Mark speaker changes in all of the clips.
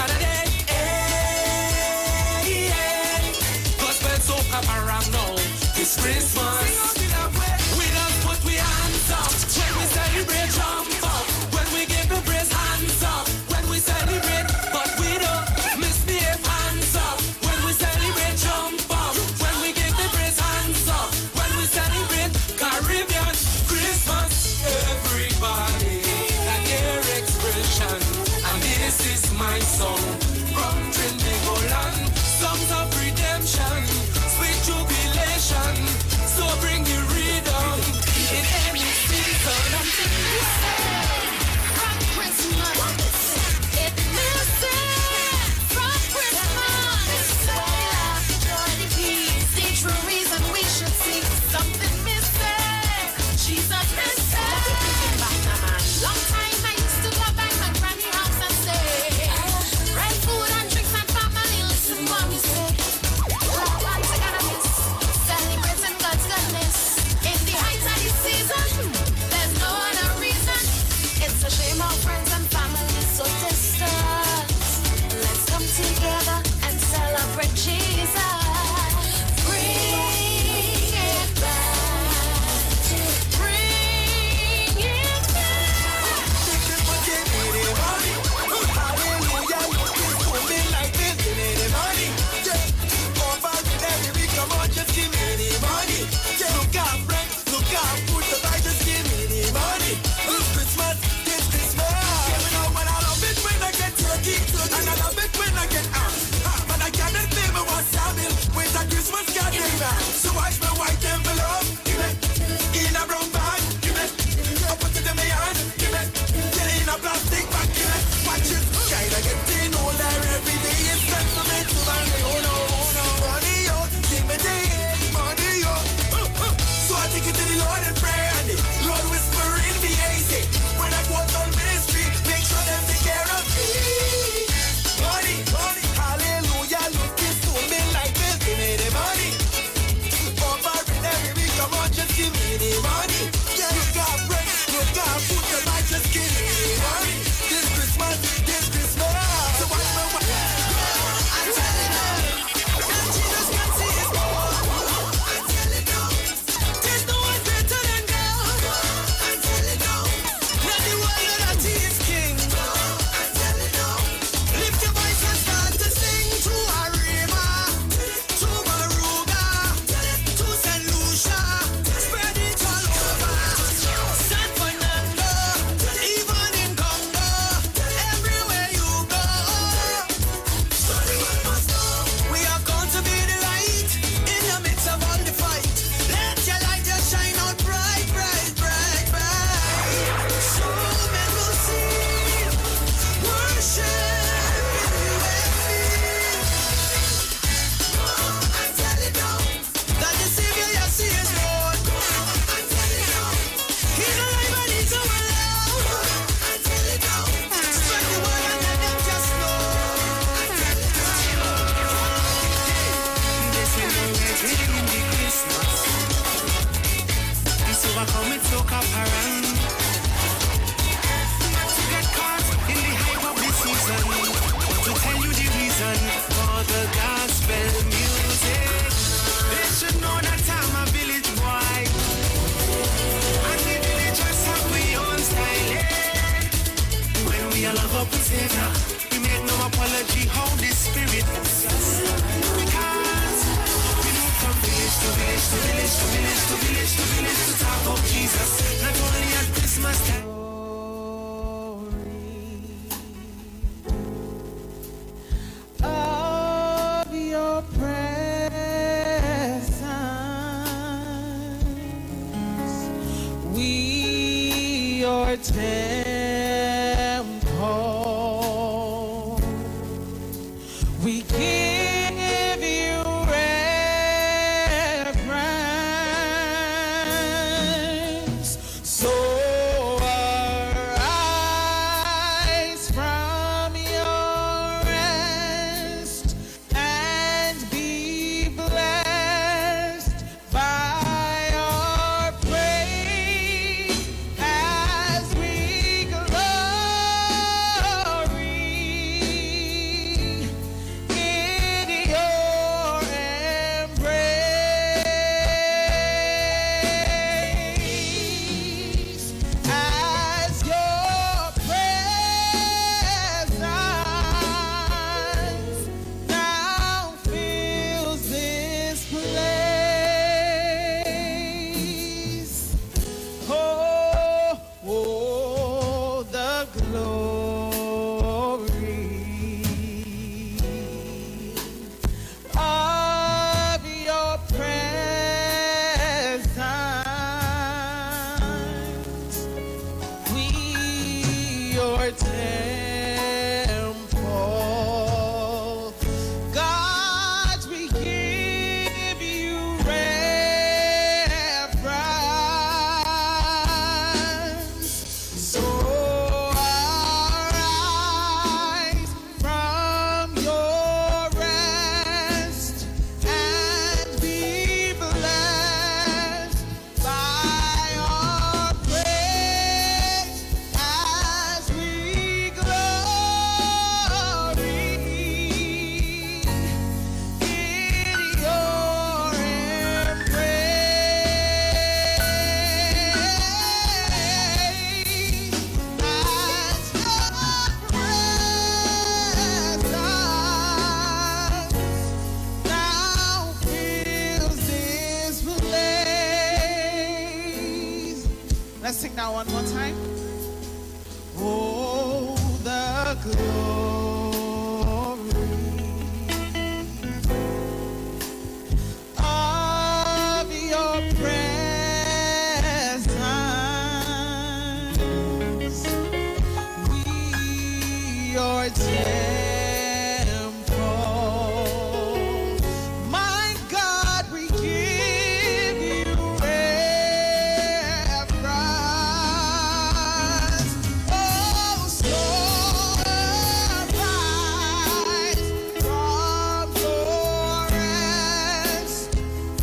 Speaker 1: other day. Hey, hey. Gospel soca around now. It's Christmas. We don't put we hands up when we celebrate, jump up. When we give the praise, hands up. When we celebrate, but we don't misbehave, hands up. When we celebrate, jump up. When we give the praise, hands up. When we celebrate, Caribbean Christmas. Everybody, at their expression. And this is my song from Trinidad, songs of redemption, sweet jubilation. So bring the rhythm in any season.
Speaker 2: From Christmas, it missing from Christmas. Joy, the peace, the true reason we should sing. Something missing, Jesus missing. Long time I used to go back my granny house and say, right food and drinks and family, listen what we say. Love and togetherness, celebrating God's goodness. In the height of the season, there's no other reason. It's a shame our friends and family so distant. Let's come together and celebrate Jesus. Bring it back. Bring it back.
Speaker 1: So watch my white envelope, in a brown bag, I put it in my hand, in a plastic bag, watch it, kinda getting older every day, it's time for me to buy me, oh no, money out, give me the money out, so I take it to the Lord and pray, and the Lord whisper in the easy, when I go out on ministry, make sure them take care of me, money, hallelujah, look into me like this, give me the money. Come on, just give me the money. You got bread, you got food, you might just give me the money. This Christmas. So watch my wife. I'm telling you, that Jesus can see his more. I'm telling you, there's no one greater than God. I'm telling you, let the world know that he is king. I'm telling you, lift your voice and start to sing to Arima, to Maruga, to St. Lucia. We make no apology, Holy Spirit. Because we move from village to village to village to village to village to village to talk about Jesus. Not only at Christmas time.
Speaker 3: Of your presence, we are we give you reverence. So arise from your rest and be blessed by our praise as we your temple. God, we give you reverence. So arise from your rest and be blessed by our praise as we glory in your embrace. As your presence now fills this place. Let's sing that one more time. Oh, the glory of your presence. We, your temple. My God, we give you reverence. Oh, so arise from your rest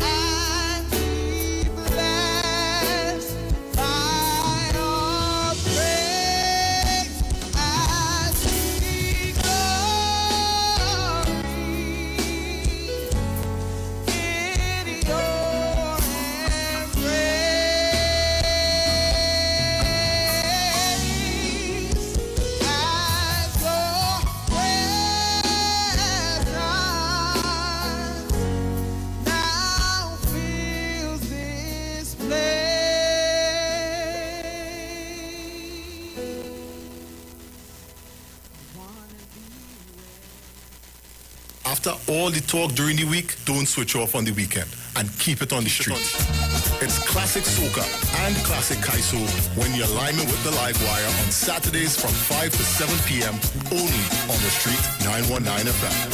Speaker 3: and be blessed by our praise as we glory in your embrace. As your presence now fills this place.
Speaker 4: After all the talk during the week, don't switch off on the weekend and keep it on the street. It's classic soca and classic kaiso when you're liming with the live wire on Saturdays from 5 to 7 p.m. only on the street 919 FM.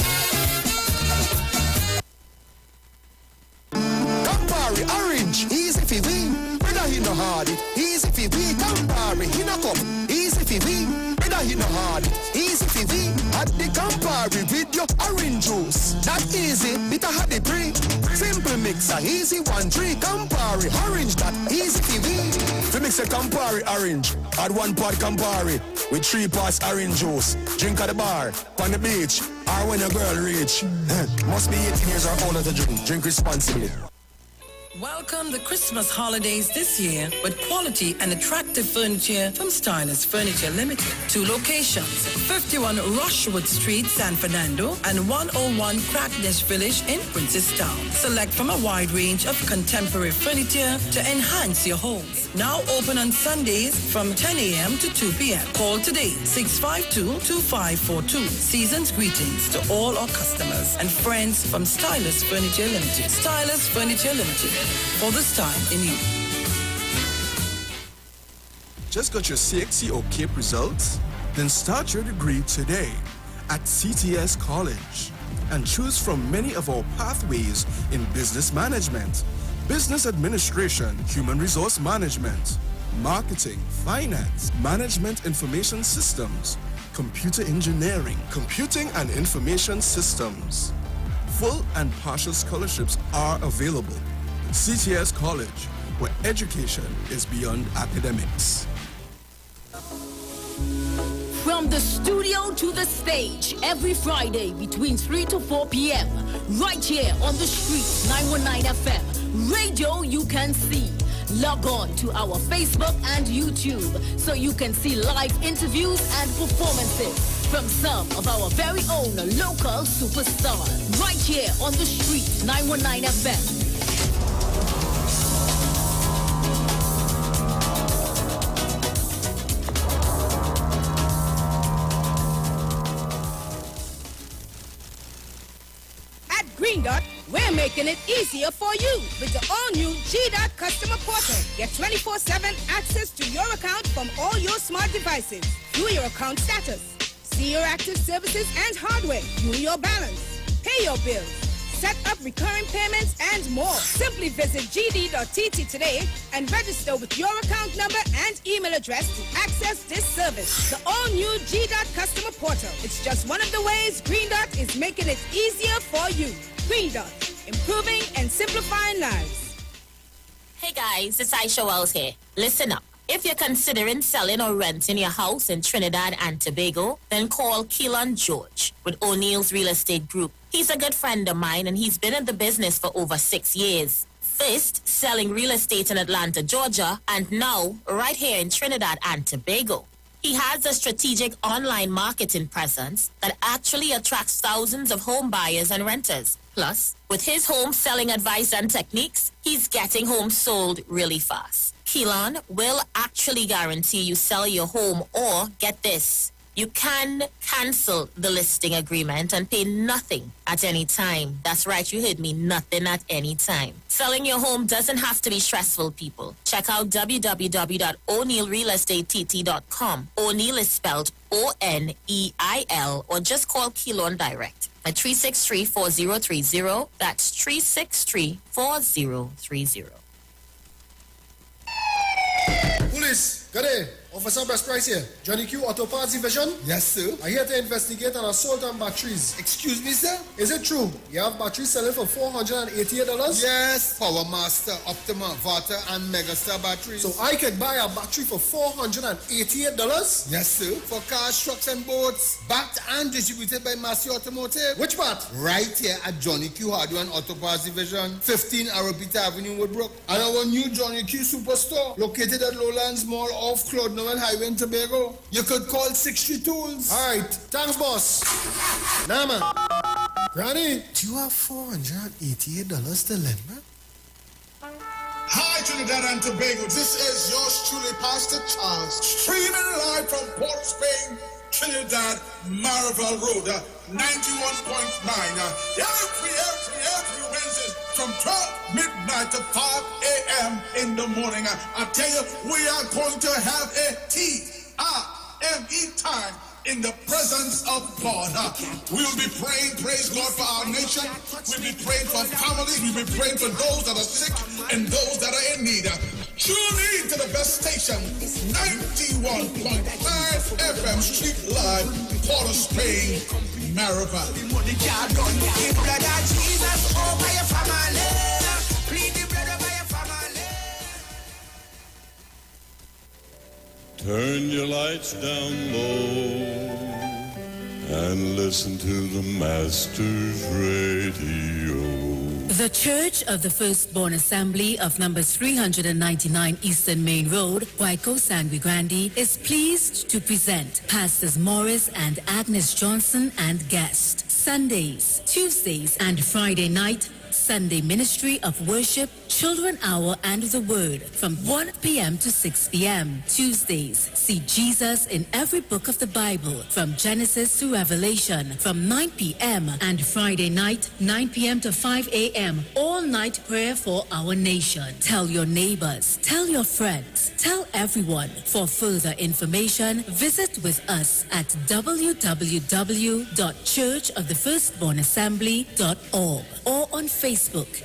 Speaker 5: Campari orange, easy fi we. Brother he no hard it, easy fi we. Campari he no cup, easy fi we. Brother he no hard it, easy fi we. At the Campari with your orange juice. That easy, bitter had the pre. Simple mixer, easy 1-3. Campari orange, that easy fi we. To mix a Campari orange, add 1 pot Campari with 3 parts orange juice. Drink at the bar, on the beach, or when a girl reach. Must be 18 years or older to drink. Drink responsibly.
Speaker 6: Welcome the Christmas holidays this year with quality and attractive furniture from Stylist Furniture Limited. 2 locations, 51 Rushwood Street, San Fernando and 101 Crackness Village in Princestown. Select from a wide range of contemporary furniture to enhance your homes. Now open on Sundays from 10 a.m. to 2 p.m. Call today, 652-2542. Season's greetings to all our customers and friends from Stylist Furniture Limited. Stylist Furniture Limited. For this time in you.
Speaker 7: Just got your CXC or CAPE results? Then start your degree today at CTS College and choose from many of our pathways in business management, business administration, human resource management, marketing, finance, management information systems, computer engineering, computing and information systems. Full and partial scholarships are available. CTS College, where education is beyond academics.
Speaker 8: From the studio to the stage, every Friday between 3 to 4 p.m. Right here on the street, 919 FM. Radio you can see. Log on to our Facebook and YouTube so you can see live interviews and performances from some of our very own local superstars. Right here on the street, 919 FM.
Speaker 9: Green Dot, we're making it easier for you with the all-new G.Dot customer portal. Get 24/7 access to your account from all your smart devices. View your account status, see your active services and hardware, view your balance, pay your bills, set up recurring payments, and more. Simply visit gd.tt today and register with your account number and email address to access this service. The all-new G.Dot customer portal. It's just one of the ways Green Dot is making it easier for you. Green Dot, improving and simplifying lives.
Speaker 10: Hey guys, it's Aisha Wells here. Listen up. If you're considering selling or renting your house in Trinidad and Tobago, then call Keelan George with O'Neill's Real Estate Group. He's a good friend of mine and he's been in the business for over 6 years. First, selling real estate in Atlanta, Georgia, and now right here in Trinidad and Tobago. He has a strategic online marketing presence that actually attracts thousands of home buyers and renters. Plus, with his home selling advice and techniques, he's getting homes sold really fast. Keelan will actually guarantee you sell your home, or get this, you can cancel the listing agreement and pay nothing at any time. That's right, you heard me, nothing at any time. Selling your home doesn't have to be stressful, people. Check out www.o'neillrealestatett.com. O'Neill is spelled O-N-E-I-L, or just call Keelan direct at 363-4030. That's 363-4030.
Speaker 11: Police, good day. Officer Best Price here. Johnny Q Auto Parts Division?
Speaker 5: Yes, sir.
Speaker 11: I'm here to investigate an assault on batteries.
Speaker 5: Excuse me, sir?
Speaker 11: Is it true you have batteries selling for $488?
Speaker 5: Yes, Power Master, Optima, Vata, and Megastar batteries.
Speaker 11: So I could buy a battery for $488?
Speaker 5: Yes, sir. For cars, trucks, and boats. Backed and distributed by Massey Automotive.
Speaker 11: Which part?
Speaker 5: Right here at Johnny Q Hardware and Auto Parts Division, 15 Arrowbita Avenue, Woodbrook. And our new Johnny Q Superstore, located at Lowlands Mall off Claude Noel Highway in Tobago. You could call 60 Tools.
Speaker 11: All right. Thanks, boss. Nah, man. Granny.
Speaker 5: Do you have $488 to lend, man?
Speaker 12: Hi, Trinidad and Tobago. This is yours truly, Pastor Charles, streaming live from Port of Spain, Trinidad, Marvel Road, 91.9. Every Wednesday from 12 midnight to 5 a.m. in the morning. I tell you, we are going to have a T-I-M-E time in the presence of God. We will be praying, praise God, for our nation. We'll be praying for families. We'll be praying for those that are sick and those that are in need. Tune in to the best station, 91.5 FM Street Live, Port of Spain, Maribel.
Speaker 13: Turn your lights down low and listen to the Master's Radio.
Speaker 8: The Church of the Firstborn Assembly of numbers 399 Eastern Main Road, Waiko Sangre Grande, is pleased to present Pastors Morris and Agnes Johnson and guest Sundays, Tuesdays, and Friday night Sunday Ministry of Worship, Children Hour, and the Word from 1 p.m. to 6 p.m. Tuesdays, see Jesus in every book of the Bible from Genesis to Revelation from 9 p.m. and Friday night, 9 p.m. to 5 a.m. all-night prayer for our nation. Tell your neighbors, tell your friends, tell everyone. For further information, visit with us at www.churchofthefirstbornassembly.org or on Facebook.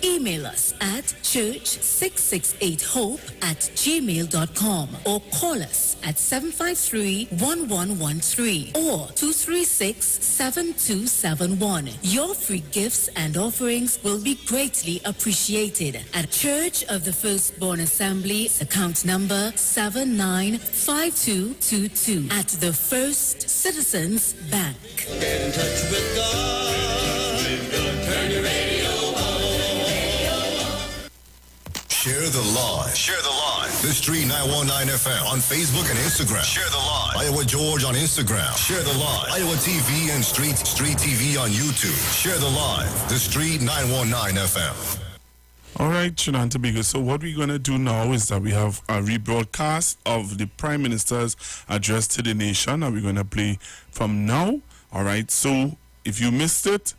Speaker 8: Email us at church668hope@gmail.com or call us at 753-1113 or 236-7271. Your free gifts and offerings will be greatly appreciated at Church of the Firstborn Assembly, account number 795222 at the First Citizens Bank.
Speaker 13: Get in touch with God. Turn your radio on.
Speaker 14: Share the live. Share the live. The Street 919 FM on Facebook and Instagram. Share the live. Iowa George on Instagram. Share the live. Iowa TV and Street TV on YouTube. Share the live. The Street 919 FM.
Speaker 15: All right, Trinidad and Tobago. So what we're going to do now is that we have a rebroadcast of the Prime Minister's address to the nation, and we're going to play from now. All right, so if you missed it,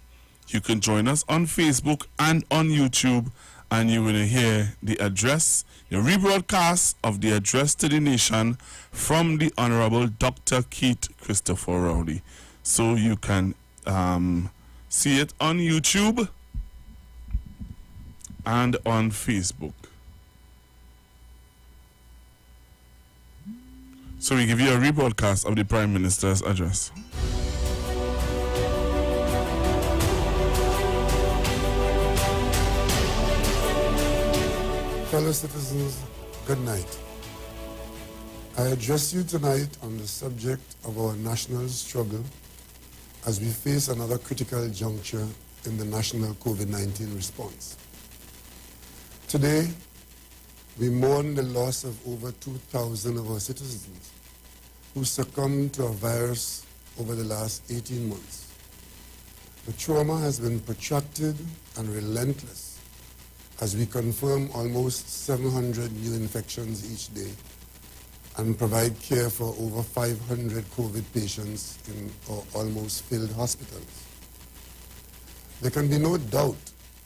Speaker 15: You can join us on Facebook and on YouTube, and you're going to hear the address, the rebroadcast of the address to the nation from the Honorable Dr. Keith Christopher Rowley. So you can see it on YouTube and on Facebook. So we give you a rebroadcast of the Prime Minister's address.
Speaker 16: Fellow citizens, good night. I address you tonight on the subject of our national struggle as we face another critical juncture in the national COVID-19 response. Today, we mourn the loss of over 2,000 of our citizens who succumbed to a virus over the last 18 months. The trauma has been protracted and relentless as we confirm almost 700 new infections each day and provide care for over 500 COVID patients in our almost filled hospitals. There can be no doubt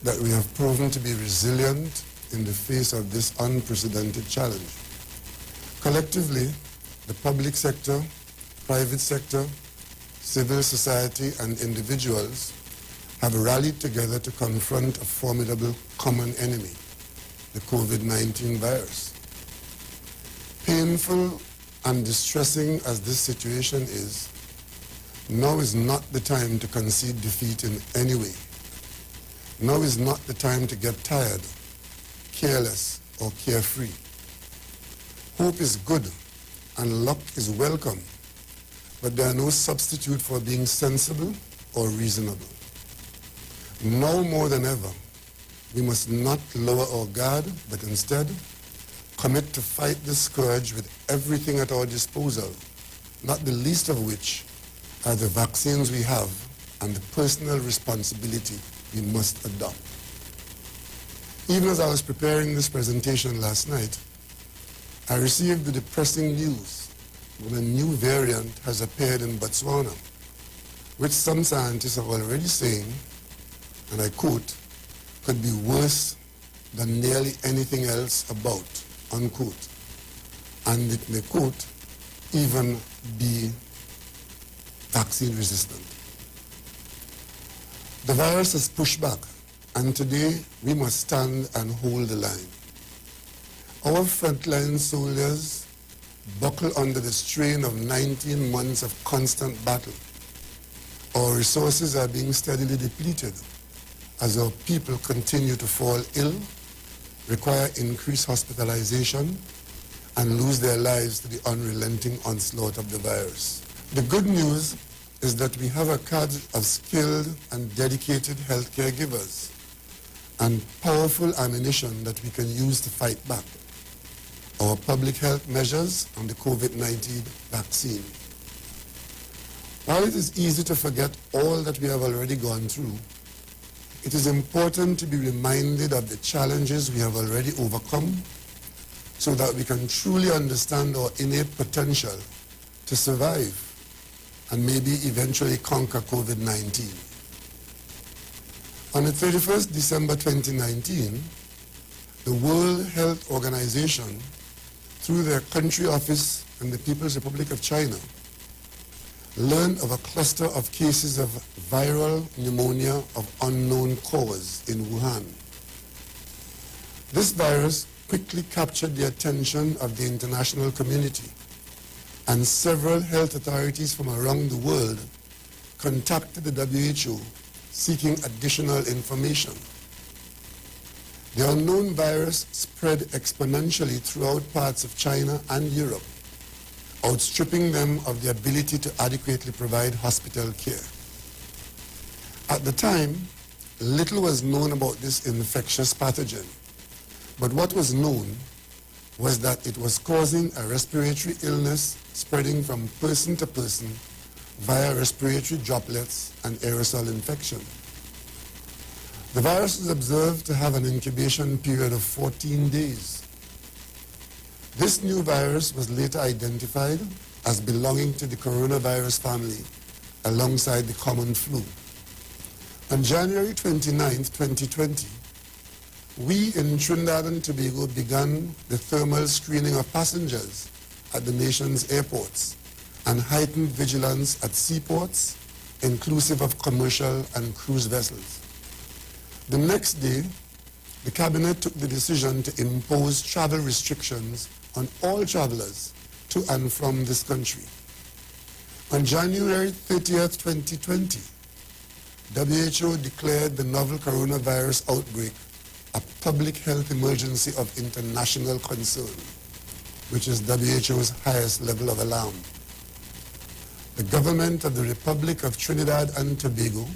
Speaker 16: that we have proven to be resilient in the face of this unprecedented challenge. Collectively, the public sector, private sector, civil society, and individuals have rallied together to confront a formidable common enemy, the COVID-19 virus. Painful and distressing as this situation is, now is not the time to concede defeat in any way. Now is not the time to get tired, careless, or carefree. Hope is good and luck is welcome, but there are no substitute for being sensible or reasonable. Now more than ever, we must not lower our guard, but instead commit to fight this scourge with everything at our disposal, not the least of which are the vaccines we have and the personal responsibility we must adopt. Even as I was preparing this presentation last night, I received the depressing news that a new variant has appeared in Botswana, which some scientists are already saying, and I quote, could be worse than nearly anything else about, unquote. And it may, quote, even be vaccine resistant. The virus has pushed back, and today we must stand and hold the line. Our frontline soldiers buckle under the strain of 19 months of constant battle. Our resources are being steadily depleted as our people continue to fall ill, require increased hospitalization, and lose their lives to the unrelenting onslaught of the virus. The good news is that we have a cadre of skilled and dedicated healthcare givers and powerful ammunition that we can use to fight back. Our public health measures and the COVID-19 vaccine. While it is easy to forget all that we have already gone through, it is important to be reminded of the challenges we have already overcome so that we can truly understand our innate potential to survive and maybe eventually conquer COVID-19. On the 31st December 2019, the World Health Organization, through their country office in the People's Republic of China, learned of a cluster of cases of viral pneumonia of unknown cause in Wuhan. This virus quickly captured the attention of the international community, and several health authorities from around the world contacted the WHO seeking additional information. The unknown virus spread exponentially throughout parts of China and Europe, outstripping them of the ability to adequately provide hospital care. At the time, little was known about this infectious pathogen, but what was known was that it was causing a respiratory illness spreading from person to person via respiratory droplets and aerosol infection. The virus was observed to have an incubation period of 14 days. This new virus was later identified as belonging to the coronavirus family alongside the common flu. On January 29, 2020, we in Trinidad and Tobago began the thermal screening of passengers at the nation's airports and heightened vigilance at seaports, inclusive of commercial and cruise vessels. The next day, the Cabinet took the decision to impose travel restrictions on all travelers to and from this country. On January 30th, 2020, WHO declared the novel coronavirus outbreak a public health emergency of international concern, which is WHO's highest level of alarm. The government of the Republic of Trinidad and Tobago,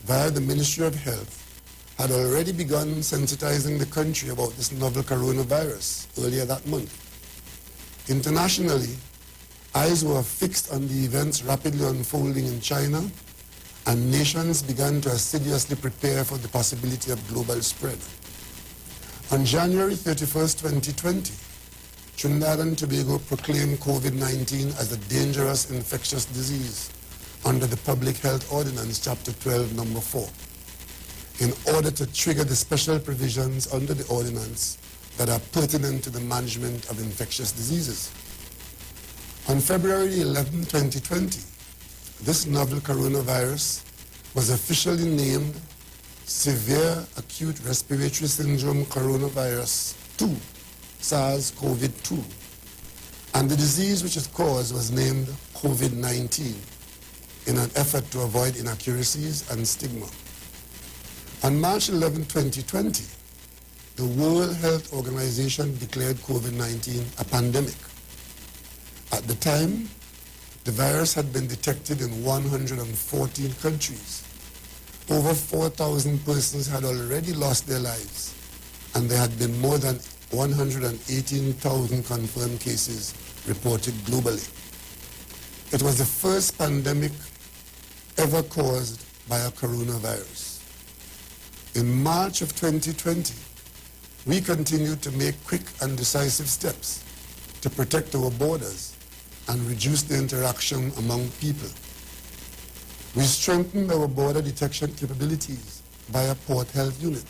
Speaker 16: via the Ministry of Health, had already begun sensitizing the country about this novel coronavirus earlier that month. Internationally, eyes were fixed on the events rapidly unfolding in China, and nations began to assiduously prepare for the possibility of global spread. On January 31st, 2020, Trinidad and Tobago proclaimed COVID-19 as a dangerous infectious disease under the Public Health Ordinance, Chapter 12, Number 4, in order to trigger the special provisions under the ordinance that are pertinent to the management of infectious diseases. On February 11, 2020, this novel coronavirus was officially named Severe Acute Respiratory Syndrome Coronavirus 2, SARS-CoV-2, and the disease which it caused was named COVID-19 in an effort to avoid inaccuracies and stigma. On March 11, 2020, the World Health Organization declared COVID-19 a pandemic. At the time, the virus had been detected in 114 countries. Over 4,000 persons had already lost their lives, and there had been more than 118,000 confirmed cases reported globally. It was the first pandemic ever caused by a coronavirus. In March of 2020, we continued to make quick and decisive steps to protect our borders and reduce the interaction among people. We strengthened our border detection capabilities via Port Health Unit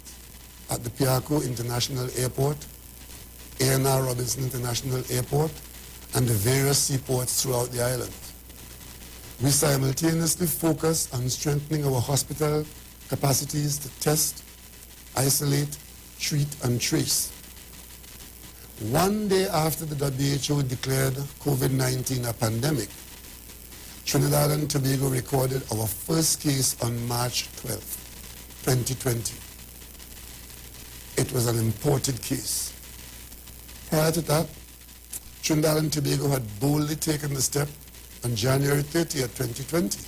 Speaker 16: at the Piarco International Airport, A&R Robinson International Airport, and the various seaports throughout the island. We simultaneously focus on strengthening our hospital capacities to test, isolate, treat, and trace. One day after the WHO declared COVID-19 a pandemic, Trinidad and Tobago recorded our first case on March 12, 2020. It was an imported case. Prior to that, Trinidad and Tobago had boldly taken the step on January 30th, 2020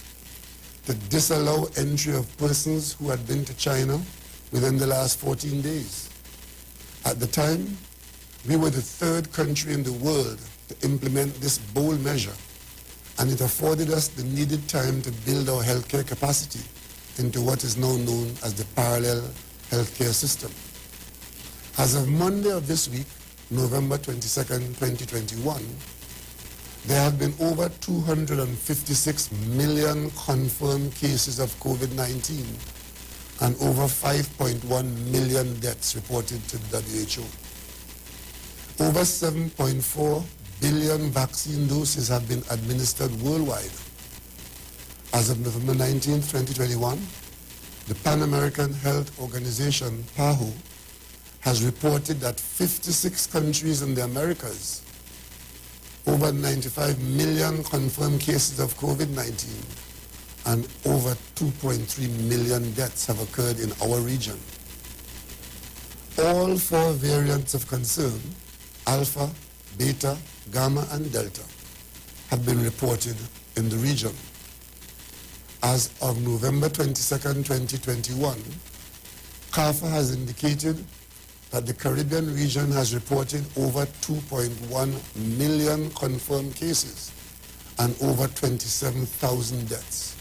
Speaker 16: to disallow entry of persons who had been to China within the last 14 days. At the time, we were the third country in the world to implement this bold measure, and it afforded us the needed time to build our healthcare capacity into what is now known as the parallel healthcare system. As of Monday of this week, November 22nd, 2021, there have been over 256 million confirmed cases of COVID-19 and over 5.1 million deaths reported to the WHO. Over 7.4 billion vaccine doses have been administered worldwide. As of November 19, 2021, the Pan American Health Organization, PAHO, has reported that 56 countries in the Americas, over 95 million confirmed cases of COVID-19, and over 2.3 million deaths have occurred in our region. All four variants of concern, Alpha, Beta, Gamma, and Delta, have been reported in the region. As of November 22nd, 2021, CARPHA has indicated that the Caribbean region has reported over 2.1 million confirmed cases and over 27,000 deaths.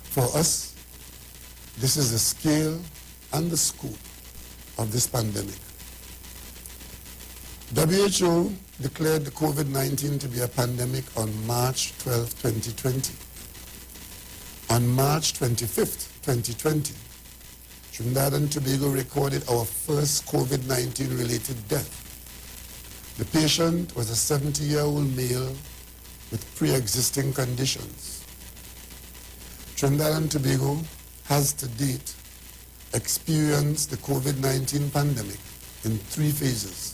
Speaker 16: For us, this is the scale and the scope of this pandemic. WHO declared the COVID-19 to be a pandemic on March 12, 2020. On March 25th, 2020, Trinidad and Tobago recorded our first COVID-19 related death. The patient was a 70-year-old male with pre-existing conditions. Trinidad and Tobago has to date experienced the COVID-19 pandemic in 3 phases.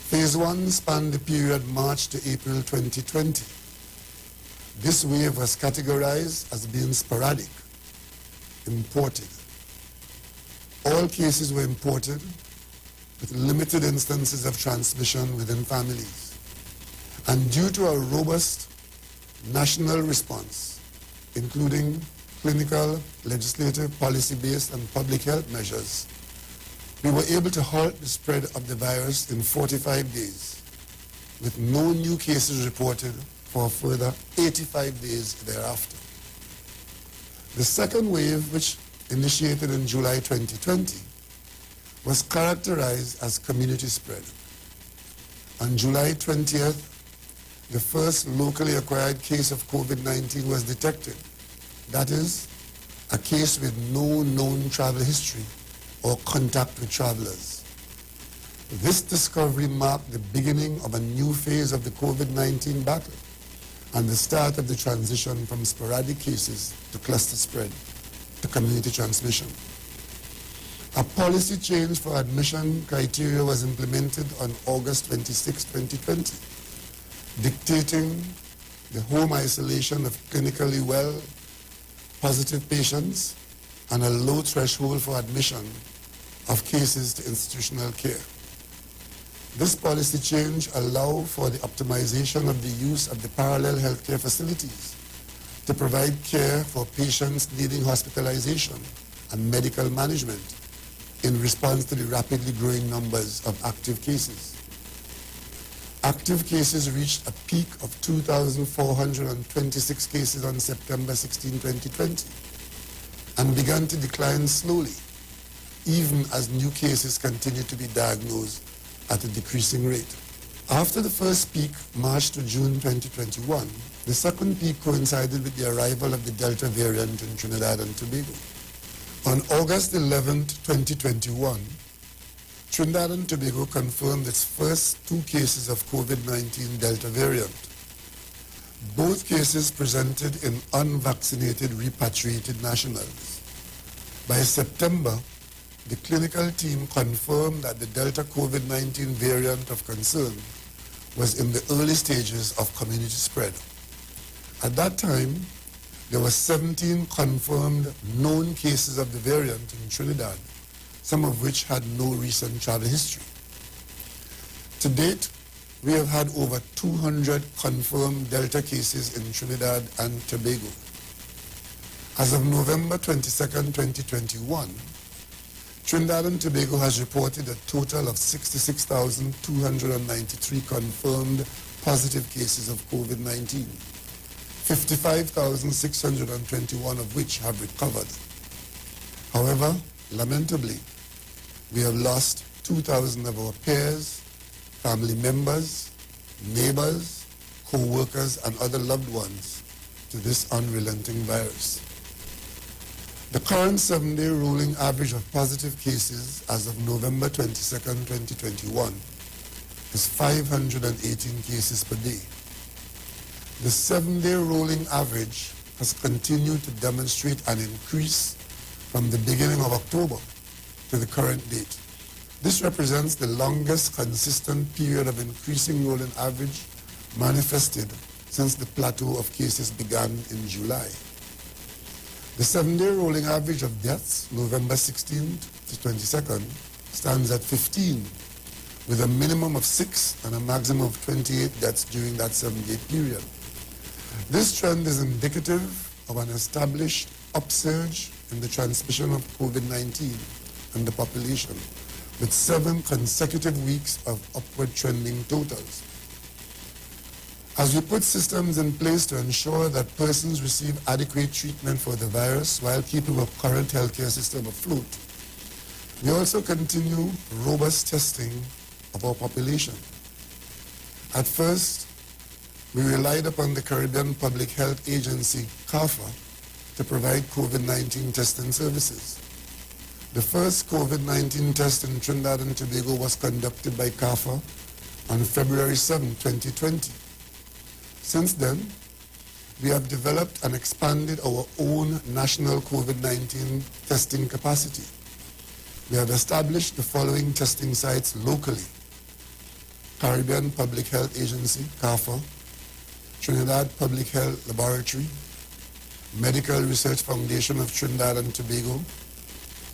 Speaker 16: Phase 1 spanned the period March to April 2020. This wave was categorized as being sporadic, imported. All cases were imported with limited instances of transmission within families. And due to a robust national response, including clinical, legislative, policy-based, and public health measures, we were able to halt the spread of the virus in 45 days, with no new cases reported for a further 85 days thereafter. The second wave, which initiated in July 2020, was characterized as community spread. On July 20th, the first locally acquired case of COVID-19 was detected. That is, a case with no known travel history or contact with travelers. This discovery marked the beginning of a new phase of the COVID-19 battle and the start of the transition from sporadic cases to cluster spread to community transmission. A policy change for admission criteria was implemented on August 26, 2020, dictating the home isolation of clinically well positive patients and a low threshold for admission of cases to institutional care. This policy change allowed for the optimization of the use of the parallel healthcare facilities to provide care for patients needing hospitalization and medical management in response to the rapidly growing numbers of active cases. Active cases reached a peak of 2,426 cases on September 16, 2020, and began to decline slowly, even as new cases continued to be diagnosed at a decreasing rate. After the first peak, March to June 2021, the second peak coincided with the arrival of the Delta variant in Trinidad and Tobago. On August 11, 2021, Trinidad and Tobago confirmed its first 2 cases of COVID-19 Delta variant. Both cases presented in unvaccinated repatriated nationals. By September, the clinical team confirmed that the Delta COVID-19 variant of concern was in the early stages of community spread. At that time, there were 17 confirmed known cases of the variant in Trinidad, some of which had no recent travel history. To date, we have had over 200 confirmed Delta cases in Trinidad and Tobago. As of November 22, 2021, Trinidad and Tobago has reported a total of 66,293 confirmed positive cases of COVID-19, 55,621 of which have recovered. However, lamentably, we have lost 2,000 of our peers, family members, neighbors, co-workers, and other loved ones to this unrelenting virus. The current 7-day rolling average of positive cases as of November 22, 2021 is 518 cases per day. The 7-day rolling average has continued to demonstrate an increase from the beginning of October to the current date. This represents the longest consistent period of increasing rolling average manifested since the plateau of cases began in July. The 7-day rolling average of deaths, November 16th to 22nd, stands at 15, with a minimum of 6 and a maximum of 28 deaths during that 7-day period. This trend is indicative of an established upsurge in the transmission of COVID-19 in the population, with 7 consecutive weeks of upward trending totals. As we put systems in place to ensure that persons receive adequate treatment for the virus while keeping our current healthcare system afloat, we also continue robust testing of our population. At first, we relied upon the Caribbean Public Health Agency, CARFA, to provide COVID-19 testing services. The first COVID-19 test in Trinidad and Tobago was conducted by CAFA on February 7, 2020. Since then, we have developed and expanded our own national COVID-19 testing capacity. We have established the following testing sites locally: Caribbean Public Health Agency, CAFA, Trinidad Public Health Laboratory, Medical Research Foundation of Trinidad and Tobago,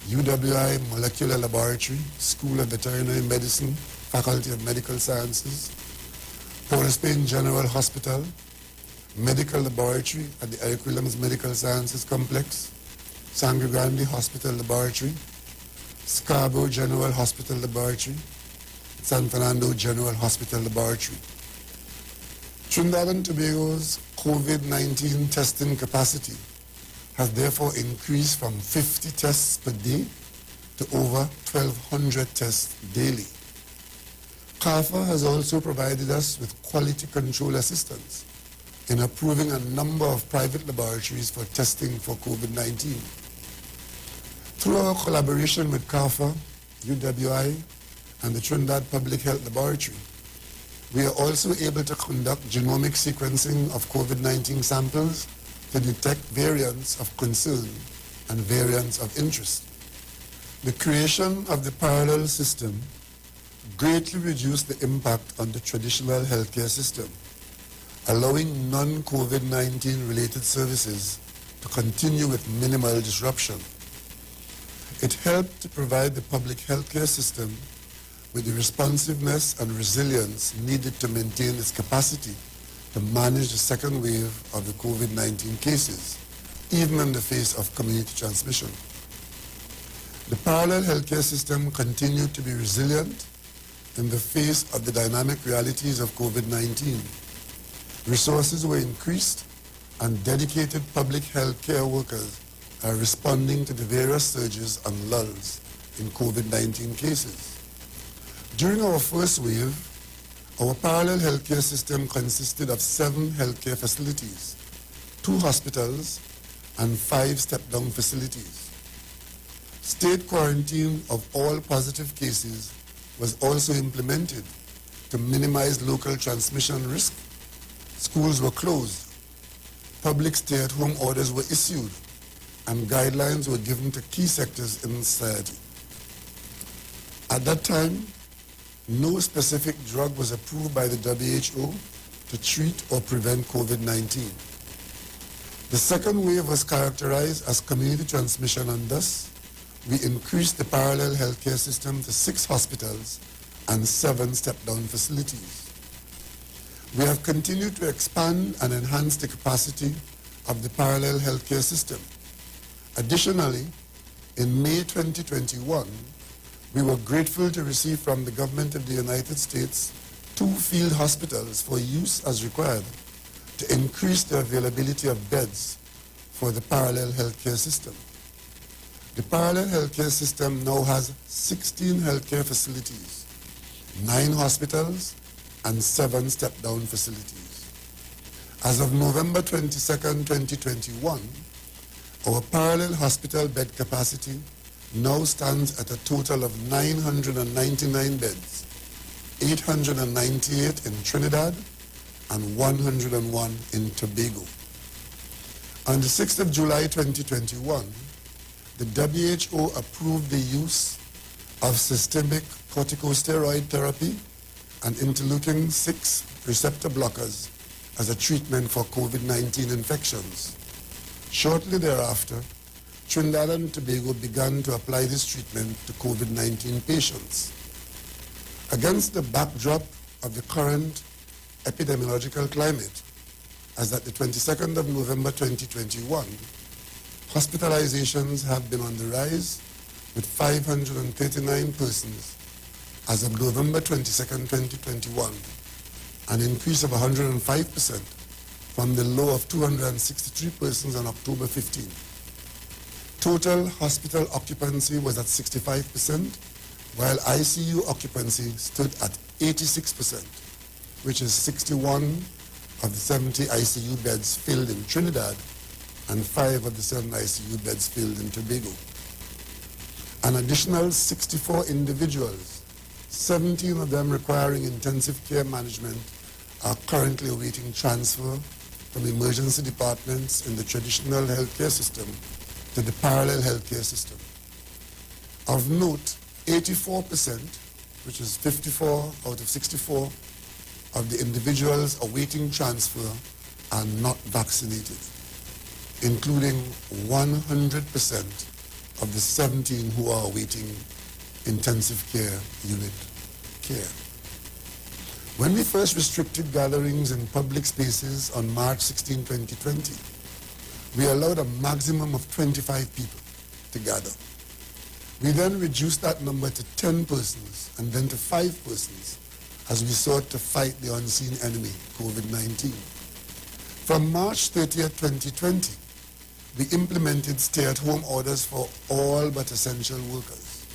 Speaker 16: UWI Molecular Laboratory, School of Veterinary Medicine, Faculty of Medical Sciences, Port of Spain General Hospital, Medical Laboratory at the Eric Williams Medical Sciences Complex, Sangre Grande Hospital Laboratory, Scarborough General Hospital Laboratory, San Fernando General Hospital Laboratory. Trinidad and Tobago's COVID-19 testing capacity has therefore increased from 50 tests per day to over 1,200 tests daily. CAFA has also provided us with quality control assistance in approving a number of private laboratories for testing for COVID-19. Through our collaboration with CAFA, UWI, and the Trinidad Public Health Laboratory, we are also able to conduct genomic sequencing of COVID-19 samples to detect variants of concern and variants of interest. The creation of the parallel system greatly reduced the impact on the traditional healthcare system, allowing non-COVID-19 related services to continue with minimal disruption. It helped to provide the public healthcare system with the responsiveness and resilience needed to maintain its capacity to manage the second wave of the COVID-19 cases, even in the face of community transmission. The parallel healthcare system continued to be resilient in the face of the dynamic realities of COVID-19. Resources were increased and dedicated public health care workers are responding to the various surges and lulls in COVID-19 cases. During our first wave, our parallel healthcare system consisted of 7 healthcare facilities, 2 hospitals, and 5 step-down facilities. State quarantine of all positive cases was also implemented to minimize local transmission risk. Schools were closed, public stay-at-home orders were issued, and guidelines were given to key sectors in society. At that time, no specific drug was approved by the WHO to treat or prevent COVID-19. The second wave was characterized as community transmission, and thus we increased the parallel healthcare system to 6 hospitals and 7 step-down facilities. We have continued to expand and enhance the capacity of the parallel healthcare system. Additionally, in May 2021, we were grateful to receive from the government of the United States 2 field hospitals for use as required to increase the availability of beds for the parallel healthcare system. The parallel healthcare system now has 16 healthcare facilities, 9 hospitals, and 7 step-down facilities. As of November 22, 2021, our parallel hospital bed capacity now stands at a total of 999 beds, 898 in Trinidad and 101 in Tobago. On the 6th of July 2021, the WHO approved the use of systemic corticosteroid therapy and interleukin-6 receptor blockers as a treatment for COVID-19 infections. Shortly thereafter, Trinidad and Tobago began to apply this treatment to COVID-19 patients. Against the backdrop of the current epidemiological climate, as at the 22nd of November 2021, hospitalizations have been on the rise, with 539 persons as of November 22nd, 2021, an increase of 105% from the low of 263 persons on October 15. Total hospital occupancy was at 65%, while ICU occupancy stood at 86%, which is 61 of the 70 ICU beds filled in Trinidad and 5 of the 7 ICU beds filled in Tobago. An additional 64 individuals, 17 of them requiring intensive care management, are currently awaiting transfer from emergency departments in the traditional healthcare system to the parallel healthcare system. Of note, 84%, which is 54 out of 64, of the individuals awaiting transfer are not vaccinated, including 100% of the 17 who are awaiting intensive care unit care. When we first restricted gatherings in public spaces on March 16, 2020, we allowed a maximum of 25 people to gather. We then reduced that number to 10 persons and then to 5 persons as we sought to fight the unseen enemy, COVID-19. From March 30th, 2020, we implemented stay-at-home orders for all but essential workers.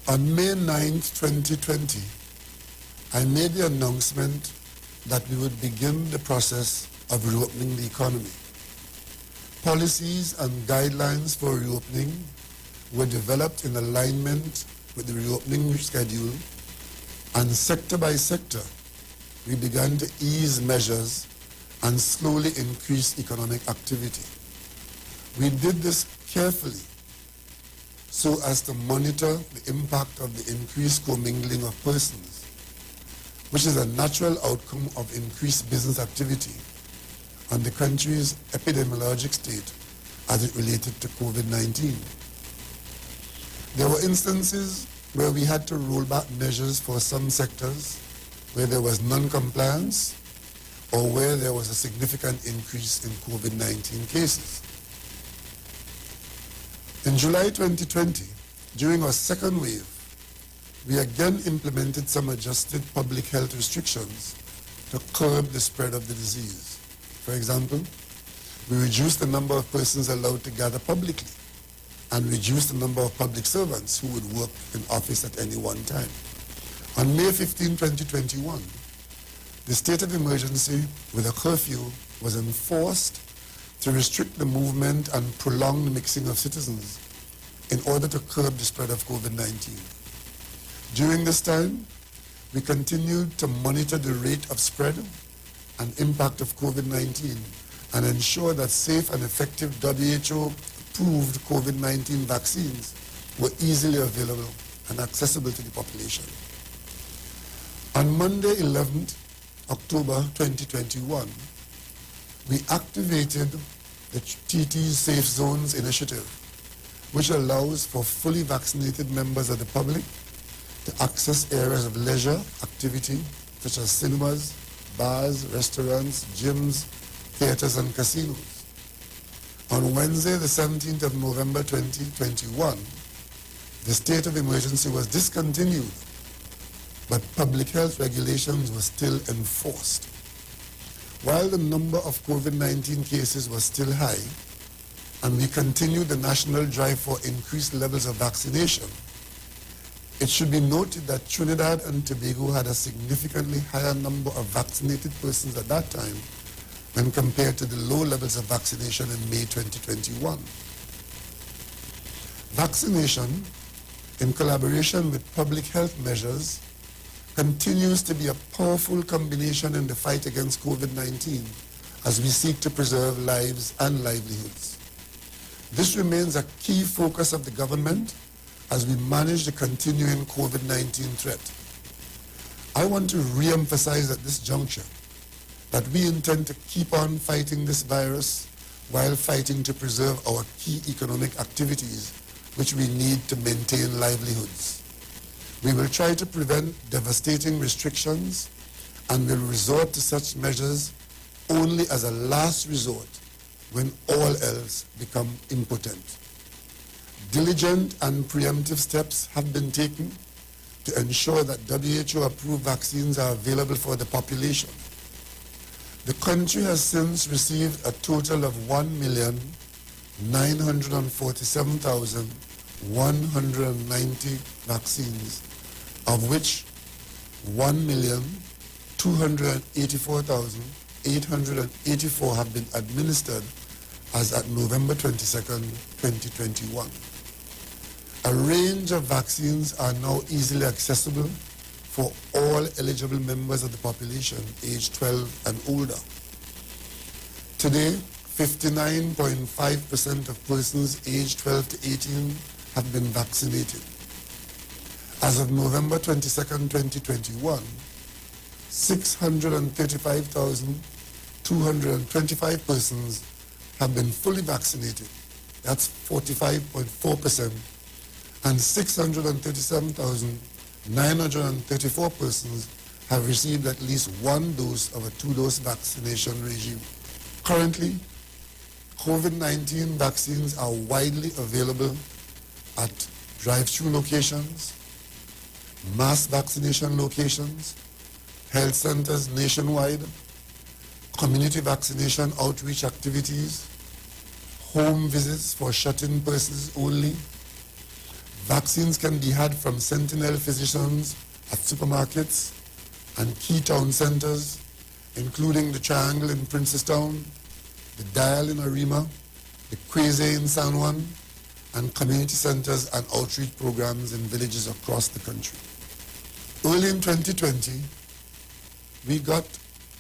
Speaker 16: On May 9th, 2020, I made the announcement that we would begin the process of reopening the economy. Policies and guidelines for reopening were developed in alignment with the reopening schedule, and sector by sector, we began to ease measures and slowly increase economic activity. We did this carefully so as to monitor the impact of the increased commingling of persons, which is a natural outcome of increased business activity on the country's epidemiologic state as it related to COVID-19. There were instances where we had to roll back measures for some sectors where there was non-compliance or where there was a significant increase in COVID-19 cases. In July 2020, during our second wave, we again implemented some adjusted public health restrictions to curb the spread of the disease. For example, we reduced the number of persons allowed to gather publicly and reduced the number of public servants who would work in office at any one time. On May 15, 2021, the state of emergency with a curfew was enforced to restrict the movement and prolong the mixing of citizens in order to curb the spread of COVID-19. During this time, we continued to monitor the rate of spread and impact of COVID-19 and ensure that safe and effective WHO-approved COVID-19 vaccines were easily available and accessible to the population. On Monday, 11th October 2021, we activated the TT Safe Zones initiative, which allows for fully vaccinated members of the public to access areas of leisure activity such as cinemas, bars, restaurants, gyms, theaters, and casinos. On Wednesday, the 17th of November 2021, the state of emergency was discontinued, but public health regulations were still enforced. While the number of COVID-19 cases was still high, and we continued the national drive for increased levels of vaccination, it should be noted that Trinidad and Tobago had a significantly higher number of vaccinated persons at that time when compared to the low levels of vaccination in May 2021. Vaccination, in collaboration with public health measures, continues to be a powerful combination in the fight against COVID-19 as we seek to preserve lives and livelihoods. This remains a key focus of the government as we manage the continuing COVID-19 threat. I want to re-emphasize at this juncture that we intend to keep on fighting this virus while fighting to preserve our key economic activities, which we need to maintain livelihoods. We will try to prevent devastating restrictions and will resort to such measures only as a last resort when all else become impotent. Diligent and preemptive steps have been taken to ensure that WHO-approved vaccines are available for the population. The country has since received a total of 1,947,190 vaccines, of which 1,284,884 have been administered as at November 22nd, 2021. A range of vaccines are now easily accessible for all eligible members of the population aged 12 and older. Today, 59.5% of persons aged 12 to 18 have been vaccinated. As of November 22nd, 2021, 635,225 persons have been fully vaccinated. That's 45.4%. And 637,934 persons have received at least one dose of a two-dose vaccination regime. Currently, COVID-19 vaccines are widely available at drive-through locations, mass vaccination locations, health centers nationwide, community vaccination outreach activities, home visits for shut-in persons only. Vaccines can be had from sentinel physicians at supermarkets and key town centers, including the Triangle in Princestown, the Dial in Arima, the Quasi in San Juan, and community centers and outreach programs in villages across the country. Early in 2020, we got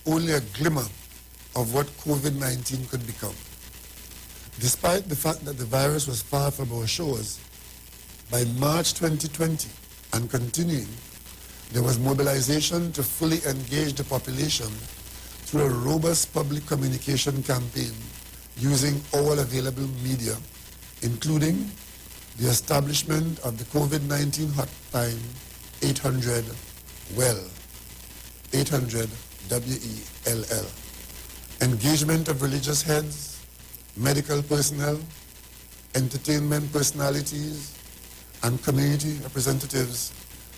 Speaker 16: only a glimmer of what COVID-19 could become. Despite the fact that the virus was far from our shores, by March 2020 and continuing, there was mobilization to fully engage the population through a robust public communication campaign using all available media, including the establishment of the COVID-19 hotline 800 WELL, 800 WELL, engagement of religious heads, medical personnel, entertainment personalities, and community representatives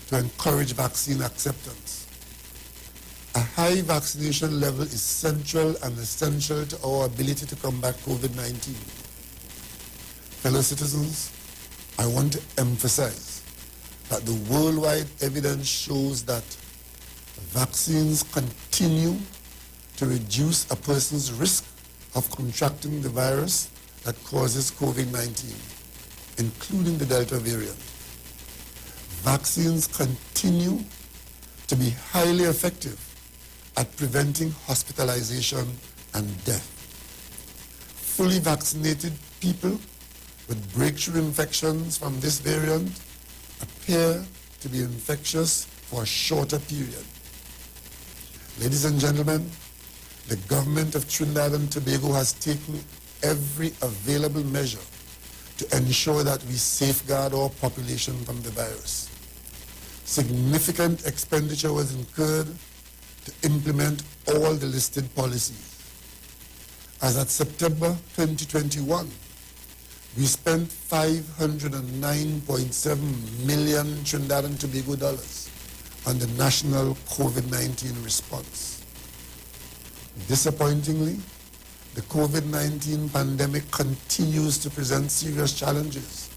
Speaker 16: to encourage vaccine acceptance. A high vaccination level is central and essential to our ability to combat COVID-19. Fellow citizens, I want to emphasize that the worldwide evidence shows that vaccines continue to reduce a person's risk of contracting the virus that causes COVID-19, including the Delta variant. Vaccines continue to be highly effective at preventing hospitalization and death. Fully vaccinated people with breakthrough infections from this variant appear to be infectious for a shorter period. Ladies and gentlemen, the government of Trinidad and Tobago has taken every available measure to ensure that we safeguard our population from the virus. Significant expenditure was incurred to implement all the listed policies. As at September 2021, we spent $509.7 million Trinidad and Tobago dollars on the national COVID-19 response. Disappointingly, the COVID-19 pandemic continues to present serious challenges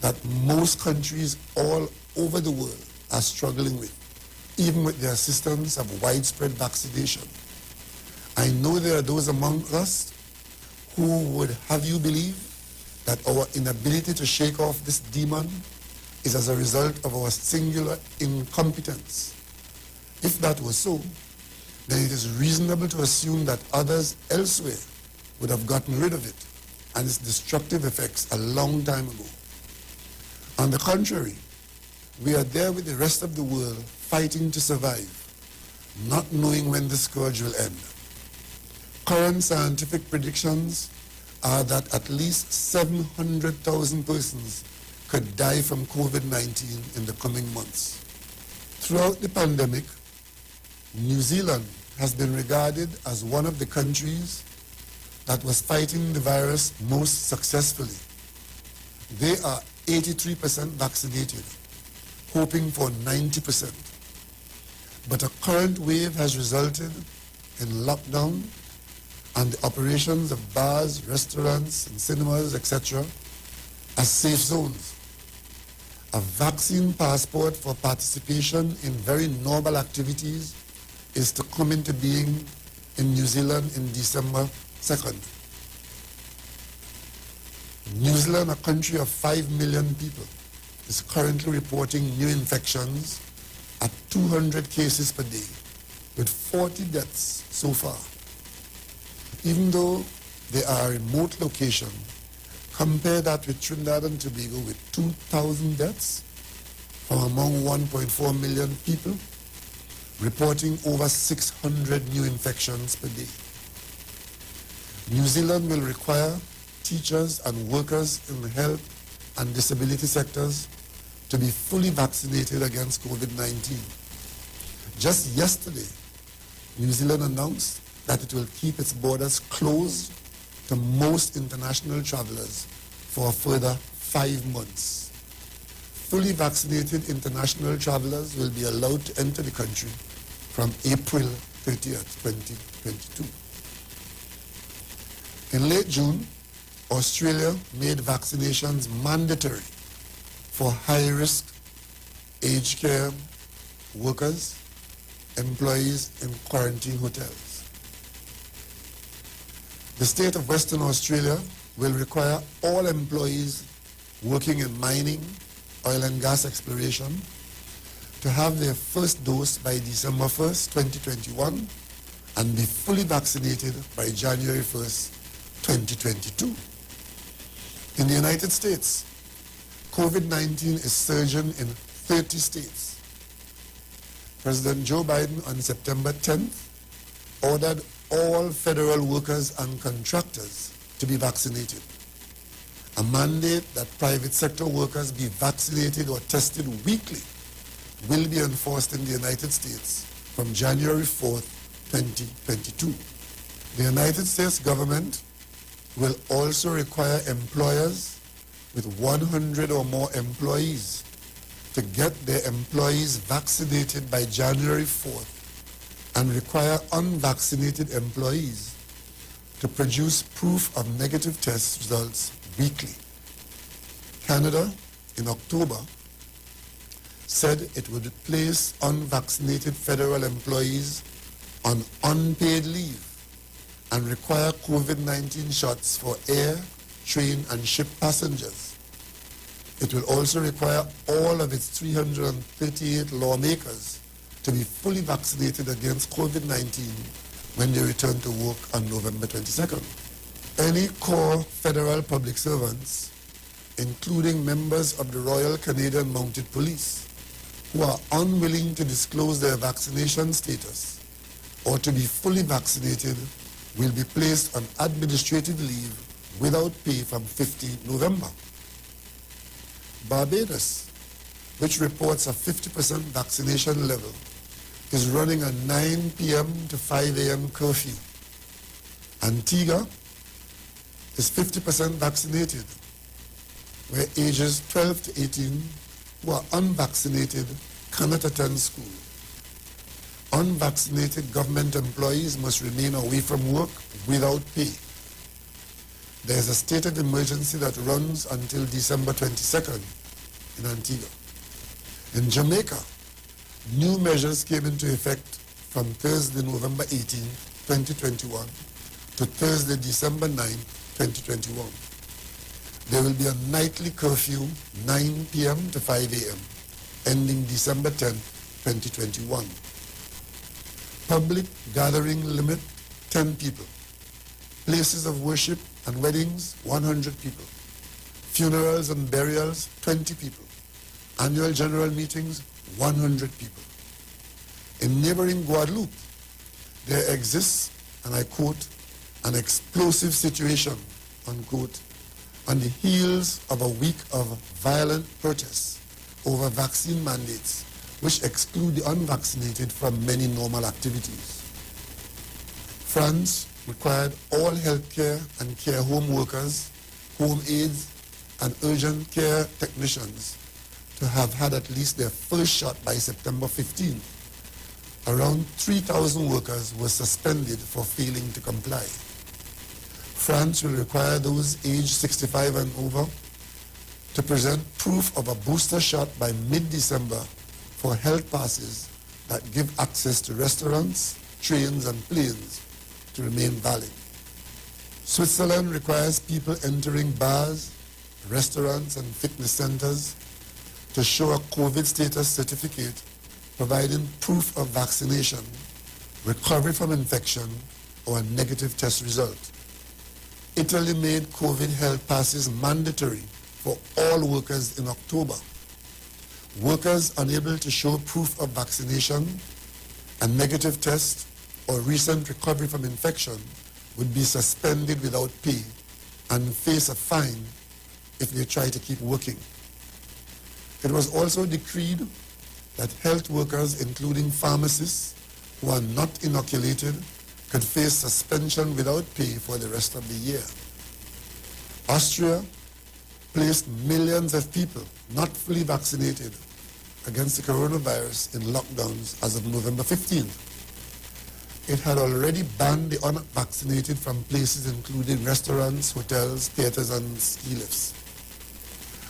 Speaker 16: that most countries all over the world are struggling with, even with the assistance of widespread vaccination. I know there are those among us who would have you believe that our inability to shake off this demon is as a result of our singular incompetence. If that was so, then it is reasonable to assume that others elsewhere would have gotten rid of it and its destructive effects a long time ago. On the contrary, we are there with the rest of the world fighting to survive, not knowing when the scourge will end. Current scientific predictions are that at least 700,000 persons could die from COVID-19 in the coming months. Throughout the pandemic, New Zealand has been regarded as one of the countries that was fighting the virus most successfully. They are 83% vaccinated, hoping for 90%. But a current wave has resulted in lockdown and the operations of bars, restaurants, and cinemas, etc., as safe zones. A vaccine passport for participation in very normal activities is to come into being in New Zealand in December 2nd. New Zealand, a country of 5 million people, is currently reporting new infections at 200 cases per day, with 40 deaths so far. Even though they are a remote location, compare that with Trinidad and Tobago with 2,000 deaths from among 1.4 million people, reporting over 600 new infections per day. New Zealand will require teachers and workers in the health and disability sectors to be fully vaccinated against COVID-19. Just yesterday, New Zealand announced that it will keep its borders closed to most international travelers for a further 5 months. Fully vaccinated international travelers will be allowed to enter the country from April 30th, 2022. In late June, Australia made vaccinations mandatory for high-risk aged care workers, employees in quarantine hotels. The state of Western Australia will require all employees working in mining, oil and gas exploration to have their first dose by December 1st, 2021 and be fully vaccinated by January 1st, 2022. In the United States, COVID-19 is surging in 30 states. President Joe Biden on September 10th ordered all federal workers and contractors to be vaccinated. A mandate that private sector workers be vaccinated or tested weekly will be enforced in the United States from January 4th, 2022. The United States government will also require employers with 100 or more employees to get their employees vaccinated by January 4th and require unvaccinated employees to produce proof of negative test results weekly. Canada, in October, said it would place unvaccinated federal employees on unpaid leave and require COVID-19 shots for air, train, and ship passengers. It will also require all of its 338 lawmakers to be fully vaccinated against COVID-19 when they return to work on November 22nd. Any core federal public servants, including members of the Royal Canadian Mounted Police, who are unwilling to disclose their vaccination status or to be fully vaccinated, will be placed on administrative leave without pay from 15 November. Barbados, which reports a 50% vaccination level, is running a 9 p.m. to 5 a.m. curfew. Antigua is 50% vaccinated, where ages 12 to 18 who are unvaccinated cannot attend school. Unvaccinated government employees must remain away from work without pay. There is a state of emergency that runs until December 22nd in Antigua. In Jamaica, new measures came into effect from Thursday, November 18, 2021 to Thursday, December 9, 2021. There will be a nightly curfew, 9 p.m. to 5 a.m., ending December 10, 2021. Public gathering limit, 10 people. Places of worship and weddings, 100 people. Funerals and burials, 20 people. Annual general meetings, 100 people. In neighboring Guadeloupe, there exists, and I quote, an explosive situation, unquote, on the heels of a week of violent protests over vaccine mandates, which exclude the unvaccinated from many normal activities. France required all healthcare and care home workers, home aides, and urgent care technicians to have had at least their first shot by September 15th. Around 3,000 workers were suspended for failing to comply. France will require those aged 65 and over to present proof of a booster shot by mid-December for health passes that give access to restaurants, trains, and planes to remain valid. Switzerland requires people entering bars, restaurants, and fitness centers to show a COVID status certificate providing proof of vaccination, recovery from infection, or a negative test result. Italy made COVID health passes mandatory for all workers in October. Workers unable to show proof of vaccination, a negative test, or recent recovery from infection would be suspended without pay and face a fine if they try to keep working. It was also decreed that health workers, including pharmacists who are not inoculated, could face suspension without pay for the rest of the year. Austria placed millions of people not fully vaccinated against the coronavirus in lockdowns as of November 15th. It had already banned the unvaccinated from places including restaurants, hotels, theaters, and ski lifts.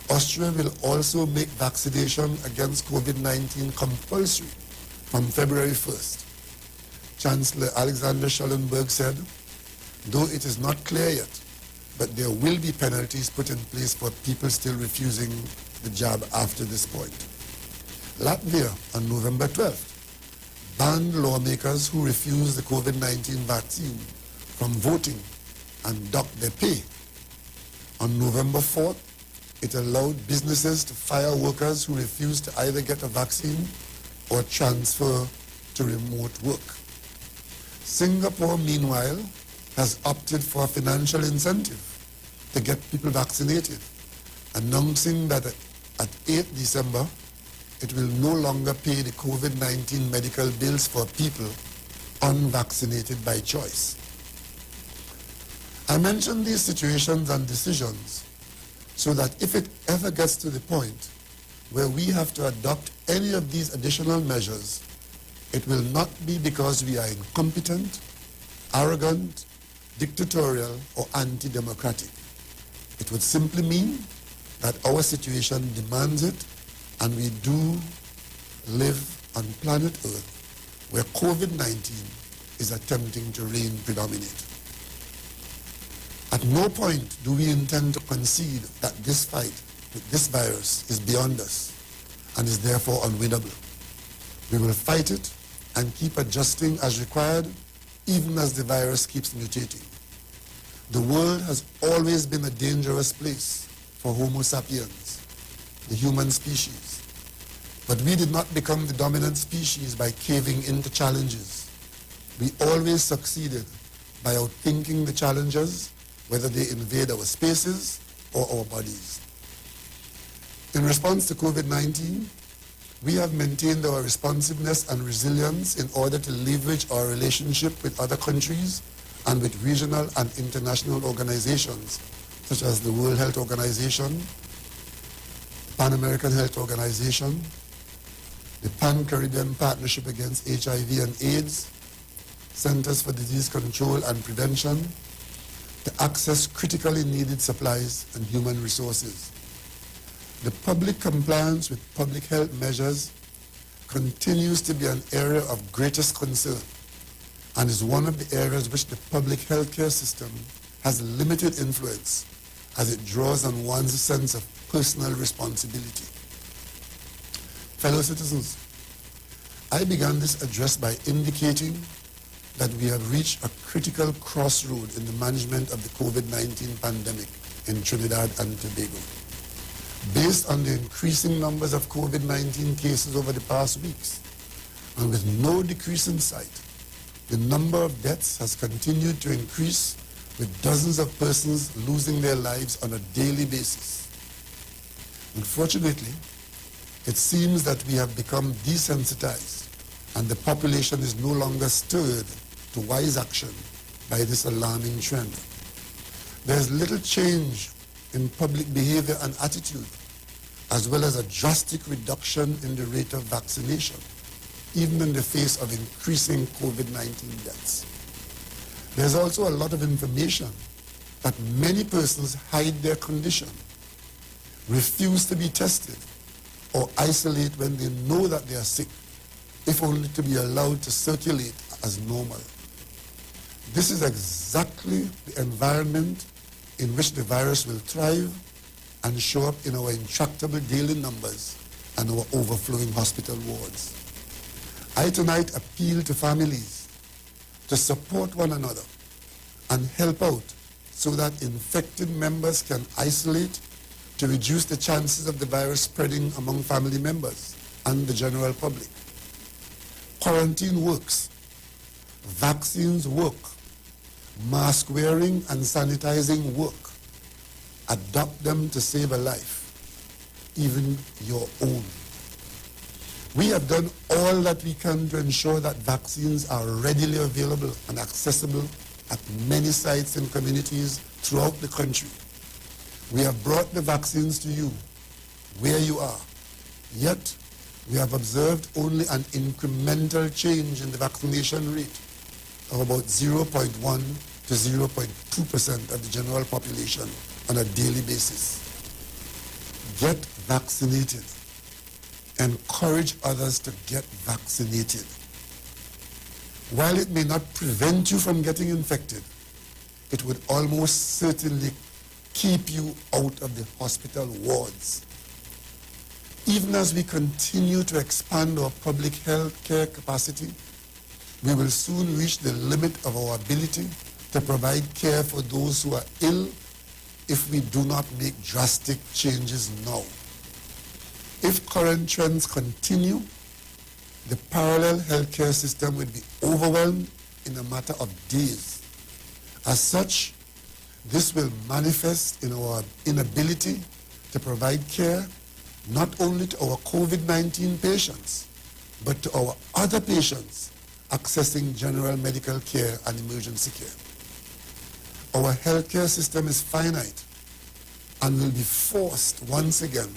Speaker 16: Austria will also make vaccination against COVID-19 compulsory from February 1st. Chancellor Alexander Schallenberg said, though it is not clear yet, but there will be penalties put in place for people still refusing the jab after this point. Latvia on November 12th banned lawmakers who refused the COVID-19 vaccine from voting and docked their pay. On November 4th, it allowed businesses to fire workers who refused to either get a vaccine or transfer to remote work. Singapore, meanwhile, has opted for a financial incentive to get people vaccinated, announcing that at 8 December, it will no longer pay the COVID-19 medical bills for people unvaccinated by choice. I mention these situations and decisions so that if it ever gets to the point where we have to adopt any of these additional measures, it will not be because we are incompetent, arrogant, dictatorial, or anti-democratic. It would simply mean that our situation demands it, and we do live on planet Earth where COVID-19 is attempting to reign predominate. At no point do we intend to concede that this fight with this virus is beyond us and is therefore unwinnable. We will fight it and keep adjusting as required, even as the virus keeps mutating. The world has always been a dangerous place for Homo sapiens, the human species. But we did not become the dominant species by caving into challenges. We always succeeded by outthinking the challenges, whether they invade our spaces or our bodies. In response to COVID-19, we have maintained our responsiveness and resilience in order to leverage our relationship with other countries and with regional and international organizations, such as the World Health Organization, Pan American Health Organization, the Pan-Caribbean Partnership Against HIV and AIDS, Centers for Disease Control and Prevention, to access critically needed supplies and human resources. The public compliance with public health measures continues to be an area of greatest concern and is one of the areas which the public healthcare system has limited influence as it draws on one's sense of personal responsibility. Fellow citizens, I began this address by indicating that we have reached a critical crossroad in the management of the COVID-19 pandemic in Trinidad and Tobago. Based on the increasing numbers of COVID-19 cases over the past weeks, and with no decrease in sight, the number of deaths has continued to increase, with dozens of persons losing their lives on a daily basis. Unfortunately, it seems that we have become desensitized, and the population is no longer stirred to wise action by this alarming trend. There is little change in public behavior and attitude, as well as a drastic reduction in the rate of vaccination, even in the face of increasing COVID-19 deaths. There's also a lot of information that many persons hide their condition, refuse to be tested, or isolate when they know that they are sick, if only to be allowed to circulate as normal. This is exactly the environment in which the virus will thrive and show up in our intractable daily numbers and our overflowing hospital wards. I tonight appeal to families to support one another and help out so that infected members can isolate to reduce the chances of the virus spreading among family members and the general public. Quarantine works. Vaccines work. Mask wearing and sanitizing work. Adopt them to save a life, even your own. We have done all that we can to ensure that vaccines are readily available and accessible at many sites and communities throughout the country. We have brought the vaccines to you where you are, yet we have observed only an incremental change in the vaccination rate of about 0.1 to 0.2% of the general population on a daily basis. Get vaccinated. Encourage others to get vaccinated. While it may not prevent you from getting infected, it would almost certainly keep you out of the hospital wards. Even as we continue to expand our public health care capacity, we will soon reach the limit of our ability to provide care for those who are ill if we do not make drastic changes now. If current trends continue, the parallel healthcare system will be overwhelmed in a matter of days. As such, this will manifest in our inability to provide care not only to our COVID-19 patients, but to our other patients accessing general medical care and emergency care. Our healthcare system is finite and will be forced once again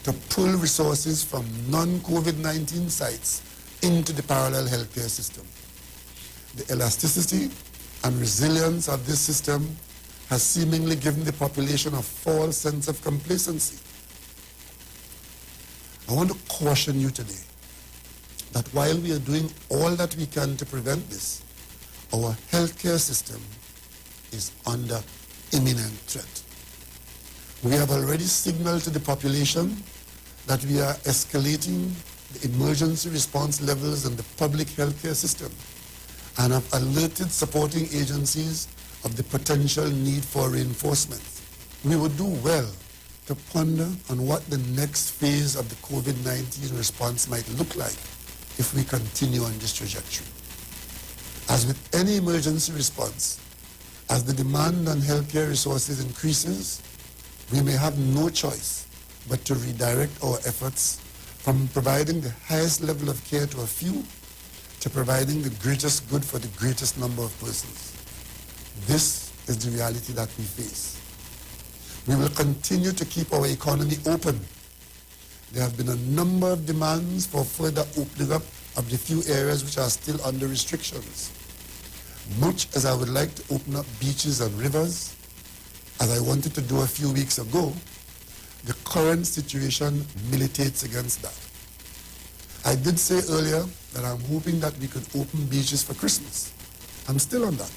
Speaker 16: to pull resources from non-COVID-19 sites into the parallel healthcare system. The elasticity and resilience of this system has seemingly given the population a false sense of complacency. I want to caution you today that while we are doing all that we can to prevent this, our healthcare system is under imminent threat. We have already signaled to the population that we are escalating the emergency response levels in the public healthcare system and have alerted supporting agencies of the potential need for reinforcement. We would do well to ponder on what the next phase of the COVID-19 response might look like if we continue on this trajectory. As with any emergency response, as the demand on healthcare resources increases, we may have no choice but to redirect our efforts from providing the highest level of care to a few to providing the greatest good for the greatest number of persons. This is the reality that we face. We will continue to keep our economy open. There have been a number of demands for further opening up of the few areas which are still under restrictions. Much as I would like to open up beaches and rivers, as I wanted to do a few weeks ago, the current situation militates against that. I did say earlier that I'm hoping that we could open beaches for Christmas. I'm still on that.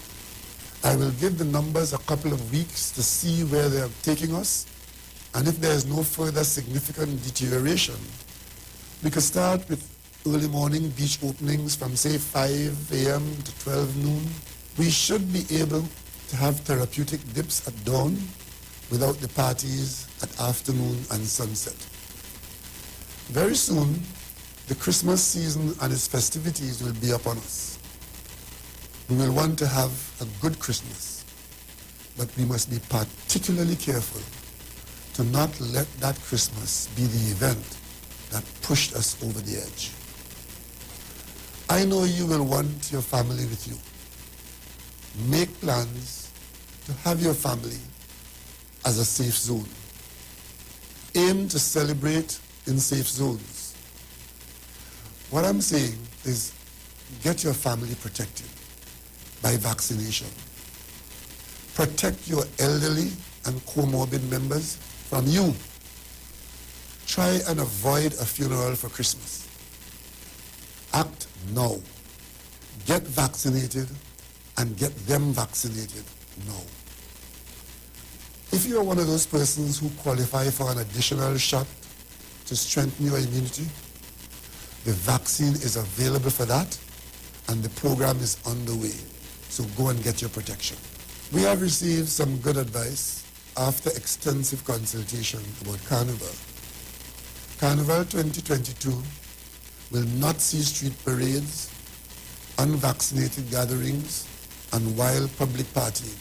Speaker 16: I will give the numbers a couple of weeks to see where they are taking us, and if there is no further significant deterioration, we could start with early morning beach openings from say 5 a.m. to 12 noon. We should be able to have therapeutic dips at dawn without the parties at afternoon and sunset. Very soon, the Christmas season and its festivities will be upon us. We will want to have a good Christmas, but we must be particularly careful to not let that Christmas be the event that pushed us over the edge. I know you will want your family with you. Make plans to have your family as a safe zone. Aim to celebrate in safe zones. What I'm saying is get your family protected by vaccination. Protect your elderly and comorbid members from you. Try and avoid a funeral for Christmas. Act now. Get vaccinated and get them vaccinated now. If you are one of those persons who qualify for an additional shot to strengthen your immunity, the vaccine is available for that, and the program is underway. So go and get your protection. We have received some good advice after extensive consultation about Carnival. Carnival 2022 will not see street parades, unvaccinated gatherings, and wild public partying.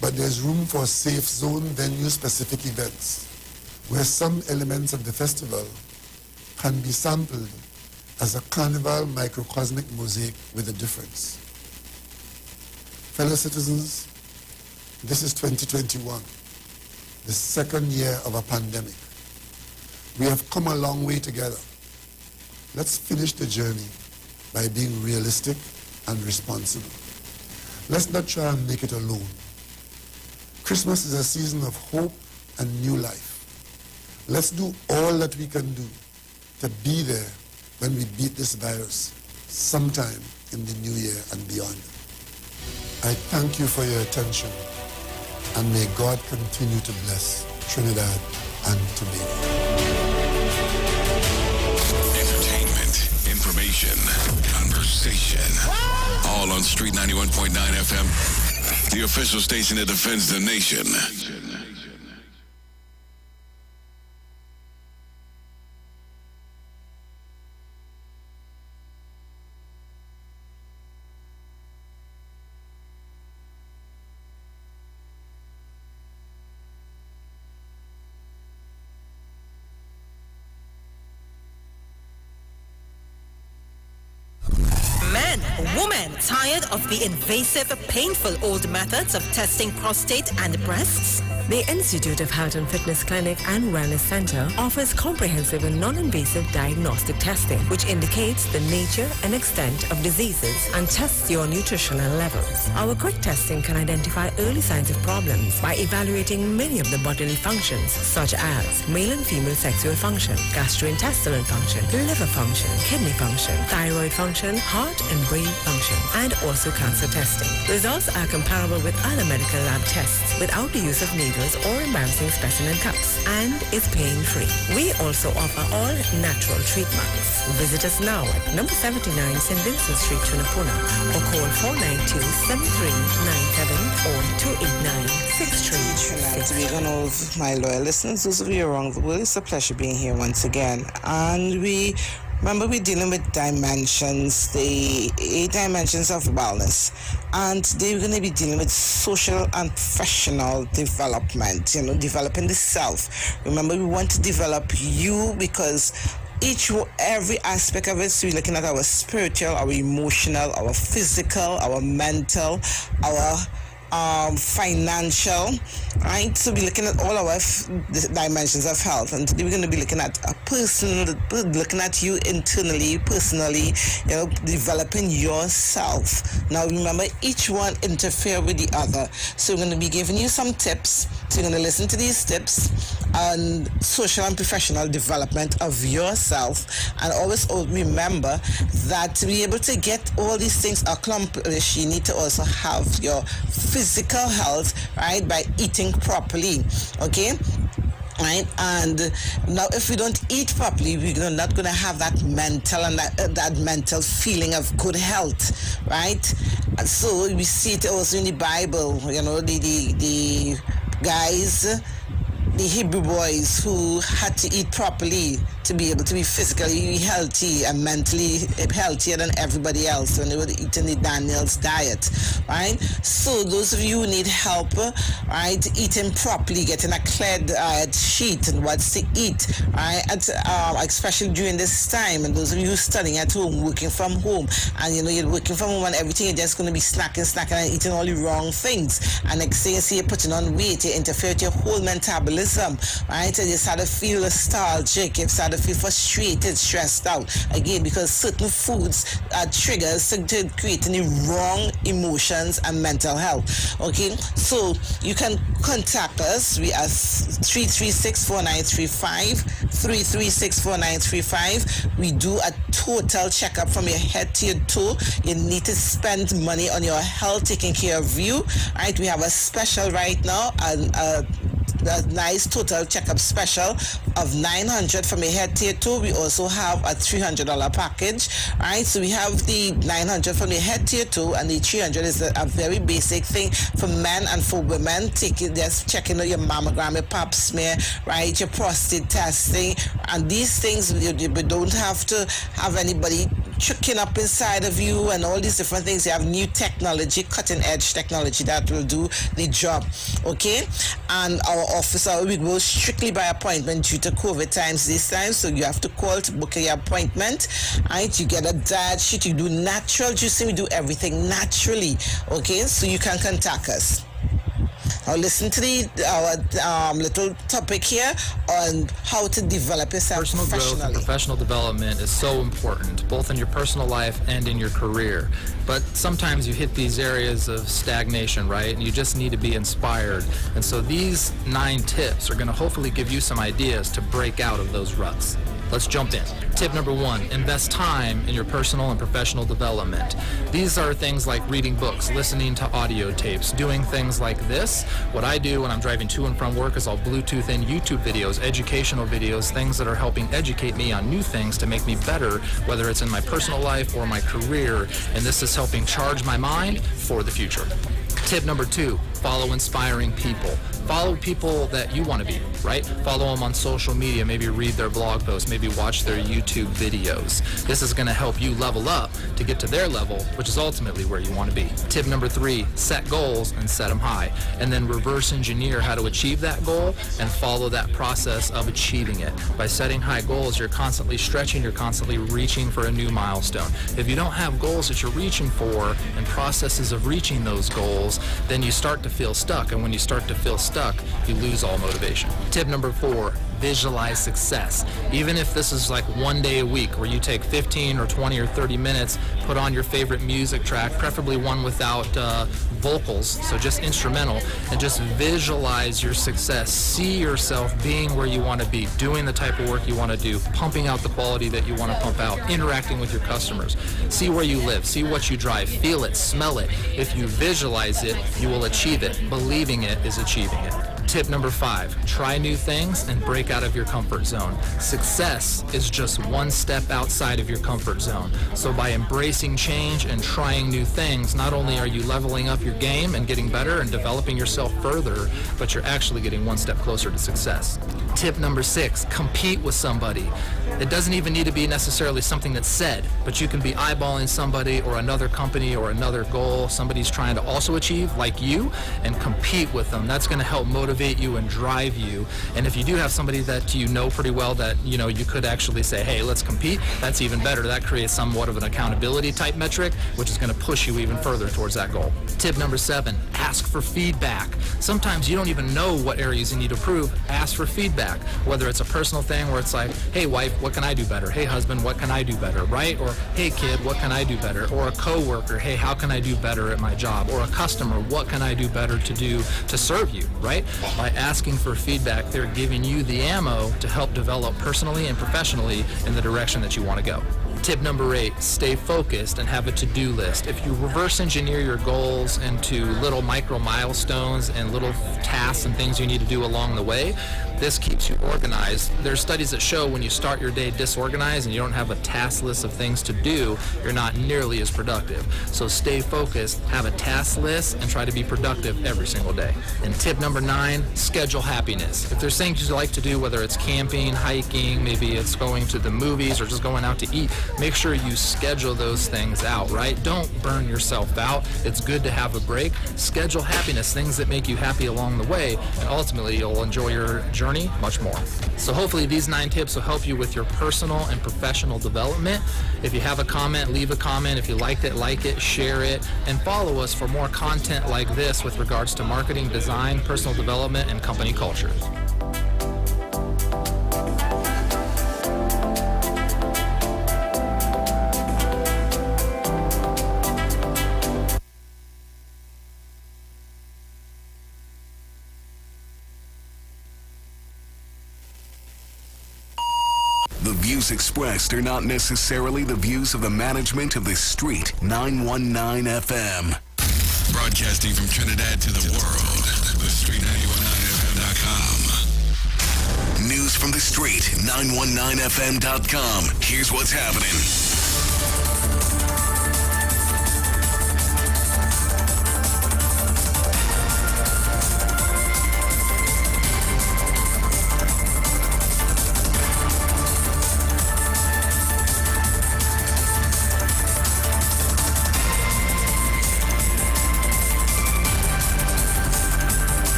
Speaker 16: But there's room for safe zone venue-specific events where some elements of the festival can be sampled as a Carnival microcosmic mosaic with a difference. Fellow citizens, this is 2021, the second year of a pandemic. We have come a long way together. Let's finish the journey by being realistic and responsible. Let's not try and make it alone. Christmas is a season of hope and new life. Let's do all that we can do to be there when we beat this virus sometime in the new year and beyond. I thank you for your attention, and may God continue to bless Trinidad and Tobago.
Speaker 17: Entertainment, information, conversation, all on Street 91.9 FM, the official station that defends the nation.
Speaker 18: Women tired of the invasive, painful old methods of testing prostate and breasts?
Speaker 19: The Institute of Health and Fitness Clinic and Wellness Center offers comprehensive and non-invasive diagnostic testing, which indicates the nature and extent of diseases and tests your nutritional levels. Our quick testing can identify early signs of problems by evaluating many of the bodily functions, such as male and female sexual function, gastrointestinal function, liver function, kidney function, thyroid function, heart and brain function, and also cancer testing. Results are comparable with other medical lab tests without the use of needles or embarrassing specimen cups, and is pain-free. We also offer all natural treatments. Visit us now at number 79 St. Vincent Street, Tunapuna, or call 492-7397 or 289-6366.
Speaker 20: My loyal listeners, those of you around the world, it's a pleasure being here once again. And remember, we're dealing with dimensions, the 8 dimensions of wellness. And today we're going to be dealing with social and professional development, developing the self. Remember, we want to develop you because every aspect of it, so we're looking at our spiritual, our emotional, our physical, our mental, our financial, right? So we're looking at all our dimensions of health, and today we're going to be looking at a person, looking at you internally, personally, developing yourself. Now remember, each one interfere with the other, so we're going to be giving you some tips. So you're going to listen to these tips on social and professional development of yourself, and always remember that to be able to get all these things accomplished, you need to also have your physical health, right, by eating properly, okay? Right, and now if we don't eat properly, we're not going to have that mental and that mental feeling of good health, right? And so we see it also in the Bible, the guys, the Hebrew boys who had to eat properly to be able to be physically healthy and mentally healthier than everybody else when they were eating the Daniel's diet, right? So those of you who need help, right, eating properly, getting a clear diet sheet and what's to eat, right, especially during this time, and those of you who are studying at home, working from home, and you're working from home and everything, you're just going to be snacking and eating all the wrong things, and next thing you see, you're putting on weight, you interfere with your whole metabolism, right? And you start to feel nostalgic, you start to feel frustrated, stressed out. Again, because certain foods are triggers to creating the wrong emotions and mental health. Okay, so you can contact us. We are 336-4935, 336-4935. We do a total checkup from your head to your toe. You need to spend money on your health, taking care of you. Right? We have a special right now, a nice total checkup special of $900 from your head to your toe. We also have a $300 package. Right? So we have the $900 from your head to your toe, and the $300 is a very basic thing for men and for women. Just checking out your mammogram, your pap smear, right? Your prostate testing, and these things you don't have to have anybody tricking up inside of you and all these different things. You have new technology, cutting edge technology that will do the job. Okay, and our office, we go strictly by appointment due to COVID times this time, so you have to call to book your appointment. Right, you get a diet sheet, you do natural juicing, we do everything naturally. Okay, so you can contact us. Now listen to our little topic here on how to develop yourself
Speaker 21: Personal growth and professional development is so important, both in your personal life and in your career. But sometimes you hit these areas of stagnation, right? And you just need to be inspired. And so these 9 tips are going to hopefully give you some ideas to break out of those ruts. Let's jump in. Tip number 1, invest time in your personal and professional development. These are things like reading books, listening to audio tapes, doing things like this. What I do when I'm driving to and from work is I'll Bluetooth in YouTube videos, educational videos, things that are helping educate me on new things to make me better, whether it's in my personal life or my career. And this is helping charge my mind for the future. Tip number 2, follow inspiring people. Follow people that you want to be, right? Follow them on social media, maybe read their blog posts, maybe watch their YouTube videos. This is going to help you level up to get to their level, which is ultimately where you want to be. Tip number 3, set goals and set them high. And then reverse engineer how to achieve that goal and follow that process of achieving it. By setting high goals, you're constantly stretching, you're constantly reaching for a new milestone. If you don't have goals that you're reaching for and processes of reaching those goals, then you start to feel stuck. And when you start to feel stuck, you lose all motivation. Tip number 4, visualize success. Even if this is like one day a week where you take 15 or 20 or 30 minutes, put on your favorite music track, preferably one without vocals, so just instrumental, and just visualize your success. See yourself being where you want to be, doing the type of work you want to do, pumping out the quality that you want to pump out, interacting with your customers. See where you live, see what you drive, feel it, smell it. If you visualize it, you will achieve it. Believing it is achieving it. Tip number 5, try new things and break out of your comfort zone. Success is just one step outside of your comfort zone. So by embracing change and trying new things, not only are you leveling up your game and getting better and developing yourself further, but you're actually getting one step closer to success. Tip number 6, compete with somebody. It doesn't even need to be necessarily something that's said, but you can be eyeballing somebody or another company or another goal somebody's trying to also achieve like you, and compete with them. That's going to help motivate you and drive you. And if you do have somebody that you know pretty well that you could actually say, hey, let's compete, that's even better. That creates somewhat of an accountability type metric, which is going to push you even further towards that goal. Tip number 7, ask for feedback. Sometimes you don't even know what areas you need to improve. Ask for feedback, whether it's a personal thing where it's like, hey wife, what can I do better? Hey husband, what can I do better, right? Or hey kid, what can I do better? Or a coworker, hey, how can I do better at my job? Or a customer, what can I do better to do to serve you, right? By asking for feedback, they're giving you the ammo to help develop personally and professionally in the direction that you want to go. Tip number 8, stay focused and have a to-do list. If you reverse engineer your goals into little micro milestones and little tasks and things you need to do along the way, this keeps you organized. There's studies that show when you start your day disorganized and you don't have a task list of things to do, you're not nearly as productive. So stay focused, have a task list, and try to be productive every single day. And tip number 9, schedule happiness. If there's things you like to do, whether it's camping, hiking, maybe it's going to the movies or just going out to eat, make sure you schedule those things out, right? Don't burn yourself out. It's good to have a break. Schedule happiness, things that make you happy along the way, and ultimately you'll enjoy your journey much more. So hopefully these 9 tips will help you with your personal and professional development. If you have a comment, leave a comment. If you liked it, like it, share it, and follow us for more content like this with regards to marketing, design, personal development, and company culture.
Speaker 2: the views expressed are not necessarily the views of the management of the Street 919 FM.
Speaker 17: Broadcasting from Trinidad to the world. The Street919FM.com.
Speaker 2: News from the Street 919FM.com. Here's what's happening.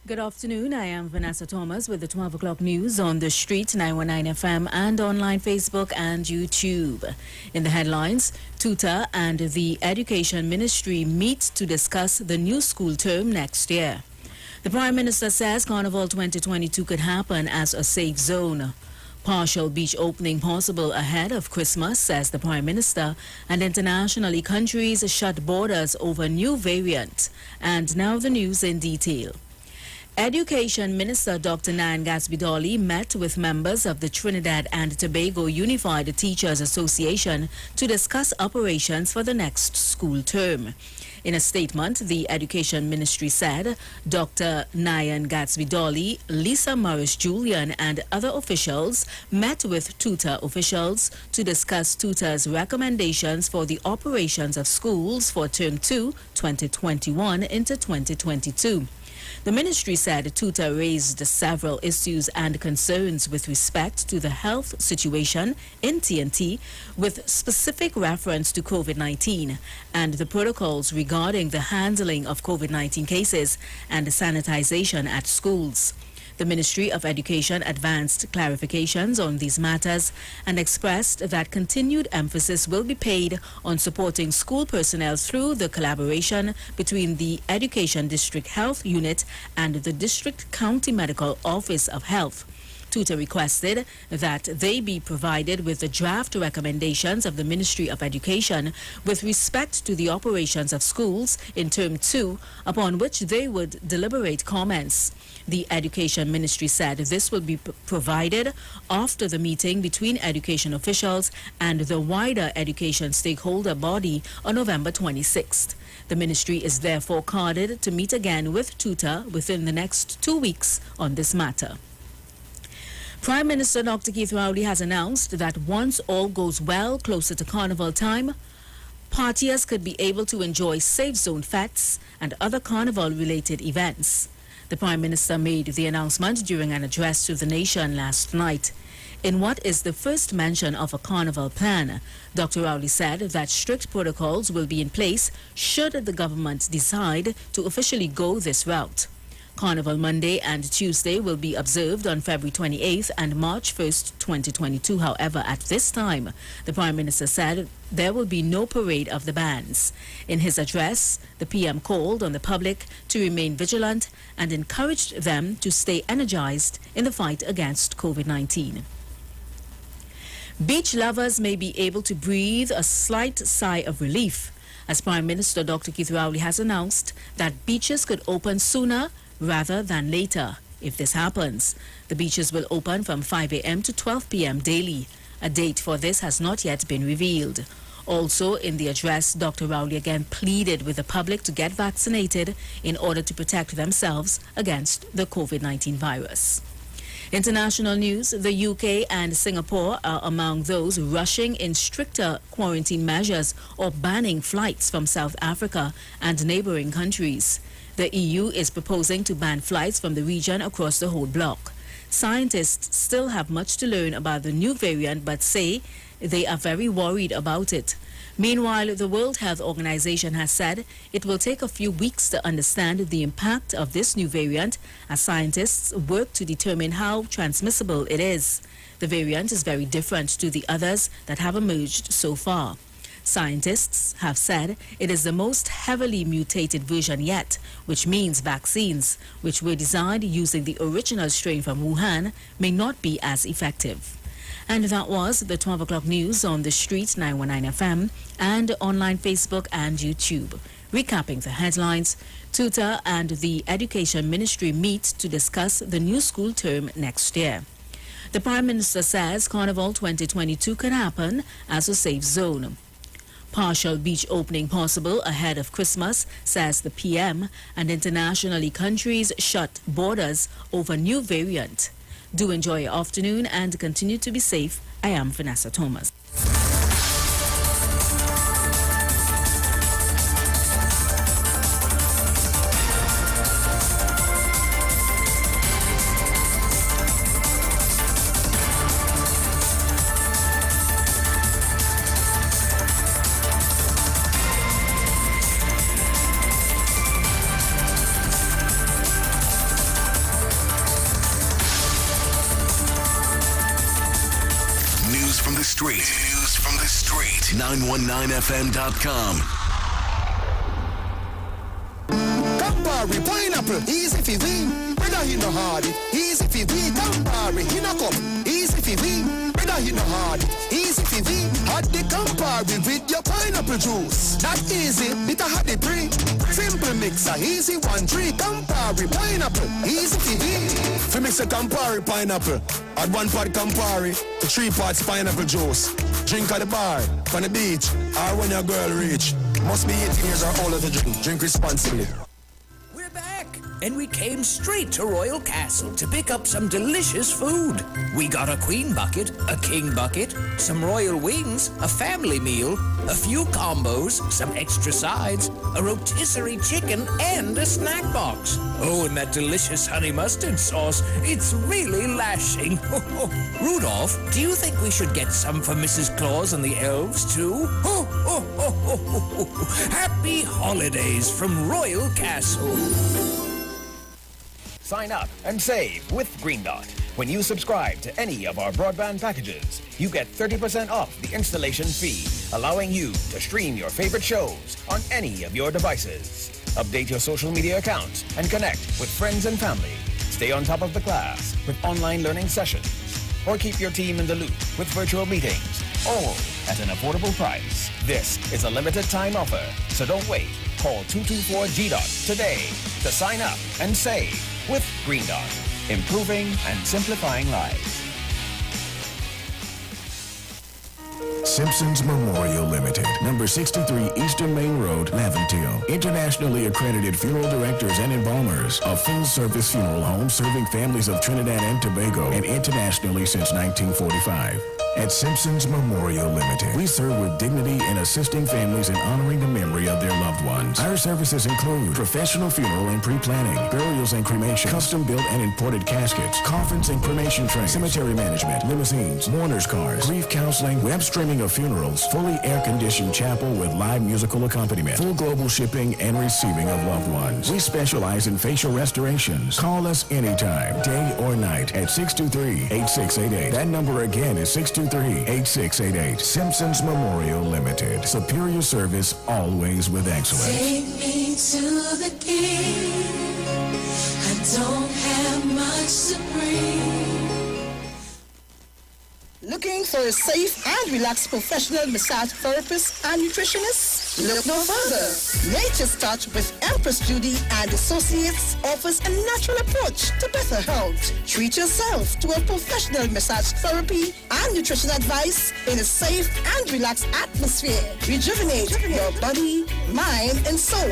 Speaker 22: Good afternoon. I am Vanessa Thomas with the 12 o'clock news on the Street 919 FM and online Facebook and YouTube. In the headlines, Tutor and the Education Ministry meet to discuss the new school term next year. The Prime Minister says Carnival 2022 could happen as a safe zone. Partial beach opening possible ahead of Christmas, says the Prime Minister, and internationally countries shut borders over new variant. And now the news in detail. Education Minister Dr. Nan Gatsby-Dolly met with members of the Trinidad and Tobago Unified Teachers Association to discuss operations for the next school term. In a statement, the Education Ministry said Dr. Nan Gatsby-Dolly, Lisa Morris-Julian and other officials met with tutor officials to discuss tutors' recommendations for the operations of schools for Term 2, 2021 into 2022. The ministry said tutor raised several issues and concerns with respect to the health situation in TNT with specific reference to COVID-19 and the protocols regarding the handling of COVID-19 cases and sanitization at schools. The Ministry of Education advanced clarifications on these matters and expressed that continued emphasis will be paid on supporting school personnel through the collaboration between the Education District Health Unit and the District County Medical Office of Health. Tutor requested that they be provided with the draft recommendations of the Ministry of Education with respect to the operations of schools in Term 2, upon which they would deliberate comments. The Education Ministry said this will be provided after the meeting between education officials and the wider education stakeholder body on November 26th. The ministry is therefore carded to meet again with tutor within the next 2 weeks on this matter. Prime Minister Dr. Keith Rowley has announced that once all goes well closer to Carnival time, partiers could be able to enjoy safe zone fetes and other Carnival-related events. The Prime Minister made the announcement during an address to the nation last night. In what is the first mention of a Carnival plan, Dr. Rowley said that strict protocols will be in place should the government decide to officially go this route. Carnival Monday and Tuesday will be observed on February 28th and March 1st, 2022. However, at this time, the Prime Minister said there will be no parade of the bands. In his address, the PM called on the public to remain vigilant and encouraged them to stay energized in the fight against COVID-19. Beach lovers may be able to breathe a slight sigh of relief as Prime Minister Dr. Keith Rowley has announced that beaches could open sooner rather than later. If this happens, the beaches will open from 5 a.m. to 12 p.m. daily. A date for this has not yet been revealed. Also, in the address, Dr. Rowley again pleaded with the public to get vaccinated in order to protect themselves against the COVID-19 virus. International news, the UK and Singapore are among those rushing in stricter quarantine measures or banning flights from South Africa and neighboring countries. The EU is proposing to ban flights from the region across the whole bloc. Scientists still have much to learn about the new variant but say they are very worried about it. Meanwhile, the World Health Organization has said it will take a few weeks to understand the impact of this new variant as scientists work to determine how transmissible it is. The variant is very different to the others that have emerged so far. Scientists have said it is the most heavily mutated version yet, which means vaccines, which were designed using the original strain from Wuhan, may not be as effective. And that was the 12 o'clock news on the street 919 FM and online Facebook and YouTube. Recapping the headlines, Tutor and the Education Ministry meet to discuss the new school term next year. The Prime Minister says Carnival 2022 can happen as a safe zone. Partial beach opening possible ahead of Christmas, says the PM, and internationally countries shut borders over new variant. Do enjoy your afternoon and continue to be safe. I am Vanessa Thomas.
Speaker 2: News from the street. 919fm.com.
Speaker 5: Campari pineapple, easy for we. Brother, he no hard it. Easy for we. Campari, he no cup. Easy for we. Brother, he no hard it. Easy for we. Hot the Campari with your pineapple juice. That easy, bitter hot the pre. Simple mixer, easy 1 3. Campari pineapple, easy for we. For mix a Campari pineapple. Add 1 pot Campari to 3 parts pineapple juice. Drink at the bar, on the beach, or when your girl reach. Must be 18 years or older to drink. Drink responsibly.
Speaker 1: We're back, and we came straight to Royal Castle to pick up some delicious food. We got a queen bucket, a king bucket, some royal wings, a family meal, a few combos, some extra sides, a rotisserie chicken, and a snack box. Oh, and that delicious honey mustard sauce, it's really lashing. Rudolph, do you think we should get some for Mrs. Claus and the elves, too? Happy holidays from Royal Castle.
Speaker 3: Sign up and save with Green Dot. When you subscribe to any of our broadband packages, you get 30% off the installation fee, allowing you to stream your favorite shows on any of your devices. Update your social media accounts and connect with friends and family. Stay on top of the class with online learning sessions. Or keep your team in the loop with virtual meetings, all at an affordable price. This is a limited time offer, so don't wait. Call 224-GDOT today to sign up and save with Green Dot, improving and simplifying lives.
Speaker 23: Simpsons Memorial Limited, number 63 Eastern Main Road, Laventille. Internationally accredited funeral directors and embalmers. A full-service funeral home serving families of Trinidad and Tobago and internationally since 1945. At Simpsons Memorial Limited, we serve with dignity in assisting families in honoring the memory of their loved ones. Our services include professional funeral and pre-planning, burials and cremation, custom-built and imported caskets, coffins and cremation trays, cemetery management, limousines, mourners cars, grief counseling, web streaming of funerals, fully air-conditioned chapel with live musical accompaniment, full global shipping and receiving of loved ones. We specialize in facial restorations. Call us anytime, day or night, at 623-8688. That number again is 623-8688. Simpsons Memorial Limited. Superior service, always with excellence.
Speaker 24: Take me to the king. I don't have much to bring.
Speaker 25: Looking for a safe and relaxed professional massage therapist and nutritionist? Look no further. Nature's Touch with Empress Judy and Associates offers a natural approach to better health. Treat yourself to a professional massage therapy and nutrition advice in a safe and relaxed atmosphere. Rejuvenate your body, mind, and soul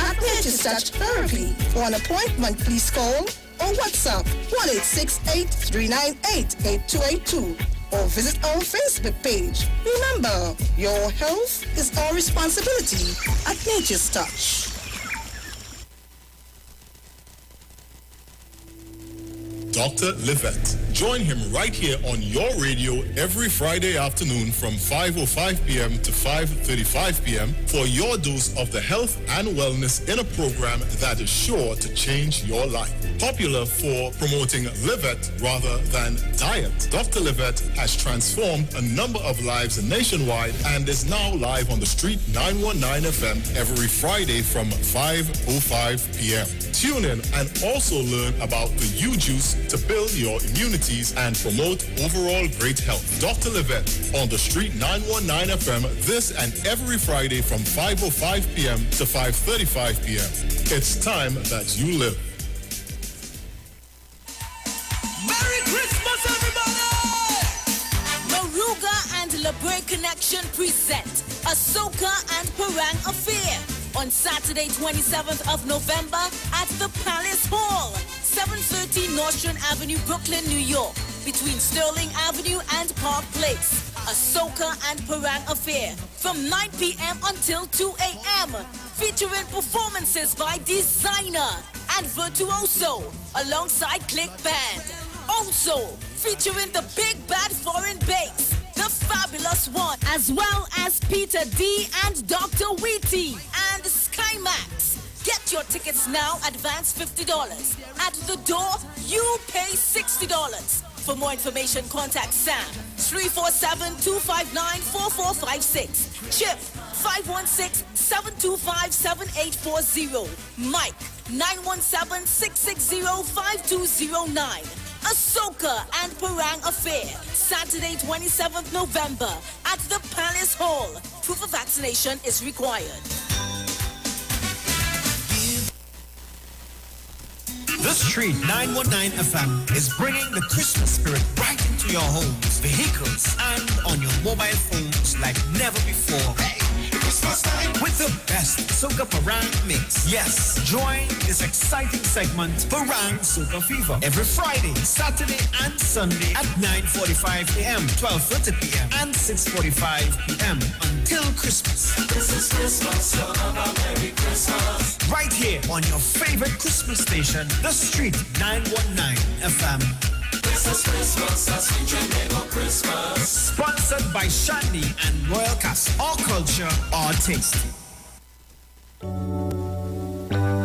Speaker 25: at Nature's Touch Therapy. For an appointment, please call or WhatsApp 1-868-398-8282. Or visit our Facebook page. Remember, your health is our responsibility at Nature's Touch.
Speaker 4: Dr. Livette, Join him right here on your radio every Friday afternoon from 5:05 p.m. to 5:35 p.m. for your dose of the health and wellness in a program that is sure to change your life. Popular for promoting Live It rather than diet, Dr. Livet has transformed a number of lives nationwide and is now live on the Street 919 FM every Friday from 5:05 p.m. Tune in and also learn about the U-Juice to build your immunities and promote overall great health. Dr. Livet on the Street 919 FM this and every Friday from 5:05 p.m. to 5:35 p.m. It's time that you live.
Speaker 8: Merry Christmas, everybody! Maruga and LeBray Connection present a Soca and Parang Affair on Saturday, 27th of November at the Palace Hall, 730 Nostrand Avenue, Brooklyn, New York, between Sterling Avenue and Park Place. A Soca and Parang Affair from 9 p.m. until 2 a.m. featuring performances by Designer and Virtuoso alongside Click Band. Also featuring the Big Bad Foreign Bass, the Fabulous One, as well as Peter D and Dr. Wheaty and Skymax. Get your tickets now, advance $50. At the door, you pay $60. For more information, contact Sam, 347-259-4456. Chip, 516-725-7840. Mike, 917-660-5209. A Soca and Parang Affair, Saturday, 27th November at the Palace Hall. Proof of vaccination is required.
Speaker 6: The Street 919 FM is bringing the Christmas spirit right into your homes, vehicles, and on your mobile phones like never before. Hey, Christmas time with the best Soca Parang mix. Yes, join this exciting segment, Parang Soca Fever, every Friday, Saturday, and Sunday at 9:45 a.m., 12:30 p.m., and 6:45 p.m. until Christmas.
Speaker 24: This is Christmas, so have a Merry Christmas.
Speaker 6: Right here on your favorite Christmas station, The Street 919 FM.
Speaker 24: This is Christmas, as we dream of Christmas.
Speaker 6: Sponsored by Shandy and Royal Castle. Our culture, our taste.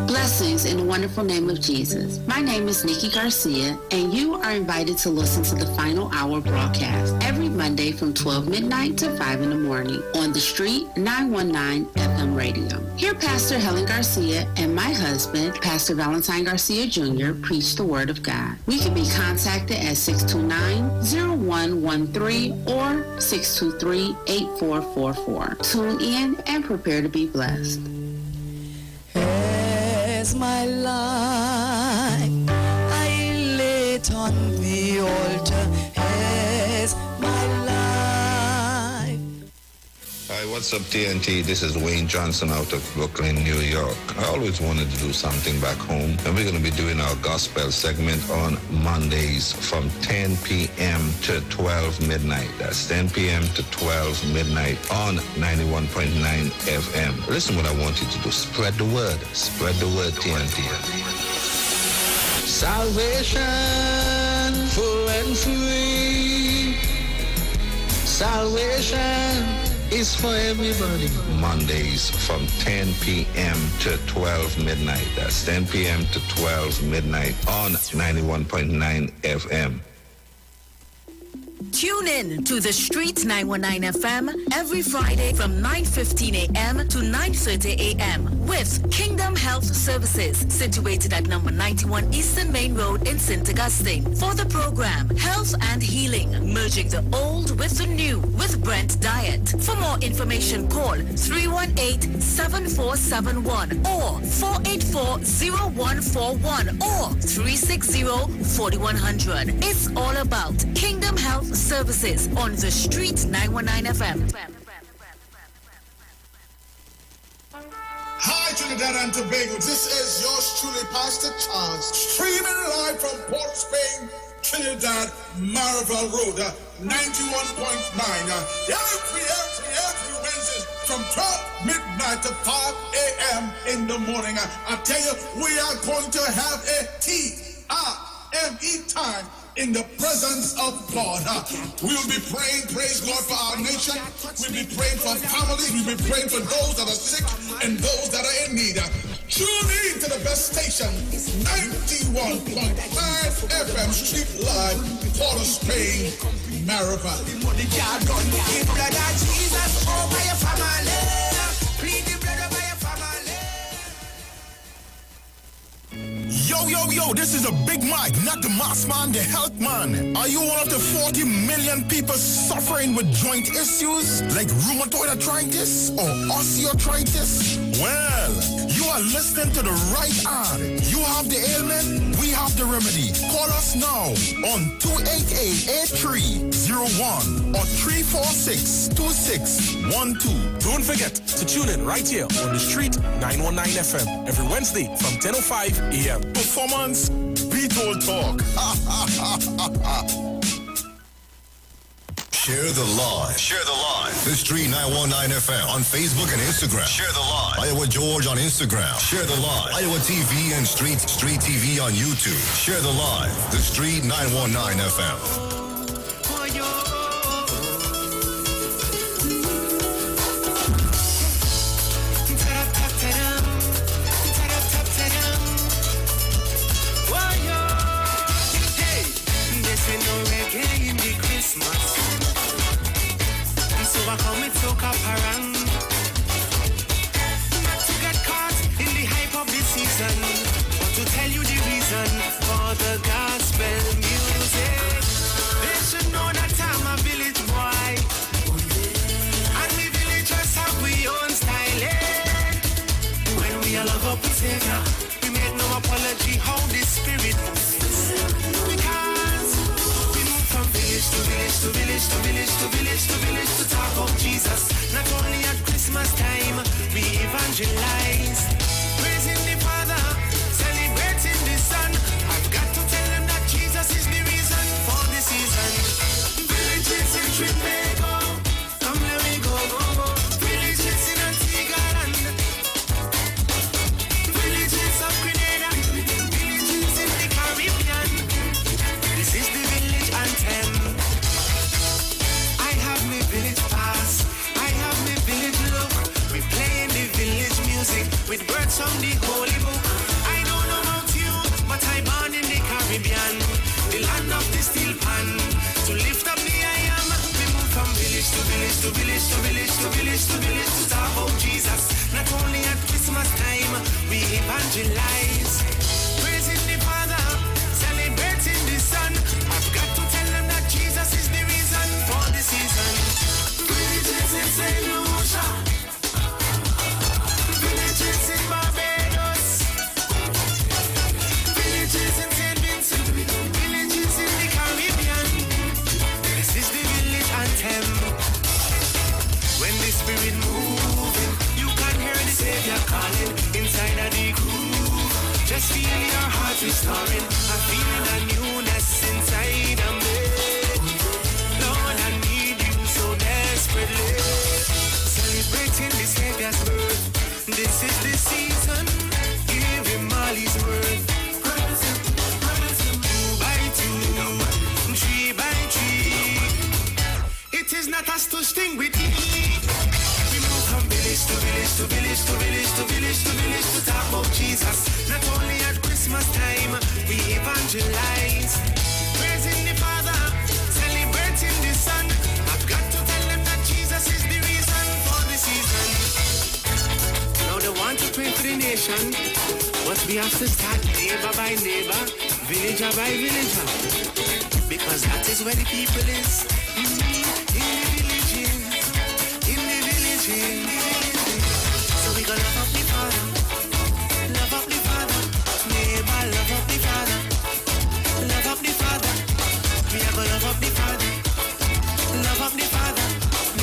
Speaker 7: Blessings in the wonderful name of Jesus. My name is Nikki Garcia, and you are invited to listen to the Final Hour broadcast every Monday from 12 midnight to 5 in the morning on the Street 919 FM radio. Here, Pastor Helen Garcia and my husband, Pastor Valentine Garcia Jr., preach the Word of God. We can be contacted at 629-0113 or 623-8444. Tune in and prepare to be blessed.
Speaker 24: As my life I lay it on the altar, as my life.
Speaker 9: Hi, what's up, TNT? This is Wayne Johnson out of Brooklyn, New York. I always wanted to do something back home, and we're going to be doing our gospel segment on Mondays from 10 p.m. to 12 midnight. That's 10 p.m. to 12 midnight on 91.9 FM. Listen what I want you to do. Spread the word. Spread the word, TNT.
Speaker 24: Salvation full and free.
Speaker 9: Salvation is for everybody. Mondays from 10 p.m. to 12 midnight. That's 10 p.m. to 12 midnight on 91.9 FM.
Speaker 8: Tune in to the Street 919 FM every Friday from 9:15 a.m. to 9:30 a.m. with Kingdom Health Services, situated at number 91 Eastern Main Road in St. Augustine. For the program, Health and Healing, merging the old with the new with Brent Diet. For more information, call 318-7471 or 484-0141 or 360-4100. It's all about Kingdom Health Services on the Street 919 FM.
Speaker 12: Hi, Trinidad and Tobago. This is yours truly, Pastor Charles, streaming live from Port Spain, Trinidad, Marvel Road, 91.9. Every Wednesday from 12 midnight to 5 a.m. in the morning. I tell you, we are going to have a TRME time in the presence of God. We'll be praying, praise God, for our nation. We'll be praying for families. We'll be praying for those that are sick and those that are in need. Tune in to the best station, 91.5 FM Street Live, Port of Spain, Maribel.
Speaker 10: Yo, this is a Big Mike, not the mass man, the health man. Are you one of the 40 million people suffering with joint issues like rheumatoid arthritis or osteoarthritis? Well, you are listening to the right ad. You have the ailment, we have the remedy. Call us now on 288-8301 or 346-2612.
Speaker 11: Don't forget to tune in right here on the street 919 FM every Wednesday from 10:05 a.m.
Speaker 10: Performance, Beatles Talk.
Speaker 13: Share the live. Share the live. The Street 919 FM on Facebook and Instagram. Share the live. Iowa George on Instagram. Share the live. Iowa TV and Street TV on YouTube. Share the live. The Street 919 FM.
Speaker 14: I come with soca parang, not to get caught in the hype of this season, but to tell you the reason for the gospel music. They should know that I'm a village boy, and we villagers have we own style. When we all love up with Savior, we make no apology how the spirit moves, because we move from village to village to village to village to village to village to talk about Jesus. Not only at Christmas time, we evangelize. Praising the Father, celebrating the Son. I've got to tell them that Jesus is the reason for the season. Villages in Trinbago, come let me go, go, go. Villages in Antigua land, villages of Grenada, villages in the Caribbean. This is the village anthem. I have my village pass, I have my village look. We play in the village music with words from the holy book. I don't know about you, but I born in the Caribbean, the land of the steel pan. To lift up the I am, we move from village to village to village to village to village to village to talk about Jesus. Not only at Christmas time, we evangelize. Praising the Father, celebrating the Son. I've got to tell them that Jesus is the reason for the season. Villages in St. Lucia, villages in Barbados, villages in St. Vincent, villages in the Caribbean. This is the village anthem. When the spirit moving, you can hear the Savior calling inside of the groove. Just feel your heart restoring, a feeling of newness inside of me. Lord, I need you so desperately. Celebrating the Savior's birth, this is the season. Give him all his worth. Two by two, three by three. It is not us to sting with thee. We move from village to village to village to village to village to village to talk about Jesus. Not only at Christmas time, we evangelize. Praising the Father, celebrating the Son. I've got to tell them that Jesus is the reason for the season. Now they want to pray for the nation, but we have to start neighbor by neighbor, villager by villager, because that is where the people is. In the village. So we gonna love up the Father, love up the Father, neighbor, love up the Father, love up the Father. We are gonna love up the Father, love up the Father,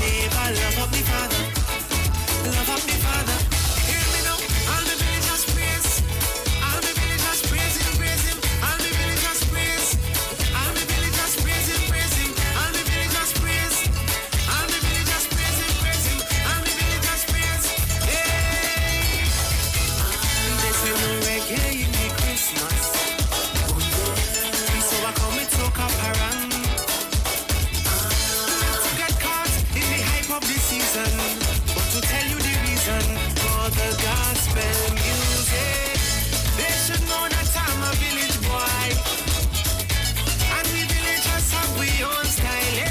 Speaker 14: neighbor, love up the Father, love up the Father. Hear me now, all the villagers praise, all the villagers praise him, praise him, all the villagers praise, all the villagers praise him, praise him, all the villagers gospel music. They should know that I'm a village boy. And we villagers have we own style.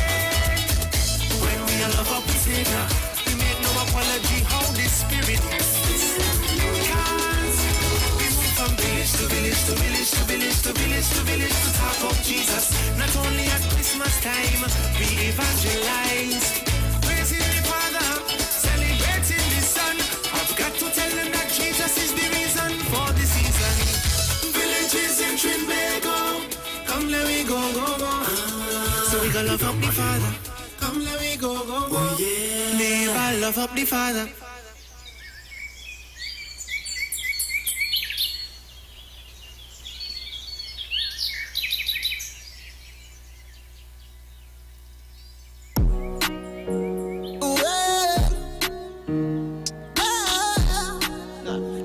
Speaker 14: When we are love up the Savior, we make no apology how the Spirit is. Cause we move from village to village to village to village to village to village to talk of Jesus. Not only at Christmas time, we evangelize. Praising the Father, celebrating the Son. I've got to tell them that Jesus is the reason for the season. Villages in Trinbago, come let me go, go, go. So we gonna love up the Father. Come let me go, go, go. Oh, yeah. Never love up the Father.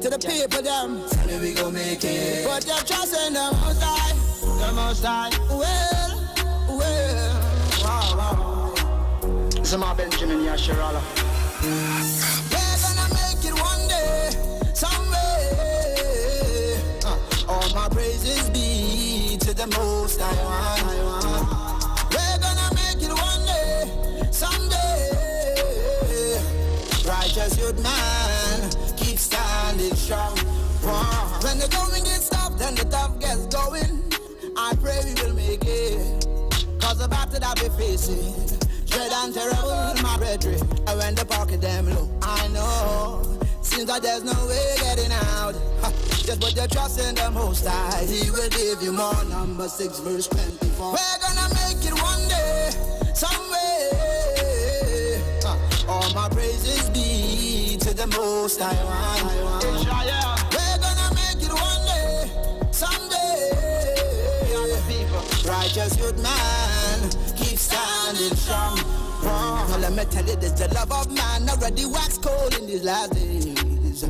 Speaker 5: To the people, them. Tell me we gon' make it. Put your trust in the Most High. The Most High. Well. Wow. This is my Benjamin Yashirala. We're gonna make it one day, someday. All my praises be to the Most High. We're gonna make it one day, someday. Righteous youth man, keep standing strong. When the going gets tough, then the tough gets going. I pray we will make it. Cause the battle that we facing, dread and terrible, my brethren. And when the pocket them low, I know seems like there's no way getting out. Just put your trust in the Most High. He will give you more. Number 6 verse 24. We're gonna make it one day, some way. All my praises be to the Most High One. Israel. We're gonna make it one day, someday. Righteous youth man, keep standing strong. Now let me tell you this, the love of man already wax cold in these last days.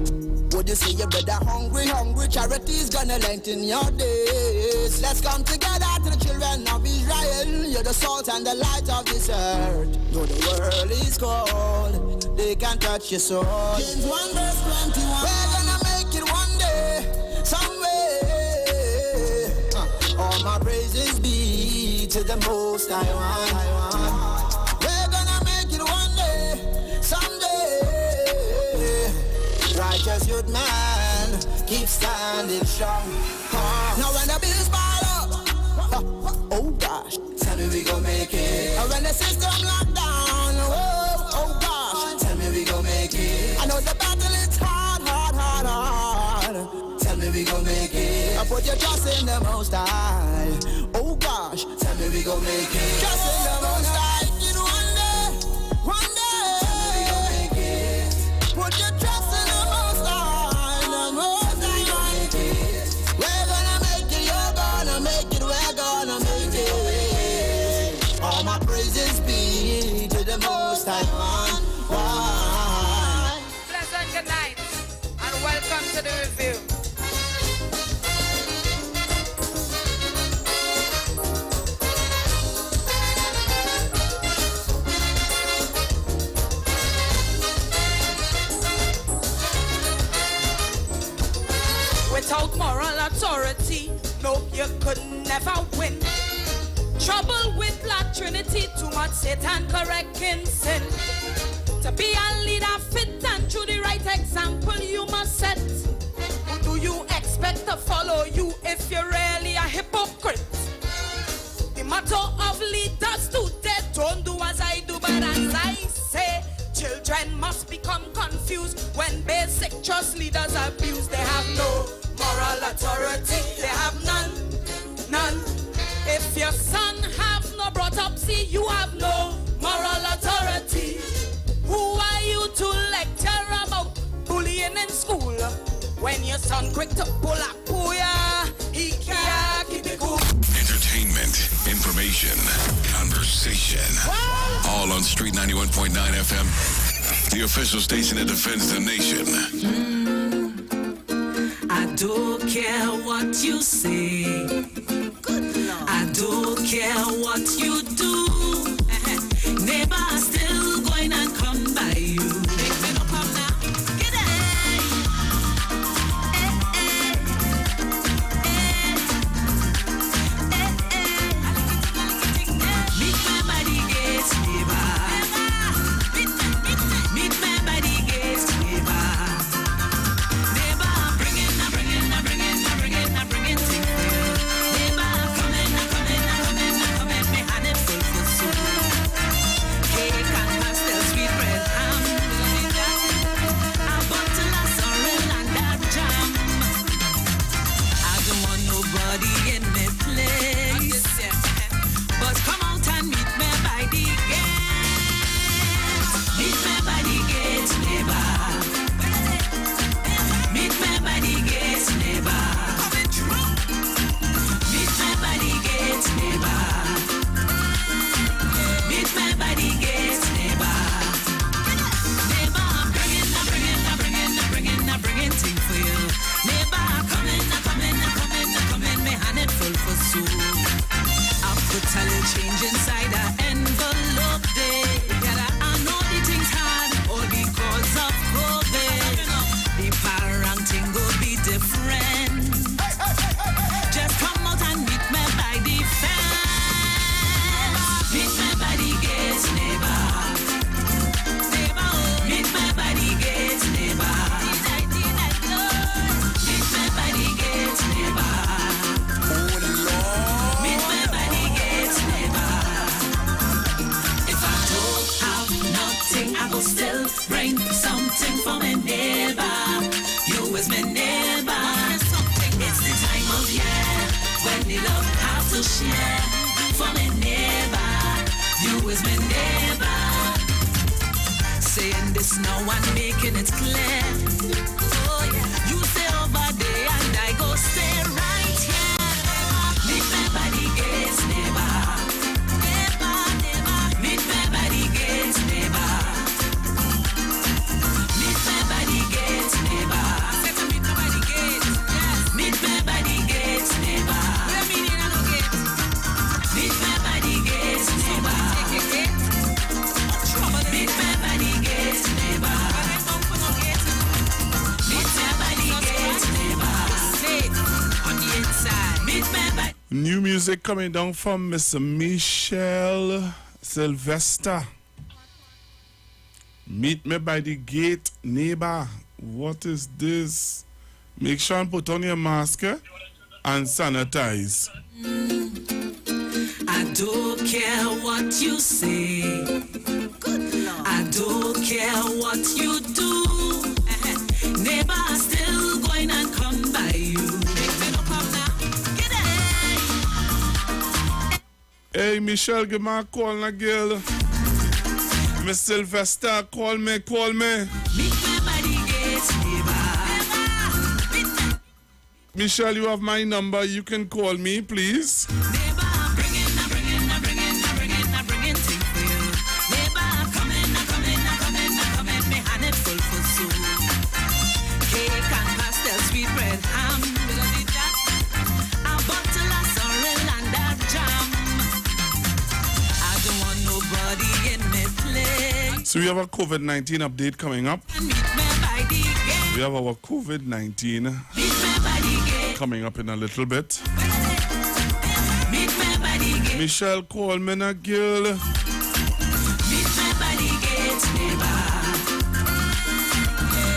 Speaker 5: Would you say you better hungry? Charity's gonna lengthen your days. Let's come together to the children of Israel. You're the salt and the light of this earth. Though the world is cold, they can't touch your soul. James 1 verse 21. We're gonna make it one day, some way. All my praises be to the Most High One. We're gonna make it one day, someday. Righteous youth man, keep standing strong. Now when the bills pile up, oh gosh, tell me we gon' make it. And when the system lock down, oh gosh, tell me we gon' make it. I know the battle is hard. Tell me we gon' make it. I put your trust in the Most High. Oh gosh, tell me we gon' make it. Trust in the Most High. One day. Tell me we gon' make it. Put your trust in the Most High. The Most High. We're gonna make it. You're gonna make it. We're gonna make it. All my praises be to the Most High One.
Speaker 15: Pleasant good night and welcome to the review. Without moral authority, no, you could never win. Trouble with La Trinity, too much Satan correcting sin. To be a leader fit and through the right example you must set. Who do you expect to follow you if you're really a hypocrite? The motto of leaders today, don't do as I do but as I say. Children must become confused when basic trust leaders abuse. They have no moral authority, they have none. If your son have no brought up, see you have no moral authority. Who are you to lecture about bullying in school? When your son quick to pull a pooya, he can't keep it cool.
Speaker 17: Entertainment, information, conversation. All on Street 91.9 FM, the official station that defends the nation.
Speaker 24: I don't care what you say. I don't care what you do. Neighbor still going and come by you. Make me no come now. Get it. to share for my neighbor. You is my neighbor. Saying this now and making it clear. Oh yeah. You stay over there and I go stay right here. Meet me by the gates, neighbor. Neighbor, neighbor. Meet me by the gates, neighbor. Meet me by the gates, neighbor. Say to meet me by the gates. Yes. Meet me by the gates, neighbor. Where me in a gate? Meet me by the gates, neighbor. Take a gate. Meet me by the gates, neighbor. Meet me by the gates, neighbor. Safe on the inside. Meet me by.
Speaker 16: New music coming down from Mr. Michelle Sylvester. Meet me by the gate, neighbor. What is this? Make sure and put on your mask and sanitize.
Speaker 24: I don't care what you say. I don't care what you do. Neighbor, I'm still going and come by you. Make me no come now. Get it.
Speaker 16: Hey, Michelle, give me a call now, girl. Miss Sylvester, call me.
Speaker 24: Meet me by the gates, neighbor.
Speaker 16: Michelle, you have my number. You can call me, please.
Speaker 24: Neighbor, I'm bringing things for you. Neighbor, I'm coming, me hand it full for soup. Cake and pastel, sweet bread, ham. A bottle of sorrel and a jam. I don't want nobody in my place.
Speaker 16: So we have a COVID-19 update coming up.
Speaker 24: Meet me by the gate.
Speaker 16: We have our COVID-19
Speaker 24: Meet me by the gate.
Speaker 16: coming up in a little bit.
Speaker 24: Meet me by the gate.
Speaker 16: Michelle, call me now, girl.
Speaker 24: Meet me by the gates, neighbor.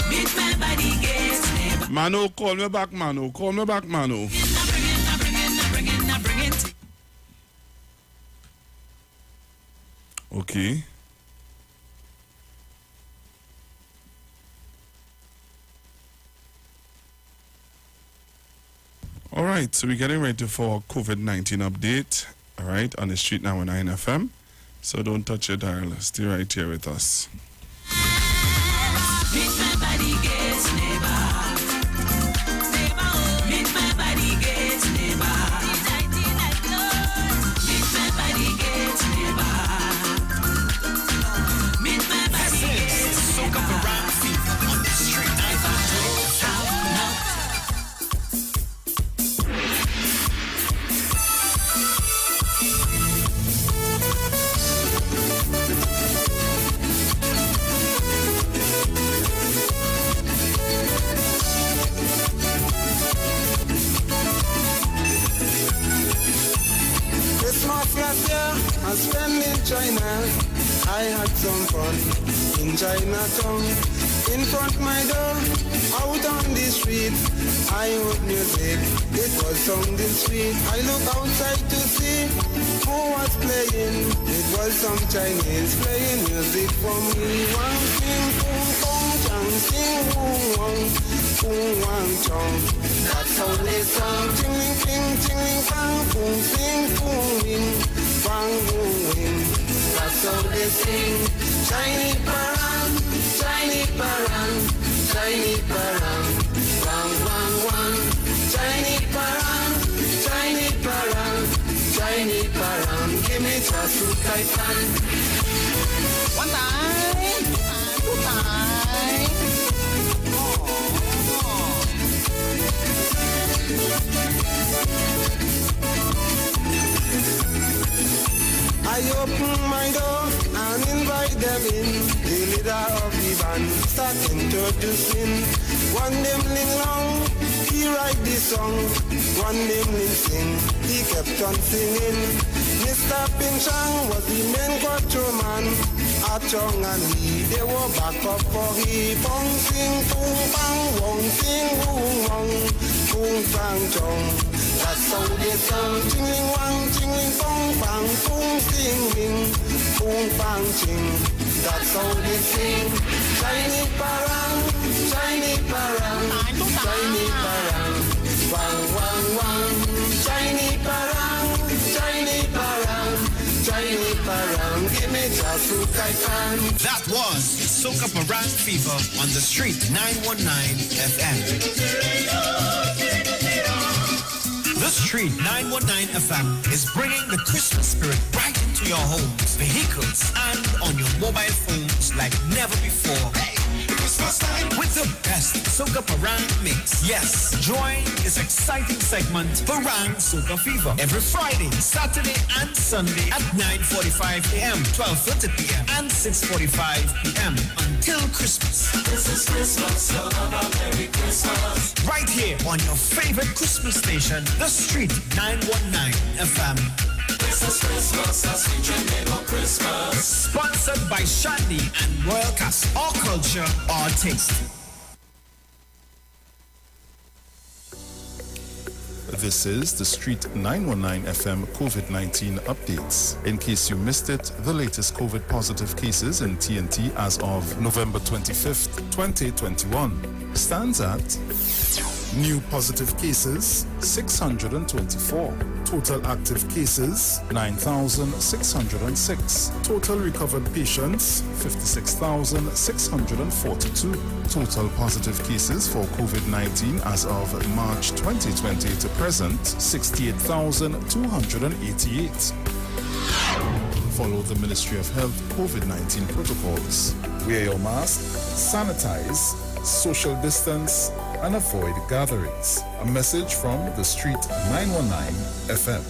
Speaker 24: Meet me by the gates, neighbor.
Speaker 16: Mano, call me back, Mano. Call me back, Mano.
Speaker 24: Bringing.
Speaker 16: Okay. All right, so we're getting ready for our COVID-19 update, all right, on the Street 919 FM. So don't touch your dial. Stay right here with us.
Speaker 24: Meet me by the gates, neighbor. Meet me by the gates, neighbor. Meet me by the gates, neighbor. Meet me by the gates, soak up around fever on the street.
Speaker 5: Christmas last year, I spent in China. I had some fun in Chinatown. In front my door, out on the street, I heard music. It was sounding sweet. I look outside to see who was playing. It was some Chinese playing music for me. Wang sing boom boom, chang sing boom wang, boom wang chong. That's how they sound. Tingling ting, tingling bang, boom sing boom wing, bang boom wing. That's how they sing. Shiny parang, shiny parang, shiny parang, wang wang wang. Shiny parang, shiny parang, shiny parang. Give me just to kaipan. One time, two time. I open my door and invite them in. The leader of the band start introducing. One them ling long, he write the song. One them ling sing, he kept on singing. Mr. Pinchang was the main control man. Achong and Lee, they were back up for he. Bong sing, boom bang, wong sing, boom wong, boom bang chong. That's how they sound. Chingling wang, chingling bong bang, boom sing ring, boom bang ching. That's how they sing. Shiny parang, shiny parang, shiny parang, wang wang wang. Shiny parang,
Speaker 6: That was Soca Parang Fever on the Street 919 FM. The Street 919 FM is bringing the Christmas spirit right into your homes, vehicles, and on your mobile phones like never before. Hey, Christmas time with the best Soca Parang mix. Yes, join this exciting segment, Parang Soca Fever, every Friday, Saturday, and Sunday at 9:45 a.m., 12:30 p.m., and 6:45 p.m. until Christmas.
Speaker 14: This is Christmas, so have a Merry Christmas.
Speaker 6: Right here on your favorite Christmas station, The Street 919 FM.
Speaker 14: This is Christmas, as we dream of Christmas.
Speaker 6: Sponsored by Shandy and Royal Castle. Our culture, our taste.
Speaker 18: This is the Street 919 FM COVID-19 updates. In case you missed it, the latest COVID positive cases in TNT as of November 25th, 2021 stands at new positive cases 624, total active cases 9,606, total recovered patients 56,642, total positive cases for COVID-19 as of March 2020 to present 68,288. Follow the Ministry of Health COVID-19 protocols. Wear your mask, sanitize, social distance, and avoid gatherings. A message from the Street 919 FM.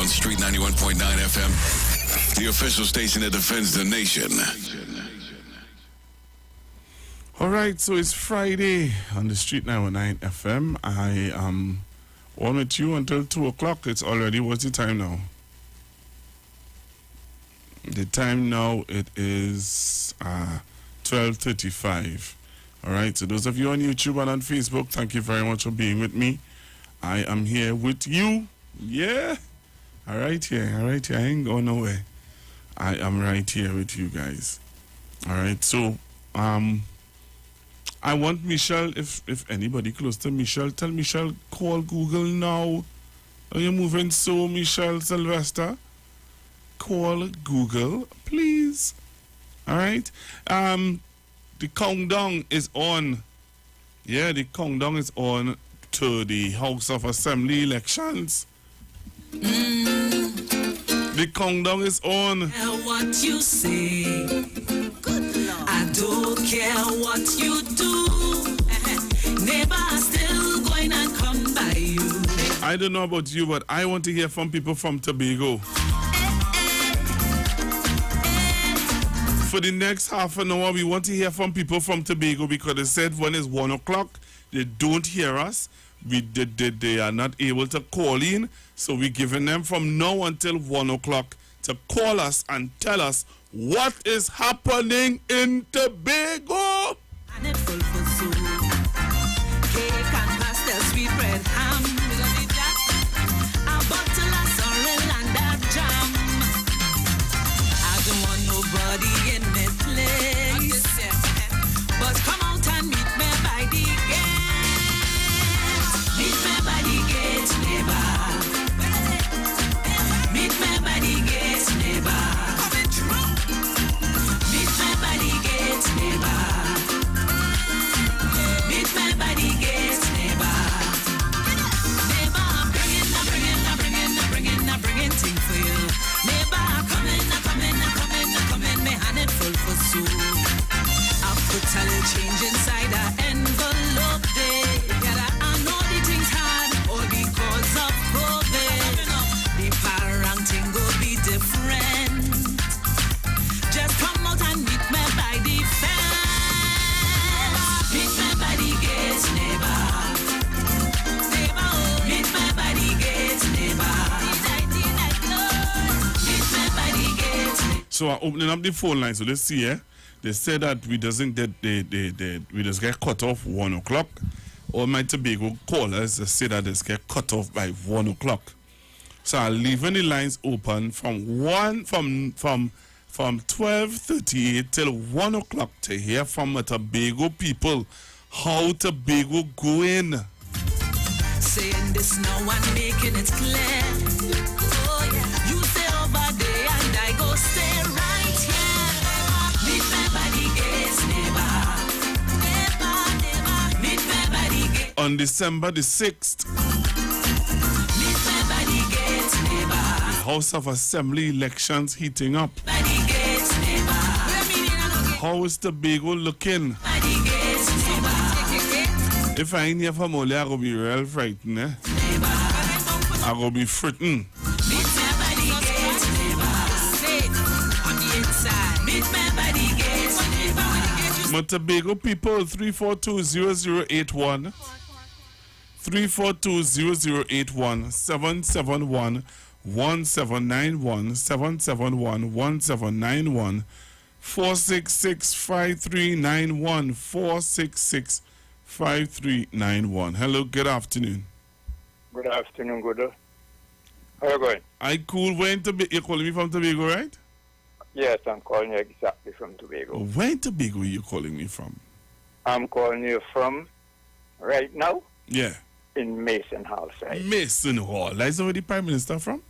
Speaker 17: Street 91.9 FM, the official station that defends the nation.
Speaker 16: All right, so it's Friday on the Street 919 FM. I am on with you until 2 o'clock. It's already, what's the time now? The time now, it is 12:35. All right, so those of you on YouTube and on Facebook, thank you very much for being with me. I am here with you. Yeah. All right here. I ain't going nowhere. I am right here with you guys. All right, so I want Michelle, if anybody close to Michelle, tell Michelle, call Google now. Are you moving so, Michelle Sylvester? Call Google, please. All right. The countdown is on. Yeah, the countdown is on to the House of Assembly elections. The countdown is on.
Speaker 24: What you say, I don't care what you do. Neighbor still going to come by you.
Speaker 16: I don't know about you, but I want to hear from people from Tobago. For the next half an hour, we want to hear from people from Tobago because they said when it's 1 o'clock, they don't hear us. They are not able to call in, so we're giving them from now until 1 o'clock to call us and tell us what is happening in Tobago.
Speaker 24: Cake and pasta, sweet bread, ham, a bottle of sorrel and a jam. I don't want nobody in my place, but come out and meet me by the gate. Meet me by the gate, neighbor. Meet me by the gate, neighbor. Meet me by the gate, neighbor.
Speaker 16: So I'm opening up the phone line. So let's see, they say that we doesn't get we just get cut off 1 o'clock. All my Tobago callers say that they get cut off by 1 o'clock. So I'm leaving the lines open from 12:38 till 1 o'clock to hear from the Tobago people how Tobago going.
Speaker 24: Saying this now and making it clear. Oh yeah, you stay over there and I go stay right here. Meet me by the gates, neighbor. Meet me by the gates.
Speaker 16: On December the 6th,
Speaker 24: Meet me by the gates, neighbor.
Speaker 16: the House of Assembly elections heating up.
Speaker 24: By the gates, neighbor.
Speaker 16: How is Tobago looking?
Speaker 24: By the gates, neighbor.
Speaker 16: If I ain't here from Ole, I go be real frightened, I go be fritting.
Speaker 24: Meet me by the gates, neighbor. Safe on the inside. Meet me by the gates, neighbor.
Speaker 16: My Tobago people, 342-0081, 342-0081, 771-1791, 771-1791, 466-5391, 466-5391. Hello, good afternoon.
Speaker 2: Good afternoon, good. How are you going?
Speaker 16: I cool. Where in Tobago? You're calling me from Tobago, right?
Speaker 2: Yes, I'm calling you exactly from Tobago.
Speaker 16: Where in Tobago are you calling me from?
Speaker 2: I'm calling you from right now
Speaker 16: Yeah.
Speaker 2: in Mason Hall side.
Speaker 16: Mason Hall. That's where the Prime Minister from?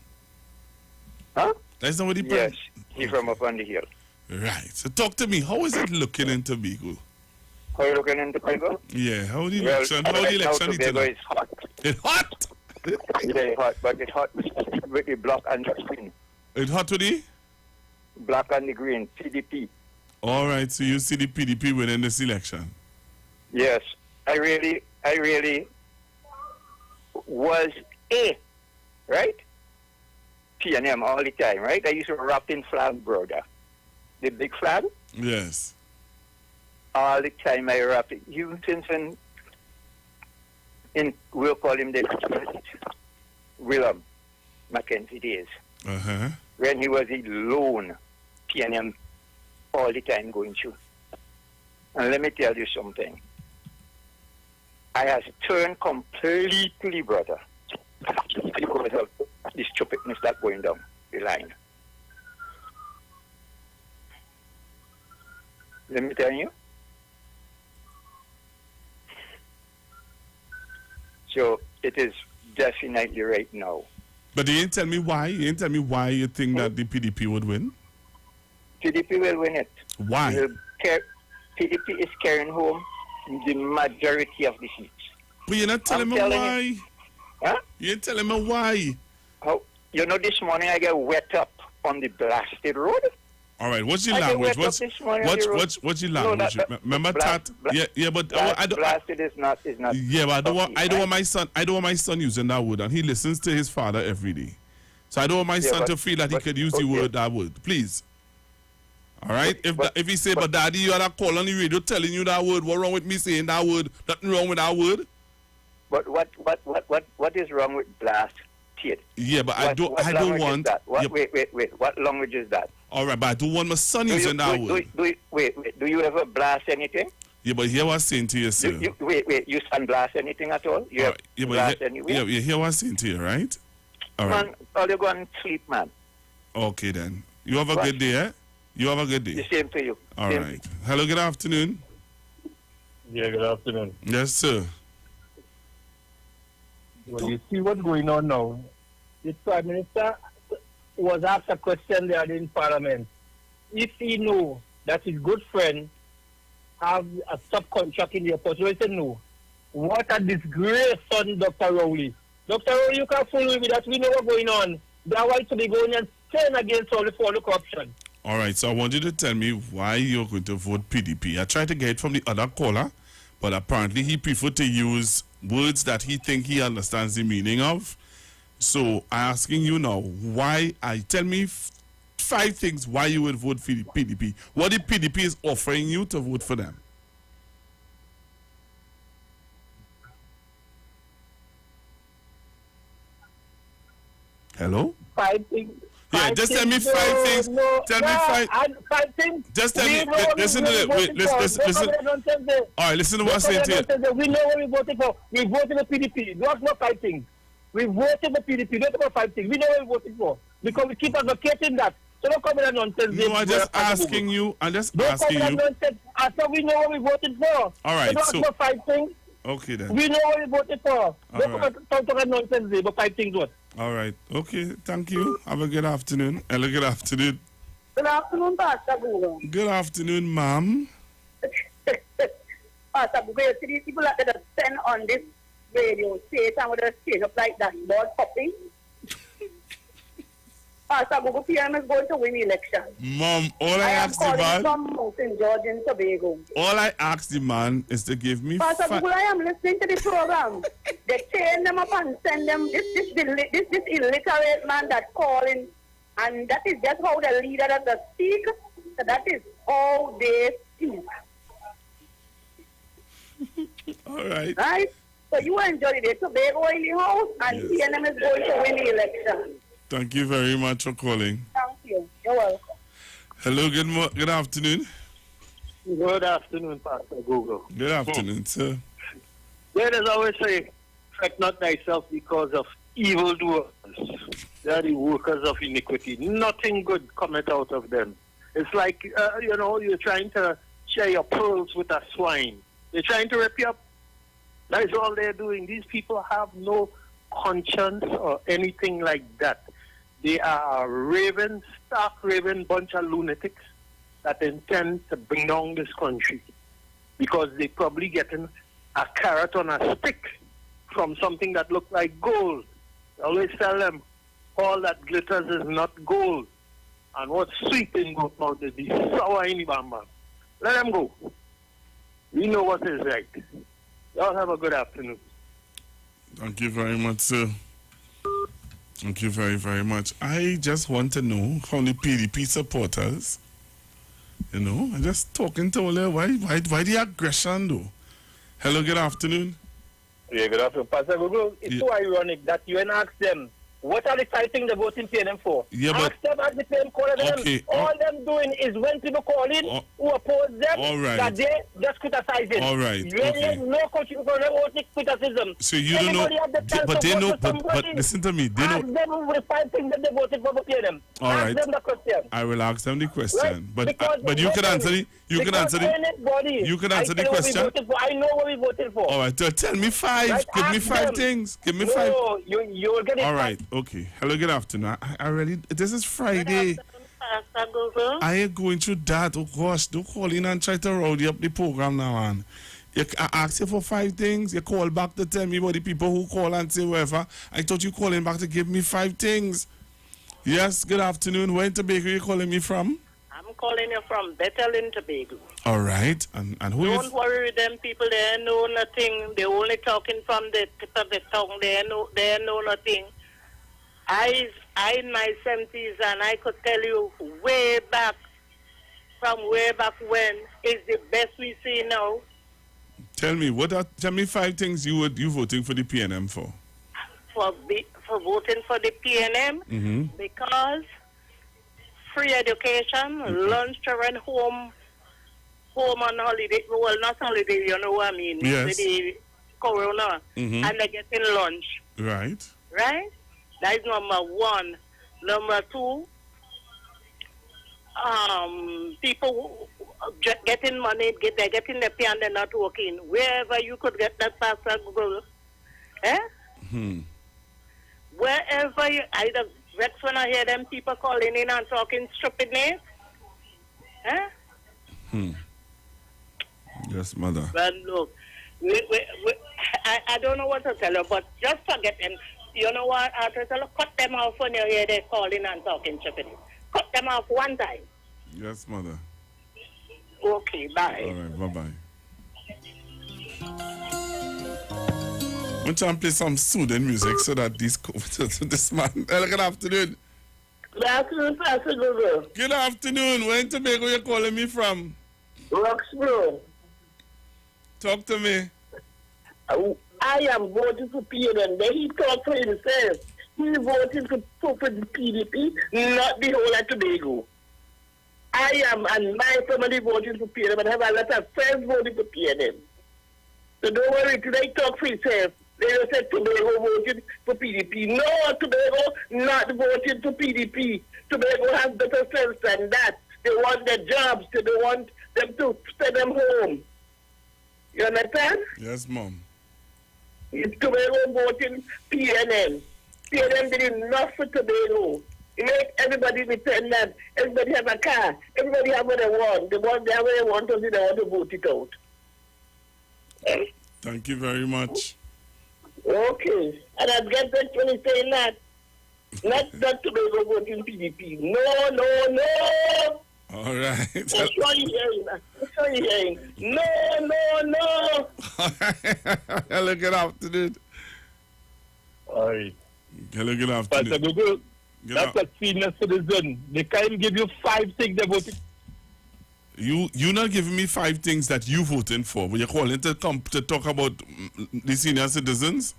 Speaker 2: Huh?
Speaker 16: That's where the Prime
Speaker 2: Yes, he's from up on the hill.
Speaker 16: Right. So talk to me. How is it looking in Tobago?
Speaker 2: How are you looking in Tobago?
Speaker 16: Yeah. How the
Speaker 2: Well,
Speaker 16: election? How the
Speaker 2: right now
Speaker 16: election
Speaker 2: Tobago
Speaker 16: is
Speaker 2: is hot.
Speaker 16: It's hot.
Speaker 2: Very hot, but it's hot with the black and the green.
Speaker 16: It's hot today?
Speaker 2: Black and the green, PDP.
Speaker 16: All right. So you see the PDP winning this election?
Speaker 2: Yes, I really was right? PNM all the time, right? I used to wrap in flag, brother. The big flag?
Speaker 16: Yes.
Speaker 2: All the time I wrap it. You since we'll call him the Willem Mackenzie days.
Speaker 16: Uh-huh.
Speaker 2: When he was alone, PNM all the time going through. And let me tell you something. I have turned completely, brother, because of the stupidness that's going down the line. Let me tell you. So it is definitely right now.
Speaker 16: But you didn't tell me why. You didn't tell me why you think that the PDP would win.
Speaker 2: PDP will win it.
Speaker 16: Why?
Speaker 2: PDP is carrying home the majority of the seats.
Speaker 16: But you're not telling me why.
Speaker 2: You, huh?
Speaker 16: You ain't telling me why.
Speaker 2: How? You know, this morning I get wet up on the blasted road.
Speaker 16: All right, what's your language? What's your language? Remember that? Yeah, but I don't.
Speaker 2: Blasted is not.
Speaker 16: Yeah, but I don't want my son. I don't want my son using that word, and he listens to his father every day. So I don't want my son to feel that he could use the word that word. Please. All right. If he say, but daddy, you had a call on the radio telling you that word. What wrong with me saying that word? Nothing wrong with that word.
Speaker 2: But what is wrong with blast?
Speaker 16: Yeah, but I don't want.
Speaker 2: That? Wait. What language is that?
Speaker 16: All right, but I don't want my son using that word.
Speaker 2: Wait. Do you ever blast anything?
Speaker 16: Yeah, but hear what I'm saying to you, sir.
Speaker 2: Wait. You son blast anything at all? You blast anywhere?
Speaker 16: Yeah, you hear what I'm saying to you, right? All right.
Speaker 2: Man, all you go and sleep, man.
Speaker 16: Okay, then. You have a good day, eh? You have a good day.
Speaker 2: The same to you.
Speaker 16: All right. Hello, good afternoon.
Speaker 19: Yeah, good afternoon.
Speaker 16: Yes, sir.
Speaker 19: Well, you see what's going on now. The Prime Minister was asked a question there in Parliament. If he knew that his good friend have a subcontract in the airport, he said no. What a disgrace on Dr. Rowley. Dr. Rowley, you can't fool me with that. We know what's going on. They are right to be going and stand against all the corruption.
Speaker 16: All right, so I want you to tell me why you're going to vote PDP. I tried to get it from the other caller, but apparently he preferred to use words that he think he understands the meaning of. So I'm asking you now, tell me 5 things why you would vote for the PDP. What the PDP is offering you to vote for them. Hello?
Speaker 19: 5 things.
Speaker 16: Yeah, just tell me 5 things. Tell me 5.
Speaker 19: 5 things.
Speaker 16: Just tell me. Listen to it. Wait, listen. All right, listen to what I'm saying to you.
Speaker 19: We know what we voted for. We voted for PDP. Not for 5 things. We voted for PDP. Not for 5 things. We know what we voted for because we keep advocating that. So don't come with that nonsense.
Speaker 16: No, I'm just asking you. I'm just asking you.
Speaker 19: After we know what we voted for.
Speaker 16: All right,
Speaker 19: so don't 5 things.
Speaker 16: Okay then.
Speaker 19: We know what we voted for. Don't talk about nonsense there, but 5 things what?
Speaker 16: All right. Okay. Thank you. Have a good afternoon. Hello. Good afternoon.
Speaker 1: Good afternoon, Pastor Google.
Speaker 16: Good afternoon, ma'am.
Speaker 1: Pastor Google, you see these people that they send on this radio station with a stage up like that, board popping. Pastor Google, PM is going to win the election.
Speaker 16: Mom, all I asked the man.
Speaker 1: From Mountain George in Tobago.
Speaker 16: All I asked the man is to give me.
Speaker 1: Pastor Google, I am listening to the program. They chain them up and send them this illiterate man that's calling, and that is just how the leader of the speak. So that is how they speak.
Speaker 16: All right.
Speaker 1: Right. So you enjoy the Tobago in the house, and TNM is going to win the election.
Speaker 16: Thank you very much for calling.
Speaker 1: Thank you. You're welcome.
Speaker 16: Hello, good afternoon.
Speaker 19: Good afternoon, Pastor Google.
Speaker 16: Good afternoon, sir.
Speaker 19: There is always say, fret not thyself because of evildoers. They are the workers of iniquity. Nothing good cometh out of them. It's like, you're trying to share your pearls with a swine. They're trying to rip you up. That is all they're doing. These people have no conscience or anything like that. They are a stark raving bunch of lunatics that intend to bring down this country because they probably getting a carrot on a stick from something that looks like gold. I always tell them all that glitters is not gold, and what's sweet in goat mouth is the sour in the bamba. Let them go. We know what is right. Y'all have a good afternoon.
Speaker 16: Thank you very much, sir. Thank you very, very much. I just want to know how the PDP supporters, I'm just talking to all them. Why the aggression, though? Hello, good afternoon.
Speaker 19: Yeah, good afternoon. Pastor Google, it's so ironic that you ain't ask them, what are they fighting the voting PNM for?
Speaker 16: Yeah,
Speaker 19: ask them at the same call them.
Speaker 16: Okay.
Speaker 19: All them doing is when people call in who oppose them, that they just criticize it.
Speaker 16: All right. Okay.
Speaker 19: No criticism.
Speaker 16: So you don't know, but they know, but listen to me. They know.
Speaker 19: Ask them the 5 things that they voted for PNM.
Speaker 16: All right.
Speaker 19: Ask them the question.
Speaker 16: I will ask them the question.
Speaker 19: Right?
Speaker 16: But you can answer the question.
Speaker 19: I know what we voted for.
Speaker 16: All right. Tell me 5.
Speaker 19: Right?
Speaker 16: Give me 5 things. Give me 5.
Speaker 19: No, you'll get it.
Speaker 16: All right. Okay. Hello, good afternoon. I really, this is Friday. I ain't going through that. Oh gosh, don't call in and try to rowdy up the program now, man. I asked you for 5 things. You call back to tell me about the people who call and say whatever. I thought you calling back to give me 5 things. Yes, good afternoon. Where in Tobago you calling me from?
Speaker 3: I'm calling you from Bethel in Tobago.
Speaker 16: All right. And who
Speaker 3: Don't worry with them people. They know nothing. They're only talking from the tip of the tongue. They know nothing. I in my 70s, and I could tell you way back when is the best we see now.
Speaker 16: Tell me 5 things you voting for the PNM for.
Speaker 3: For voting for the PNM, because free education, lunch and home on holiday. Well, not holiday, you know what I mean.
Speaker 16: Yes.
Speaker 3: With the corona, and they're getting lunch.
Speaker 16: Right.
Speaker 3: Right. That is number 1. Number 2, people getting money, they're getting the pay and they're not working. Wherever you could get that Pastor Google, wherever you, either vex when I hear them people calling in and talking stupidness.
Speaker 16: Yes, mother.
Speaker 3: But look, I don't know what to tell you, but just forget them. You know what? I tell you, cut them off when you hear they calling and talking stupid. Cut them off one time.
Speaker 16: Yes, mother.
Speaker 3: Okay, bye.
Speaker 16: All right, bye-bye. I'm going to play some soothing music so that this man... Hello, good afternoon.
Speaker 1: Good afternoon, Pastor Google.
Speaker 16: Good afternoon. Where in Tobago you calling me from?
Speaker 1: Roxborough.
Speaker 16: Talk to me.
Speaker 1: I am voting for PNM. Then he talked for himself. He voted for the PDP, not the whole of Tobago. I am, and my family voted for PNM, and I have a lot of friends voting for PNM. So don't worry, today talk for yourself. They just said Tobago voted for PDP. No, Tobago not voted for PDP. Tobago has better sense than that. They want their jobs, so they want them to send them home. You understand?
Speaker 16: Yes, Mom.
Speaker 1: It's Tobago voting PNM. PNM did enough for Tobago. It make everybody dependent. Everybody have a car. Everybody have what they want. They have what they want until they want to vote it out.
Speaker 16: Thank you very much.
Speaker 1: Okay. And I get that when you say that. Not Tobago voting PDP. No.
Speaker 16: All right.
Speaker 1: That's what you're hearing. No.
Speaker 16: Hello, good afternoon.
Speaker 19: All right.
Speaker 16: Hello, good afternoon.
Speaker 19: Pastor Google, that's a senior citizen. They can't give you 5 things they voted.
Speaker 16: You not giving me 5 things that you voting for. But you're calling to come to talk about the senior citizens?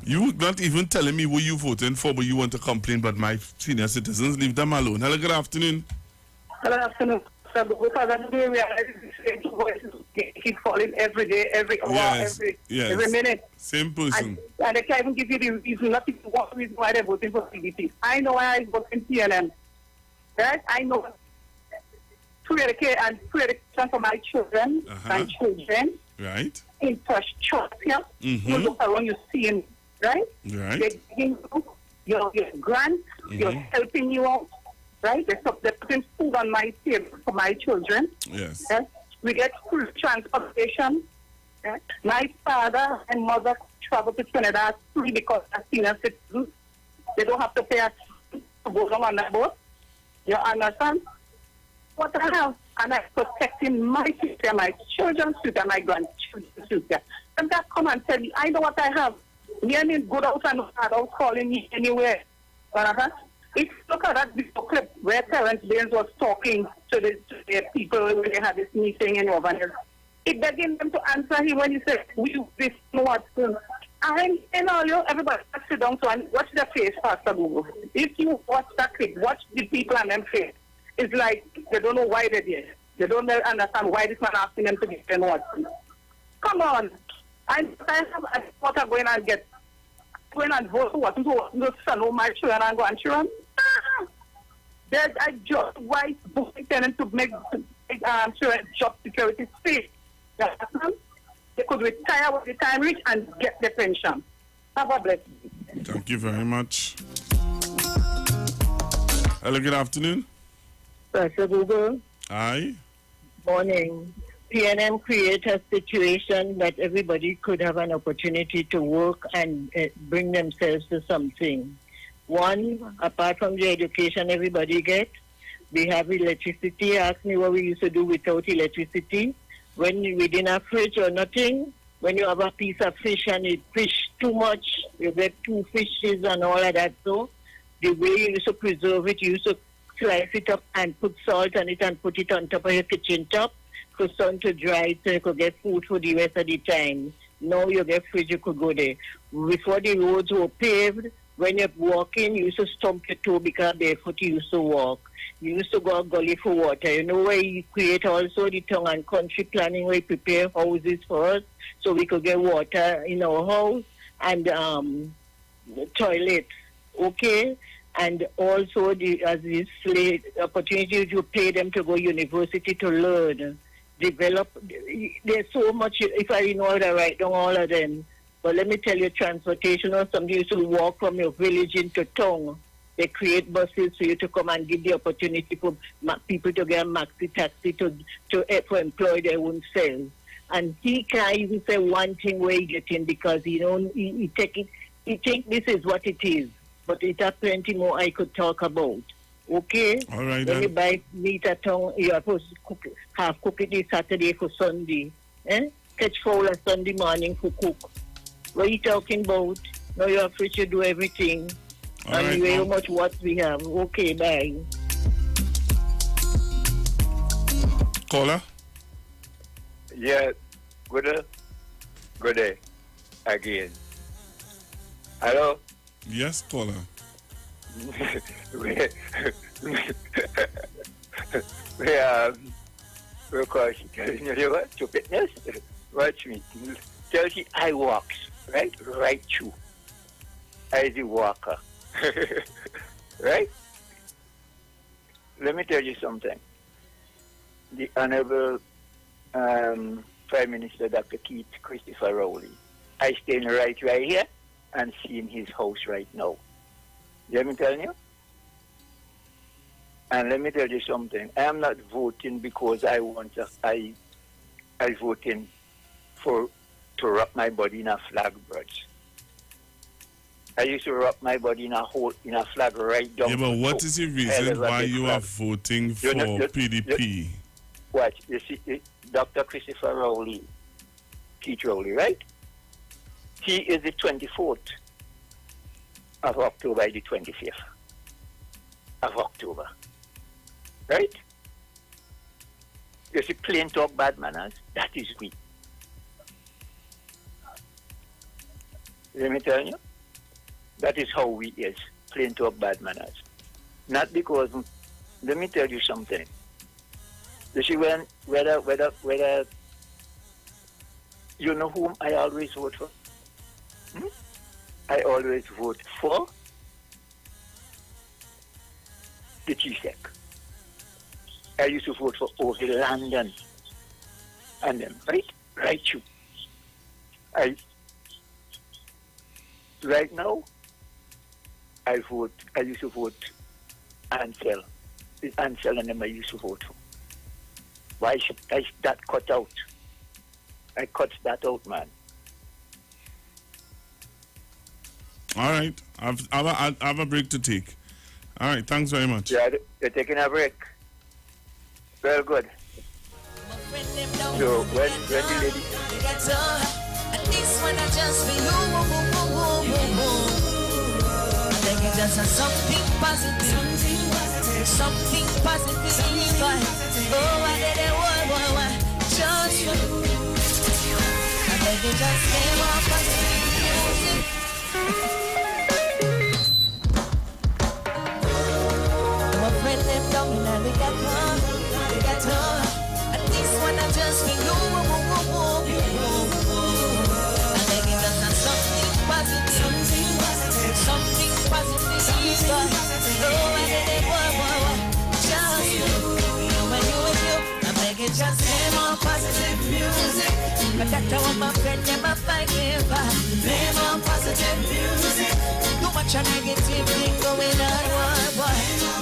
Speaker 16: You not even telling me who you voting for, but you want to complain about my senior citizens. Leave them alone. Hello, good afternoon.
Speaker 20: Good afternoon. So because of the day we are voices keep falling every day, every hour, every minute.
Speaker 16: Same person.
Speaker 20: And they can't even give you the reason, not even one reason why they're voting for PDP. I know why I vote in PNM. Right? I know pre-education for my children,
Speaker 16: Right.
Speaker 20: Infrastructure. You look around, you see him, right?
Speaker 16: Right.
Speaker 20: They're giving you your grants, you're helping you out. Right? They're putting food on my table for my children.
Speaker 16: Yes.
Speaker 20: Yes? We get free transportation. Yes? My father and mother travel to Trinidad free because they're senior citizens. They don't have to pay us to go down on that boat. You understand? What I have, and I'm protecting my future, my children's future, my grandchildren's future. And that come and tell me, I know what I have. Me and him good out and hard out calling me anywhere. If you look at that video clip where Terence Baines was talking to the people when they had this meeting in Governor, it begging them to answer him when he said, we this know what. And everybody sit down so and watch their face, Pastor Google. If you watch that clip, watch the people and them face. It's like they don't know why they're there. They don't understand why this man asking them to give them what. Come on. I thought I'm going and get going and vote for what? To son of my children and grandchildren. There's a job why tenant to make children job security safe. They could retire with the time reach and get the pension. Have a blessing.
Speaker 16: Thank you very much. Hello, good afternoon.
Speaker 1: Pastor Google.
Speaker 16: Aye.
Speaker 1: Morning. PNM create a situation that everybody could have an opportunity to work and bring themselves to something. One, apart from the education everybody gets, we have electricity. Ask me what we used to do without electricity. When we didn't have fridge or nothing, when you have a piece of fish and you fish too much, you get 2 fishes and all of that. So the way you used to preserve it, you used to slice it up and put salt on it and put it on top of your kitchen top for sun to dry so you could get food for the rest of the time. Now you get fridge, you could go there. Before the roads were paved, when you're walking, you used to stump your toe because barefoot you used to walk. You used to go a gully for water. You know where you create also the town and country planning where you prepare houses for us so we could get water in our house and toilets. Okay? And also as this opportunity to pay them to go university to learn, develop. There's so much, if I know how to write down all of them. But let me tell you, transportation or somebody used to walk from your village into town. They create buses for you to come and give the opportunity for people to get a maxi taxi to employ their own selves. And he can't even say one thing where he get in because he think this is what it is. But it has plenty more I could talk about. Okay?
Speaker 16: All right.
Speaker 1: When you buy meat at town, you are supposed to cook it this Saturday for Sunday. Catch fowl on Sunday morning for cook. What are you talking about? Now you are free to do everything.
Speaker 16: All
Speaker 1: and
Speaker 16: right,
Speaker 1: how much what we have. Okay, bye.
Speaker 16: Caller?
Speaker 2: Yeah, good day again. Hello?
Speaker 16: Yes, caller.
Speaker 2: Because telling you what, stupidness, watch me. Tell you I walks, right? Right through. I the walker. Right? Let me tell you something. The Honorable Prime Minister Dr. Keith Christopher Rowley, I staying right here and seeing his house right now. Let me tell you. And let me tell you something. I am not voting because I voting to wrap my body in a flag, bruds. I used to wrap my body in a flag right down.
Speaker 16: Yeah, but what is the reason why you are voting for PDP?
Speaker 2: What? You see, Dr. Christopher Rowley, Keith Rowley, right? He is the 24th of October, the 25th of October. Right? You see, plain talk, bad manners, that is we. Let me tell you, that is how we is, plain talk, bad manners. Not because, let me tell you something. You see, whether you know whom I always vote for? I always vote for the GSEC. I used to vote for Ovid London and them, right? Right, you. Right now, I used to vote Ansel. It's Ansel and them I used to vote for. Why should I that cut out? I cut that out, man.
Speaker 16: All right. I have a break to take. All right. Thanks very much.
Speaker 2: Yeah, you're taking a break. Very good. So, when the lady...
Speaker 24: And this one I just for you. I think it just has something positive. Something positive. Oh, I did it, why, just for you. I think it just came off positive music. My friend them down in the ghetto. And this one I just for you. I think it just has something positive. Something positive. Oh, I did it, why, just you. When you with you, I make it just play more positive music. But that's how my friend never fight never. Play more positive music. Too much a negative thing going on, boy.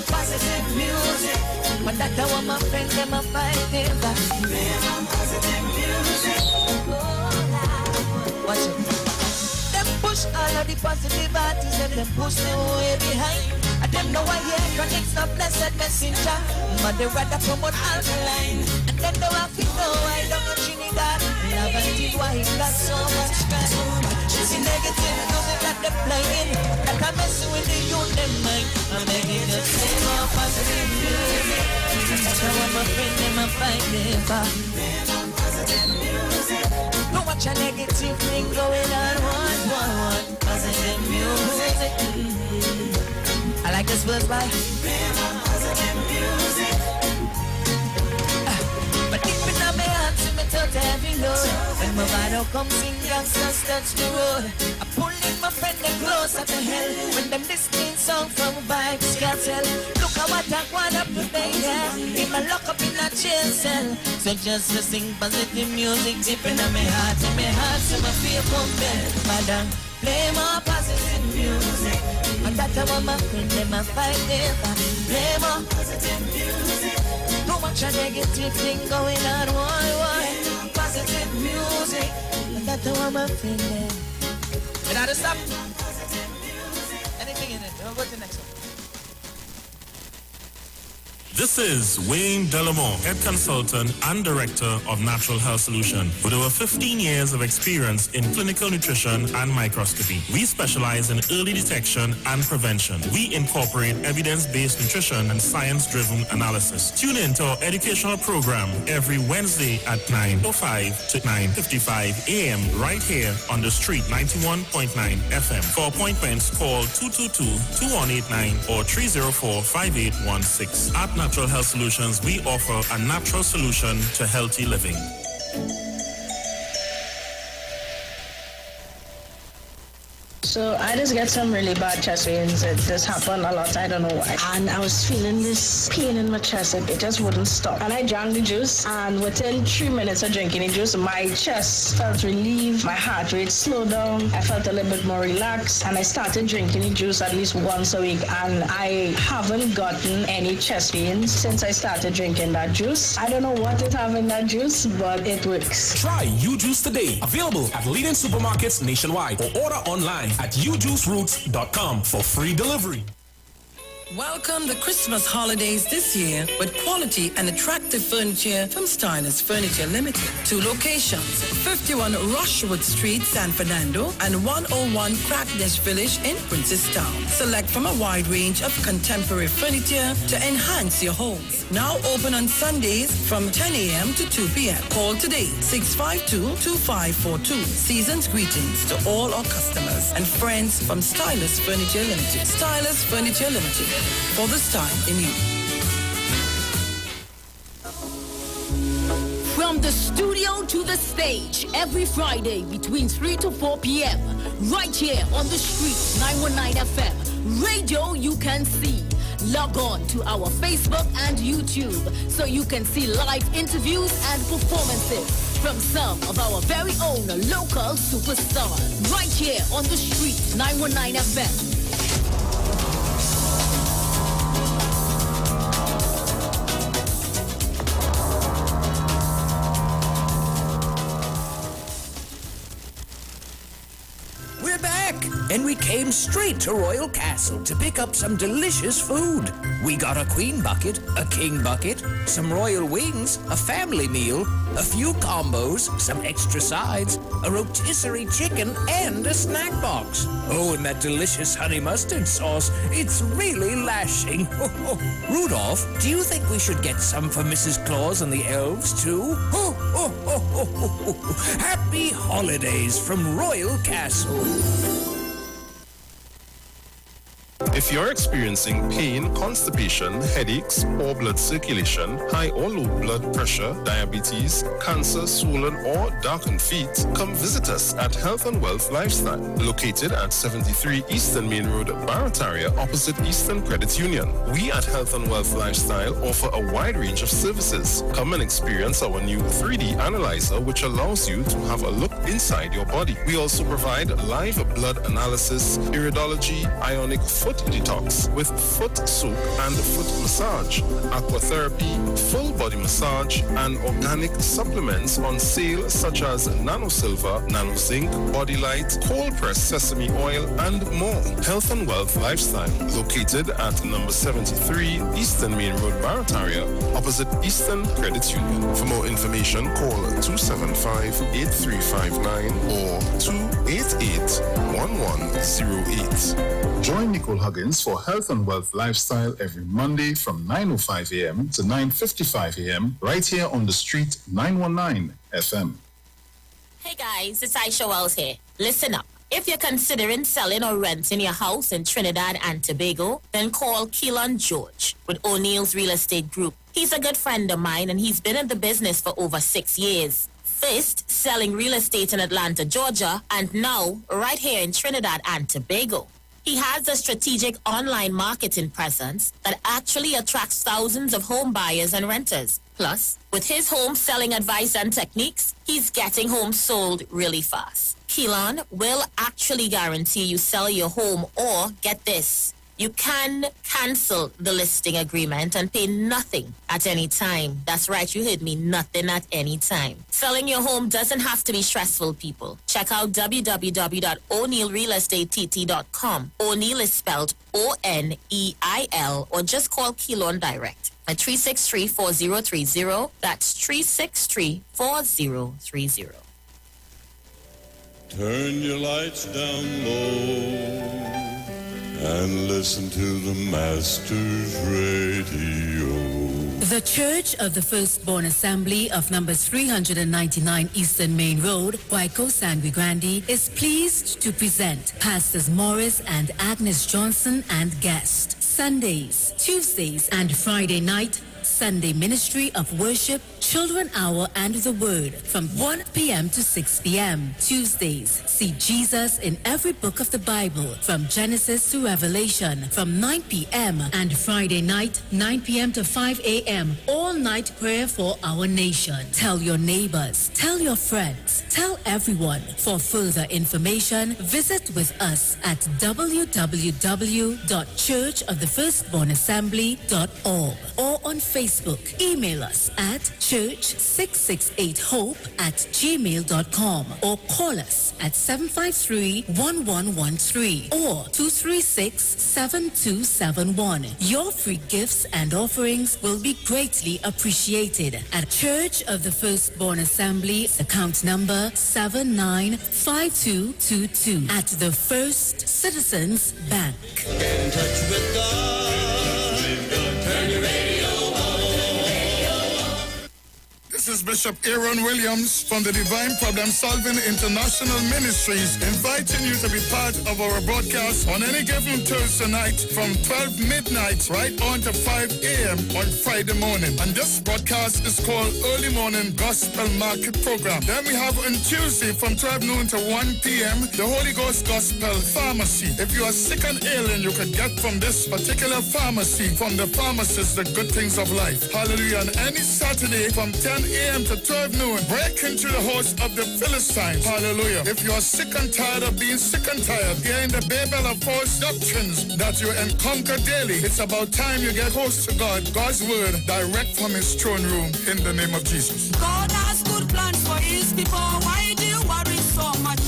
Speaker 24: Positive music. But that's how my friend never fight never. Play more positive music. Watch it. Them push all of the positive artists, them push them way behind. And them know I hear chronics not blessed messenger. But they rather promote alkaline. And then they have to know I don't know Trinidad. Love and it why it got so much stress. It's the negative music that they're playing. That I'm messing with the youth, them mind. I'm making just say more positive music. That's how I'm a friend, them a fight never. Positive music. No watch a negative thing going on. One. Positive music. I like this verse by positive music. But deep in my heart, see me touch every note. When my body come sing, gangsters touch the road. I pull in my friend them closer to hell. When them listening song from Vibes Cartel. Look at what I want up today, yeah. In my lock up in a jail cell. So just to sing positive music deep in my heart, so my feel compelled. Madam, play more positive music. And that's how my friend them a fight never. Play more positive music. Too much a negative thing going on, why? Positive music. And that's how my friend them. And I just stop. Anything in it. We'll go to the next one.
Speaker 11: This is Wayne Delamore, Head Consultant and Director of Natural Health Solution. With over 15 years of experience in clinical nutrition and microscopy, we specialize in early detection and prevention. We incorporate evidence-based nutrition and science-driven analysis. Tune in to our educational program every Wednesday at 9:05 to 9:55 a.m. right here on the street 91.9 FM. For appointments, call 222-2189 or 304-5816. At Natural Health Solutions, we offer a natural solution to healthy living.
Speaker 4: So I just get some really bad chest pains. It just happened a lot. I don't know why. And I was feeling this pain in my chest. It just wouldn't stop. And I drank the juice. And within 3 minutes of drinking the juice, my chest felt relieved. My heart rate slowed down. I felt a little bit more relaxed. And I started drinking the juice at least once a week. And I haven't gotten any chest pains since I started drinking that juice. I don't know what it have in that juice, but it works.
Speaker 11: Try U-Juice today. Available at leading supermarkets nationwide or order online at ujuiceroots.com for free delivery.
Speaker 21: Welcome the Christmas holidays this year with quality and attractive furniture from Stylist Furniture Limited. 2 locations, 51 Rushwood Street, San Fernando, and 101 Crackness Village in Princestown. Select from a wide range of contemporary furniture to enhance your homes. Now open on Sundays from 10 a.m. to 2 p.m. Call today, 652-2542. Season's greetings to all our customers and friends from Stylist Furniture Limited. Stylist Furniture Limited. For the style in you.
Speaker 8: From the studio to the stage, every Friday between 3 to 4 p.m. Right here on the street, 919 FM. Radio you can see. Log on to our Facebook and YouTube so you can see live interviews and performances from some of our very own local superstars. Right here on the street, 919 FM.
Speaker 22: And we came straight to Royal Castle to pick up some delicious food. We got a queen bucket, a king bucket, some royal wings, a family meal, a few combos, some extra sides, a rotisserie chicken, and a snack box. Oh, and that delicious honey mustard sauce, it's really lashing. Rudolph, do you think we should get some for Mrs. Claus and the elves, too? Happy holidays from Royal Castle.
Speaker 18: If you're experiencing pain, constipation, headaches, poor blood circulation, high or low blood pressure, diabetes, cancer, swollen or darkened feet, come visit us at Health and Wealth Lifestyle, located at 73 Eastern Main Road, Barataria, opposite Eastern Credit Union. We at Health and Wealth Lifestyle offer a wide range of services. Come and experience our new 3D analyzer, which allows you to have a look inside your body. We also provide live blood analysis, iridology, ionic foot detox with foot soak and foot massage, aquatherapy, full body massage, and organic supplements on sale such as Nano Silver, Nano Zinc, Body Light, cold pressed sesame oil, and more. Health and Wealth Lifestyle, located at number 73 Eastern Main Road, Barataria, opposite Eastern Credit Union. For more information, call 275-8359 or 288-1108. Join Nicole Huggins for Health and Wealth Lifestyle every Monday from 9:05 a.m. to 9:55 a.m. right here on the street 919 FM.
Speaker 23: Hey guys, it's Aisha Wells here. Listen up. If you're considering selling or renting your house in Trinidad and Tobago, then call Keelan George with O'Neill's Real Estate Group. He's a good friend of mine and he's been in the business for over 6 years. First, selling real estate in Atlanta, Georgia, and now right here in Trinidad and Tobago. He has a strategic online marketing presence that actually attracts thousands of home buyers and renters. Plus, with his home selling advice and techniques, he's getting homes sold really fast. Keelan will actually guarantee you sell your home or, get this, You can cancel the listing agreement and pay nothing at any time. That's right, you heard me, nothing at any time. Selling your home doesn't have to be stressful, people. Check out www.o'neillrealestateTT.com. O'Neill is spelled O-N-E-I-L, or just call Keylon direct at 363-4030. That's 363-4030.
Speaker 7: Turn your lights down low and listen to the Master's Radio.
Speaker 9: The Church of the Firstborn Assembly of numbers 399 Eastern Main Road, Waiko Sangre Grande, is pleased to present Pastors Morris and Agnes Johnson and guest. Sundays, Tuesdays, and Friday night, Sunday Ministry of Worship, Children Hour, and the Word from 1 p.m. to 6 p.m. Tuesdays, see Jesus in every book of the Bible from Genesis to Revelation from 9 p.m. and Friday night, 9 p.m. to 5 a.m. all night prayer for our nation. Tell your neighbors, tell your friends, tell everyone. For further information, visit with us at www.churchofthefirstbornassembly.org or on Facebook. Email us at church668hope@gmail.com or call us at 753-1113 or 236-7271. Your free gifts and offerings will be greatly appreciated at Church of the Firstborn Assembly, account number 795222 at the First Citizens Bank.
Speaker 7: Get in touch with God. Turn your radio on.
Speaker 10: This is Bishop Aaron Williams from the Divine Problem Solving International Ministries, inviting you to be part of our broadcast on any given Thursday night from 12 midnight right on to 5 a.m. on Friday morning. And this broadcast is called Early Morning Gospel Market Program. Then we have on Tuesday from 12 noon to 1 p.m. the Holy Ghost Gospel Pharmacy. If you are sick and ailing, you can get from this particular pharmacy, from the pharmacist, the good things of life. Hallelujah. And any Saturday from 10 a.m. to 12 noon, break into the house of the Philistines. Hallelujah. If you are sick and tired of being sick and tired, hearing the babel of false doctrines that you encounter daily, it's about time you get close to God, God's word, direct from his throne room, in the name of Jesus.
Speaker 14: God has good plans for his people. Why do you worry so much?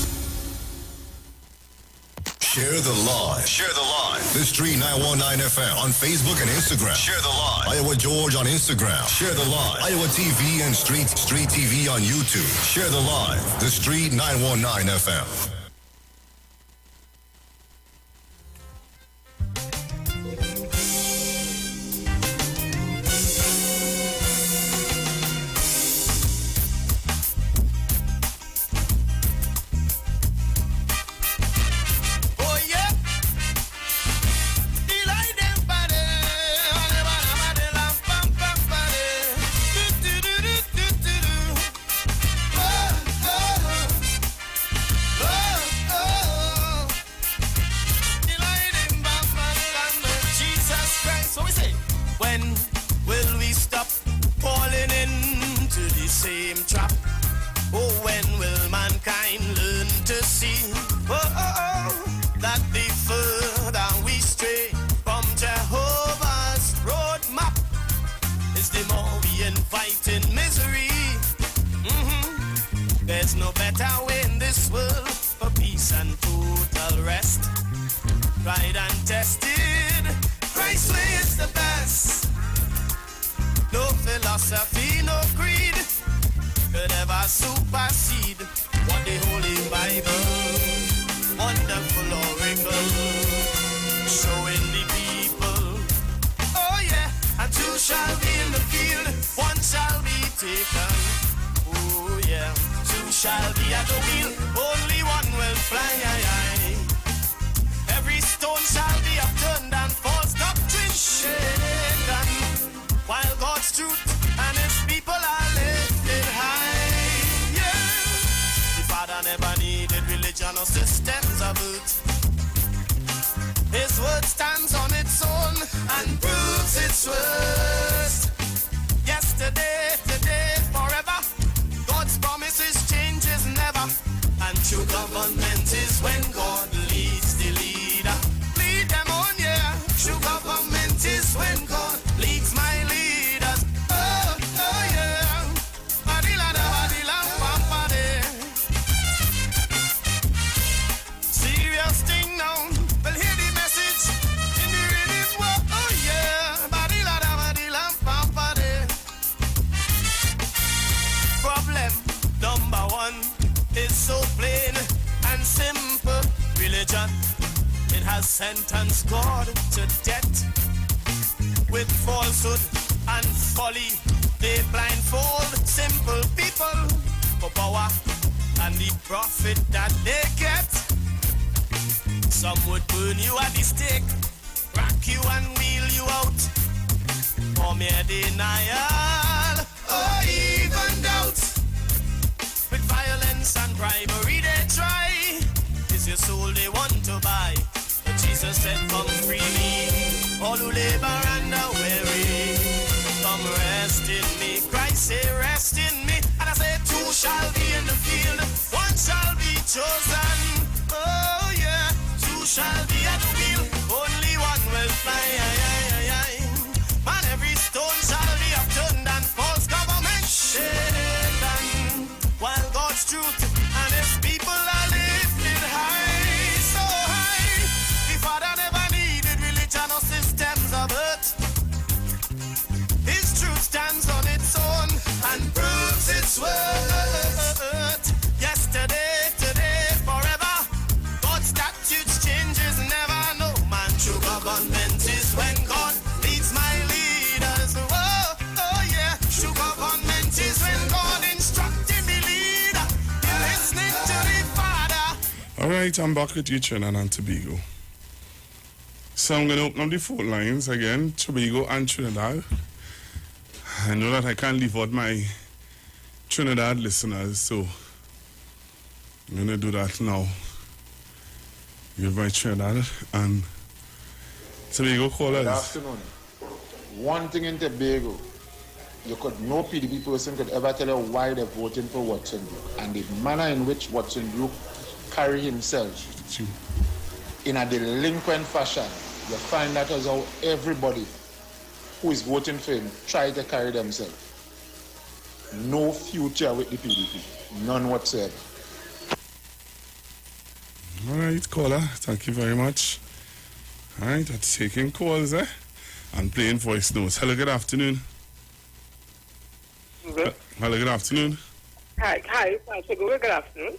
Speaker 13: Share the live. Share the live. The Street 919 FM on Facebook and Instagram. Share the live. Iowa George on Instagram. Share the live. Iowa TV and Street TV on YouTube. Share the live. The Street 919 FM.
Speaker 14: There's no better way in this world for peace and total rest. Tried and tested, Christ's way is the best. No philosophy, no creed could ever supersede what the Holy Bible, wonderful oracle, showing the people. Oh yeah, and two shall be in the field, one shall be taken. Oh yeah, two shall be at the wheel, only one will fly. Every stone shall be upturned and false doctrine shaken, while God's truth and his people are lifted high. Yeah, the Father never needed religion or systems of it. His word stands on its own and proves its worth. Yesterday, today, forever. God's promises changes never, and true government is when God leads the leader. Lead them on, yeah. sentence God to death with falsehood and folly. They blindfold simple people for power and the profit that they get. Some would burn you at the stake, rack you and wheel you out for mere denial or even doubt. With violence and bribery they try. It's your soul they want to buy. But Jesus said, come freely, all who labor and are weary. Come rest in me. Christ say, rest in me. And I say, two shall be in the field, one shall be chosen. Oh yeah, two shall be at the wheel, only one will fly. Man, every stone shall be upturned and false government shaken. While God's truth and his people are lifted high, so high. The Father never needed religion or systems of earth. His truth stands on its own and proves its worth. Yesterday, today, forever. God's statutes changes never. No man true government is when God leads my leaders. Oh, oh yeah. True government is when God instructing the leader. You're listening to the Father.
Speaker 16: All right, I'm back with you, Trinidad and Tobago. So I'm going to open up the phone lines again, Tobago and Trinidad. I know that I can't leave out my Trinidad listeners, so I'm going to do that now. Give my Trinidad and Tobago callers.
Speaker 5: Good afternoon. One thing in Tobago, no PDP person could ever tell you why they're voting for Watson Duke, and the manner in which Watson Duke carry himself in a delinquent fashion. You find that as how everybody who is voting for him try to carry themselves. No future with the PDP. None whatsoever.
Speaker 16: All right, caller. Thank you very much. All right, that's taking calls, and playing voice notes. Hello, good afternoon.
Speaker 6: Good.
Speaker 16: Hello, good afternoon.
Speaker 6: Hi, good afternoon.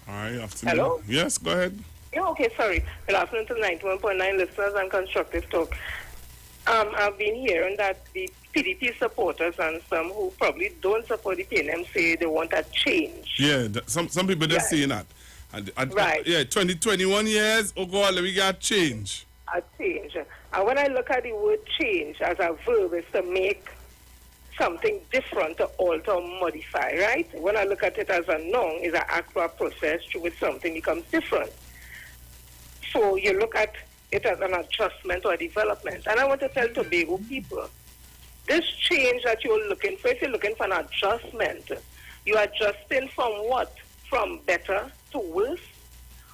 Speaker 16: All right, afternoon.
Speaker 6: Hello?
Speaker 16: Yes, go ahead.
Speaker 6: Yeah, okay, sorry. Good afternoon to 91.9 listeners and constructive talk. I've been hearing that the PDP supporters and some who probably don't support the PNM say they want a change.
Speaker 16: Yeah, some people just saying that.
Speaker 6: Right.
Speaker 16: Yeah, 21 years, oh God, we got change.
Speaker 6: A change. And when I look at the word change as a verb, is to make something different, to alter or modify, right? When I look at it as a noun, it's an act or process through which something becomes different. So you look at it as an adjustment or development. And I want to tell Tobago people, this change that you're looking for, if you're looking for an adjustment, you're adjusting from what? From better to worse.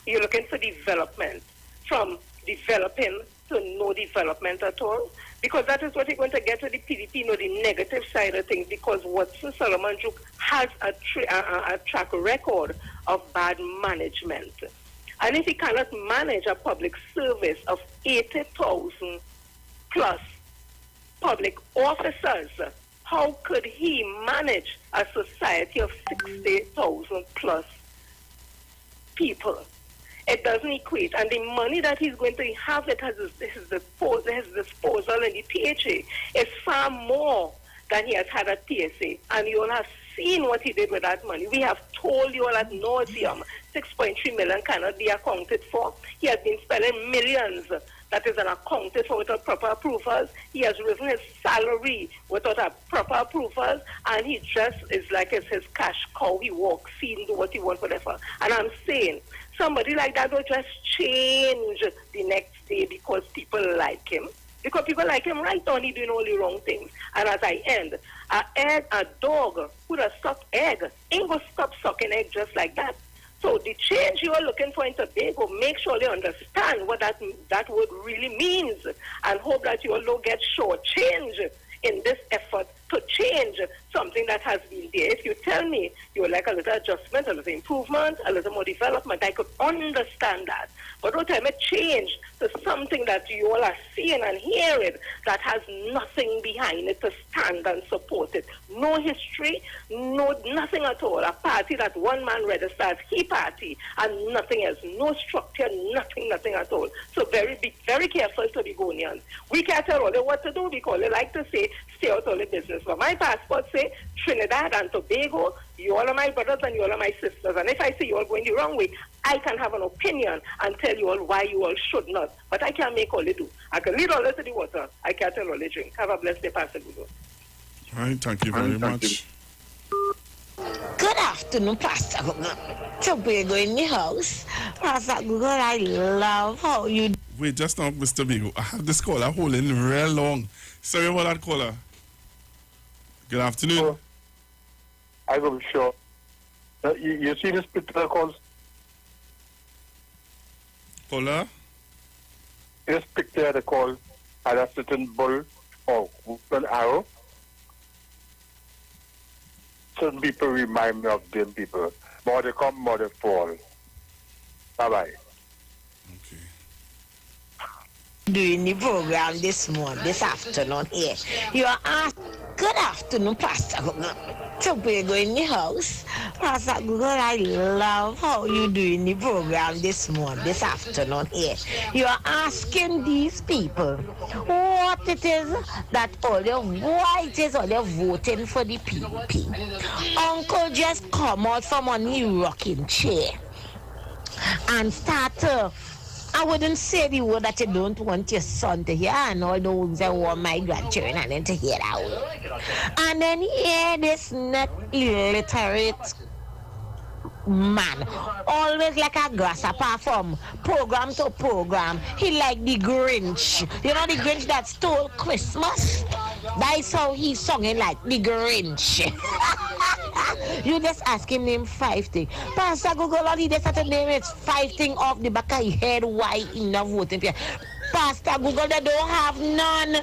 Speaker 6: You're looking for development, from developing to no development at all. Because that is what you're going to get to the PDP, the negative side of things, because Watson Solomon Duke has a track record of bad management. And if he cannot manage a public service of 80,000 plus public officers, how could he manage a society of 60,000 plus people? It doesn't equate. And the money that he's going to have at his disposal in the PHA is far more than he has had at PSA. And you all have seen what he did with that money. We have told you all ad nauseum, 6.3 million cannot be accounted for. He has been spending millions that is unaccounted for without proper approvals. He has risen his salary without a proper approvals, and he just is like it's his cash cow. He walks in, do what he wants, whatever. And I'm saying, somebody like that will just change the next day because people like him. Because people like him right on, he doing all the wrong things. And as I end, a dog who does suck egg ain't going to stop sucking egg just like that. So the change you are looking for in Tobago, make sure they understand what that word really means, and hope that you all don't get short change in this effort to change something that has been there. If you tell me you would like a little adjustment, a little improvement, a little more development, I could understand that. But don't tell me change to something that you all are seeing and hearing that has nothing behind it to stand and support it. No history, nothing at all. A party that one man registers, he party, and nothing else. No structure, nothing at all. So be very careful to Begonians. We can't tell all what to do because they like to say, stay out of the business. But my passport say Trinidad and Tobago, you all are my brothers and you all are my sisters. And if I see you all going the wrong way, I can have an opinion and tell you all why you all should not. But I can't make all they do. I can lead all to the water. I can't tell all they drink. Have a blessed day, Pastor Google.
Speaker 16: All right, thank you very much.
Speaker 3: Good afternoon, Pastor Google. Tobago in the house. Pastor Google, I love how you...
Speaker 16: Wait, just now, Mr. Bigo. I have this caller holding real long. Sorry about that caller. Good afternoon.
Speaker 12: I will be sure. You see this particular calls?
Speaker 16: Caller?
Speaker 12: This picture they call had a certain bull or an arrow. Certain people remind me of them people. More they come, more they fall. Bye-bye.
Speaker 3: Doing the program this afternoon here. You are asked, good afternoon, Pastor Google. Tobago in the house. Pastor Google, I love how you doing the program this afternoon here. You are asking these people what it is that why it is all they're voting for the PDP. Uncle just come out from on the rocking chair and start to, I wouldn't say the word that you don't want your son to hear, and all those that want my grandchildren and then to hear that word. And then hear this not illiterate man, always like a grasshopper from program to program. He like the Grinch. You know the Grinch that stole Christmas? That's how he's singing, like the Grinch. You just ask him name 5 things. Pastor Google, all he just have to name it 5 things off the back of his head why he not voting for. Pastor Google, they don't have none.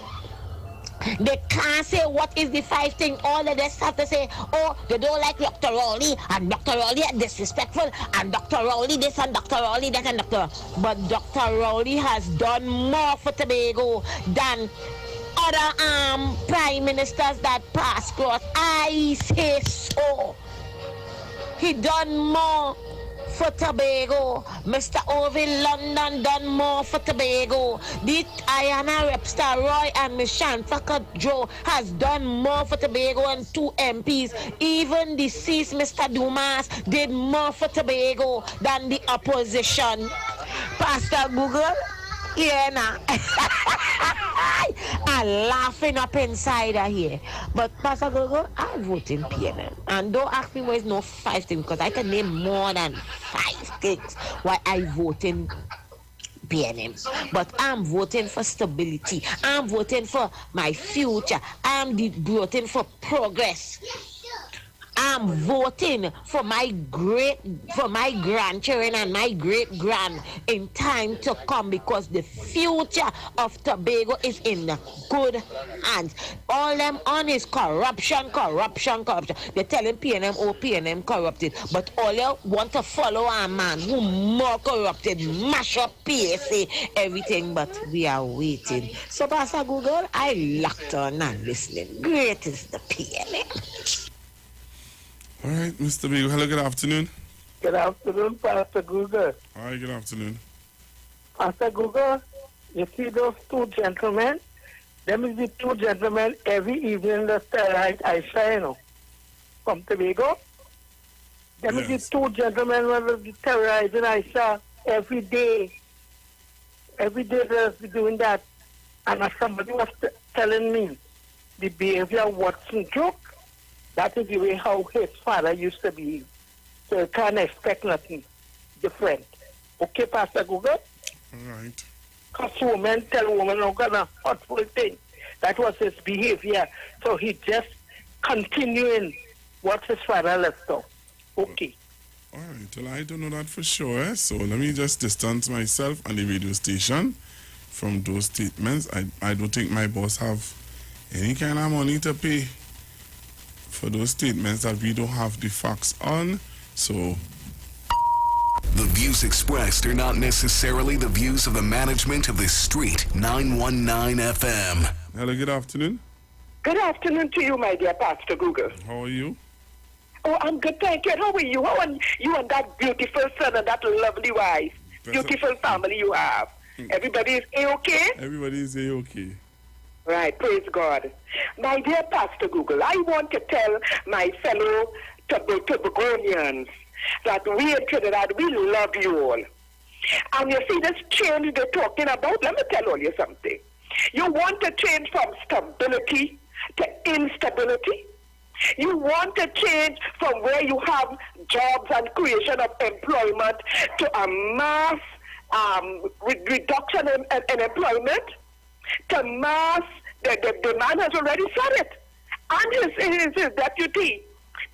Speaker 3: They can't say what is the 5 things. All they just have to say, oh, they don't like Dr. Rowley, and Dr. Rowley is disrespectful, and Dr. Rowley this, and Dr. Rowley that, and Dr. But Dr. Rowley has done more for Tobago than other prime ministers that pass across. I say so. He done more for Tobago. Mr. Ovin London done more for Tobago. The Ayana Repstar Roy and Miss Shantaka Joe has done more for Tobago and 2 MPs. Even deceased Mr. Dumas did more for Tobago than the opposition. Pastor Google, yeah, nah. I'm laughing up inside of here. But Pastor Google, I vote in PNM. And don't ask me why it's no 5 things, because I can name more than 5 things why I vote in PNM. But I'm voting for stability. I'm voting for my future. I'm voting for progress. I'm voting for my grandchildren and my great-grand in time to come, because the future of Tobago is in good hands. All them on is corruption. They're telling PNM, oh, PNM corrupted. But all you want to follow a man who more corrupted, mash up PSA, everything, but we are waiting. So, Pastor Google, I locked on and listening. Great is the PNM.
Speaker 16: All right, Mr. Bigo. Hello, good afternoon.
Speaker 12: Good afternoon, Pastor Google.
Speaker 16: All right, good afternoon.
Speaker 12: Pastor Google, you see those 2 gentlemen? Them is the 2 gentlemen every evening that terrorize Aisha, you know, from Tobago. Them is the 2 gentlemen who are terrorizing Aisha every day. Every day they're doing that. And as somebody was telling me, the behavior of Watson joke, that is the way how his father used to be. So you can't expect nothing different. Okay, Pastor Google?
Speaker 16: All right.
Speaker 12: Because women tell women, oh, God, a hurtful thing. That was his behavior. So he just continuing what his father left off. Okay.
Speaker 16: All right. Well, I don't know that for sure. So let me just distance myself and the radio station from those statements. I don't think my boss have any kind of money to pay for those statements that we don't have the facts on. So
Speaker 15: the views expressed are not necessarily the views of the management of the Street 919 FM.
Speaker 16: Hello, good afternoon.
Speaker 17: Good afternoon to you, my dear Pastor Google.
Speaker 16: How are you?
Speaker 17: Oh, I'm good, thank you. How are you? How are you and that beautiful son and that lovely wife? Beautiful family you have. Everybody is A-okay?
Speaker 16: Everybody is A-okay.
Speaker 17: Right, praise God. My dear Pastor Google, I want to tell my fellow Tobagonians that we in Trinidad, we love you all. And you see this change they're talking about, let me tell all you something. You want to change from stability to instability. You want to change from where you have jobs and creation of employment to a mass reduction in employment, to mass, the man has already said it. And his deputy.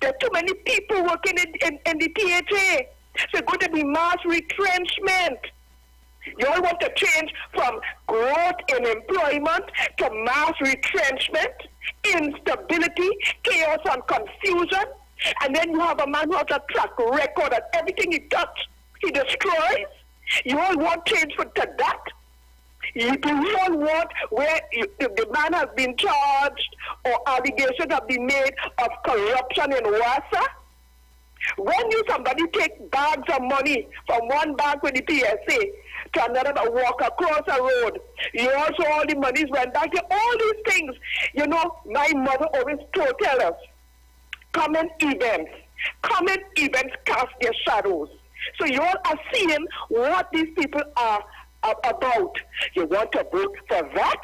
Speaker 17: There are too many people working in the THA. So it's going to be mass retrenchment. You all want to change from growth in employment to mass retrenchment, instability, chaos and confusion. And then you have a man who has a track record of everything he touches, he destroys. You all want change to that? You all want where the man has been charged or allegations have been made of corruption in Wassa? When somebody take bags of money from one bank with the PSA to another that walk across a road, you also all the monies went back. All these things, you know, my mother always tell us, common events cast their shadows. So you all are seeing what these people are about. You want to vote for that?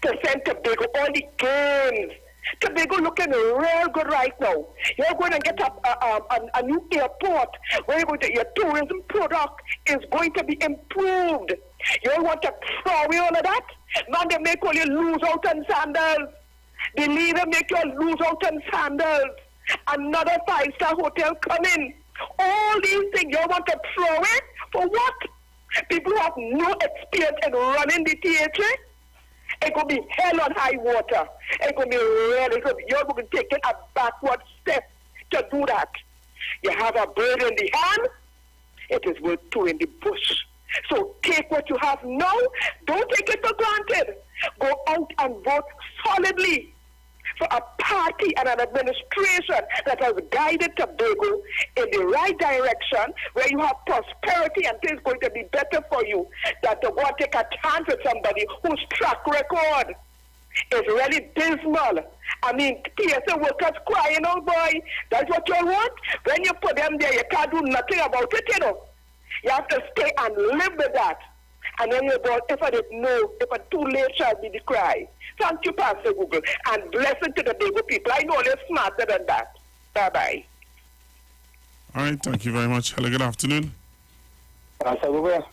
Speaker 17: To send Tobago all the gains. Tobago looking real good right now. You're going to get a new airport where your tourism product is going to be improved. You all want to throw away all of that? Man, they make all you lose out on sandals. The leader make you lose out on sandals. Another 5-star hotel coming. All these things you all want to throw away? For what? People who have no experience in running the THA. It's going to be hell on high water. It's going to be really, you're going to take a backward step to do that. You have a bird in the hand, it is worth two in the bush. So take what you have now. Don't take it for granted. Go out and vote solidly for a party and an administration that has guided Tobago in the right direction, where you have prosperity and things going to be better for you, than to go and take a chance with somebody whose track record is really dismal. I mean, PSA workers crying, oh boy, that's what you want? When you put them there, you can't do nothing about it, you know. You have to stay and live with that. And then you go, if I didn't know, if I too late shall be the cry. Thank you, Pastor Google. And blessing to the Dago people. I know they're smarter than that. Bye-bye.
Speaker 16: All right, thank you very much. Hello, good afternoon.
Speaker 19: Pastor Google.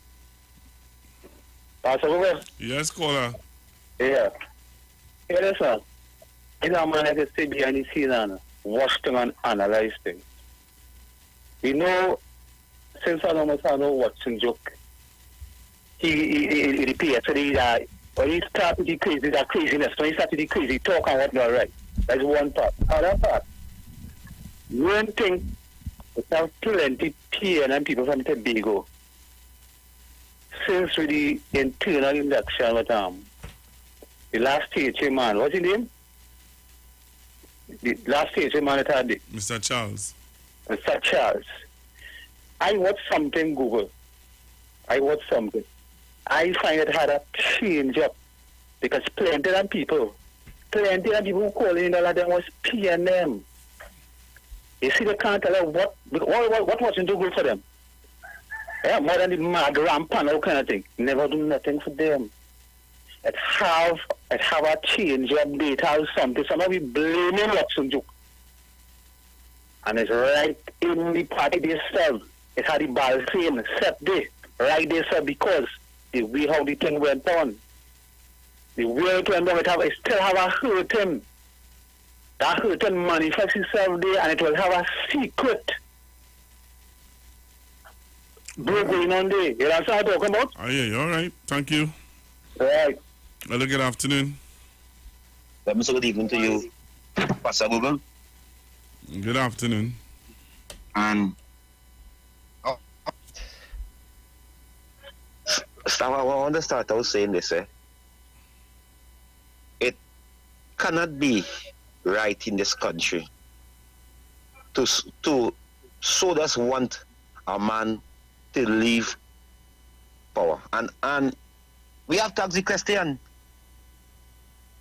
Speaker 19: Pastor Google.
Speaker 16: Yes, caller.
Speaker 19: Yeah. Hey, listen. You know, man, I just stay behind the scene and watch them and analyze things. We know, since I know Watson joke, he repeats that when he started the crazy, that craziness, when he started the crazy talk and whatnot, right? That's one part. Other part, one thing, we have plenty PN and people from Tobago since the internal election with the last THA man, what's his name? The last THA man that had it.
Speaker 16: Mr. Charles.
Speaker 19: Mr. Charles. I watched something, Google. I watched something. I find it had a change up because plenty of people who call in that them was PNM. You see, they can't tell what wasn't too good for them. Yeah, more than the mad rampant all kind of thing. Never do nothing for them. It have a change up, it have something. Somebody blaming Watson Duke. And it's right in the party themselves. It had the ball same set there, right there, sir, because the way how the thing went on, the way it went on, it still have a hurting. That hurting manifests itself there, and it will have a secret break going on there. You understand what I'm talking about?
Speaker 16: Oh, yeah, all right. Thank you.
Speaker 19: All right.
Speaker 16: Hello, good afternoon.
Speaker 20: Good evening to you, Pastor Google.
Speaker 16: Good afternoon.
Speaker 1: And I want to start out saying this. It cannot be right in this country to so just want a man to leave power. And we have to ask the question,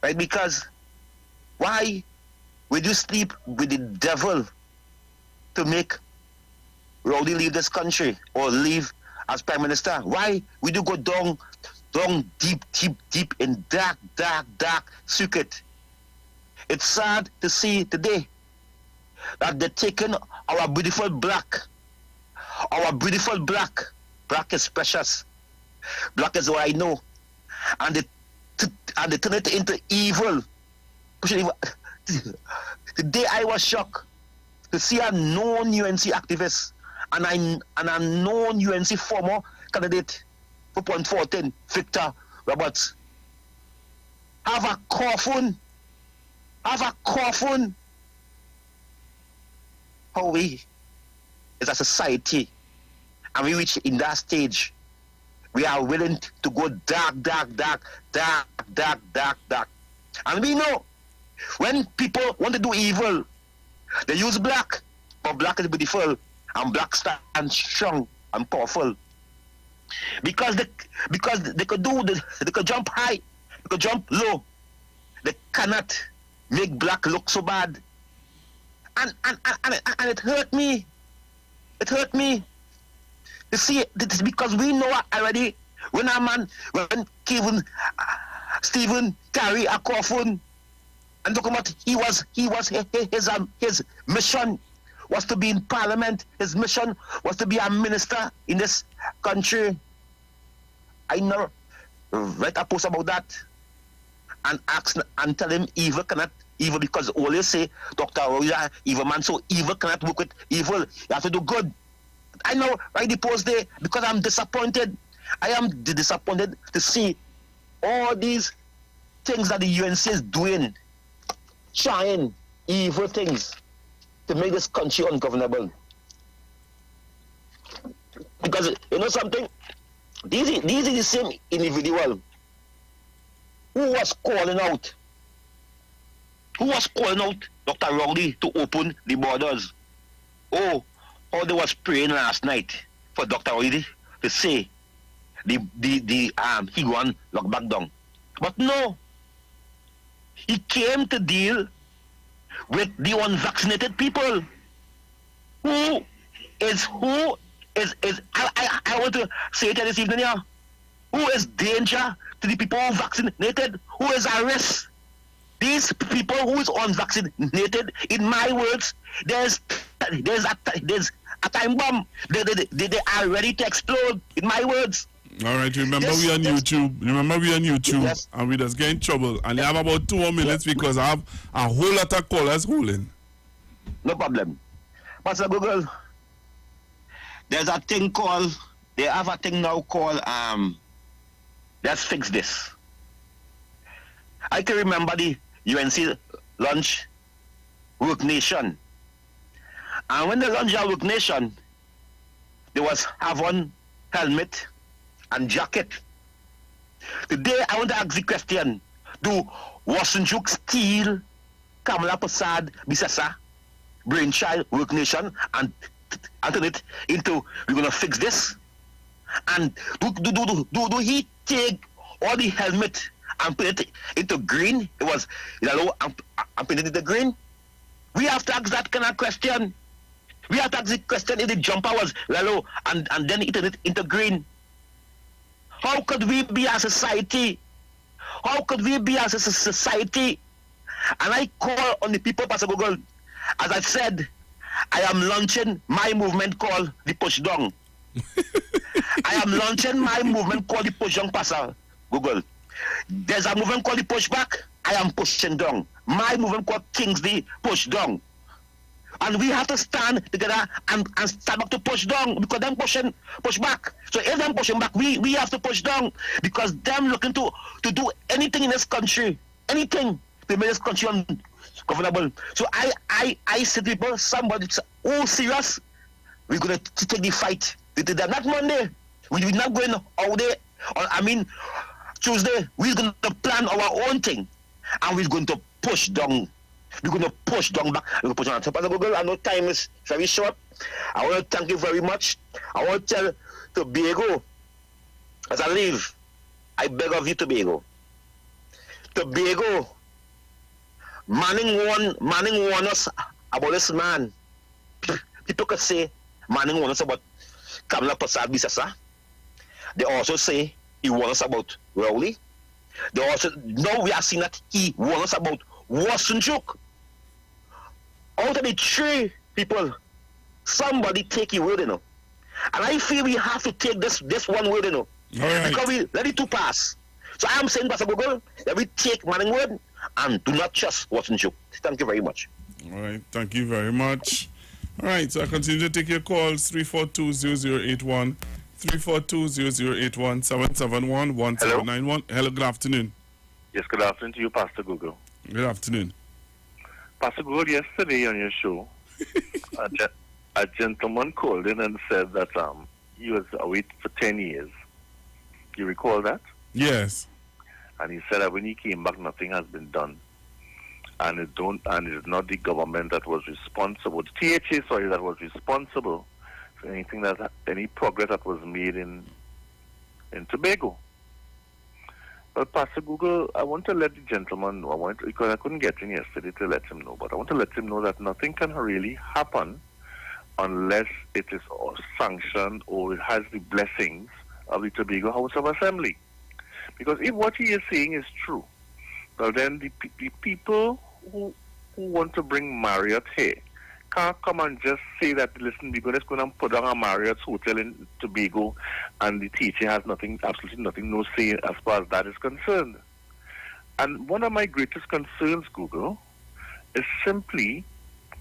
Speaker 1: right? Because why would you sleep with the devil to make Rowdy leave this country or leave as Prime Minister? Why would you go down deep in dark secret? It's sad to see today that they're taking our beautiful black. Our beautiful black. Black is precious. Black is what I know. And they turn it into evil. Today I was shocked to see a known UNC activist and a known UNC former candidate for point 14, Victor Roberts, have a coffin. How we, as a society, and we reach in that stage, we are willing to go dark. And we know, when people want to do evil, they use black, but black is beautiful, and black stands strong and powerful. Because they could jump high, they could jump low. They cannot make black look so bad. And it hurt me. It hurt me. You see, it's because we know already when Stephen carry a coffin and talking about his mission was to be in parliament. His mission was to be a minister in this country. I never write a post about that and ask and tell him evil cannot evil, because always say Dr. Roya evil man, so evil cannot work with evil. You have to do good. I know write the post there because I'm disappointed. I am disappointed to see all these things that the UNC is doing, trying evil things to make this country ungovernable. Because you know something, these are the same individual who was calling out Dr. Rowdy to open the borders. Oh, how they was praying last night for Dr. Rowdy to say he go and lock back down. But no, he came to deal with the unvaccinated people. I want to say it this evening here. Who is danger to the people who are vaccinated? Who is a risk? These people who is unvaccinated, in my words, there's a time bomb. They are ready to explode, in my words.
Speaker 16: All right, remember we on YouTube. Yes. And we just get in trouble. And you have about 2 more minutes because I have a whole lot of callers holding.
Speaker 1: No problem. Pastor Google, they have a thing now called, let's fix this. I can remember the UNC lunch Work Nation. And when they launched our Work Nation, there was Havon helmet and jacket. Today, I want to ask the question, do Wasanjuk steal Kamala Prasad Bisasa brainchild Work Nation and turn it into, we're going to fix this? And do he take all the helmet and put it into green? It was yellow and put it into green? We have to ask that kind of question. We have to ask the question if the jumper was yellow and then it turned it into green. How could we be a society? How could we be as a society? And I call on the people, Pastor Google. As I said, I am launching my movement called the Push Down. I am launching my movement called the Push Down, Pastor Google. There's a movement called the Push Back. I am pushing down. My movement called Kingsley Push Down. And we have to stand together and stand up to push down, because them push back. So if them pushing back, we have to push down, because them looking to do anything in this country, anything to make this country governable. So I said to people, somebody, oh serious, we're going to take the fight. Not Monday. We're not going out there. Tuesday, we're going to plan our own thing. And we're going to push down. We're going to push down back. We're going to push on top of the Google. I know time is very short. I want to thank you very much. I want to tell Tobago, as I leave, I beg of you, Tobago. Tobago, Manning warned us about this man. People could say Manning warned us about Kamala Prasad Bisasa. They also say he warned us about Rowley. They also, now we are seeing that he warned us about Wasunjuk. Out of the 3 people, somebody take your word, And I feel we have to take this one word,
Speaker 16: Right.
Speaker 1: Because we let it to pass. So I am saying, Pastor Google, that we take Manning word and do not trust Wasunjuk. Thank you very much.
Speaker 16: All right, thank you very much. All right, so I continue to take your calls, 342-0081, 342-0081, 771-1791. Hello, good afternoon.
Speaker 2: Yes, good afternoon to you, Pastor Google.
Speaker 16: Good afternoon.
Speaker 2: Pastor Google, yesterday on your show, a gentleman called in and said that he was away for 10 years. You recall that?
Speaker 16: Yes.
Speaker 2: And he said that when he came back, nothing has been done. And it is not the government that was responsible, the THA, that was responsible for any progress that was made in Tobago. But Pastor Google, I want to let the gentleman know, because I couldn't get in yesterday to let him know, but I want to let him know that nothing can really happen unless it is sanctioned or it has the blessings of the Tobago House of Assembly. Because if what he is saying is true, well then the people who want to bring Marriott here can't come and just say that, listen, we're just going to put down a Marriott hotel in Tobago and the teacher has absolutely nothing, no say as far as that is concerned. And one of my greatest concerns, Google, is simply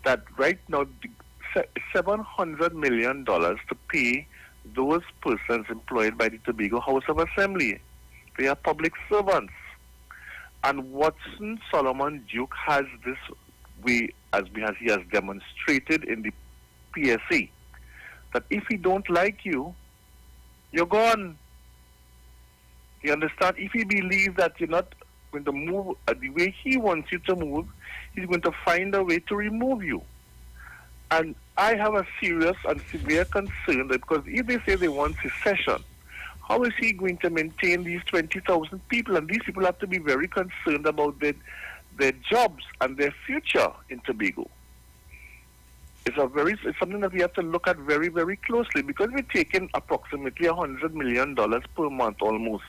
Speaker 2: that right now, $700 million to pay those persons employed by the Tobago House of Assembly. They are public servants. And Watson Solomon Duke has this way, as he has demonstrated in the PSA, that if he don't like you, you're gone. You understand? If he believes that you're not going to move the way he wants you to move, he's going to find a way to remove you. And I have a serious and severe concern that because if they say they want secession, how is he going to maintain these 20,000 people? And these people have to be very concerned about their jobs and their future in Tobago. It's something that we have to look at very, very closely because we're taking approximately $100 million per month almost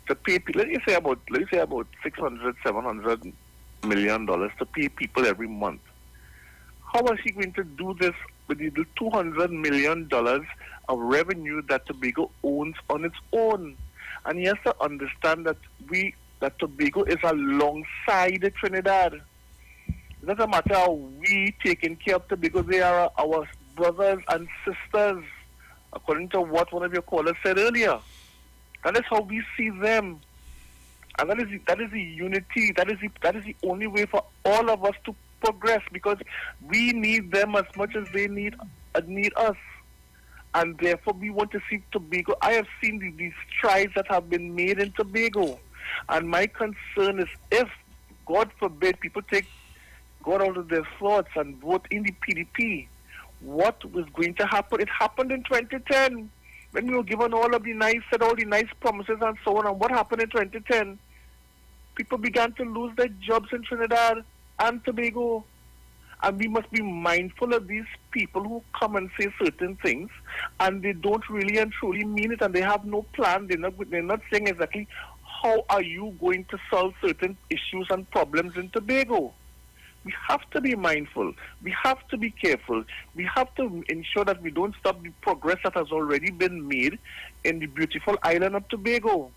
Speaker 2: to pay people. Let me say about $600, $700 million to pay people every month. How is he going to do this with the $200 million of revenue that Tobago owns on its own? And he has to understand that Tobago is alongside Trinidad. It doesn't matter how we taking care of Tobago, they are our brothers and sisters, according to what one of your callers said earlier. That is how we see them. And that is the unity, that is the only way for all of us to progress, because we need them as much as they need us. And therefore we want to see Tobago. I have seen these strides that have been made in Tobago. And my concern is if, God forbid, people take God out of their thoughts and vote in the PDP, what was going to happen? It happened in 2010 when we were given all the nice promises and so on. And what happened in 2010? People began to lose their jobs in Trinidad and Tobago. And we must be mindful of these people who come and say certain things and they don't really and truly mean it and they have no plan. They're not saying exactly how are you going to solve certain issues and problems in Tobago. We have to be mindful. We have to be careful. We have to ensure that we don't stop the progress that has already been made in the beautiful island of Tobago.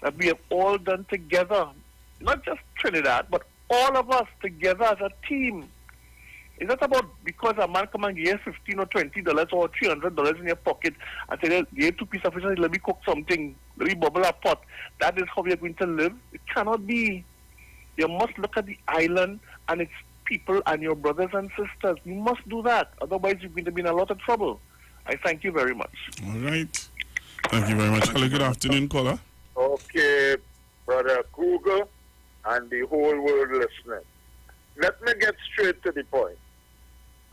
Speaker 2: That we have all done together. Not just Trinidad, but all of us together as a team. It's not about because a man come and give $15 or $20 or $300 in your pocket and say, give 2 pieces of fish and let me cook something, let me bubble a pot. That is how we are going to live. It cannot be. You must look at the island and its people and your brothers and sisters. You must do that. Otherwise, you're going to be in a lot of trouble. I thank you very much.
Speaker 16: All right. Thank you very much. Hello, good afternoon, caller.
Speaker 4: Okay, Brother Google and the whole world listening. Let me get straight to the point.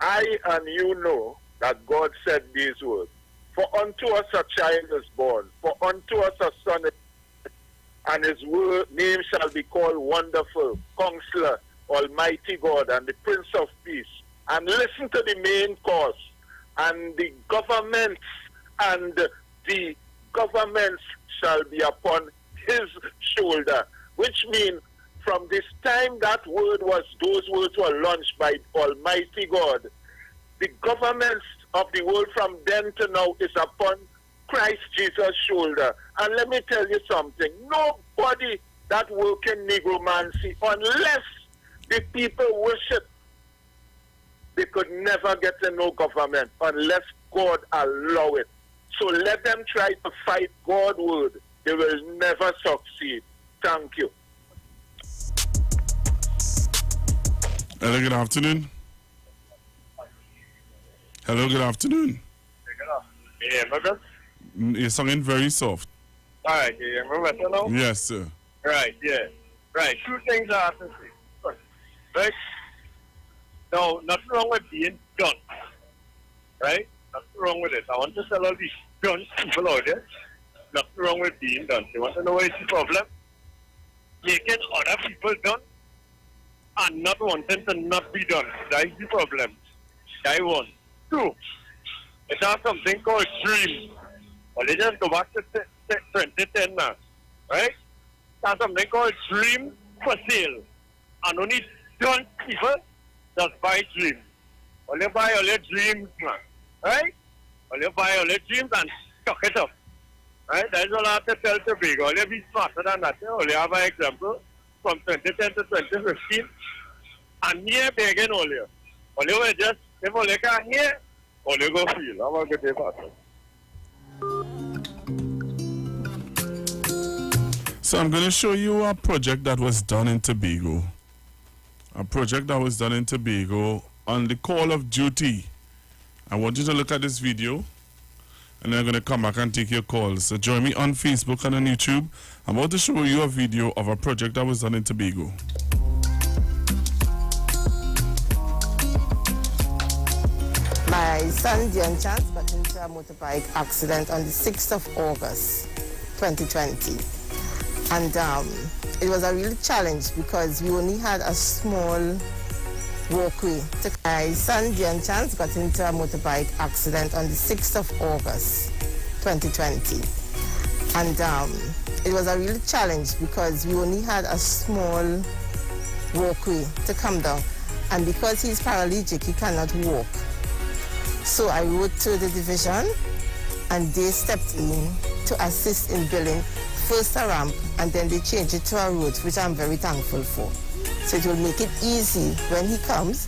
Speaker 4: I and you know that God said these words. For unto us a child is born, for unto us a son is born, and his name shall be called Wonderful, Counselor, Almighty God, and the Prince of Peace. And listen to the main cause. And the governments shall be upon his shoulder. Which means from this time those words were launched by Almighty God, the governments of the world from then to now is upon Christ Jesus' shoulder. And let me tell you something. Nobody that work in negromancy, unless the people worship, they could never get to know government unless God allow it. So let them try to fight God's word. They will never succeed. Thank you.
Speaker 16: Hello, good afternoon. Hello, good afternoon.
Speaker 4: Yeah, my brother?
Speaker 16: You're sounding very soft.
Speaker 4: All right, yeah, remember that now?
Speaker 16: Yes, sir.
Speaker 4: Right, yeah. Right, two things I have to say. Right? Now, nothing wrong with being done. Right? Nothing wrong with it. I want to tell all these done people out there, nothing wrong with being done. You want to know what is the problem? Making other people done and not wanting to not be done. That is the problem. That one. Two, it has something called dream. Well, let's just go back to 2010 now. Right? It has something called dream for sale. And only done people just buy dreams. Well, you buy all your dreams, man. Right? Well, you buy all your dreams and chuck it up. Right? That's all I have to tell Tobago. Well, you be smarter than that. Well, you have an example from 2010 to 2015. And here begging all you. Well, you will just, if all you can hear, all you go feel. Have a good day, Pastor.
Speaker 16: So I'm going to show you a project that was done in Tobago. A project that was done in Tobago on the call of duty. I want you to look at this video, and then I'm going to come back and take your calls. So join me on Facebook and on YouTube. I'm about to show you a video of a project that was done in Tobago.
Speaker 3: My son, Dion Chance, got into a motorbike accident on the 6th of August, 2020. And it was a real challenge because we only had a small walkway. My son, Dion Chance, got into a motorbike accident on the 6th of August, 2020. And it was a real challenge because we only had a small walkway to come down. And because he's paralytic, he cannot walk. So I wrote to the division, and they stepped in to assist in building first a ramp, and then they changed it to a road, which I'm very thankful for. So it will make it easy. When he comes,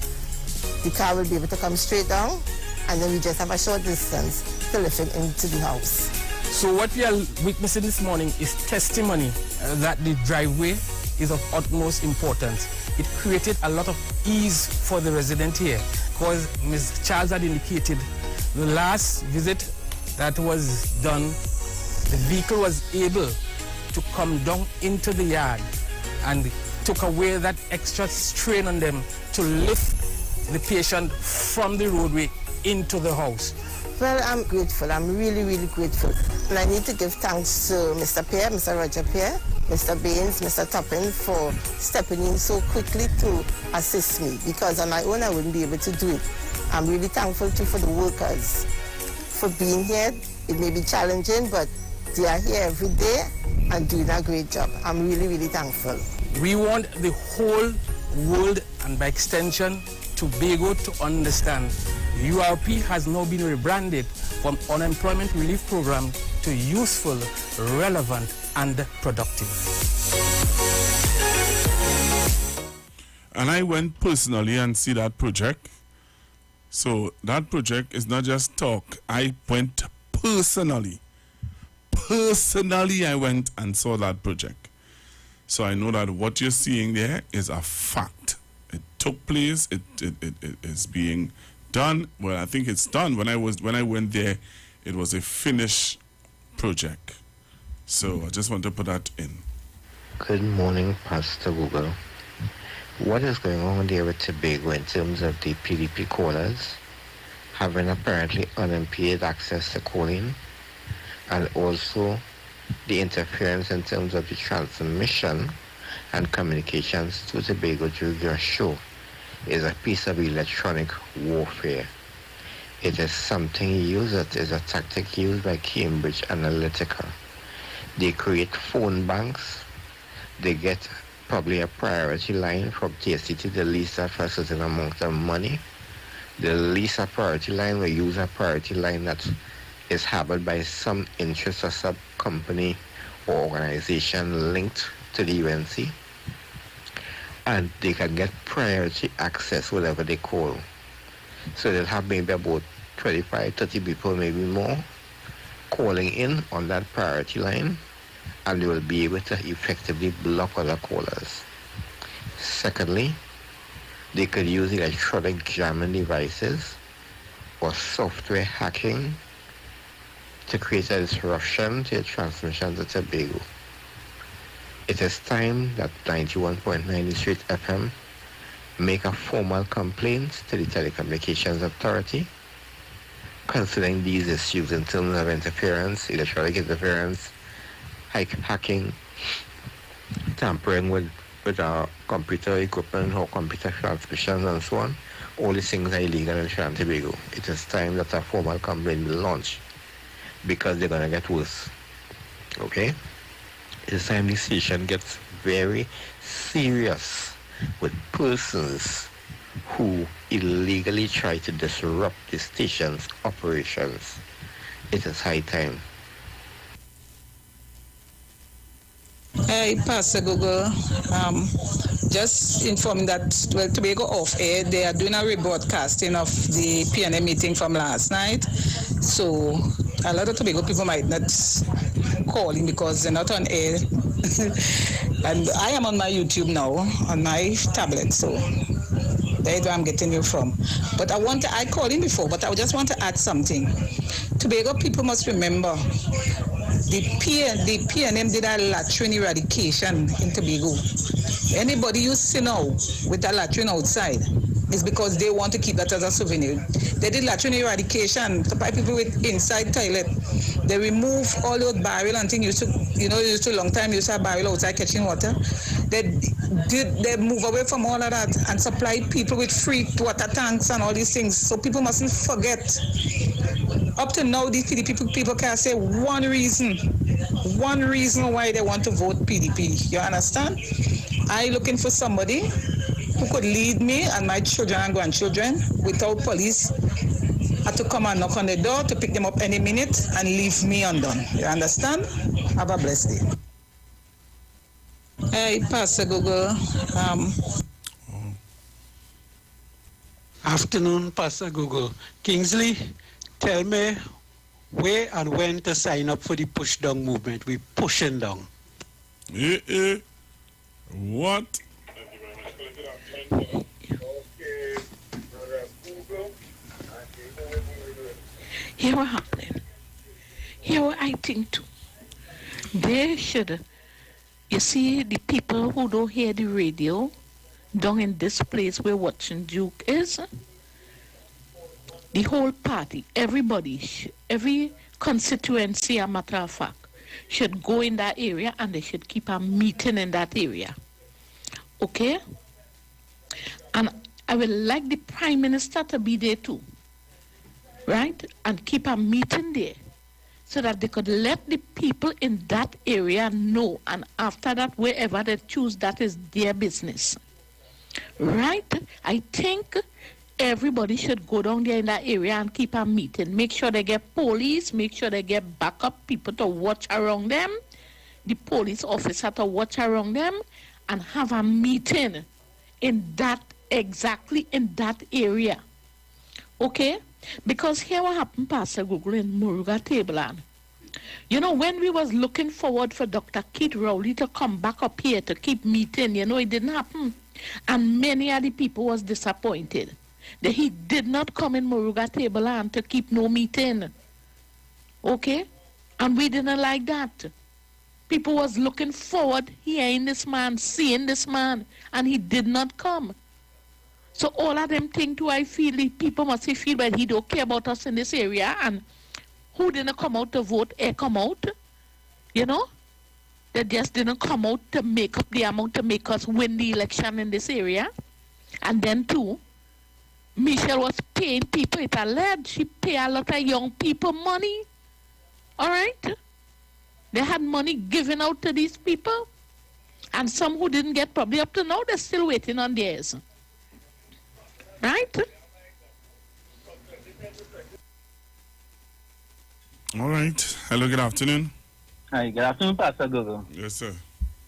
Speaker 3: the car will be able to come straight down, and then we just have a short distance to lift him into the house.
Speaker 11: So what we are witnessing this morning is testimony that the driveway is of utmost importance. It created a lot of ease for the resident here, because Ms. Charles had indicated the last visit that was done, the vehicle was able to come down into the yard and took away that extra strain on them to lift the patient from the roadway into the house.
Speaker 3: Well, I'm grateful. I'm really, really grateful. And I need to give thanks to Mr. Pierre, Mr. Roger Pierre, Mr. Baines, Mr. Toppin for stepping in so quickly to assist me, because on my own I wouldn't be able to do it. I'm really thankful too for the workers for being here. It may be challenging, but they are here every day and doing a great job. I'm really, really thankful.
Speaker 11: We want the whole world, and by extension Tobago, to understand URP has now been rebranded from Unemployment Relief Program to useful, relevant, and productive.
Speaker 16: And I went personally and see that project. So that project is not just talk. I went personally. Personally, I went and saw that project. So I know that what you're seeing there is a fact. It took place. It is being done. Well, I think it's done. When I went there, it was a finished project. So I just want to put that in.
Speaker 8: Good morning, Pastor Google. What is going on there with Tobago in terms of the PDP callers having apparently unimpeded access to calling, and also the interference in terms of the transmission and communications to Tobago during your show is a piece of electronic warfare. It is something used, it is a tactic used by Cambridge Analytica. They create phone banks, they get probably a priority line from TSC to the leaser for a certain amount of money. The leaser priority line will use a priority line that is harbored by some interest or sub-company or organization linked to the UNC. And they can get priority access whenever they call. So they'll have maybe about 25, 30 people, maybe more, calling in on that priority line, and they will be able to effectively block other callers. Secondly, they could use electronic jamming devices or software hacking to create a disruption to the transmission to Tobago. It is time that 91.9 Street FM make a formal complaint to the Telecommunications Authority concerning these issues in terms of interference, electronic interference, hacking, tampering with our computer equipment or computer transmissions and so on. All these things are illegal in Trinidad and Tobago. It is time that a formal complaint be launched because they're going to get worse. Okay? It is time the station gets very serious with persons who illegally try to disrupt the station's operations. It is high time.
Speaker 20: Hey, Pastor Google. Just informing that, well, Tobago off air, they are doing a rebroadcasting of the PNM meeting from last night. So a lot of Tobago people might not call in because they're not on air. And I am on my YouTube now, on my tablet, so that's where I'm getting you from. But I called in before, but I just want to add something. Tobago people must remember the PNM did a latrine eradication in Tobago. Anybody you see now with a latrine outside is because they want to keep that as a souvenir. They did latrine eradication to buy people with inside toilet. They remove all those barrel and things. Used to long time, used to have barrel outside catching water. They move away from all of that and supply people with free water tanks and all these things. So people mustn't forget. Up to now, these PDP people can say one reason why they want to vote PDP. You understand? I looking for somebody who could lead me and my children and grandchildren without police. Had to come and knock on the door to pick them up any minute and leave me undone. You understand? Have a blessed day. Hey, Pastor Google.
Speaker 21: Afternoon, Pastor Google. Kingsley, tell me where and when to sign up for the push down movement. We're pushing down.
Speaker 16: What?
Speaker 24: Here what happening. Here what I think too. They should, you see the people who don't hear the radio down in this place where Watson Duke is, the whole party, everybody, every constituency, a matter of fact, should go in that area and they should keep a meeting in that area. Okay? And I would like the Prime Minister to be there too. Right? And keep a meeting there so that they could let the people in that area know. And after that, wherever they choose, that is their business. Right? I think everybody should go down there in that area and keep a meeting. Make sure they get police, make sure they get backup people to watch around them, the police officer to watch around them, and have a meeting exactly in that area. Okay? Because here what happened, Pastor Google, in Muruga Tableland. You know, when we was looking forward for Dr. Keith Rowley to come back up here to keep meeting, you know, it didn't happen. And many of the people was disappointed that he did not come in Moruga Tableland to keep no meeting. Okay? And we didn't like that. People was looking forward hearing this man, seeing this man, and he did not come. So all of them think too, I feel, the people must feel that he don't care about us in this area, and who didn't come out to vote, come out, you know? They just didn't come out to make up the amount to make us win the election in this area. And then too, Michelle was paying people, it's alleged, she paid a lot of young people money. All right? They had money given out to these people. And some who didn't get, probably up to now, they're still waiting on theirs. Right?
Speaker 16: All right. Hello, good afternoon.
Speaker 9: Hi, good afternoon, Pastor Gogo.
Speaker 16: Yes, sir.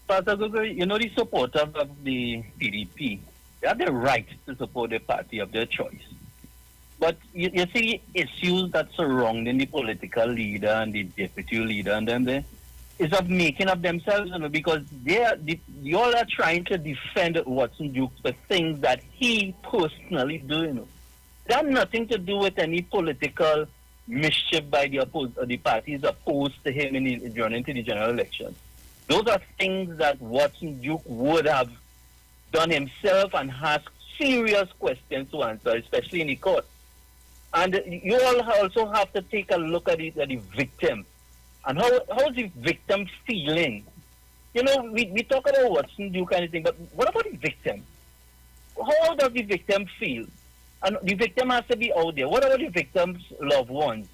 Speaker 9: Pastor Gogo, you know the supporters of the PDP, they have the right to support the party of their choice. But you see issues that surrounding the political leader and the deputy leader and them there is of making of themselves, you know, because you all are trying to defend Watson Duke for things that he personally do, you know. That has nothing to do with any political mischief by the parties opposed to him during the general election. Those are things that Watson Duke would have done himself and has serious questions to answer, especially in the court. And you all also have to take a look at the victim. And how is the victim feeling? You know, we talk about Watson Duke kind of thing, but what about the victim? How does the victim feel? And the victim has to be out there. What about the victim's loved ones?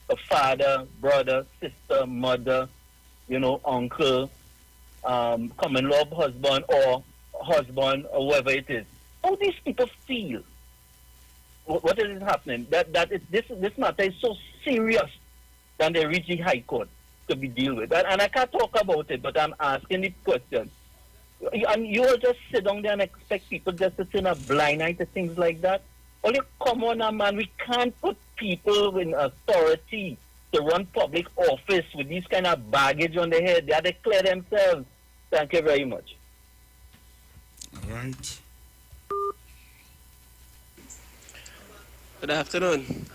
Speaker 9: A father, brother, sister, mother, you know, uncle, common-law husband or whoever it is. How these people feel? What is happening? This matter is so serious that they reach the High Court to be dealt with. And I can't talk about it, but I'm asking the question. And you all just sit down there and expect people just to turn a blind eye to things like that? Only come on, man. We can't put people in authority to run public office with this kind of baggage on their head. They have to declare themselves. Thank you very much.
Speaker 16: All right.
Speaker 18: Good afternoon.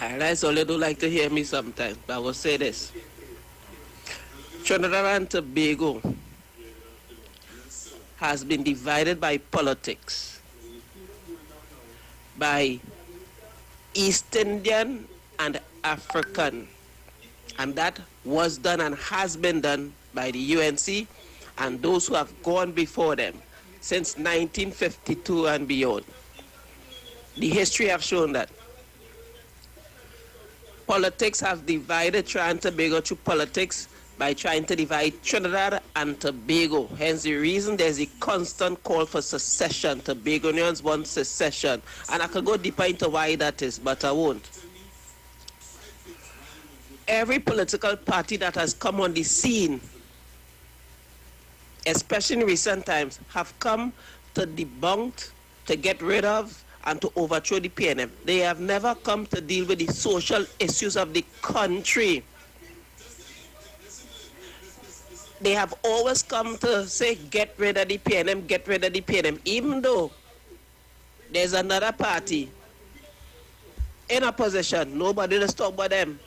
Speaker 18: I realize all you do like to hear me sometimes, but I will say this. Trinidad and Tobago has been divided by politics, by East Indian and African. And that was done and has been done by the UNC and those who have gone before them since 1952 and beyond. The history have shown that. Politics have divided Trinidad and Tobago through politics by trying to divide Trinidad and Tobago. Hence the reason there's a constant call for secession. Tobagonians want secession. And I could go deeper into why that is, but I won't. Every political party that has come on the scene, especially in recent times, have come to debunk, to get rid of, and to overthrow the PNM. They have never come to deal with the social issues of the country. They have always come to say, get rid of the PNM, get rid of the PNM, even though there's another party in opposition. Nobody does talk about them.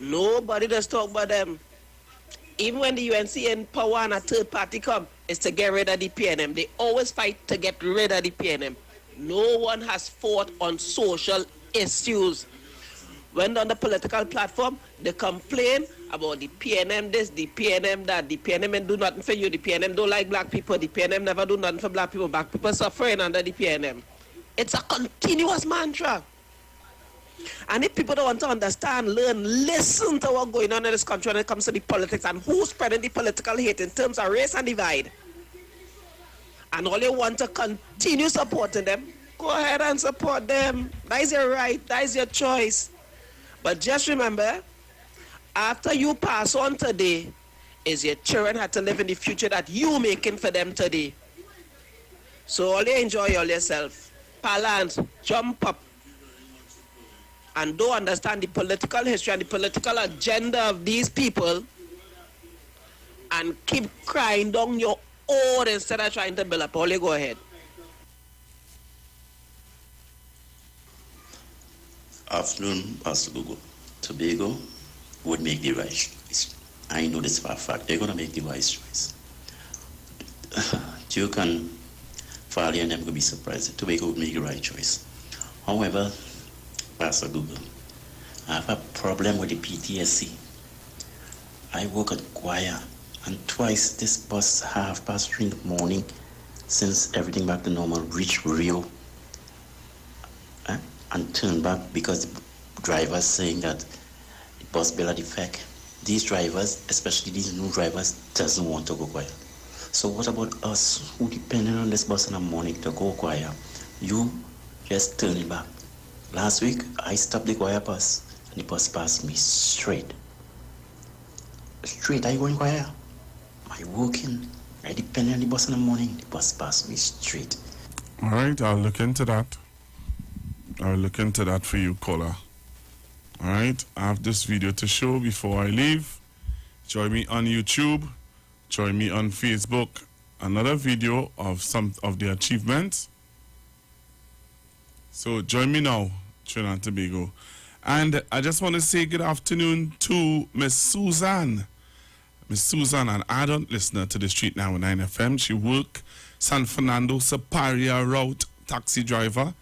Speaker 18: Nobody does talk about them. Even when the UNC in power and a third party come, it's to get rid of the PNM. They always fight to get rid of the PNM. No one has fought on social issues. When on the political platform, they complain about the PNM this, the PNM that, the PNM do nothing for you, the PNM don't like black people, the PNM never do nothing for black people suffering under the PNM. It's a continuous mantra. And if people don't want to understand, learn, listen to what's going on in this country when it comes to the politics and who's spreading the political hate in terms of race and divide, and all you want to continue supporting them, go ahead and support them. That is your right. That is your choice. But just remember, after you pass on today, is your children have to live in the future that you making for them today. So all you enjoy all yourself. Balance, jump up. and don't understand the political history and the political agenda of these people and keep crying down your own instead of trying to build up. Only go ahead.
Speaker 7: Afternoon, Pastor Google. Tobago would make the right choice. I know this for a fact. They're going to make the wise choice. Duke and Farley and them could be surprised. Tobago would make the right choice. However, Pastor Google, I have a problem with the PTSC. I work at choir, and twice this bus 3:30 in the morning, since everything back to normal, reached Rio and turned back because the drivers saying that the bus bill had defect. These drivers, especially these new drivers, doesn't want to go choir. So what about us who depended on this bus in the morning to go choir? You just turn it back. Last week, I stopped the choir bus and the bus passed me straight. Straight, I going choir. I working. I depend on the bus in the morning. The bus passed me straight.
Speaker 16: All right, I'll look into that. I'll look into that for you, caller. All right, I have this video to show before I leave. Join me on YouTube. Join me on Facebook. Another video of some of the achievements. So join me now, Trinidad and Tobago. And I just want to say good afternoon to Miss Susan. Miss Susan, an ardent listener to the Street 919 FM. She work San Fernando Superior Route taxi driver.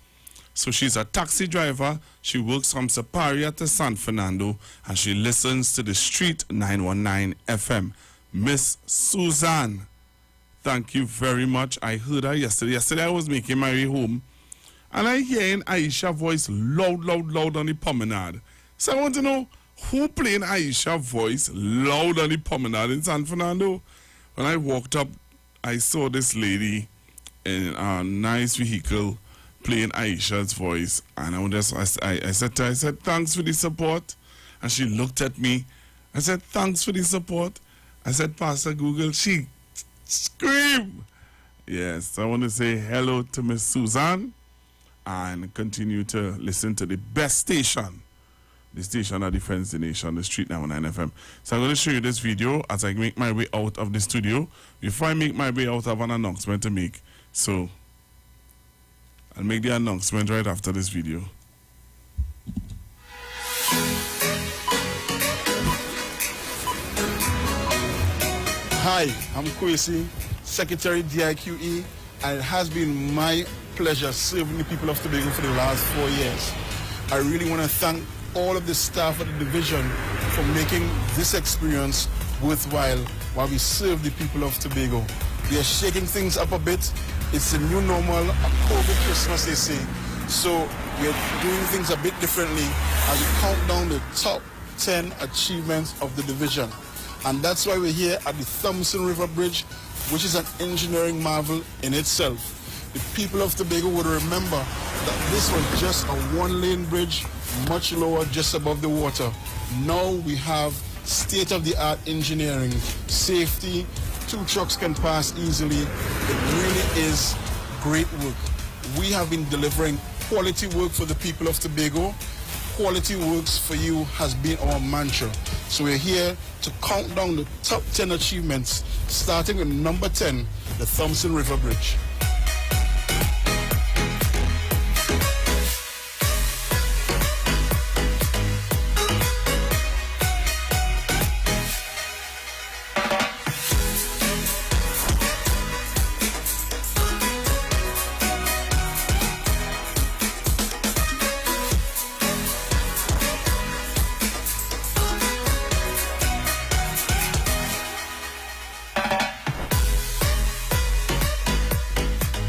Speaker 16: So she's a taxi driver. She works from Superior to San Fernando, and she listens to the Street 919 FM. Miss Susan, thank you very much. I heard her yesterday. Yesterday I was making my way home, and I hearing Aisha's voice loud on the promenade. So I want to know who playing Aisha's voice loud on the promenade in San Fernando. When I walked up, I saw this lady in a nice vehicle playing Aisha's voice, and I said to her, I said, thanks for the support. And she looked at me. I said, thanks for the support. I said, Pastor Google. She screamed. Yes, I want to say hello to Miss Susan and continue to listen to the best station, the station that defends the nation, the Street 919 FM. So I'm going to show you this video as I make my way out of the studio. Before I make my way out, I have an announcement to make. So I'll make the announcement right after this video.
Speaker 10: Hi, I'm Kwesi, Secretary DIQE, and it has been my pleasure serving the people of Tobago for the last 4 years. I really want to thank all of the staff at the division for making this experience worthwhile while we serve the people of Tobago. We are shaking things up a bit. It's a new normal, a COVID Christmas, they say. So we're doing things a bit differently as we count down the top 10 achievements of the division. And that's why we're here at the Thompson River Bridge, which is an engineering marvel in itself. The people of Tobago would remember that this was just a one-lane bridge, much lower, just above the water. Now we have state-of-the-art engineering, safety, 2 trucks can pass easily. It really is great work. We have been delivering quality work for the people of Tobago. Quality works for you has been our mantra. So we're here to count down the top 10 achievements, starting with number 10, the Thompson River Bridge.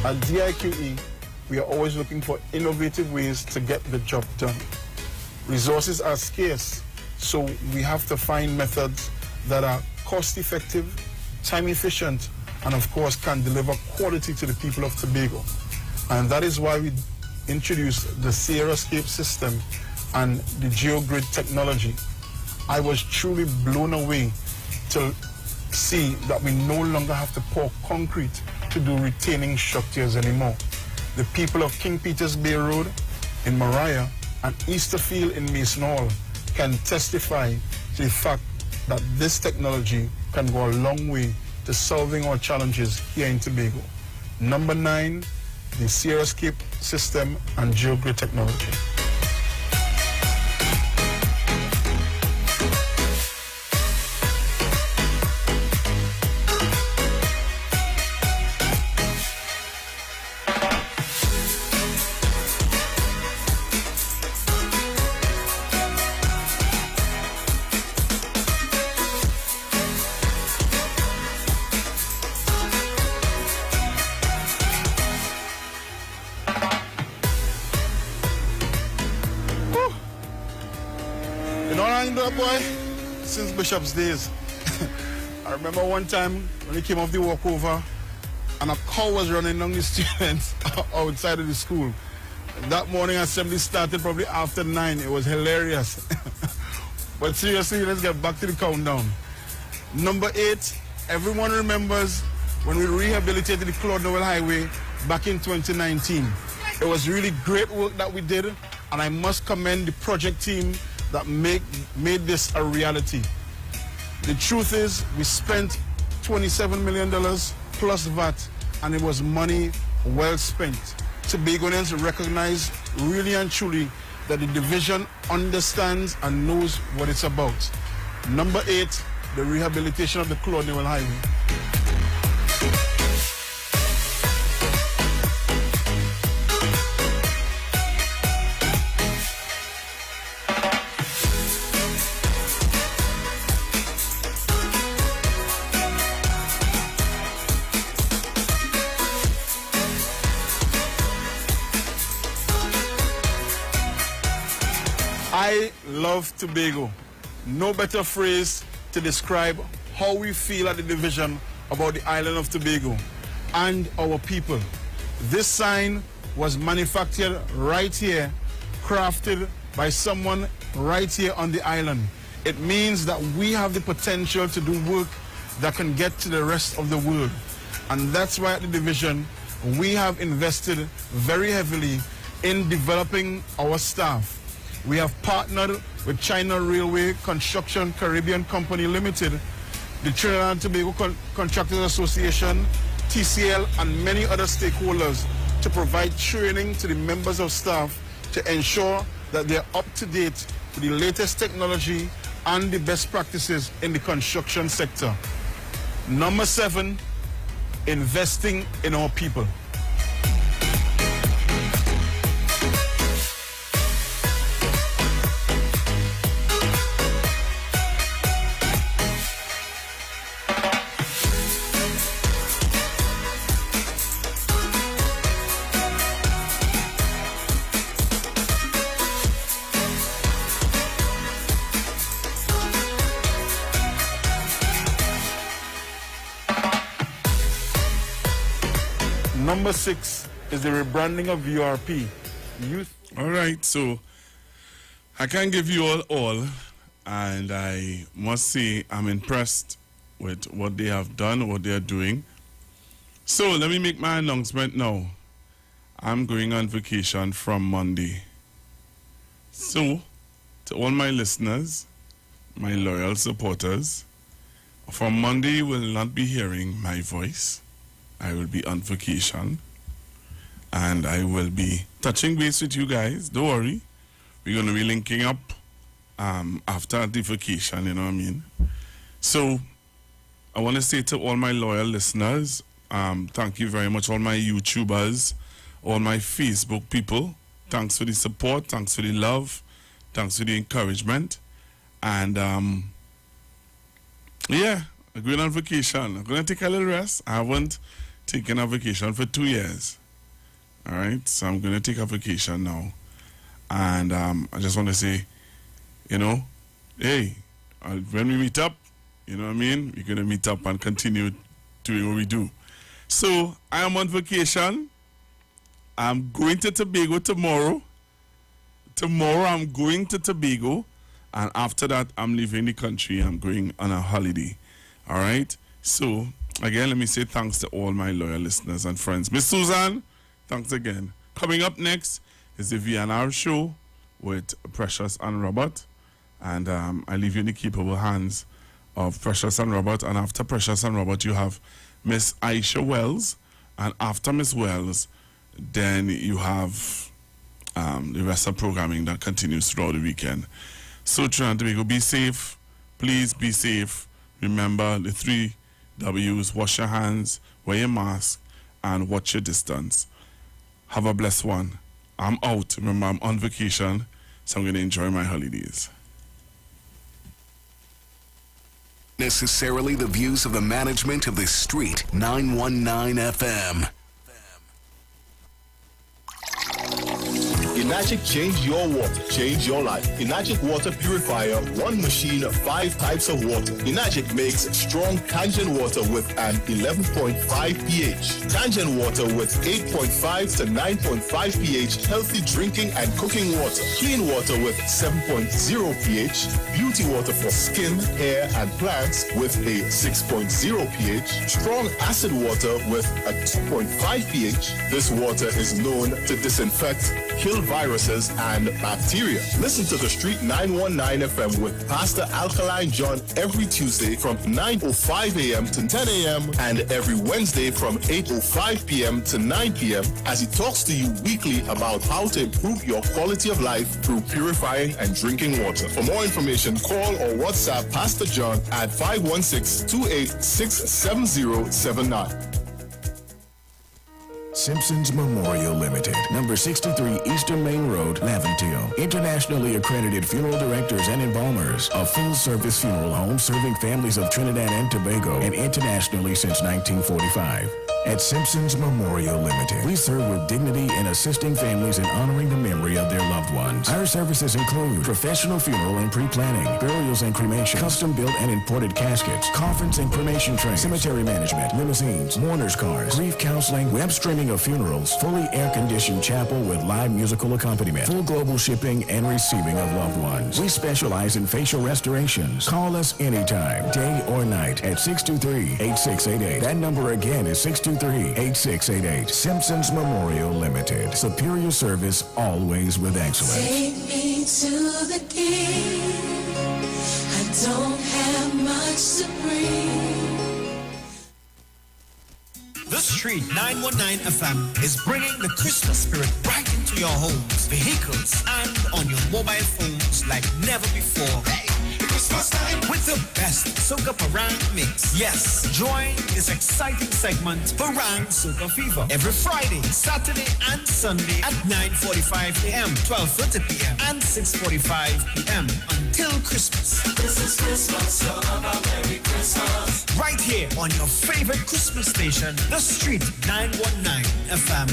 Speaker 10: At DIQE, we are always looking for innovative ways to get the job done. Resources are scarce, so we have to find methods that are cost-effective, time-efficient, and of course can deliver quality to the people of Tobago. And that is why we introduced the Sierrascape system and the GeoGrid technology. I was truly blown away to see that we no longer have to pour concrete to do retaining structures anymore. The people of King Peter's Bay Road in Mariah and Easterfield in Mason Hall can testify to the fact that this technology can go a long way to solving our challenges here in Tobago. Number 9, the Sierrascape system and geogrid technology. Boy, since Bishop's days. I remember one time when he came off the walkover and a cow was running down the students outside of the school. That morning assembly started probably after 9. It was hilarious. But seriously, let's get back to the countdown. Number 8, everyone remembers when we rehabilitated the Claude Noel Highway back in 2019. It was really great work that we did, and I must commend the project team that made this a reality. The truth is, we spent $27 million plus VAT, and it was money well spent. Tobagonians recognize really and truly that the division understands and knows what it's about. Number 8, the rehabilitation of the Claude Noel Highway. I love Tobago. No better phrase to describe how we feel at the division about the island of Tobago and our people. This sign was manufactured right here, crafted by someone right here on the island. It means that we have the potential to do work that can get to the rest of the world. And that's why at the division, we have invested very heavily in developing our staff. We have partnered with China Railway Construction Caribbean Company Limited, the Trinidad and Tobago Contractors Association, TCL, and many other stakeholders to provide training to the members of staff to ensure that they're up to date with the latest technology and the best practices in the construction sector. Number 7, investing in our people. Number 6 is the rebranding of URP.
Speaker 16: All right, so I can't give you all, and I must say I'm impressed with what they have done, what they are doing. So let me make my announcement now. I'm going on vacation from Monday. So, to all my listeners, my loyal supporters, from Monday you will not be hearing my voice. I will be on vacation, and I will be touching base with you guys. Don't worry. We're going to be linking up after the vacation, you know what I mean? So, I want to say to all my loyal listeners, thank you very much, all my YouTubers, all my Facebook people. Thanks for the support, thanks for the love, thanks for the encouragement. And, yeah, I'm going on vacation. I'm going to take a little rest. I haven't taken a vacation for 2 years. All right, so I'm going to take a vacation now. And I just want to say, you know, hey, when we meet up, you know what I mean? We're going to meet up and continue doing what we do. So I am on vacation. I'm going to Tobago tomorrow. Tomorrow I'm going to Tobago. And after that, I'm leaving the country. I'm going on a holiday. All right? So, again, let me say thanks to all my loyal listeners and friends. Miss Susan, thanks again. Coming up next is the VNR show with Precious and Robert. And I leave you in the capable hands of Precious and Robert. And after Precious and Robert, you have Miss Aisha Wells. And after Miss Wells, then you have the rest of programming that continues throughout the weekend. So Trinidad and Tobago, be safe. Please be safe. Remember the 3 W's. Wash your hands, wear your mask, and watch your distance. Have a blessed one. I'm out. Remember, I'm on vacation, so I'm going to enjoy my holidays.
Speaker 15: Necessarily the views of the management of the Street 919 FM.
Speaker 13: Enagic change your water, change your life. Enagic water purifier, one machine, 5 types of water. Enagic makes strong Kangen water with an 11.5 pH. Kangen water with 8.5 to 9.5 pH, healthy drinking and cooking water. Clean water with 7.0 pH. Beauty water for skin, hair, and plants with a 6.0 pH. Strong acid water with a 2.5 pH. This water is known to disinfect, kill viruses and bacteria. Listen to the Street 919 FM with Pastor Alkaline John every Tuesday from 9:05 a.m. to 10 a.m. and every Wednesday from 8:05 p.m. to 9 p.m. as he talks to you weekly about how to improve your quality of life through purifying and drinking water. For more information, call or WhatsApp Pastor John at 516-286-7079.
Speaker 14: Simpsons Memorial Limited, number 63 Eastern Main Road, Laventille. Internationally accredited funeral directors and embalmers. A full-service funeral home serving families of Trinidad and Tobago and internationally since 1945. At Simpsons Memorial Limited, we serve with dignity in assisting families in honoring the memory of their loved ones. Our services include professional funeral and pre-planning, burials and cremation, custom-built and imported caskets, coffins and cremation trays, cemetery management, limousines, mourners cars, grief counseling, web streaming of funerals, fully air-conditioned chapel with live musical accompaniment, full global shipping and receiving of loved ones. We specialize in facial restorations. Call us anytime, day or night, at 623-8688. That number again is 623-8688. Simpsons Memorial Limited. Superior service, always with excellence.
Speaker 22: Take me to the King. I don't have much to bring.
Speaker 23: The Street 919 FM is bringing the Christmas spirit right into your homes, vehicles, and on your mobile phones like never before. Hey, Christmas time with the best Soca Parang mix. Yes, join this exciting segment, Parang Soca Fever, every Friday, Saturday, and Sunday at 9:45 a.m., 12:30 p.m., and 6:45 p.m. until Christmas.
Speaker 22: This is Christmas, so Merry Christmas.
Speaker 23: Right here on your favorite Christmas station, The Street 919 FM.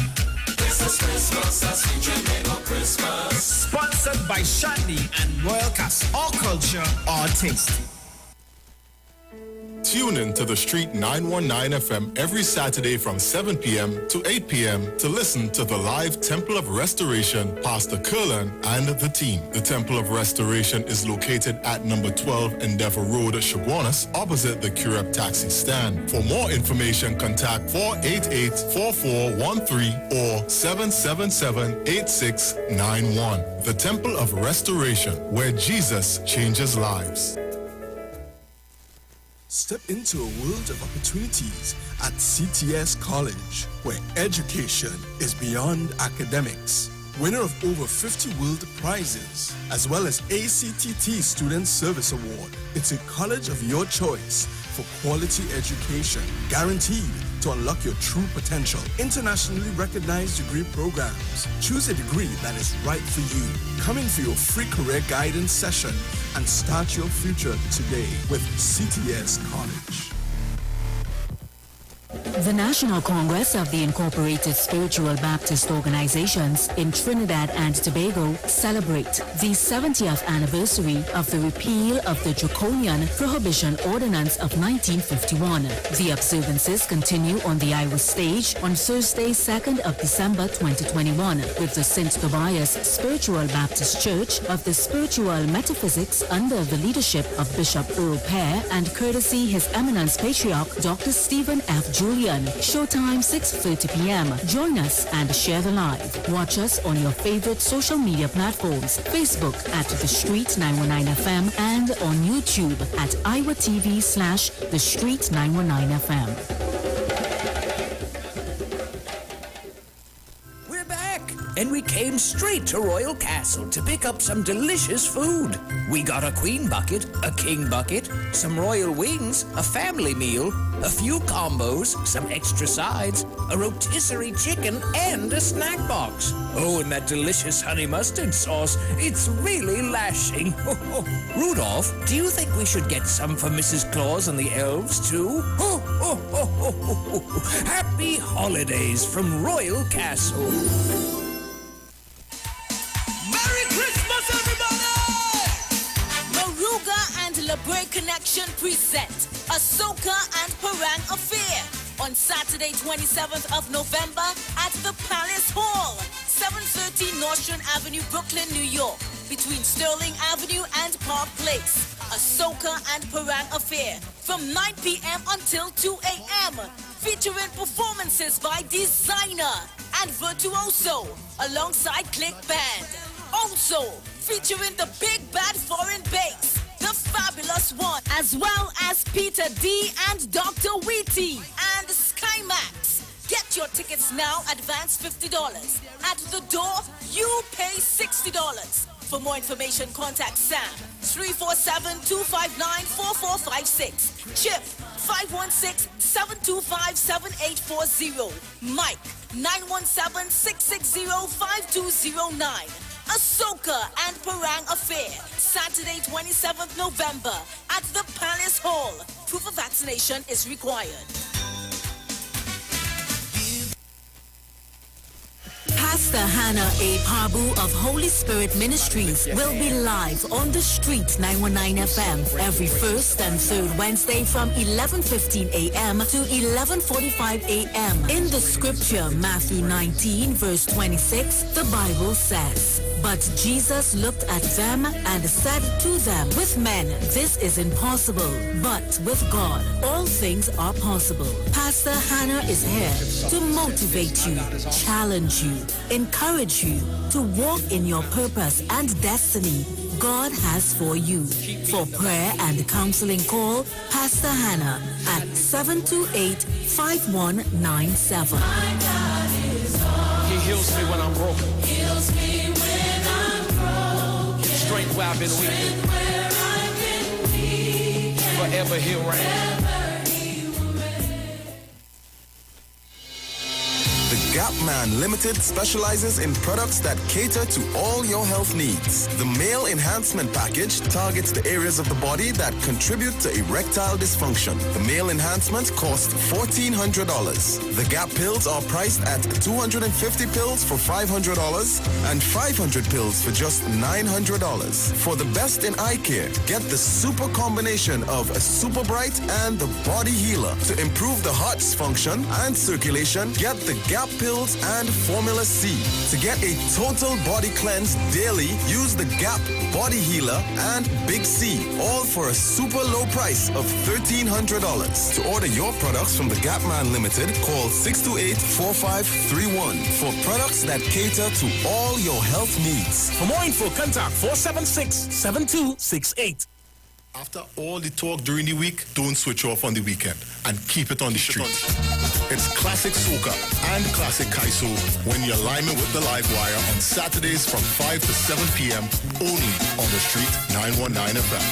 Speaker 22: This is Christmas, a sweet Jamaica Christmas.
Speaker 23: Sponsored by Shandy and Royal Castle. Our culture, our taste.
Speaker 13: Tune in to the Street 919 FM every Saturday from 7 p.m. to 8 p.m. to listen to the live Temple of Restoration, Pastor Curlan and the team. The Temple of Restoration is located at number 12 Endeavour Road, Chaguanas, opposite the Curep taxi stand. For more information, contact 488-4413 or 777-8691. The Temple of Restoration, where Jesus changes lives.
Speaker 25: Step into a world of opportunities at CTS College, where education is beyond academics. Winner of over 50 world prizes, as well as ACTT Student Service Award. It's a college of your choice for quality education, guaranteed to unlock your true potential. Internationally recognized degree programs. Choose a degree that is right for you. Come in for your free career guidance session and start your future today with CTS College.
Speaker 26: The National Congress of the Incorporated Spiritual Baptist Organizations in Trinidad and Tobago celebrate the 70th anniversary of the repeal of the Draconian Prohibition Ordinance of 1951. The observances continue on the Iwer stage on Thursday, 2nd of December 2021 with the St. Tobias Spiritual Baptist Church of the Spiritual Metaphysics under the leadership of Bishop Earl Pear and courtesy His Eminence Patriarch Dr. Stephen F. Julius Caribbean. Showtime 6:30 p.m. Join us and share the live. Watch us on your favorite social media platforms. Facebook at The Street 919 FM and on YouTube at Iwer TV/The Street 919 FM.
Speaker 1: We're back, and we came straight to Royal Castle to pick up some delicious food. We got a queen bucket, a king bucket, some royal wings, a family meal, a few combos, some extra sides, a rotisserie chicken, and a snack box. Oh, and that delicious honey mustard sauce, it's really lashing. Rudolph, do you think we should get some for Mrs. Claus and the elves, too? Happy holidays from Royal Castle.
Speaker 22: Merry Christmas, everybody! Maruga and LeBray Connection present Ahsoka and Parang Affair on Saturday, 27th of November at the Palace Hall, 730 Nostrand Avenue, Brooklyn, New York, between Sterling Avenue and Park Place. Ahsoka and Parang Affair from 9 p.m. until 2 a.m. featuring performances by Designer and Virtuoso alongside Click Band. Also featuring the Big Bad Foreign Bass, The Fabulous One, as well as Peter D and Dr. Wheaty and Skymax. Get your tickets now, advance $50. At the door, you pay $60. For more information, contact Sam, 347-259-4456. Chip, 516-725-7840. Mike, 917-660-5209. Ahsoka and Parang Affair, Saturday, 27th November at the Palace Hall. Proof of vaccination is required.
Speaker 26: Pastor Hannah A. Pabu of Holy Spirit Ministries will be live on the Street 919 FM every first and third Wednesday from 11:15 a.m. to 11:45 a.m. In the scripture, Matthew 19, verse 26, the Bible says, "But Jesus looked at them and said to them, with men this is impossible, but with God all things are possible." Pastor Hannah is here to motivate you, challenge you, encourage you to walk in your purpose and destiny God has for you. For prayer and counseling, call Pastor Hannah at 728-5197.
Speaker 5: He heals me when I'm broken.
Speaker 22: Heals me when I'm broken.
Speaker 5: Strength where I've been weak. Forever he'll reign.
Speaker 6: The Gap Man Limited specializes in products that cater to all your health needs. The Male Enhancement Package targets the areas of the body that contribute to erectile dysfunction. The Male Enhancement costs $1,400. The Gap pills are priced at 250 pills for $500 and 500 pills for just $900. For the best in eye care, get the super combination of a Super Bright and the Body Healer. To improve the heart's function and circulation, get the Gap pills and Formula C. To get a total body cleanse daily, use the Gap Body Healer and Big C, all for a super low price of $1,300. To order your products from the Gap Man Limited, call 628-4531 for products that cater to all your health needs.
Speaker 5: For more info, contact 476-7268.
Speaker 13: After all the talk during the week, don't switch off on the weekend and keep it on the street. It's classic soca and classic kaiso when you're liming with the live wire on Saturdays from 5 to 7 p.m. only on the Street 919 FM.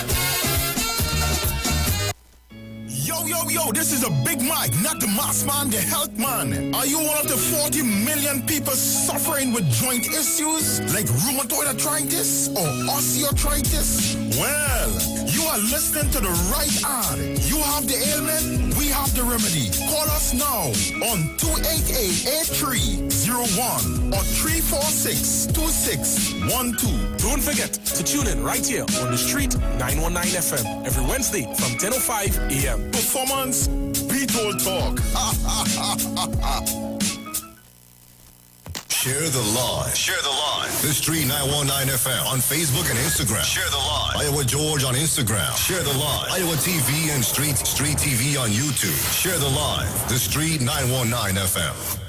Speaker 25: Yo, this is a Big Mike, not the mass man, the health man. Are you one of the 40 million people suffering with joint issues like rheumatoid arthritis or osteoarthritis? Well, you are listening to the right ad. You have the ailment, we have the remedy. Call us now on 288-8301 or 346-2612.
Speaker 5: Don't forget to tune in right here on the Street 919 FM every Wednesday from 10:05 a.m.
Speaker 25: Performance, beat all talk.
Speaker 2: Share the live. Share the live. The Street 919 FM on Facebook and Instagram. Share the live. Iowa George on Instagram. Share the live. Iowa TV and Street TV on YouTube. Share the live. The Street 919 FM.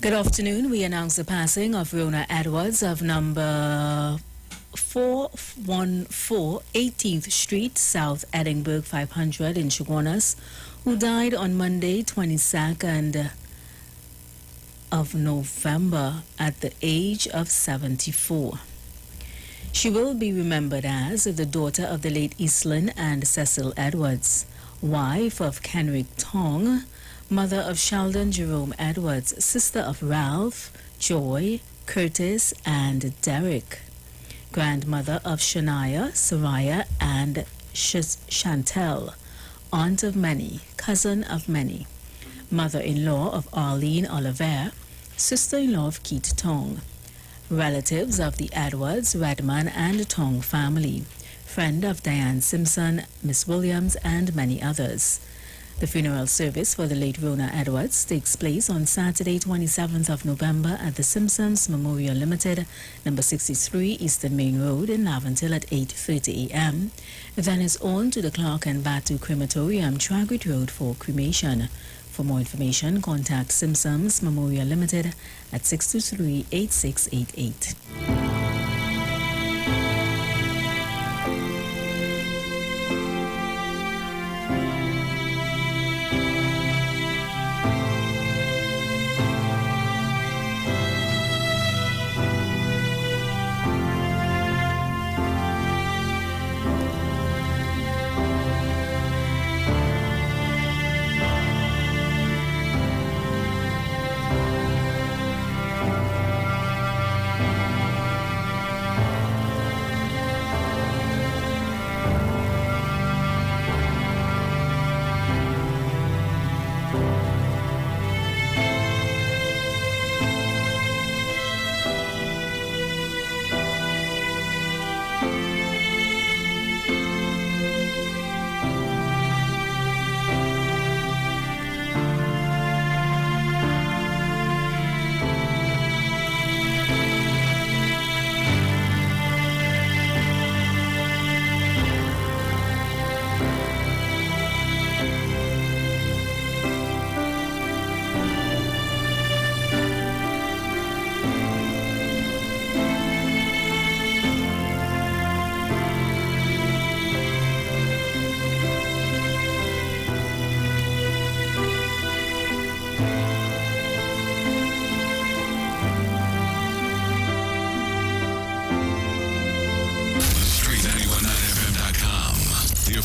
Speaker 26: Good afternoon. We announce the passing of Rona Edwards of number 414 18th Street, South Edinburgh 500 in Chaguanas, who died on Monday, 22nd of November at the age of 74. She will be remembered as the daughter of the late Eastland and Cecil Edwards, wife of Kenrick Tong, mother of Sheldon Jerome Edwards, sister of Ralph, Joy, Curtis, and Derek, grandmother of Shania, Soraya, and Chantel, aunt of many, cousin of many, mother-in-law of Arlene Oliver, sister-in-law of Keith Tong, relatives of the Edwards, Redman, and Tong family, friend of Diane Simpson, Miss Williams, and many others. The funeral service for the late Rona Edwards takes place on Saturday, 27th of November at the Simpsons Memorial Limited, number 63 Eastern Main Road in Laventille at 8:30 a.m. Then is on to the Clark and Batu Crematorium, Tragrit Road for cremation. For more information, contact Simpsons Memorial Limited at 623-8688.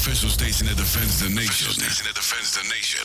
Speaker 15: Official station that defends the nation. Station that defends the nation.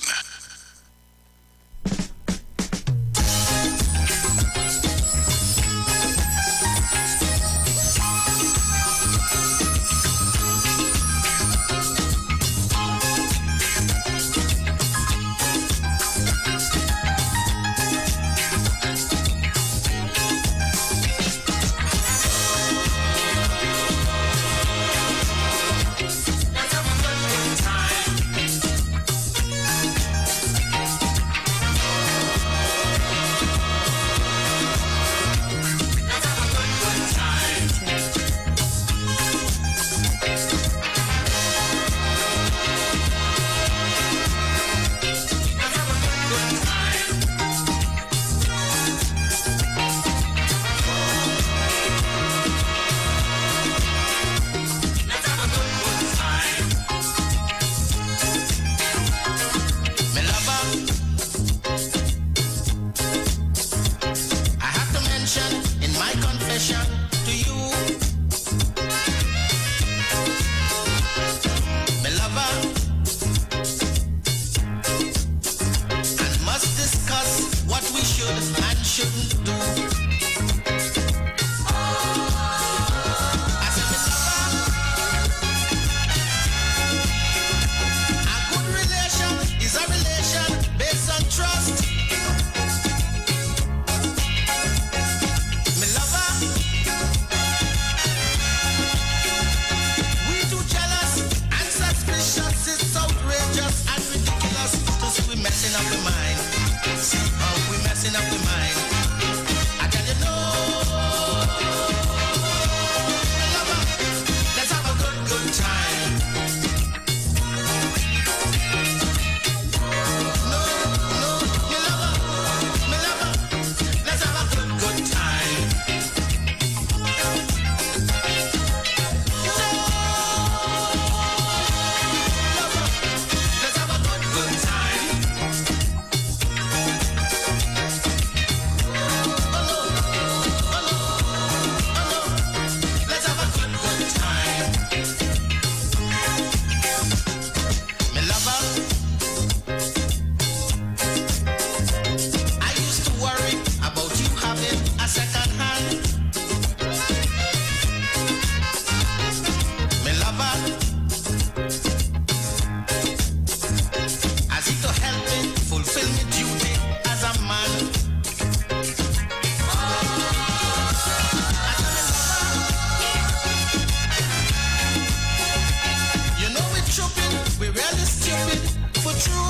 Speaker 3: for true.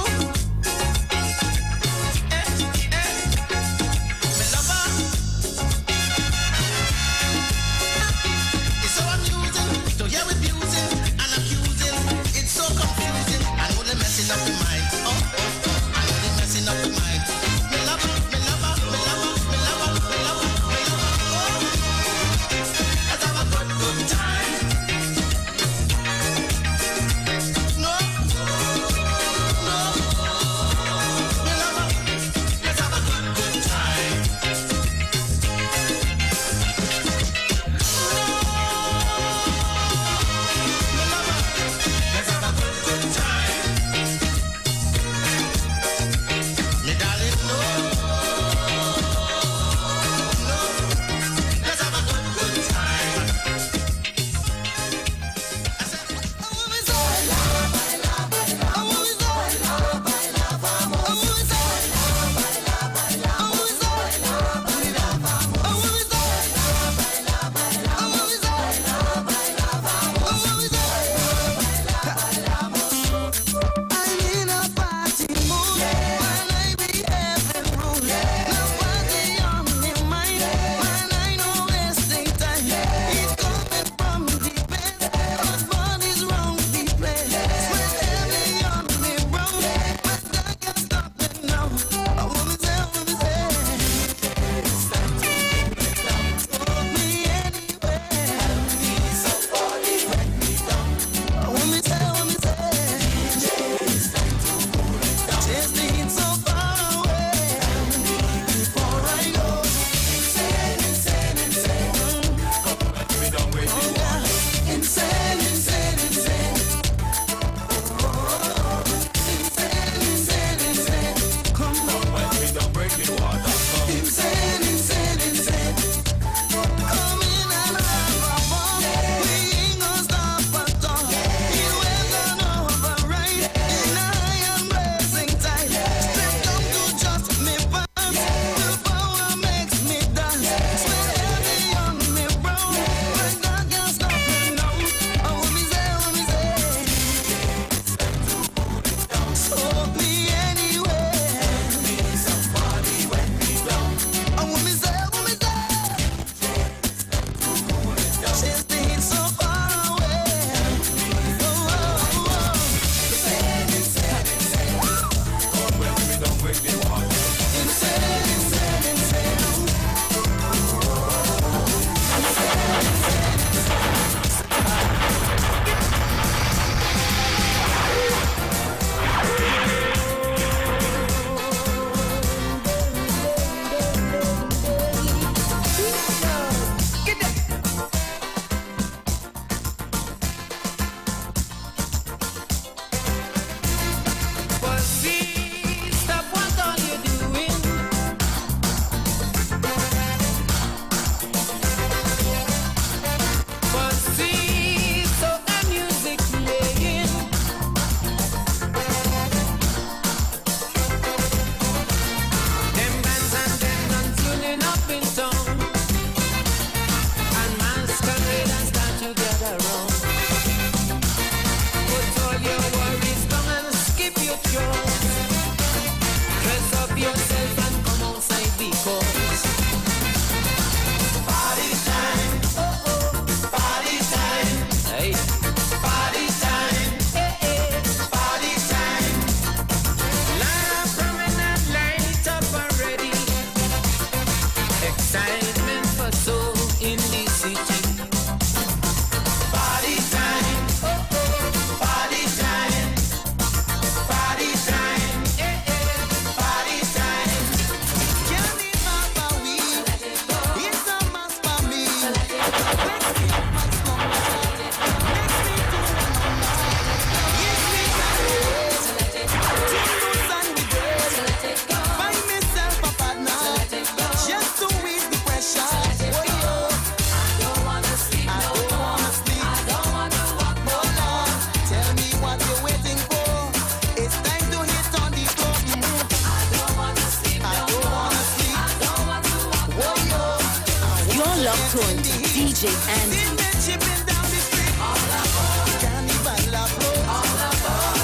Speaker 26: DJ Andy.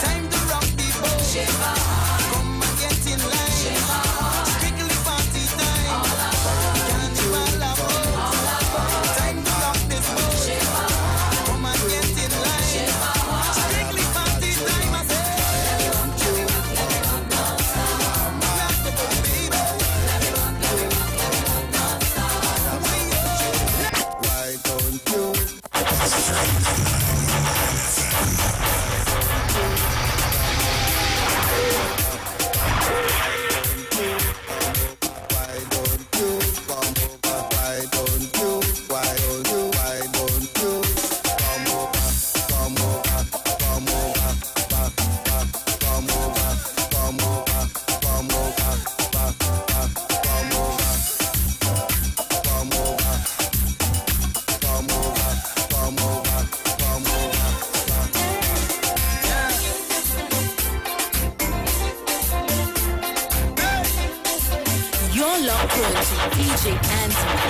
Speaker 3: Time to rock the boat.
Speaker 22: Purge, DJ Anthony.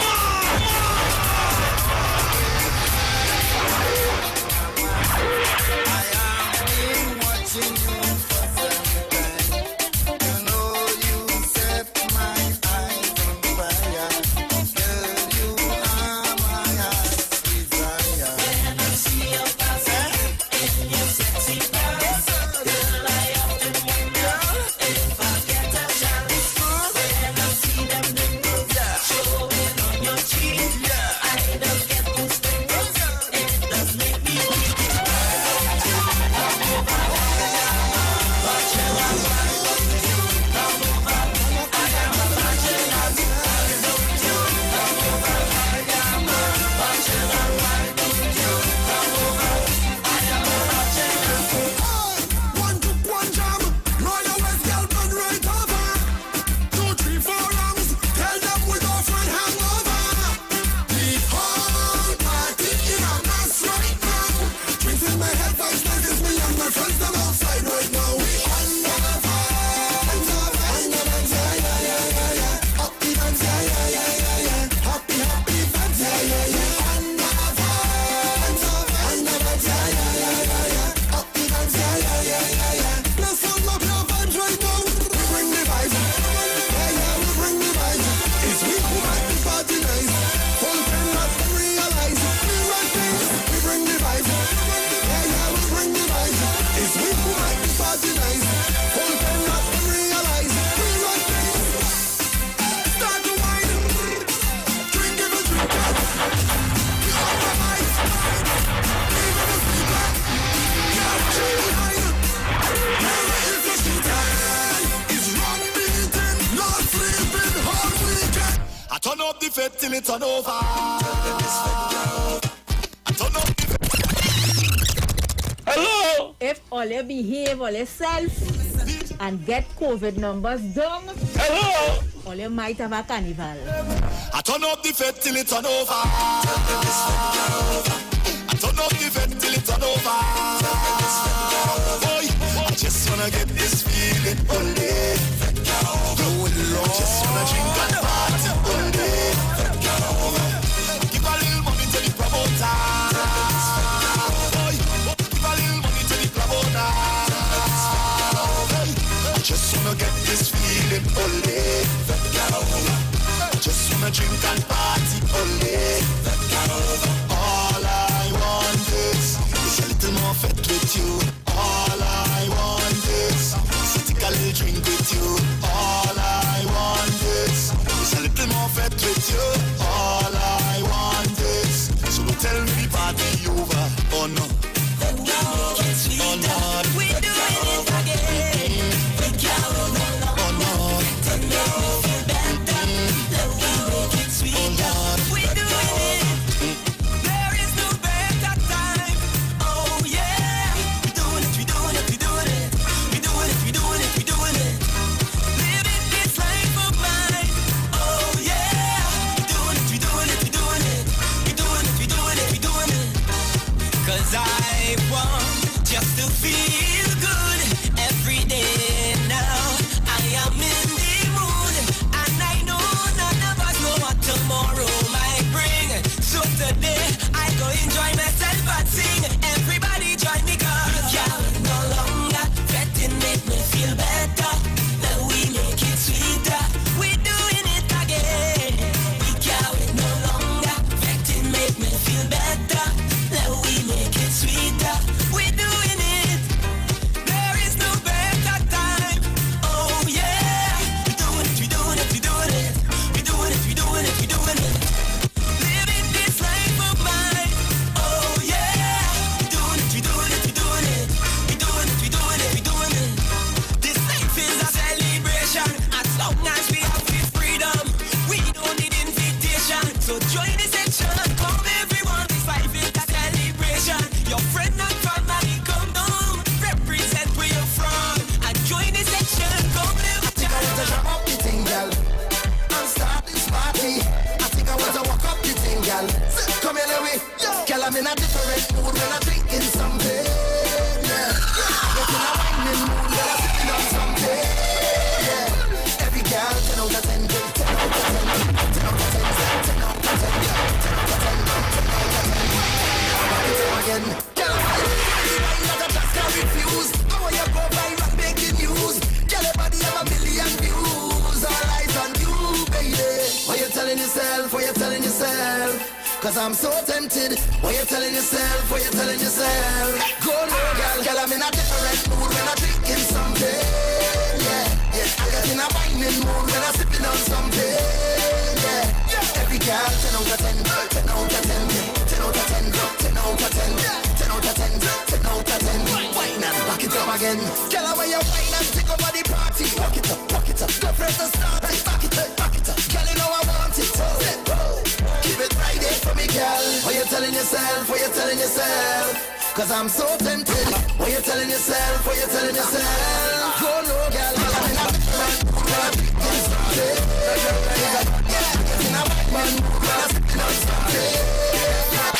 Speaker 3: Turn up the fed till it turn over. Turn up the fed.
Speaker 4: Hello? If all you behave all yourself and get COVID numbers down, hello, all you might have a carnival.
Speaker 3: I turn up the fed till it turn over. I turn up the fed till it turn over. Boy, I just wanna get this feeling all day. Oh Lord, I just wanna drink and party all day. Give a little money to the promoter. Boy, give a little money to the promoter. I just wanna get this feeling all day. I just wanna drink and party all day. All I want is a little more fat with you. All I want is take a little drink with you. All I want is a little more fat with you. All I want is so don't tell me the party over. Oh no. Oh no. We're doing it again. Oh no. To make me feel better. Let me make it sweeter. We're doing it. There is no better time. Oh yeah. We're doing it. We're doing it. We're doing it. We're doing it. We're doing it. We're doing it. Living this life of mine. Oh yeah. We're doing it. We're doing it. We're doing it. We're doing it. We're doing it. We're doing it. 'Cause I want just to feel good every day now. I am in the mood, and I know none of us know what tomorrow might bring. So today I go enjoy myself and sing. Everybody join me, 'cause yeah, no longer fretting make me feel better. Now we make it sweeter. We're doing it again. We can't wait no longer fretting make me feel better. Now we make it sweeter. We're doing it. I'm so tempted. What you telling yourself? What you telling yourself? Go no, girl, I'm in a different mood when I'm drinking something. Yeah, I got in a whining mood when I'm sipping on something. Yeah, every girl 10 out of 10, 10 out of 10, 10 out of 10, 10 out of 10, 10 out of 10, 10 out of 10. Wine and back it up again. Girl, when you wine and take over the party, rock it up, rock it up. Go press the start, back it up, back it up. Girl, you know I want it. Keep it right there for me, girl. What you telling yourself? What you telling yourself? Cause I'm so tempted. What you telling yourself? What you telling yourself? Go no, girl, I'm in a different mood when I'm drinking something.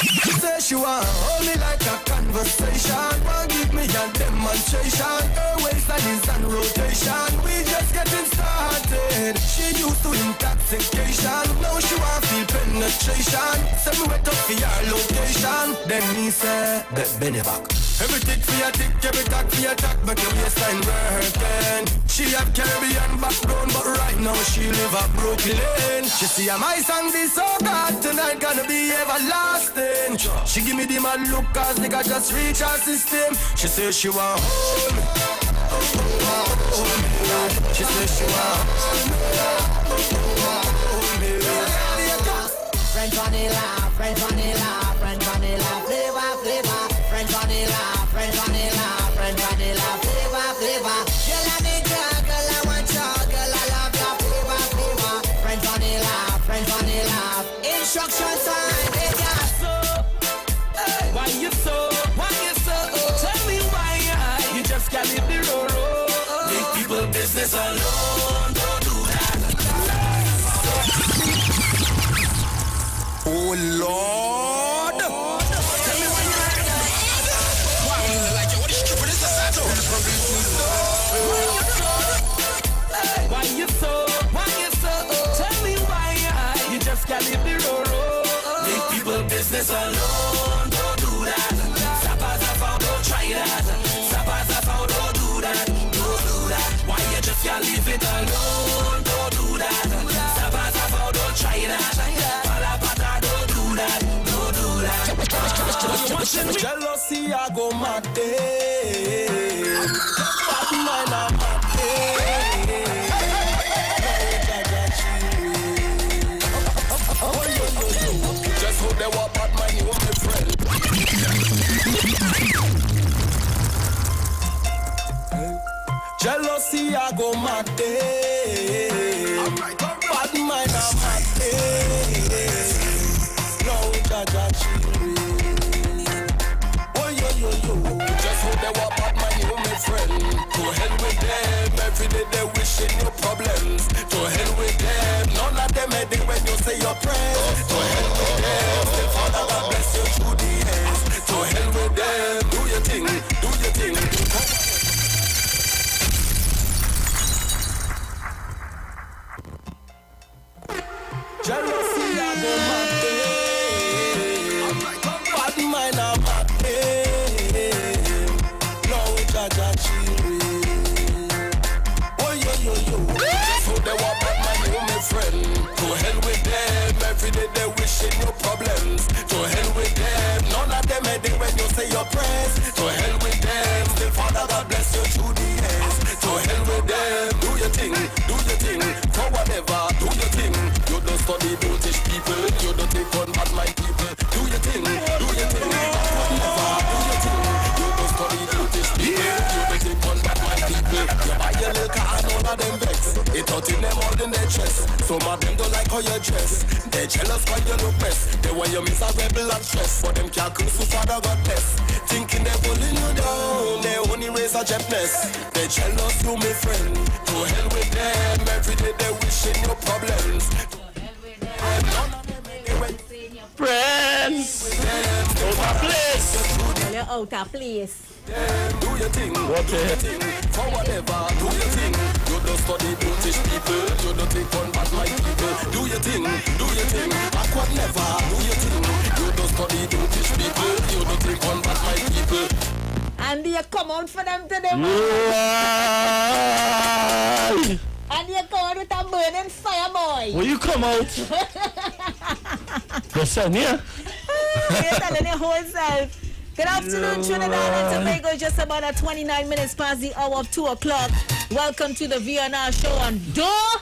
Speaker 8: She says she want hold me like a conversation. Want give me a demonstration. Her waistline is on rotation. We just getting started. She used to intoxication. Now she want feel penetration. Send me wet up for your location. Then me say, Benny back. Everything for your tick, every tack for your tack. But your waistline working. She have Caribbean background, but right now she live at Brooklyn. She see my song be so good tonight, gonna be everlasting. She give me the mad look cause nigga just reach her system. She say she want hold me. She say she want hold me.
Speaker 3: French vanilla, French vanilla, French vanilla, flavor, flavor. French vanilla, French vanilla, French vanilla, flavor, flavor. Girl, I need you, girl, I want you, girl, I love your flavor, flavor. French vanilla, French vanilla. Instruction time, hey, yeah.
Speaker 8: Why you so? Why you so? Tell me why you just can't leave the road. Leave people business alone. Don't do that. Oh Lord. Tell me why you like that. Why you like it? What is stupid is the saddle? Why you so? Why you so? Tell me why you just can't leave the road. Leave people business alone. Don't do that. Don't try that. Don't do that. Don't do that. Why you just can't leave it alone? Don't do that. Don't try that. Don't do that. Don't do that. Jealousy, I go mad day. Bad mind, I'm mad day. Just hope they were bad mind, you my friend. Jealousy, I go mad day. Bad mind, I'm mad day. No, Jaja, oh, yo. Just hope they were bad mind, you my friend. To hell with them, every day they wishing you problems. To hell with them, none of them heading when you say your prayers. To hell with them, the Father God bless you through the years. To hell with them, do your thing, do your thing. Jealousy, I go mad day. Bad mind, I'm mad day. No, Jaja, oh, yo. So they want bad mind, you my friend. To hell with them, every day they wishing you problems. To hell with them, none of them heading when you say your prayers. To hell with them, the Father God bless you through the years. To hell with them, do your thing, for whatever, do your thing. You don't study, don't teach people. You don't take on bad mind people. Do your thing, for whatever, do your thing. You don't study, don't teach people. You don't take on bad mind people. You buy your little car and all of them vex. It out in them all in their chest. Some of them don't like how you dress. They jealous when you look best. They want you miserable and stress. But them can't curse who Father God bless. Thinking they're pulling you down. They only raise a jetness. They jealous you, my friend. To hell with them. Every day they wishing you problems.
Speaker 4: Friends, out of place. You're out of place.
Speaker 8: Do your thing, for whatever, do your thing. You don't study, don't teach people. You don't take on bad mind people. Do your thing, backward never. Do your thing. You don't study, don't teach people. You don't take on bad mind people.
Speaker 4: And you come out for them today, man. And you come out with a burning fire, boy.
Speaker 11: Will you come out? Listen here.
Speaker 4: You're telling your whole self. Good afternoon, Trinidad and Tobago. Just about at 29 minutes past the hour of 2 o'clock. Welcome to the VNR show on
Speaker 11: Your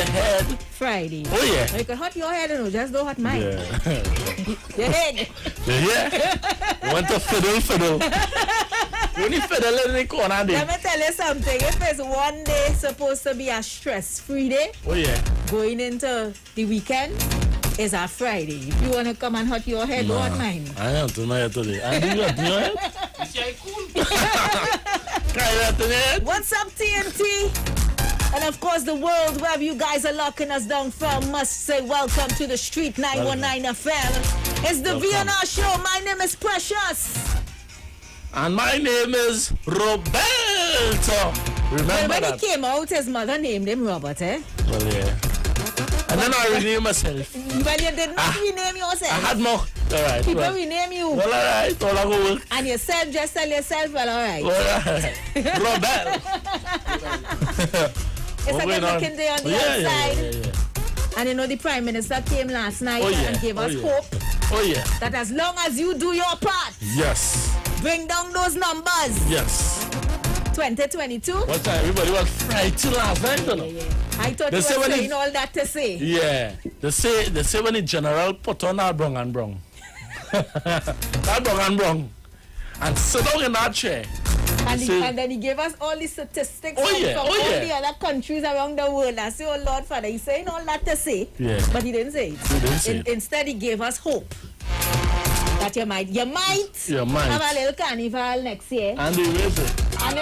Speaker 11: head.
Speaker 4: Friday.
Speaker 11: Oh, yeah.
Speaker 4: You can hot your head, no, just don't hot mine.
Speaker 11: Yeah.
Speaker 4: Your head.
Speaker 11: Yeah. You want to fiddle. You need fiddle in the corner there.
Speaker 4: Let me tell you something. If it's one day supposed to be a stress-free day,
Speaker 11: oh, yeah.
Speaker 4: Going into the weekend is a Friday. If you want to come and hot your head, don't hot mine.
Speaker 11: I am to know today. And you got your head? You see, cool.
Speaker 4: What's up, TNT? And of course, the world wherever you guys are locking us down from must say welcome to the Street 919 FM. It's the VNR show. My name is Precious.
Speaker 11: And my name is Roberto. Remember
Speaker 4: when
Speaker 11: that?
Speaker 4: He came out, his mother named him Robert, eh?
Speaker 11: Well, yeah. And then I renamed myself.
Speaker 4: Well, you did not rename yourself.
Speaker 11: I had more. All right.
Speaker 4: People rename you.
Speaker 11: Well, all right. All I go work.
Speaker 4: And yourself, just tell yourself, well, all right.
Speaker 11: All right. Robert.
Speaker 4: It's a good-looking day on the outside.
Speaker 11: Yeah.
Speaker 4: And you know the Prime Minister came last night and gave us hope.
Speaker 11: Oh, yeah.
Speaker 4: That as long as you do your part.
Speaker 11: Yes.
Speaker 4: Bring down those numbers.
Speaker 11: Yes.
Speaker 4: 2022.
Speaker 11: What time? Everybody was frightened last night, don't know?
Speaker 4: Yeah. I thought you were saying all that to say.
Speaker 11: Yeah. They say when the general put on that brong and brong. That brong and brong. And sit down in that chair.
Speaker 4: And then he gave us all the statistics from all the other countries around the world. I say, oh Lord Father, he's saying all that to say.
Speaker 11: Yeah.
Speaker 4: But he didn't say it.
Speaker 11: He didn't say it.
Speaker 4: Instead, he gave us hope. That you might have a little carnival next year.
Speaker 11: And they raise it.
Speaker 4: And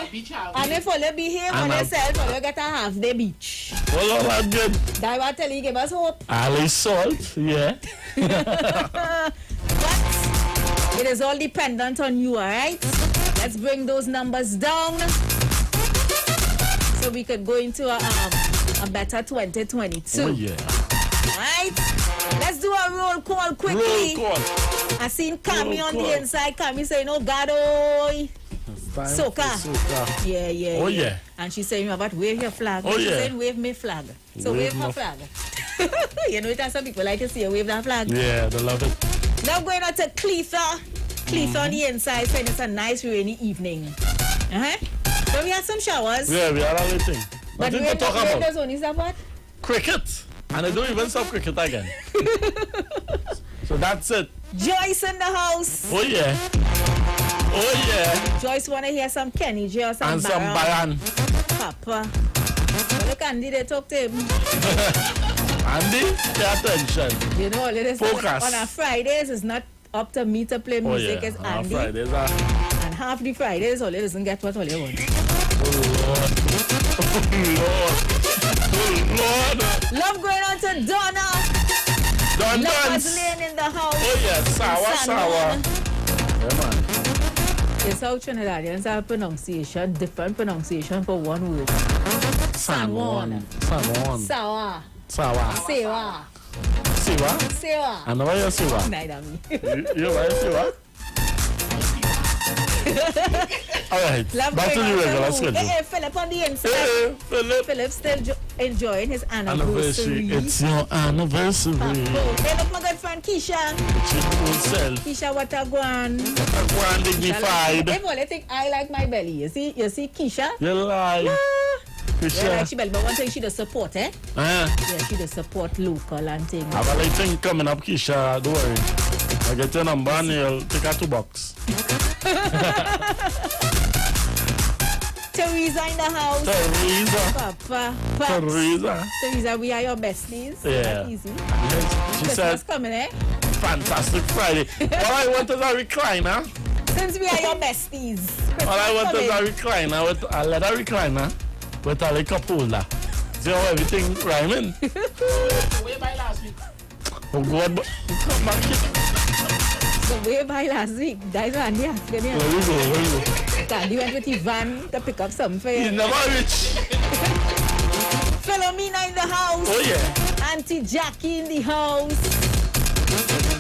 Speaker 4: if you behave on yourself, you get a half day beach.
Speaker 11: Well, all that good.
Speaker 4: That's what I tell you, give us hope.
Speaker 11: Ali salt, yeah.
Speaker 4: But it is all dependent on you, all right? Let's bring those numbers down so we could go into a better 2022.
Speaker 11: Oh, yeah.
Speaker 4: All right? Let's do a roll call quickly.
Speaker 11: Roll call.
Speaker 4: I seen Kami on the inside. Kami saying, oh, God, oh. Soca. Yeah.
Speaker 11: Oh, yeah.
Speaker 4: And she's saying, about wave your flag.
Speaker 11: Oh,
Speaker 4: she's
Speaker 11: yeah.
Speaker 4: saying, wave me flag. So wave her flag. You know, that's some people like to see you wave that flag.
Speaker 11: Yeah, they love it.
Speaker 4: Now going on to Cletha. Cletha on the inside saying it's a nice rainy evening. So we had some showers.
Speaker 11: Yeah, we had everything.
Speaker 4: But
Speaker 11: Nothing to talk about.
Speaker 4: There's only what?
Speaker 11: Cricket. And I don't even stop cricket again. So that's it.
Speaker 4: Joyce in the house.
Speaker 11: Oh, yeah. Oh, yeah.
Speaker 4: Joyce want to hear some Kenny J or some
Speaker 11: and some Bayan.
Speaker 4: Papa. Well, look, Andy, they talk to him.
Speaker 11: Andy, pay attention.
Speaker 4: You know, it is
Speaker 11: focus.
Speaker 4: On our Fridays, it's not up to me to play music.
Speaker 11: Oh, yeah.
Speaker 4: It's Andy.
Speaker 11: Fridays,
Speaker 4: and half the Fridays, Ole doesn't get what Ole wants.
Speaker 11: Oh, Lord.
Speaker 4: Love going on to Donna. Lovers Lane in the house.
Speaker 11: Oh, yeah. Sour. Yeah, man.
Speaker 4: It's how Trinidadians have pronunciation, different pronunciation for one word. San Juan. Sour. Sewa. Sewa.
Speaker 11: And why you Sewa?
Speaker 4: Neither me.
Speaker 11: You why Sewa? All right. Back to the regular schedule.
Speaker 4: Hey, Philip on the inside. Philip still enjoying his anniversary.
Speaker 11: It's your anniversary.
Speaker 4: Hey, look, my good friend Keisha. Keisha, what a guan.
Speaker 11: Dignified.
Speaker 4: Hey, boy, I think I like my belly. You see Keisha?
Speaker 11: You like.
Speaker 4: Keisha. Yeah, like she belly, but one thing she does support, eh? Yeah, she does support local and things.
Speaker 11: I have a thing coming up, Keisha. Don't worry. I get your number and you'll take a $2.
Speaker 4: Teresa in the house.
Speaker 11: Teresa.
Speaker 4: Papa. Teresa, we are your besties.
Speaker 11: Yeah.
Speaker 4: Easy.
Speaker 11: She said,
Speaker 4: coming, eh?
Speaker 11: Fantastic Friday. All I want is a recliner.
Speaker 4: Since we are your besties.
Speaker 11: All I want is a recliner with a leather recliner with a little holder. See how everything rhyming?
Speaker 12: Way by last week.
Speaker 11: Oh God, come back here.
Speaker 4: So way by last week, that's Andy asking me.
Speaker 11: Where we go?
Speaker 4: Andy went with Ivan to pick up something for you.
Speaker 11: He's never rich.
Speaker 4: Philomena in the house.
Speaker 11: Oh yeah.
Speaker 4: Auntie Jackie in the house.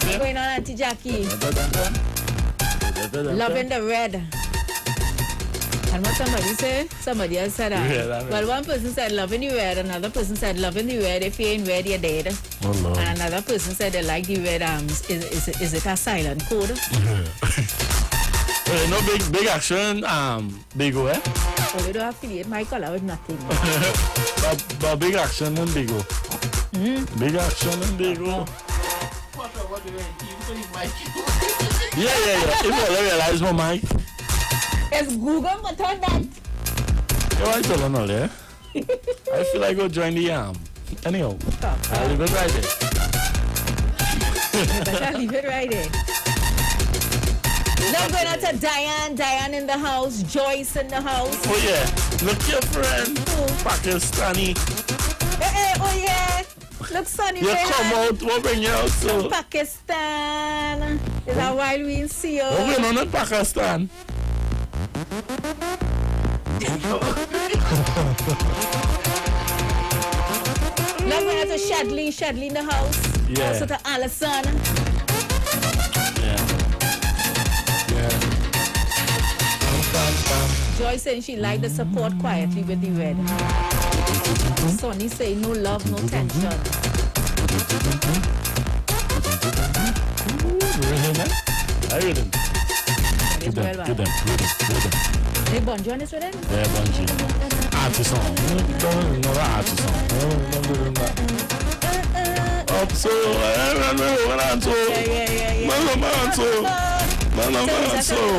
Speaker 4: What's going on, Auntie Jackie? Loving the red. And what somebody said? Somebody else said that.
Speaker 11: Yeah, that
Speaker 4: Well, one person said loving the red, another person said loving the red. If you ain't red, you're dead.
Speaker 11: Oh, Lord.
Speaker 4: And another person said they like the red arms. Is it a silent code?
Speaker 11: Well, no big action, Bigo, eh?
Speaker 4: Oh, we don't affiliate my color with nothing.
Speaker 11: but big action and Bigo. Big action and Bigo. Yeah. If you realize my mic.
Speaker 4: It's Google, but on that.
Speaker 11: You want to learn all there? I feel like go join the Anyhow, I'll leave it right there.
Speaker 4: Better leave it right there. Now going out to Diane in the house, Joyce in the house.
Speaker 11: Oh yeah, look your friend, Pakistani.
Speaker 4: Oh yeah, look Sonny.
Speaker 11: You come out, what bring you out so?
Speaker 4: Pakistan. Is that why we didn't see you?
Speaker 11: What going on in Pakistan?
Speaker 4: Now going out to Shadley in the house.
Speaker 11: Yeah.
Speaker 4: Also to Alison. Joy saying she liked the support quietly with the red. Sonny saying no love, no tension.
Speaker 11: I read them. Give them.
Speaker 4: Hey, Bon John is with them?
Speaker 11: Yeah, Bungie. Artist song. No, artist song. Up so,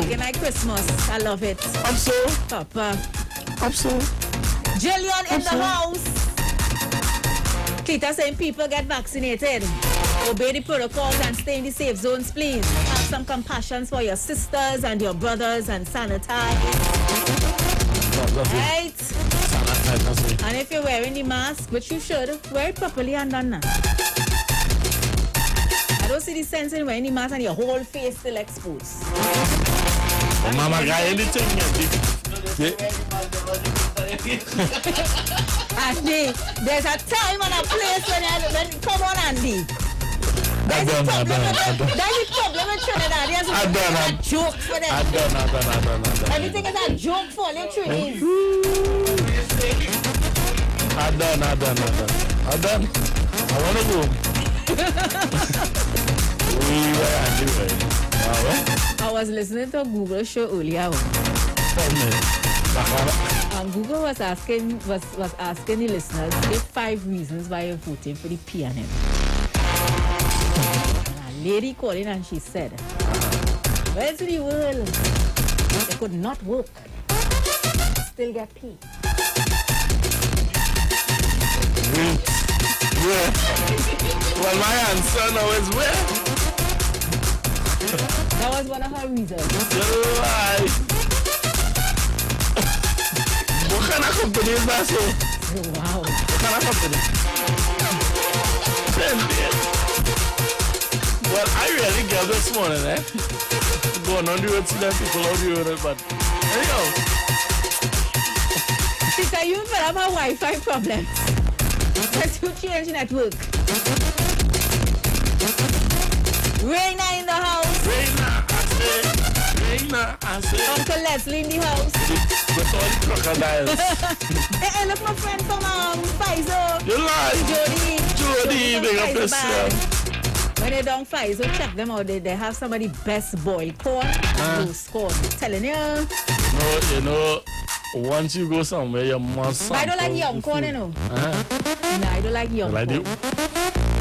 Speaker 4: Good night, Christmas. I love it.
Speaker 11: I'm so.
Speaker 4: Papa.
Speaker 11: I'm so.
Speaker 4: Jillian in the house. Kita saying people get vaccinated. Obey the protocols and stay in the safe zones, please. Have some compassion for your sisters and your brothers and sanitize. Right? And if you're wearing the mask, which you should, wear it properly and done now. I don't see the sense in wearing the mask and your whole face still exposed.
Speaker 11: Mama got anything.
Speaker 4: Andy, there's a time and a place when come on, Andy. That's the problem with Trinidad. There's a joke for them. Everything is a joke for the Trinidad.
Speaker 11: I'm done. I want to go.
Speaker 4: I was listening to a Google show earlier. Google was asking the listeners, give 5 reasons why you're voting for the PNM. And a lady called in and she said, where's the world? They could not work. Still get paid.
Speaker 11: Where? Well, my answer now is where?
Speaker 4: That was one of her reasons.
Speaker 11: You're right. What kind of company is that, so?
Speaker 4: Wow.
Speaker 11: What kind of company? Well, I really get this morning, Going on the road to them people out the road, but anyhow.
Speaker 4: Sister, you will have a Wi-Fi problem. Let's you change network. Reina in the house.
Speaker 11: Reina, I say.
Speaker 4: Uncle Leslie in the house.
Speaker 11: With all the crocodiles.
Speaker 4: Hey, look, my friend from Pfizer.
Speaker 11: You lie. Jody, big up yourself.
Speaker 4: When they don't Pfizer, check them out. They have some of the best boiled corn. Roast corn. Telling you.
Speaker 11: You know, once you go somewhere, you must.
Speaker 4: But I don't like young corn, you know. No, I don't like young corn.
Speaker 11: You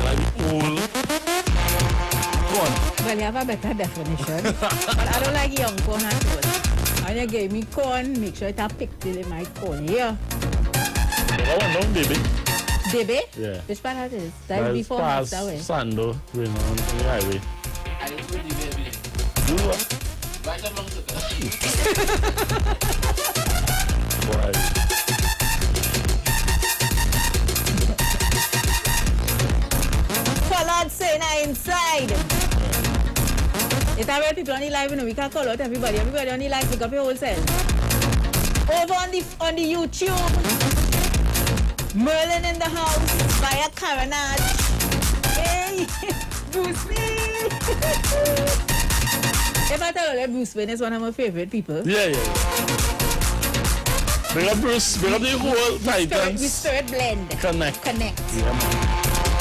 Speaker 11: like the old corn.
Speaker 4: Well, you have a better definition. But I don't like young corn at all. And you gave me corn, make sure it are picked in my corn here.
Speaker 11: That one don't, baby.
Speaker 4: Baby?
Speaker 11: Yeah.
Speaker 4: Which part that is? That is before
Speaker 11: past
Speaker 4: that way.
Speaker 11: Sando, you know, on the highway.
Speaker 12: I didn't put the baby.
Speaker 11: Do what?
Speaker 12: Right along to that.
Speaker 11: Boy.
Speaker 4: Colored saying inside. It's already people on the live, you know, we can call out everybody. Everybody on the live, pick up your whole self. Over on the YouTube, Merlin in the house, via Caranage. Hey, Bruce Lee. If I tell you that Bruce Wayne is one of my favorite people.
Speaker 11: Yeah. Big up Bruce. Big up the whole Titans.
Speaker 4: We spirit blend.
Speaker 11: Connect.
Speaker 4: Yeah,
Speaker 11: man.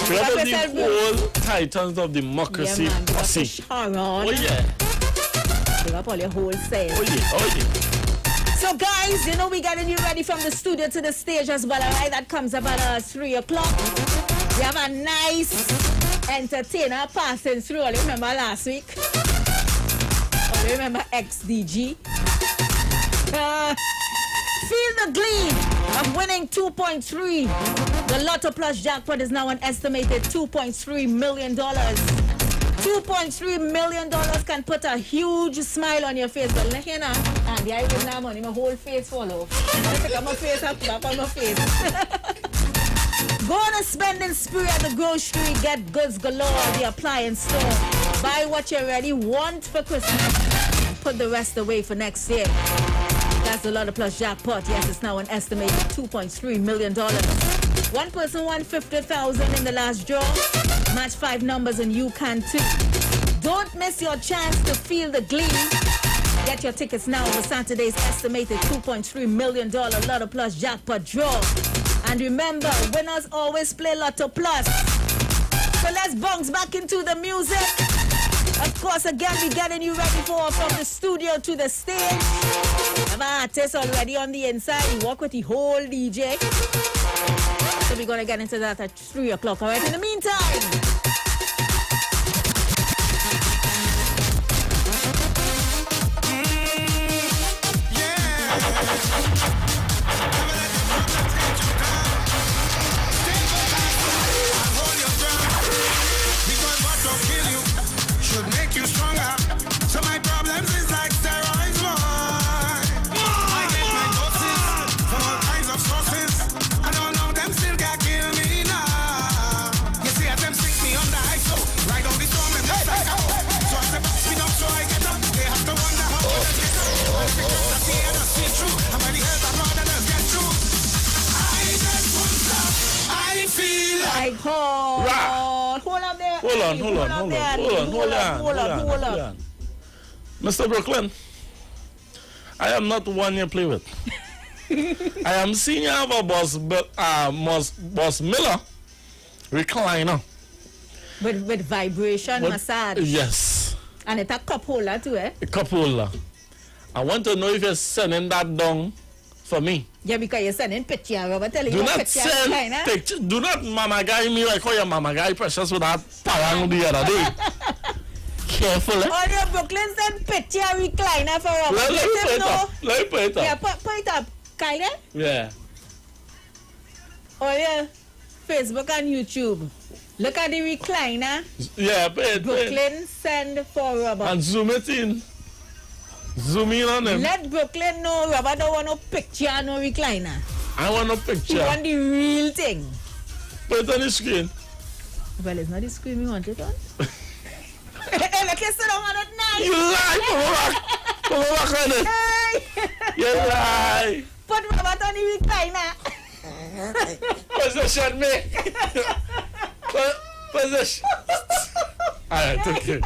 Speaker 11: Big up the whole Titans of democracy.
Speaker 4: Yeah, man. Big up Sharon.
Speaker 11: Oh, yeah.
Speaker 4: Big up all your wholesale.
Speaker 11: Oh, yeah.
Speaker 4: So, guys, you know we getting you ready from the studio to the stage as well, all right? That comes about 3 o'clock. We have a nice entertainer passing through. All you remember last week? All you remember XDG? Feel the glee of winning 2.3. The Lotto Plus jackpot is now an estimated $2.3 million. $2.3 million can put a huge smile on your face. But look here now, and I win that money, my whole face fall off. I pick up my face up, back on my face. Go on a spending spree at the grocery, get goods galore at the appliance store. Buy what you really want for Christmas and put the rest away for next year. That's the Lotto Plus jackpot. Yes, it's now an estimated $2.3 million. One person won $50,000 in the last draw. Match 5 numbers and you can too. Don't miss your chance to feel the glee. Get your tickets now for Saturday's estimated $2.3 million Lotto Plus jackpot draw. And remember, winners always play Lotto Plus. So let's bounce back into the music. Of course, again, we're getting you ready for from the studio to the stage. Have artists already on the inside. We walk with the whole DJ. So we're going to get into that at 3 o'clock. All right, in the meantime. Hold on.
Speaker 11: Mr. Brooklyn, I am not the one you play with. I am seeing you have a Boss Miller recliner.
Speaker 4: With vibration massage.
Speaker 11: Yes.
Speaker 4: And it's a cup holder too, eh?
Speaker 11: A cup holder. I want to know if you're sending that down for me.
Speaker 4: Yeah, because you're sending picture. I'm telling
Speaker 11: do
Speaker 4: you
Speaker 11: not send picture. Do not mama guy me like how your mama guy precious with that parang the other day. Careful, eh?
Speaker 4: Oh, your Brooklyn send picture recliner for us.
Speaker 11: Let me put it up. Let me put it up.
Speaker 4: Yeah, put it up. Kylie?
Speaker 11: Yeah.
Speaker 4: Oh, yeah. Facebook and YouTube. Look at the recliner.
Speaker 11: Yeah,
Speaker 4: Brooklyn send for Robert.
Speaker 11: And zoom it in. Zoom in on them.
Speaker 4: Let Brooklyn know Robert don't want no picture, no recliner.
Speaker 11: I want no picture.
Speaker 4: He want the real thing.
Speaker 11: Put it on the screen.
Speaker 4: Well, it's not the screen we want it on. Look, you still don't want it nice.
Speaker 11: You lie, come back on it.
Speaker 4: Hey.
Speaker 11: You lie.
Speaker 4: Put Robert on the recliner.
Speaker 11: Position me. Position. Alright, okay.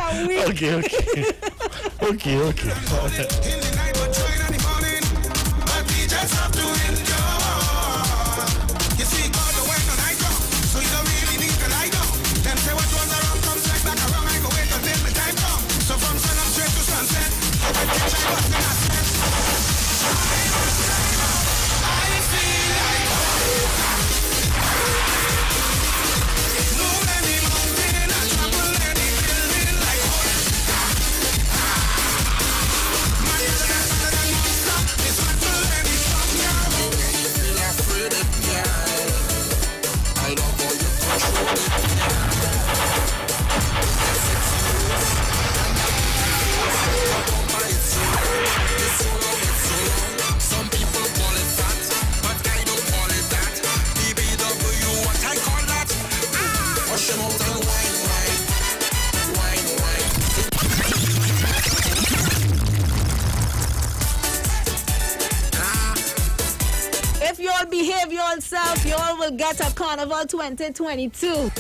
Speaker 4: If you all behave yourself, you all will get a Carnival 2022.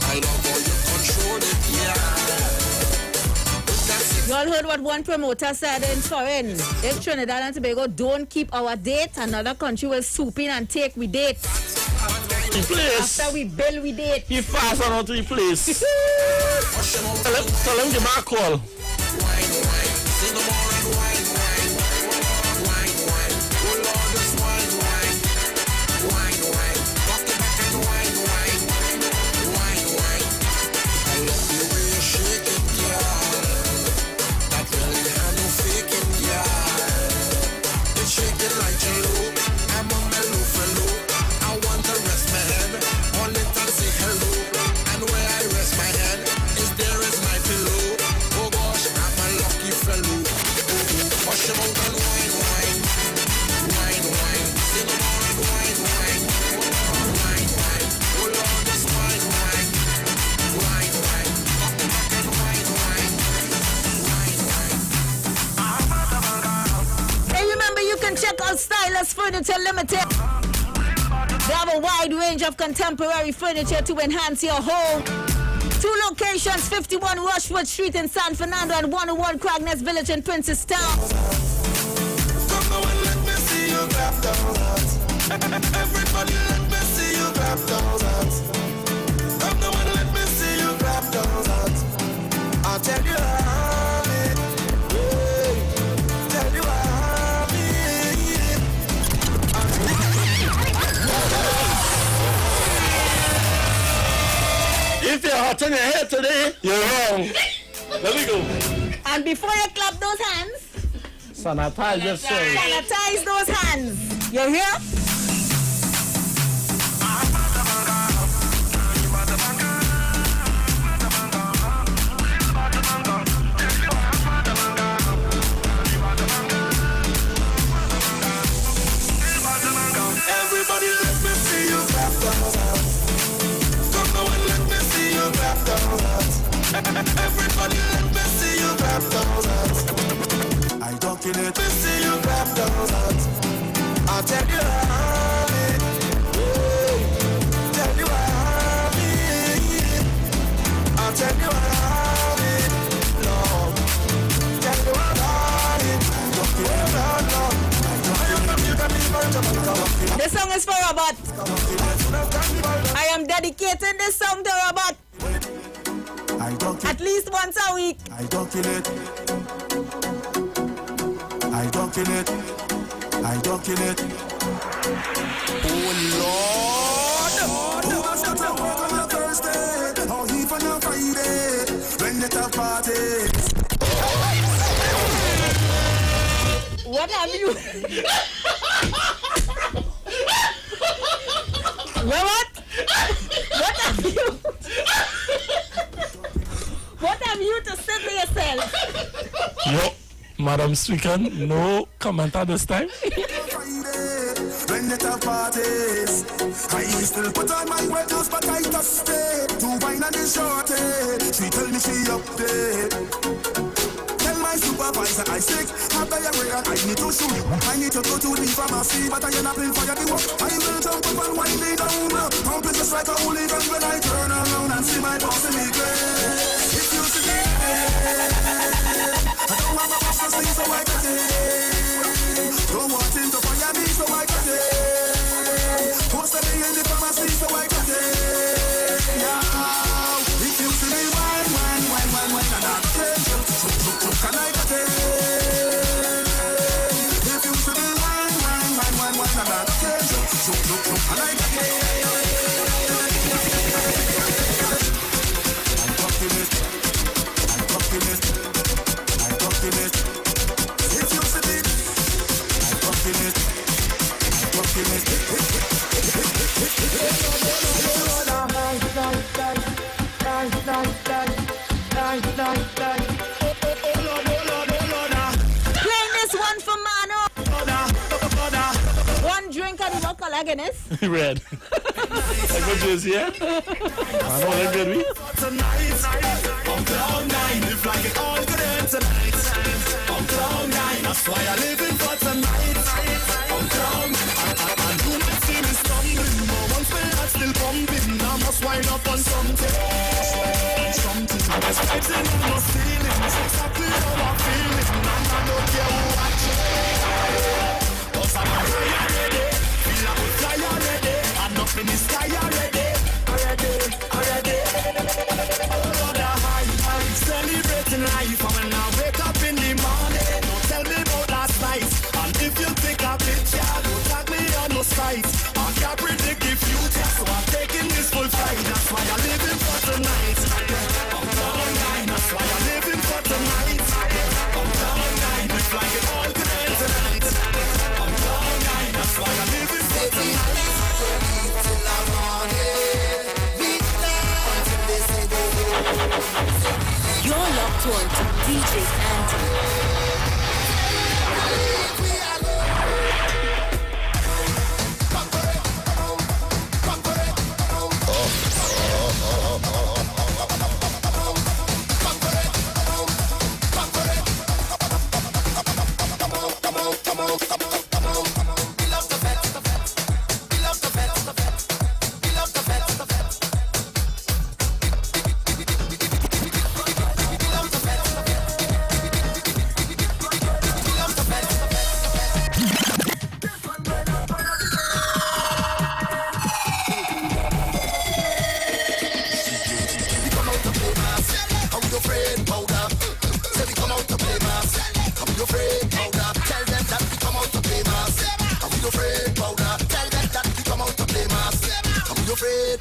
Speaker 8: I love all your
Speaker 4: all heard what one promoter said in foreign. If Trinidad and Tobago don't keep our date, another country will swoop in and take we date.
Speaker 11: Replace.
Speaker 4: After we bill, we date.
Speaker 11: He fast on out to replace. tell him give me a call.
Speaker 4: Check out Stylus Furniture Limited. They have a wide range of contemporary furniture to enhance your home. 2 locations, 51 Rushwood Street in San Fernando and 101 Cragness Village in Princess Town.
Speaker 3: Everybody let me see you clap those hands. Come the one, let me see you clap those hands. I'll tell you how it. Tell you how
Speaker 11: it. If you're hot in your head today, you're wrong. Let me go.
Speaker 4: And before you clap those hands,
Speaker 11: sanitize yourself.
Speaker 4: Sanitize those hands. You hear?
Speaker 3: everybody let me see you clap those hands. Come now and let me see you clap those hands. Everybody let me see you clap those hands. I don't kill it. Let me see you clap those hands. I'll tell you how it. Tell you how it. I'll tell you how it. Lord. Tell you how it. Don't kill it, Lord.
Speaker 4: This song is for Robert. I am dedicating this song to Robert. At least once a week.
Speaker 3: I don't kill it. I don't kill it. I don't kill it. Oh Lord. Who wants to work on a Thursday? Or even a Friday? When they have parties.
Speaker 4: What have you? What? What have you? What have you to say to yourself?
Speaker 11: No, Madam Speaker, no comment at this time.
Speaker 3: When they have parties, I still put on my wet clothes, but I just stay to wine and the shorty. She tell me she up there. Tell my supervisor I sick, have diarrhea, I need to shoot. I need to go to the pharmacy, but I end up in fire the work. I will jump up and wind me down. Pump it just like a hooligan when I turn around and see my boss in the grave. It used to be I don't have a boss to sleep, so I got it. Don't want him to fire me, so I got it. Post me in the pharmacy, so I got it. Yeah, it used to be wine, and I can I get it? If you should be wine, and I can I get it? I'm talking it. If you should be, I'm talking it.
Speaker 4: Playing this one for Mano. One drink of the local Guinness.
Speaker 11: Red. I go Jersey, yeah? I know that good, we?
Speaker 3: Tonight, on cloud nine, if like it all good end tonight. On cloud nine, that's why I live in for tonight. On cloud nine, and you might see me stumbling, but once my heart still pumping, I must wind up on something. I was fighting, I must feel feeling. It's exactly how I'm feeling. And I don't care who watching. Cause I'm ready. Feel like we fly already. I'm up in the sky already. Already. Oh, the high, celebrating life. And when I wake up in the morning, don't tell me about last night. And if you take a picture, don't tag me on no sites. I can't predict the future, so I'm taking this full flight. That's why I'm living for tonight. I'm online, that's why I'm living for tonight. I'm online, we fly it all tonight. I'm online, that's why I'm living for tonight. Till I'm on it, beat down until they say go.
Speaker 22: You're locked on to DJ Andy.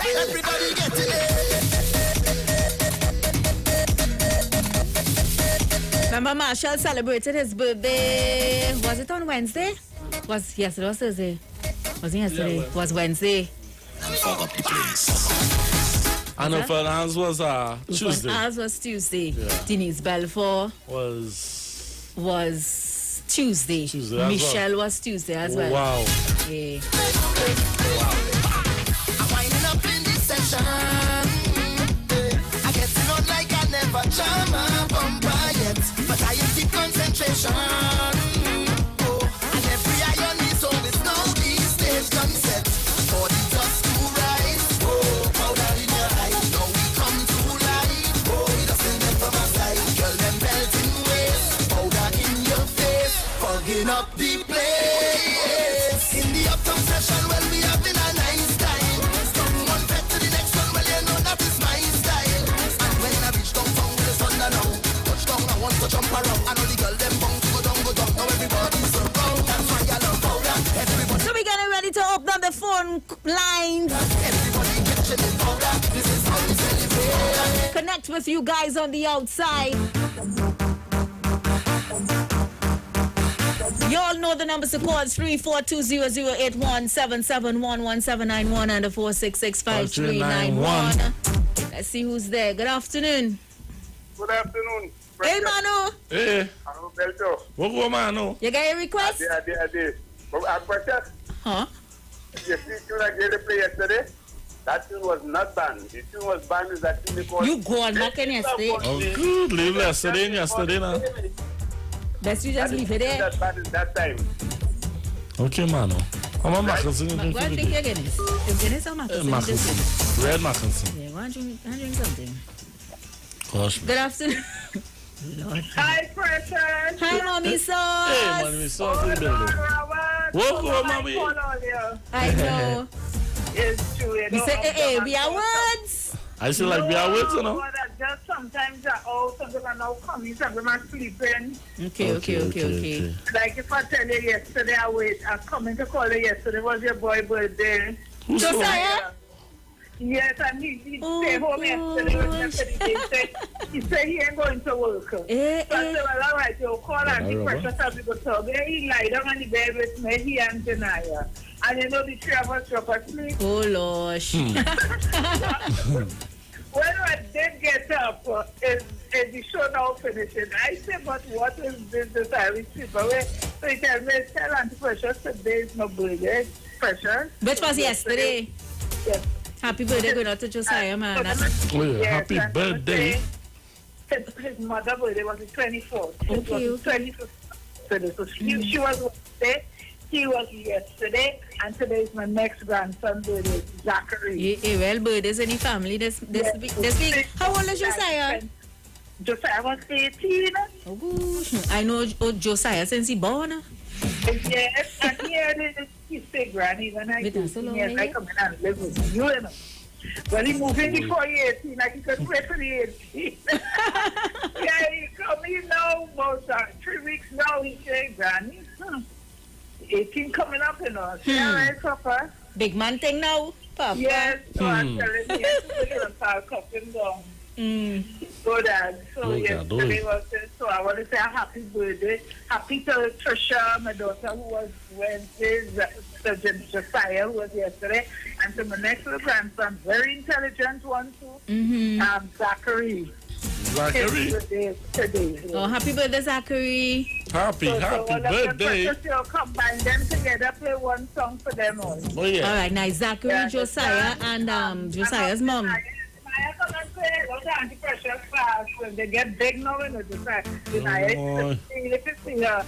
Speaker 3: Everybody get it.
Speaker 4: Remember Marshall celebrated his birthday, was it on Wednesday? It was Thursday. Wasn't yesterday? It was Wednesday.
Speaker 3: Fuck up the place.
Speaker 11: Anna Fernandez was Tuesday.
Speaker 4: Ours was Tuesday. Yeah. Denise Belfort was Tuesday. Michelle was Tuesday as well.
Speaker 11: Wow.
Speaker 4: Yeah.
Speaker 3: I'm winding up in this session. I get on like I never jam a bumper yet, but I am deep concentration. And every iron is always now the stage concept for the dust to rise. Powder in your eye, now we come to life. It doesn't get from my side, girl them belting waist. Powder in your face, fogging up the place. In the uptown session, well we having a nice time. From one pet to the next one, well you know that is my style. And when I reach downtown with the sun down, touchdown I want to jump around. I know the girl them bounce go down. Now everybody's around. That's why I love powder. Everybody.
Speaker 4: So we getting ready to open up the phone lines.
Speaker 3: Everybody catching it powder. This is how we celebrate.
Speaker 4: Connect with you guys on the outside. You all know the numbers to call. It's 342-0081-771-1791 and the 466-5391. Let's see who's there. Good afternoon.
Speaker 9: Good afternoon.
Speaker 4: Hey, Manu.
Speaker 11: Hey.
Speaker 9: Hello, Belto.
Speaker 11: What go, Manu?
Speaker 4: You got a request?
Speaker 9: I did. I'm precious.
Speaker 4: Huh?
Speaker 9: You see, tune I gave the play yesterday? That tune was not banned. The tune was banned is that tune because...
Speaker 4: You go on back in yesterday.
Speaker 11: Oh, good. Leave yesterday now.
Speaker 4: Best you just leave it there.
Speaker 9: That banned that time.
Speaker 11: Okay, Manu. I'm a Mackinson.
Speaker 4: Go and drink your Guinness. Guinness or Mackinson?
Speaker 11: Red Mackinson.
Speaker 4: Yeah, go and drink something.
Speaker 11: Gosh.
Speaker 4: Good afternoon.
Speaker 9: Lord. Hi, Precious.
Speaker 4: Hi, Mommy Sauce.
Speaker 11: Hey, Mommy Sauce in the building. Welcome, Mommy.
Speaker 4: I know.
Speaker 9: It's true.
Speaker 4: You say, hey, we are words.
Speaker 11: I say like we are words, you know.
Speaker 9: But just sometimes they're out, some people are now coming, some people are sleeping.
Speaker 4: Okay.
Speaker 9: Like if I tell you yesterday, I coming to call you yesterday, was your boy birthday.
Speaker 11: Who's
Speaker 4: Josiah?
Speaker 9: Yes, and he stayed home yesterday. He said he ain't going to work. So I said, well, all right, you'll call and the Precious as we go talk. He lied down on the bed with me, he and Janaya. And you know the three of us drop asleep.
Speaker 4: Oh, Lord.
Speaker 9: When I did get up, and the show now finishing, I said, but what is this I receive away? So he tell me, tell Auntie Precious today is my birthday. Precious.
Speaker 4: Which was yesterday?
Speaker 9: Yes.
Speaker 4: Happy birthday going out to Josiah, man.
Speaker 11: Happy birthday.
Speaker 9: His mother's birthday was the 24th.
Speaker 4: Okay.
Speaker 9: It was the 25th. So she was Wednesday. He was yesterday, and today is my next grandson birthday, Zachary.
Speaker 4: Well, birthdays in the family this week. How old is Josiah?
Speaker 9: Josiah was 18.
Speaker 4: Oh, I know Josiah since he born.
Speaker 9: Yes, and he say granny when I go years, I come in and live with you, know. Well, he moved in before 18, like he could wait for the 18. Yeah, he come in now, about 3 weeks now, he say, granny, 18 coming up, you know. Yeah, right, Papa.
Speaker 4: Big man thing now, Papa.
Speaker 9: Yes, so I'm telling you, we're going to start cutting down. So that, so yesterday was, so I want to say a happy birthday. Happy to Trisha, my daughter, who was Wednesday's, Josiah, who was yesterday, and to my next little grandson, very intelligent one too, Zachary.
Speaker 11: Zachary?
Speaker 9: Today.
Speaker 4: Oh, happy birthday, Zachary.
Speaker 11: Happy birthday.
Speaker 9: So combine them together, play one song for them all.
Speaker 11: Oh, yeah.
Speaker 4: All right, nice. Zachary, Josiah, and Josiah's mom.
Speaker 9: I come and say, those anti-pressure class, when they get big now, when they decide, I see her.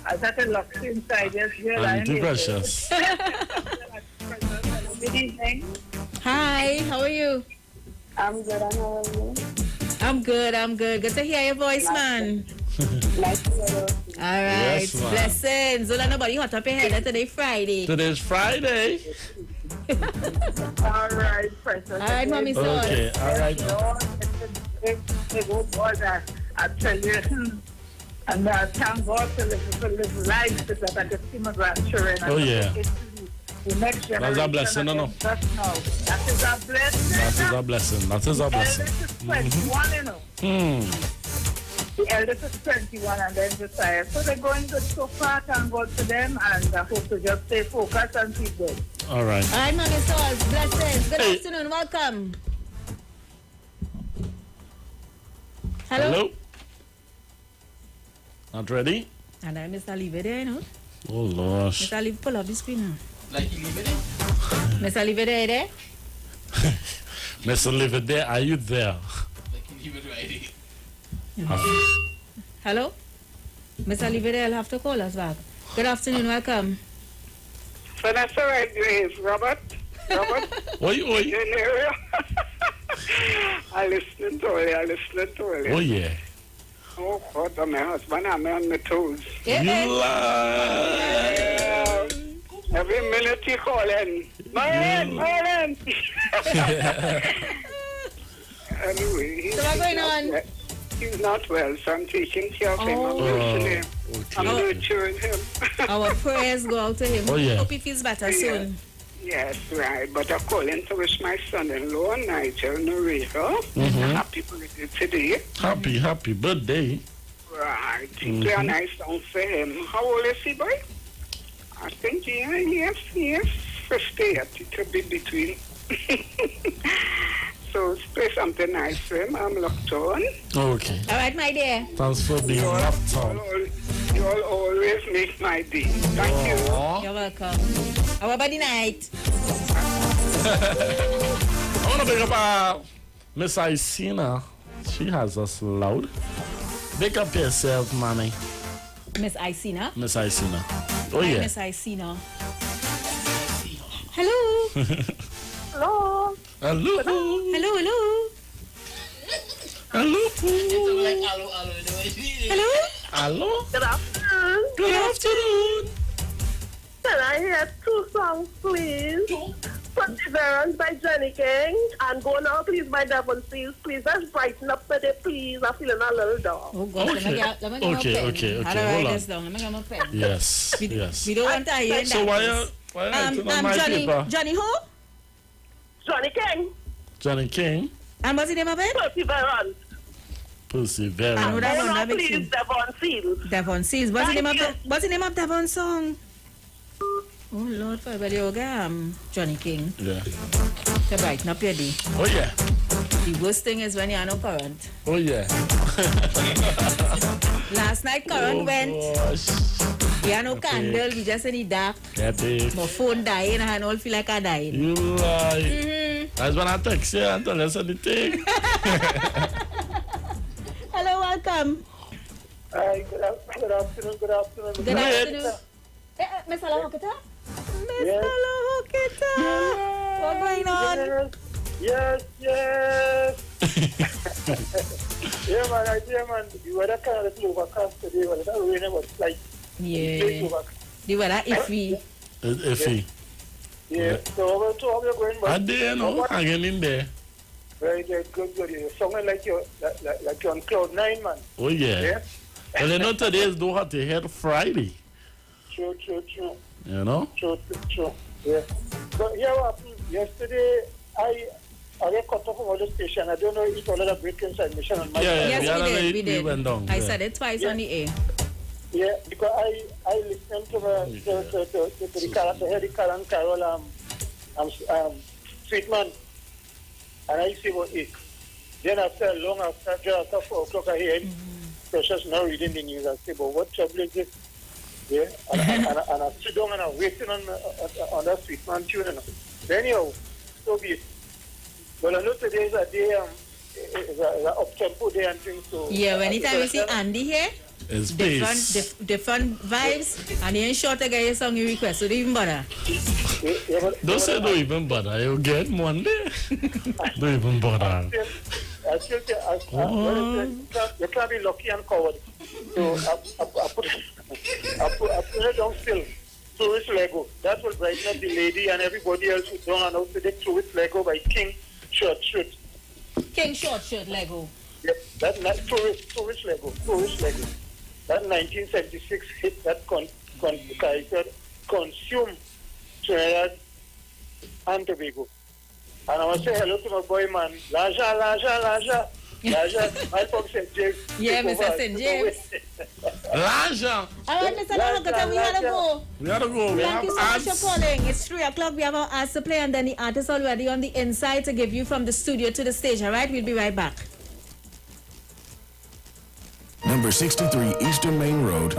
Speaker 9: I got a lock inside, yes, yeah.
Speaker 11: Anti-precious.
Speaker 9: Good evening.
Speaker 4: Hi, how are you?
Speaker 9: I'm good, and how are you?
Speaker 4: I'm good. Good to hear your voice, man.
Speaker 9: Nice to hear you.
Speaker 4: All right,
Speaker 11: yes,
Speaker 4: blessings. Don't let nobody hot up your head. Today's Friday.
Speaker 11: Today's Friday.
Speaker 9: All right, precious.
Speaker 4: All right, mommy.
Speaker 11: Okay, all right.
Speaker 9: They go boys, I tell you. And thank God to live life because I can see my grandchildren.
Speaker 11: Oh, yeah.
Speaker 9: The next generation.
Speaker 11: That's a blessing, no?
Speaker 9: That is a blessing.
Speaker 11: That is a blessing. That is a blessing.
Speaker 9: The eldest is 21, you know. The eldest is 21 and then Josiah. So they're going good so far, thank God to them, and I hope to just stay focused and keep good.
Speaker 11: All right.
Speaker 4: All right, mommy, souls. Blessings. Good afternoon. Welcome. Hello?
Speaker 11: Not ready?
Speaker 4: And I Mr. Leave it there, you know.
Speaker 11: Oh, gosh.
Speaker 4: Mr. Leave, pull up the screen now.
Speaker 12: Like you leave it there?
Speaker 4: Mr. Leave it there?
Speaker 11: Mr. Leave it there. Are you there?
Speaker 12: Like you leave it right there.
Speaker 4: Hello? Mr. Leave it there, I'll have to call us back. Good afternoon, welcome.
Speaker 9: So that's all right, Grace. Robert?
Speaker 11: Oi.
Speaker 9: In the area? I listening to you.
Speaker 11: Oh, yeah.
Speaker 9: Oh, God, my husband, I'm on my toes.
Speaker 11: You lie.
Speaker 9: Every minute you call in. Morning. Anyway,
Speaker 4: what's going on?
Speaker 9: He's not well, so I'm taking care of him. I'm listening. I'm nurturing him.
Speaker 4: Our prayers go out to him.
Speaker 11: Oh, yeah.
Speaker 4: Hope he feels better soon.
Speaker 9: Yes, right. But I'm calling to wish my son-in-law, Nigel Norito, happy birthday today.
Speaker 11: Happy birthday.
Speaker 9: Right. Play a nice song for him. How old is he, boy? I think he is 58. It could be between. So play something nice for him. I'm locked on.
Speaker 11: Okay.
Speaker 4: All right, my dear.
Speaker 11: Thanks for being locked on.
Speaker 9: You all always make my day. Thank you.
Speaker 4: You're welcome. How about the night?
Speaker 11: I want to bring up Miss Isina. She has us loud. Big up yourself, mommy.
Speaker 4: Miss Isina.
Speaker 11: Miss Isina. Oh,
Speaker 4: Hi,
Speaker 11: yeah.
Speaker 4: Miss Isina. Hello.
Speaker 9: Hello.
Speaker 11: Hello.
Speaker 4: Hello.
Speaker 12: Hello.
Speaker 11: Hello.
Speaker 9: Good afternoon.
Speaker 11: Good afternoon.
Speaker 9: Can I hear 2 songs, please? Perseverance by Johnny King and Go Now, please, by Devon Seals. Please, let's brighten up today, please. I'm feeling a little down.
Speaker 4: Oh, gosh.
Speaker 11: Okay.
Speaker 4: Let me get my pen.
Speaker 11: Okay.
Speaker 4: How do I
Speaker 11: Hold
Speaker 4: write
Speaker 11: on.
Speaker 4: this down? Let me get my pen.
Speaker 11: Yes.
Speaker 4: We don't want to hear that.
Speaker 11: So why are you on my paper?
Speaker 4: Johnny who?
Speaker 9: Johnny King.
Speaker 11: Johnny King.
Speaker 4: And what's the name of it?
Speaker 9: Perseverance.
Speaker 11: Perseverance.
Speaker 4: I know that
Speaker 9: Go
Speaker 4: one.
Speaker 9: Now,
Speaker 4: That makes
Speaker 9: please,
Speaker 4: sense.
Speaker 9: Devon Seals.
Speaker 4: Devon Seals. What's the name of Devon's song? Oh, Lord, for everybody, okay, Johnny King.
Speaker 11: Yeah.
Speaker 4: To brighten up your day.
Speaker 11: Oh, yeah.
Speaker 4: The worst thing is when you are no current.
Speaker 11: Oh, yeah.
Speaker 4: Last night, current went.
Speaker 11: Gosh.
Speaker 4: We had no candle. We just in the dark.
Speaker 11: Epic.
Speaker 4: My phone dying and I all feel like I died.
Speaker 11: You lie. That's when I text you and tell us anything.
Speaker 4: Hello, welcome.
Speaker 9: Hi, good afternoon.
Speaker 4: Good afternoon. Miss Alahokita? Miss Alahokita! What's going on?
Speaker 9: Yes. Yeah, man. The weather kind of a little overcast today, but that rain was like.
Speaker 4: Yeah. The weather iffy.
Speaker 11: Iffy.
Speaker 9: Yeah. So how are you going?
Speaker 11: I did, hanging in there.
Speaker 9: Very good. You're sounding like you're on cloud 9, man.
Speaker 11: Oh, yeah. Well, you know, today is do hot to head Friday.
Speaker 9: True.
Speaker 11: You know?
Speaker 9: True. Yeah. But yeah, what happened yesterday, I got cut off from all the station. I don't know if all of the break inside mission on my
Speaker 11: Yes, we did. Went down.
Speaker 4: I said it twice on the air.
Speaker 9: Yeah, because I listened to the Carol and Carol Sweetman, and I see what it. Then after 4 o'clock, I hear Precious now reading the news. I say, but what trouble is this? Yeah, and I sit down and I'm waiting on that Sweetman tune. Then anyhow, so be it. Well, I know today is a day, is an up-tempo day and things. So
Speaker 4: yeah, anytime you see Andy here,
Speaker 11: it's
Speaker 4: different vibes, and he ain't short a guy song you request, so don't even bother.
Speaker 11: Don't say don't even bother, you'll get Monday. Don't even bother.
Speaker 9: I still say, you can't be lucky and coward. So I put it down still. Tourist Lego. That will brighten up the lady and everybody else who's down and out to the Tourist Lego by King Short Shirt.
Speaker 4: King Short Shirt Lego.
Speaker 9: Yeah, that's not Tourist Lego. That 1976 hit that consume Trinidad and Tobago. And I want to say hello to my boy, man. Laja. My folks St. James.
Speaker 4: Yeah, Mr. St. James.
Speaker 11: Laja.
Speaker 4: All right, Mr. Lahakata, we gotta go. Thank you so much for calling. It's 3 o'clock. We have our ads to play, and then the artist already on the inside to give you from the studio to the stage. All right, we'll be right back.
Speaker 14: Number 63 Eastern Main Road,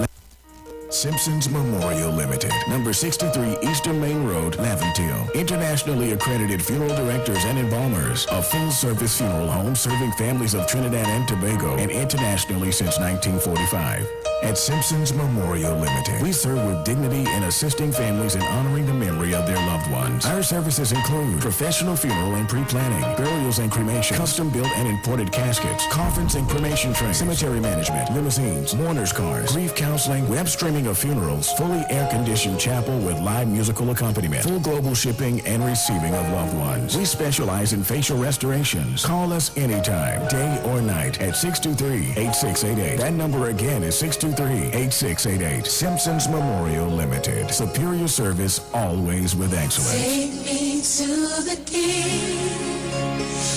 Speaker 14: Simpsons Memorial Limited. Number 63 Eastern Main Road, Laventille. Internationally accredited funeral directors and embalmers. A full-service funeral home serving families of Trinidad and Tobago and internationally since 1945. At Simpsons Memorial Limited, we serve with dignity in assisting families in honoring the memory of their loved ones. Our services include professional funeral and pre-planning, burials and cremation, custom-built and imported caskets, coffins and cremation trays, cemetery management, limousines, mourners cars, grief counseling, web streaming of funerals, fully air-conditioned chapel with live musical accompaniment, full global shipping and receiving of loved ones. We specialize in facial restorations. Call us anytime, day or night, at 623-8688. That number again is 623-8688. Simpsons Memorial Limited. Superior service, always with excellence.
Speaker 17: Take me to the king.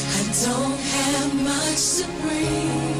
Speaker 17: I don't have much to bring.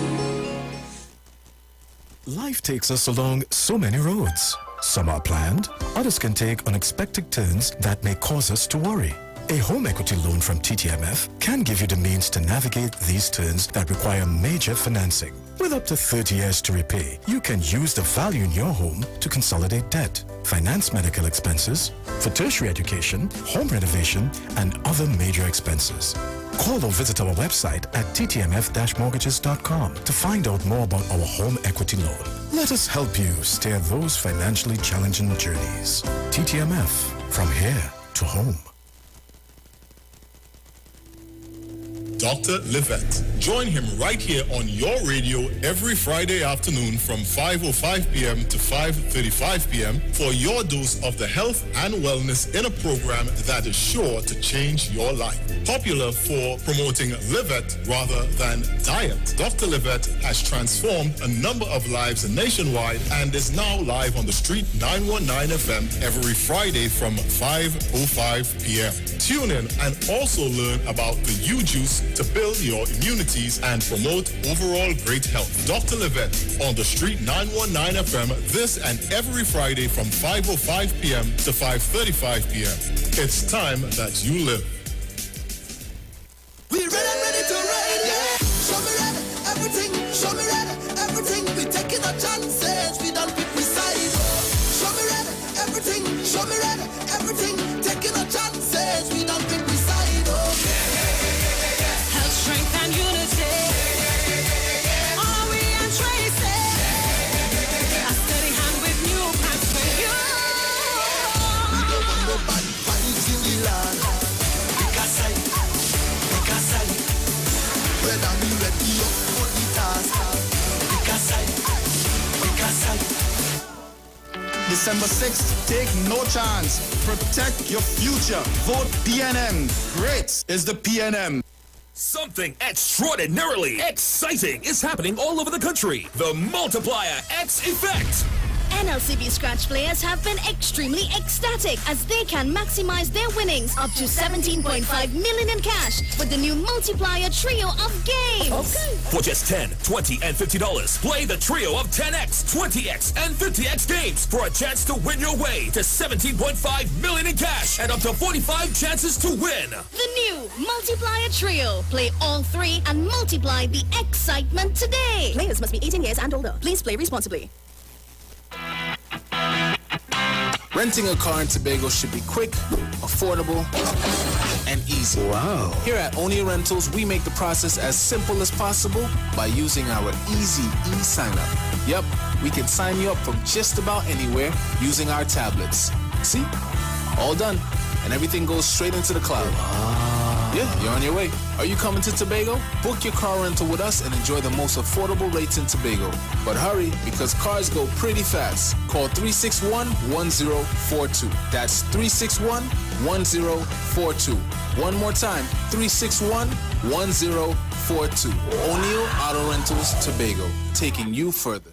Speaker 18: Life takes us along so many roads. Some are planned, others can take unexpected turns that may cause us to worry. A home equity loan from TTMF can give you the means to navigate these turns that require major financing. With up to 30 years to repay, you can use the value in your home to consolidate debt, finance medical expenses, for tertiary education, home renovation, and other major expenses. Call or visit our website at ttmf-mortgages.com to find out more about our home equity loan. Let us help you steer those financially challenging journeys. TTMF, from here to home.
Speaker 13: Dr. Livette. Join him right here on your radio every Friday afternoon from 5:05 p.m. to 5:35 p.m. for your dose of the health and wellness in a program that is sure to change your life. Popular for promoting Livette rather than diet, Dr. Livette has transformed a number of lives nationwide and is now live on the Street 919 FM every Friday from 5:05 p.m. Tune in and also learn about the U-Juice to build your immunities and promote overall great health. Dr. Livette on the Street 919 FM this and every Friday from 5:05 p.m. to 5:35 p.m. It's time that you live.
Speaker 3: We ready to ride, yeah. Show me ready, everything. Show me ready, everything. We taking our chances. We don't pick we side. Show me ready, everything. Show me ready, everything. Taking our chances. We don't pick we side.
Speaker 17: Health, strength, and unity. Are we and Tracy? A steady hand with new plans for you.
Speaker 3: We don't want no bad vibes in the land. Pick a side. Whether we ready up for the task,
Speaker 7: December 6th, take no chance. Protect your future. Vote PNM. Great is the PNM.
Speaker 10: Something extraordinarily exciting is happening all over the country. The Multiplier X Effect.
Speaker 19: NLCB Scratch players have been extremely ecstatic as they can maximize their winnings up to 17.5 million in cash with the new multiplier trio of games.
Speaker 10: Okay. For just $10, $20, and $50, play the trio of 10X, 20X, and 50X games for a chance to win your way to 17.5 million in cash and up to 45 chances to win.
Speaker 19: The new multiplier trio. Play all three and multiply the excitement today. Players must be 18 years and older. Please play responsibly.
Speaker 20: Renting a car in Tobago should be quick, affordable, and easy. Wow. Here at O'Neill Rentals, we make the process as simple as possible by using our easy e-sign-up. Yep, we can sign you up from just about anywhere using our tablets. See? All done. And everything goes straight into the cloud. Yeah, you're on your way. Are you coming to Tobago? Book your car rental with us and enjoy the most affordable rates in Tobago. But hurry, because cars go pretty fast. Call 361-1042. That's 361-1042. One more time, 361-1042. O'Neill Auto Rentals, Tobago, taking you further.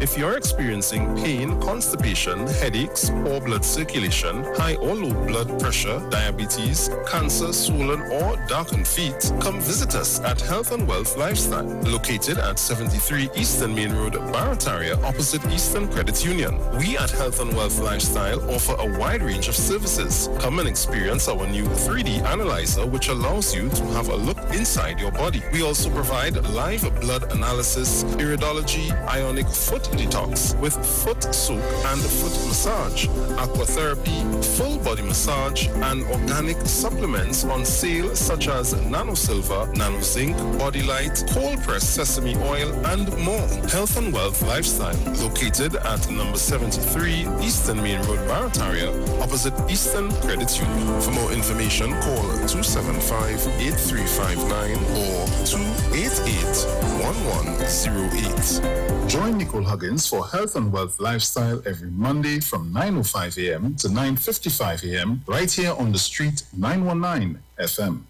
Speaker 13: If you're experiencing pain, constipation, headaches, poor blood circulation, high or low blood pressure, diabetes, cancer, swollen or darkened feet, come visit us at Health and Wealth Lifestyle, located at 73 Eastern Main Road, Barataria, opposite Eastern Credit Union. We at Health and Wealth Lifestyle offer a wide range of services. Come and experience our new 3D analyzer, which allows you to have a look inside your body. We also provide live blood analysis, iridology, ionic foot detox with foot soak and foot massage, aquatherapy, full body massage, and organic supplements on sale such as Nano Silver, Nano Zinc, Body Light, cold pressed sesame oil, and more. Health and Wealth Lifestyle, located at number 73 Eastern Main Road, Barataria, opposite Eastern Credit Union. For more information, call 275-8359 or 288-1108. Join Nicole Huggins for Health and Wealth Lifestyle every Monday from 9:05 a.m. to 9:55 a.m. right here on the street 919 FM.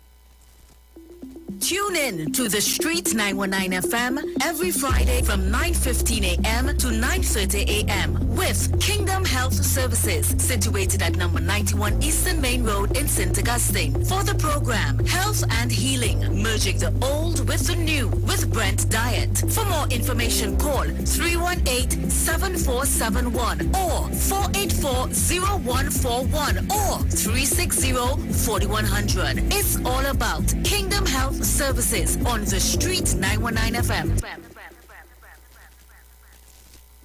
Speaker 22: Tune in to the Street 919 FM every Friday from 9:15 a.m. to 9:30 a.m. with Kingdom Health Services, situated at number 91 Eastern Main Road in St. Augustine. For the program, Health and Healing, merging the old with the new with Brent Diet. For more information, call 318-7471 or 484-0141 or 360-4100. It's all about Kingdom Health Services on the Street 919 FM.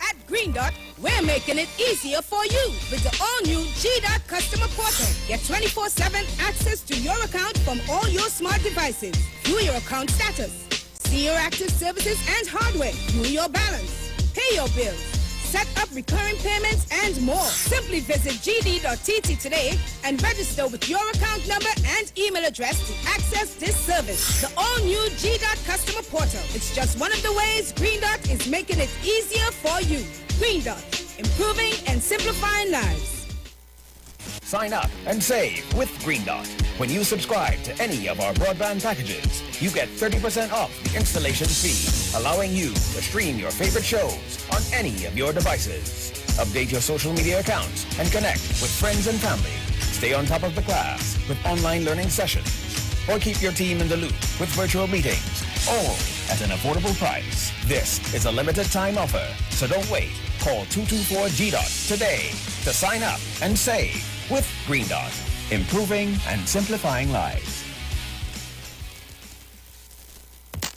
Speaker 21: At Green Dot, we're making it easier for you with the all-new G-Dot customer portal. Get 24/7 access to your account from all your smart devices. View your account status, see your active services and hardware, view your balance, pay your bills, set up recurring payments, and more. Simply visit gd.tt today and register with your account number and email address to access this service. The all-new G-Dot customer portal. It's just one of the ways Green Dot is making it easier for you. Green Dot, improving and simplifying lives.
Speaker 24: Sign up and save with Green Dot. When you subscribe to any of our broadband packages, you get 30% off the installation fee, allowing you to stream your favorite shows on any of your devices. Update your social media accounts and connect with friends and family. Stay on top of the class with online learning sessions. Or keep your team in the loop with virtual meetings, all at an affordable price. This is a limited time offer, so don't wait. Call 224-G-DOT today to sign up and save with Green Dot, improving and simplifying lives.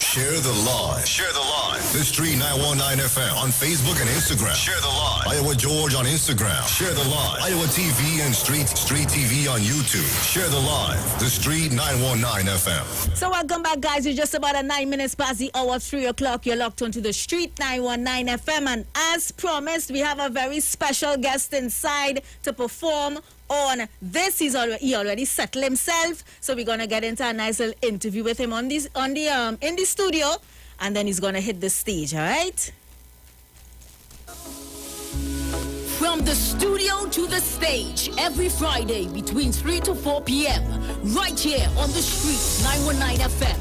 Speaker 2: Share the live. Share the live. The Street 919 FM on Facebook and Instagram. Share the live. Iowa George on Instagram. Share the live. Iowa TV and Street TV on YouTube. Share the live. The Street 919 FM.
Speaker 4: So welcome back, guys. It's just about 9 minutes past the hour, 3 o'clock. You're locked onto the Street 919 FM. And as promised, we have a very special guest inside to perform on this. He already settled himself, so we're gonna get into a nice little interview with him in the studio, and then he's gonna hit the stage. All right.
Speaker 22: From the studio to the stage, every Friday between 3 to 4 p.m. Right here on the street, 919 FM.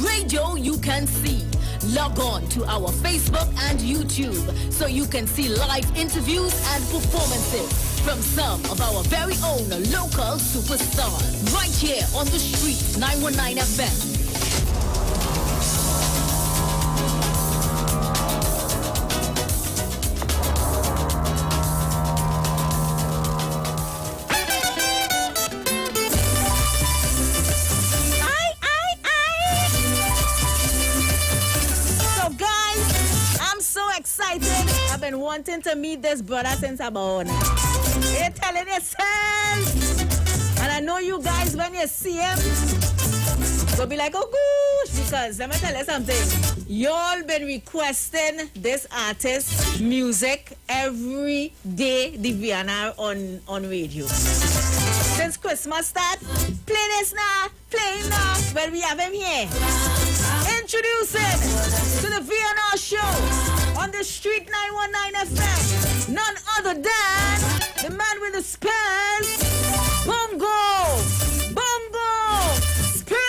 Speaker 22: Radio you can see. Log on to our Facebook and YouTube so you can see live interviews and performances from some of our very own local superstars. Right here on the street, 919 FM.
Speaker 4: I've been wanting to meet this brother since I'm born. They're telling yourself. And I know you guys, when you see him, will be like, oh gosh, because let me tell you something. Y'all been requesting this artist's music every day, the VNR on radio. Since Christmas start, play this now, play now. Well, we have him here. Introducing to the VNR show on the street 919 FM. None other than the man with the spells, Bongo Spells.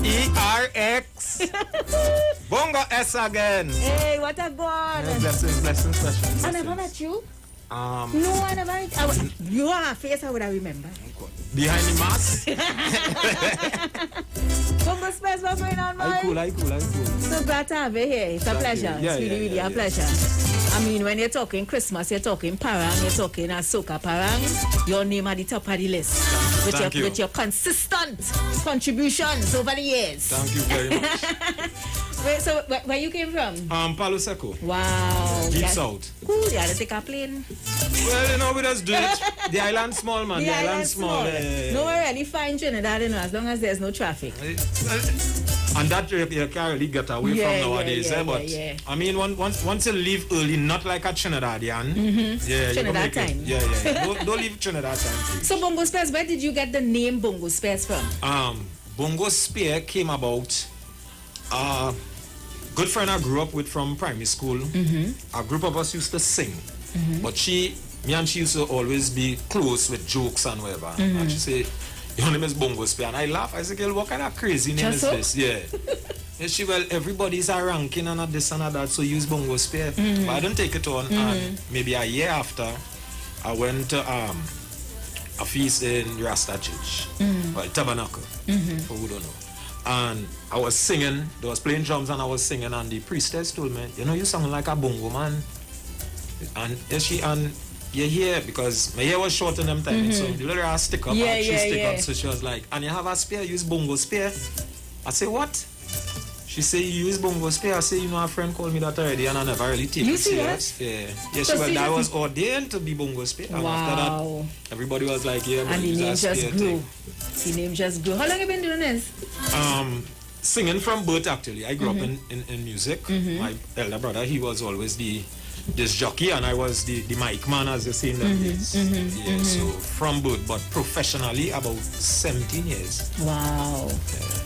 Speaker 1: ERX. Bongo S again.
Speaker 4: Hey, what a god.
Speaker 1: Blessings.
Speaker 4: I never met you. No, I never met you. Your face, I would have remembered.
Speaker 1: Behind the mask.
Speaker 4: Bongo Spells, what's going on, man?
Speaker 1: I cool.
Speaker 4: So glad to have you here. It's a pleasure. It's really a pleasure. I mean, when you're talking Christmas, you're talking Parang, you're talking Asoka Parang, your name at the top of the list. With your consistent contributions over the years.
Speaker 1: Thank you very much.
Speaker 4: Wait, so where you came from?
Speaker 1: Palo Seco.
Speaker 4: Wow.
Speaker 1: Deep South.
Speaker 4: Cool, you had to take a plane.
Speaker 1: Well, you know, we just do it. The island small, man. The island small.
Speaker 4: No, we really fine Trinidad, you know, as long as there's no traffic.
Speaker 1: And that you can't really get away from nowadays. But I mean, once you leave early, not like a Trinidadian.
Speaker 4: Mm-hmm.
Speaker 1: Trinidad time. Don't leave Trinidad time, please.
Speaker 4: So Bongo Spears, where did you get the name Bongo Spears from?
Speaker 1: Bongo Spear came about. Good friend I grew up with from primary school. A group of us used to sing, but me and she used to always be close with jokes and whatever. And she said, your name is Bongo Spear. And I laugh. I said, girl, what kind of crazy name is this? Yeah. And she, well, everybody's a ranking and a this and a that, so use Bongo Spear. But I didn't take it on. And maybe a year after, I went to a feast in Rasta Church, well, Tabernacle, for who don't know. And I was singing, they was playing drums and I was singing, and the priestess told me, you know, you sound like a bongo man. And you're here, because my hair was short in them time, so the little ass stick up, stick up. So she was like, and you have a spear, use bongo spear. I say, what? She say, you use bongo spear. I say, you know, a friend called me that already, and I never really take it serious. Yeah, so I was ordained to be bongo spear. And after that, everybody was like, yeah, but
Speaker 4: and the name just grew. The name just grew. How long have you been doing this?
Speaker 1: Singing from birth, actually. I grew up in music. My elder brother, he was always the disc jockey, and I was the mic man, as you see in them days. So from birth, but professionally about 17 years.
Speaker 4: Wow.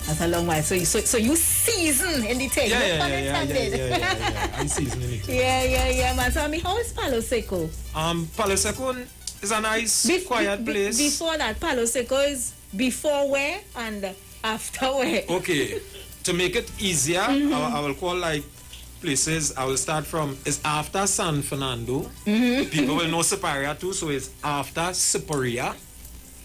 Speaker 4: That's a long while. So you season in the thing.
Speaker 1: Yeah. I'm seasoned in it.
Speaker 4: Yeah, man. So I mean, how is Palo Seco?
Speaker 1: Palo Seco is a nice, quiet place.
Speaker 4: Before that, Palo Seco is before where and after where?
Speaker 1: Okay. To make it easier, I will call like places. I will start from is after San Fernando. People will know Siparia too, so it's after Siparia.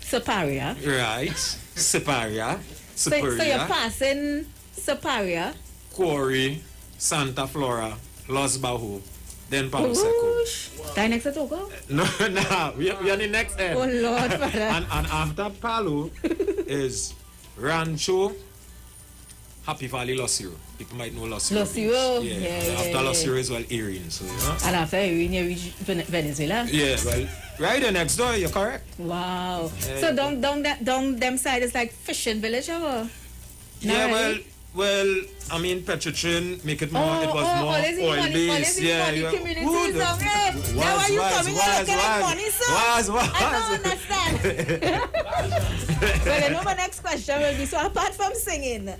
Speaker 4: Siparia.
Speaker 1: Right. Siparia.
Speaker 4: So you're passing Siparia.
Speaker 1: Quarry, Santa Flora, Los Bajo, then Palo Seco.
Speaker 4: That next to Togo?
Speaker 1: No, we are the next end.
Speaker 4: Oh Lord, Father.
Speaker 1: and after Palo is Rancho, Happy Valley, Los Hero. People might know Los Hero.
Speaker 4: Los Hero. Yeah.
Speaker 1: After Los Hero is well Erin, so you know.
Speaker 4: And after Erin you reach Venezuela.
Speaker 1: Yeah, well, right there next door, you're correct.
Speaker 4: Wow. So down them side is like fishing village or?
Speaker 1: Well, I mean, Petrotrin make it more. It was more oil based. Yeah,
Speaker 4: you communities. Now are you coming looking at money, sir? I don't understand. Well, I know my next question will be, so apart from singing,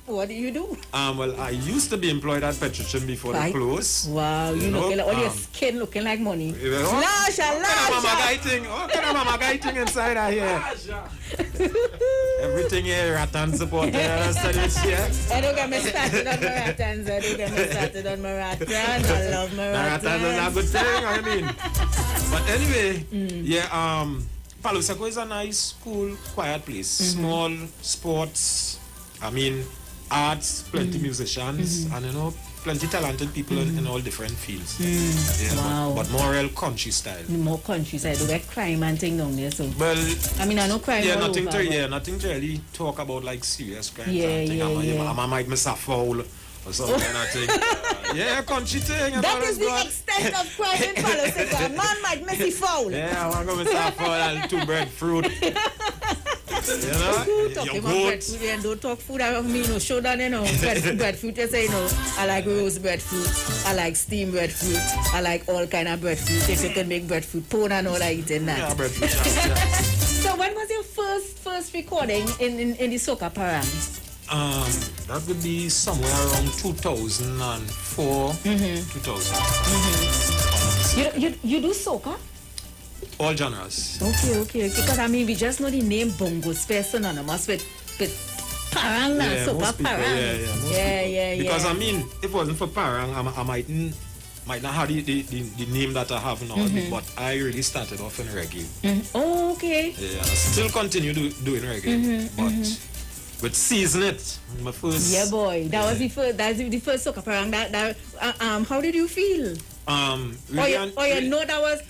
Speaker 4: What do you do?
Speaker 1: Well, I used to be employed at Petrochem before they closed.
Speaker 4: Wow, you looking like, all your skin looking like money. Lasha.
Speaker 1: What kind of mama guy thing inside of here? Everything here, rattan support. You understand this here?
Speaker 4: I don't get me started on marathons. I love marathons.
Speaker 1: Marathons is a good thing, I mean. But anyway, Palo Seco is a nice, cool, quiet place. Small sports, arts, plenty musicians, and plenty talented people in all different fields.
Speaker 4: Wow.
Speaker 1: But more real country style.
Speaker 4: More country style. They get crime and thing down there. So.
Speaker 1: Well,
Speaker 4: I know crime.
Speaker 1: Yeah,
Speaker 4: all
Speaker 1: nothing
Speaker 4: over,
Speaker 1: nothing to really talk about like serious crimes. I might miss a foul or something kind of thing. Country thing.
Speaker 4: That is the extent of crime in Palo Seco. A man might miss a foul.
Speaker 1: Yeah, I want to go miss a foul and 2 breadfruit.
Speaker 4: Talking about breadfruit, and don't talk food out of me, show down, breadfruit, you say, I like roast breadfruit, I like steamed breadfruit, I like all kind of breadfruit. If you can make breadfruit, pone and all, I eat in that.
Speaker 1: Yeah, breadfruit,
Speaker 4: So when was your first recording in the soca parang?
Speaker 1: That would be somewhere around 2004, 2000.
Speaker 4: You do soca?
Speaker 1: All genres.
Speaker 4: Okay. Because we just know the name Bongo Spare synonymous with parang now, soca parang. Yeah.
Speaker 1: Because if it wasn't for parang, I might not have the name that I have now, but I really started off in reggae.
Speaker 4: Oh, okay.
Speaker 1: Yeah, I still continue doing reggae, but with Season It, my first.
Speaker 4: Yeah, boy, that's the first soca parang. How did you feel? You know that was.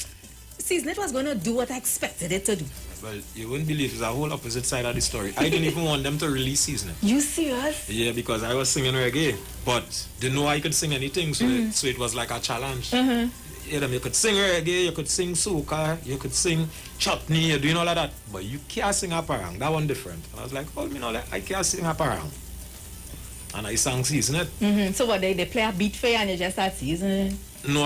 Speaker 4: Season It was going to do what I expected it to do.
Speaker 1: Well, you wouldn't believe it's a whole opposite side of the story. I didn't even want them to release Season It.
Speaker 4: You serious?
Speaker 1: Yeah, because I was singing reggae, but they know I could sing anything, so it was like a challenge. You could sing reggae, you could sing soca, you could sing chutney, you're doing all of that, but you can't sing a parang. That one different. And I was like, I can't sing a parang. And I sang Season It.
Speaker 4: So what, they play a beat for you and you just start seasoning?
Speaker 1: No,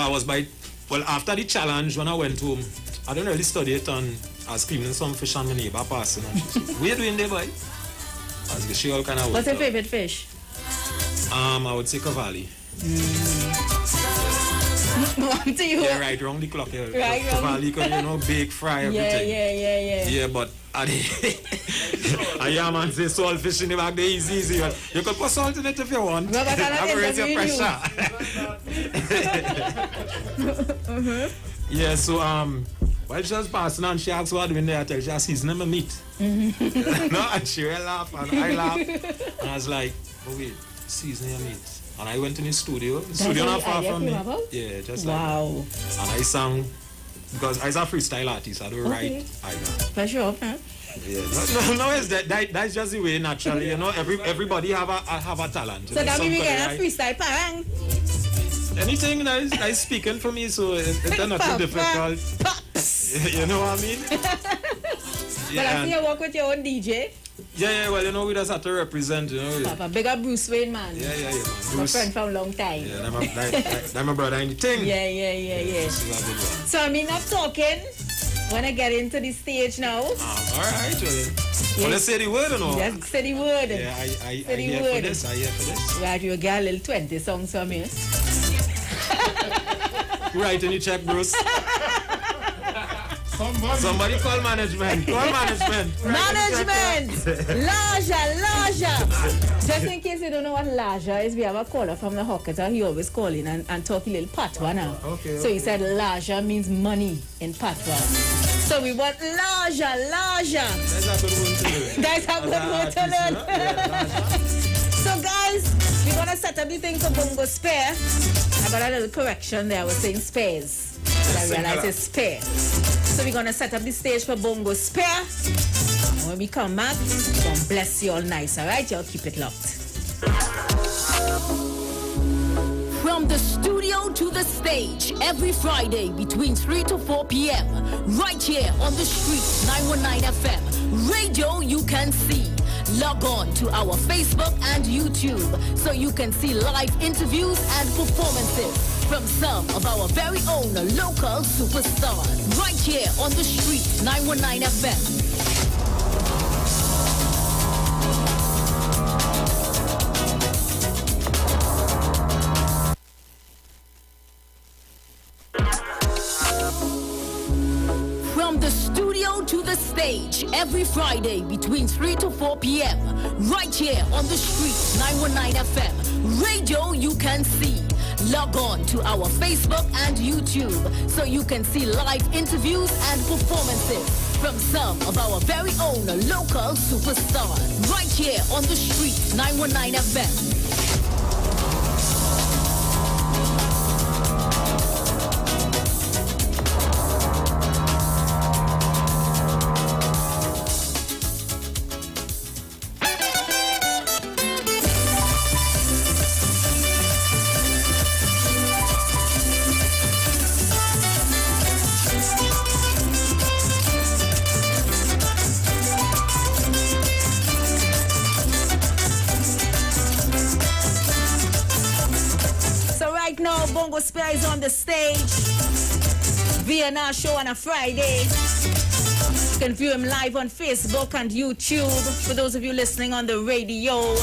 Speaker 1: after the challenge, when I went home, I didn't really study it, and I was cleaning some fish and my neighbor passing, and she said, what are you doing there, boy? I was she all kind of.
Speaker 4: What's your favorite fish?
Speaker 1: I would say Cavalli. Yeah, right, wrong the clock here.
Speaker 4: Right,
Speaker 1: Cavalli, because bake, fry, everything.
Speaker 4: Yeah.
Speaker 1: Yeah, but I man say salt fish in the bag, they easy. You could put salt in it if you want.
Speaker 4: Robert,
Speaker 1: I will raise your pressure. Yeah, so while she was passing on, she asked what doing there. I tell her, she seasoning my meat. And she will laugh and I laugh. And I was like, wait, season your meat. And I went in the studio. The studio not far from me. Yeah, just like that. And I sang, because I was a freestyle artist, I don't write either.
Speaker 4: Pressure up, huh?
Speaker 1: Yeah, that's just the way naturally, everybody have a talent.
Speaker 4: So that means we get a freestyle parang.
Speaker 1: Anything that is speaking for me, so it's not too difficult. You know what I mean?
Speaker 4: But I see you work with your own DJ.
Speaker 1: Yeah, well, we just have to represent,
Speaker 4: Papa, big up Bruce Wayne, man.
Speaker 1: Yeah, man. Bruce.
Speaker 4: My friend from a long time.
Speaker 1: Yeah, that's my brother in the thing.
Speaker 4: Yeah. So enough talking. Wanna get into the stage now?
Speaker 1: All right, Wanna say the word or no?
Speaker 4: Just say the word.
Speaker 1: Yeah, I hear for this.
Speaker 4: Right, you get a little 20 songs from me.
Speaker 1: Right in the check, Bruce. Somebody call management. Management.
Speaker 4: Laja. Just in case you don't know what Laja is, we have a caller from the Hocketer. He always call in and talk a little patois now.
Speaker 1: Okay.
Speaker 4: So he said Laja means money in patois. So we want Laja.
Speaker 1: That's a good one to learn.
Speaker 4: That's a good one to learn. So guys, we're going to set up the thing for Bongo Spare. I got a little correction there. I was saying spares. But I realized it's spare. So we're going to set up the stage for Bongo Spare. And when we come back, we're going to bless you all nice. All right? Y'all keep it locked.
Speaker 5: From the studio to the stage, every Friday between 3 to 4 p.m. Right here on the street, 919 FM. Radio you can see. Log on to our Facebook and YouTube so you can see live interviews and performances from some of our very own local superstars. Right here on the street, 919 FM. every Friday between 3 to 4 p.m. right here on the street 919 FM. Radio you can see. Log on to our Facebook and YouTube so you can see live interviews and performances from some of our very own local superstars right here on the street 919 FM.
Speaker 4: Bongo Spear is on the stage. VNR show on a Friday. You can view him live on Facebook and YouTube. For those of you listening on the radio.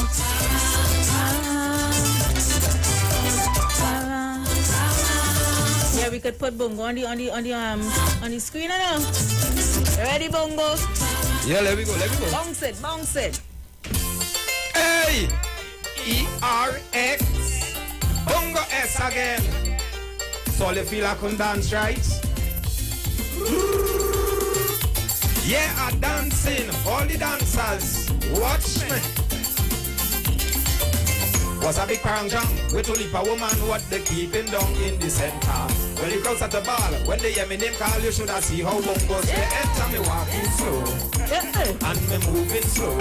Speaker 4: Yeah, we could put Bongo on the screen. I know. Ready, Bongo?
Speaker 1: Yeah, let me go.
Speaker 4: Bounce it.
Speaker 1: Hey! ERX. Bongo S again. So you feel I can dance, right? Yeah, I'm dancing. All the dancers, watch me. Was a big parang jam with only a woman what they keeping down in the center. When you cross at the ball, when they hear me name call, you should have see how bongos they enter me walking slow. And me moving slow.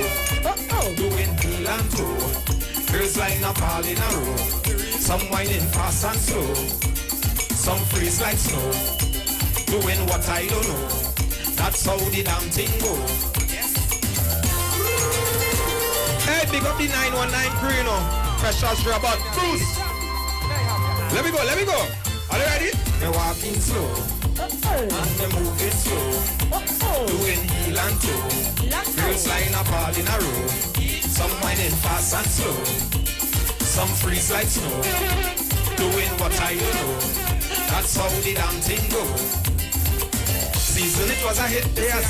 Speaker 1: Doing heel and toe. Girls line up all in a row. Some whining fast and slow. Some freeze like snow. Doing what I don't know. That's how the damn thing go. Hey, big up the 919 crew, you know. Precious Robert Bruce. Let me go. Are you ready? They're walking slow. And they're moving slow. Doing heel and toe. Girls line up all in a row. Some whining fast and slow. Some freeze like snow. Doing what I don't know. That's how the damn thing go. Season it was a hit, yes.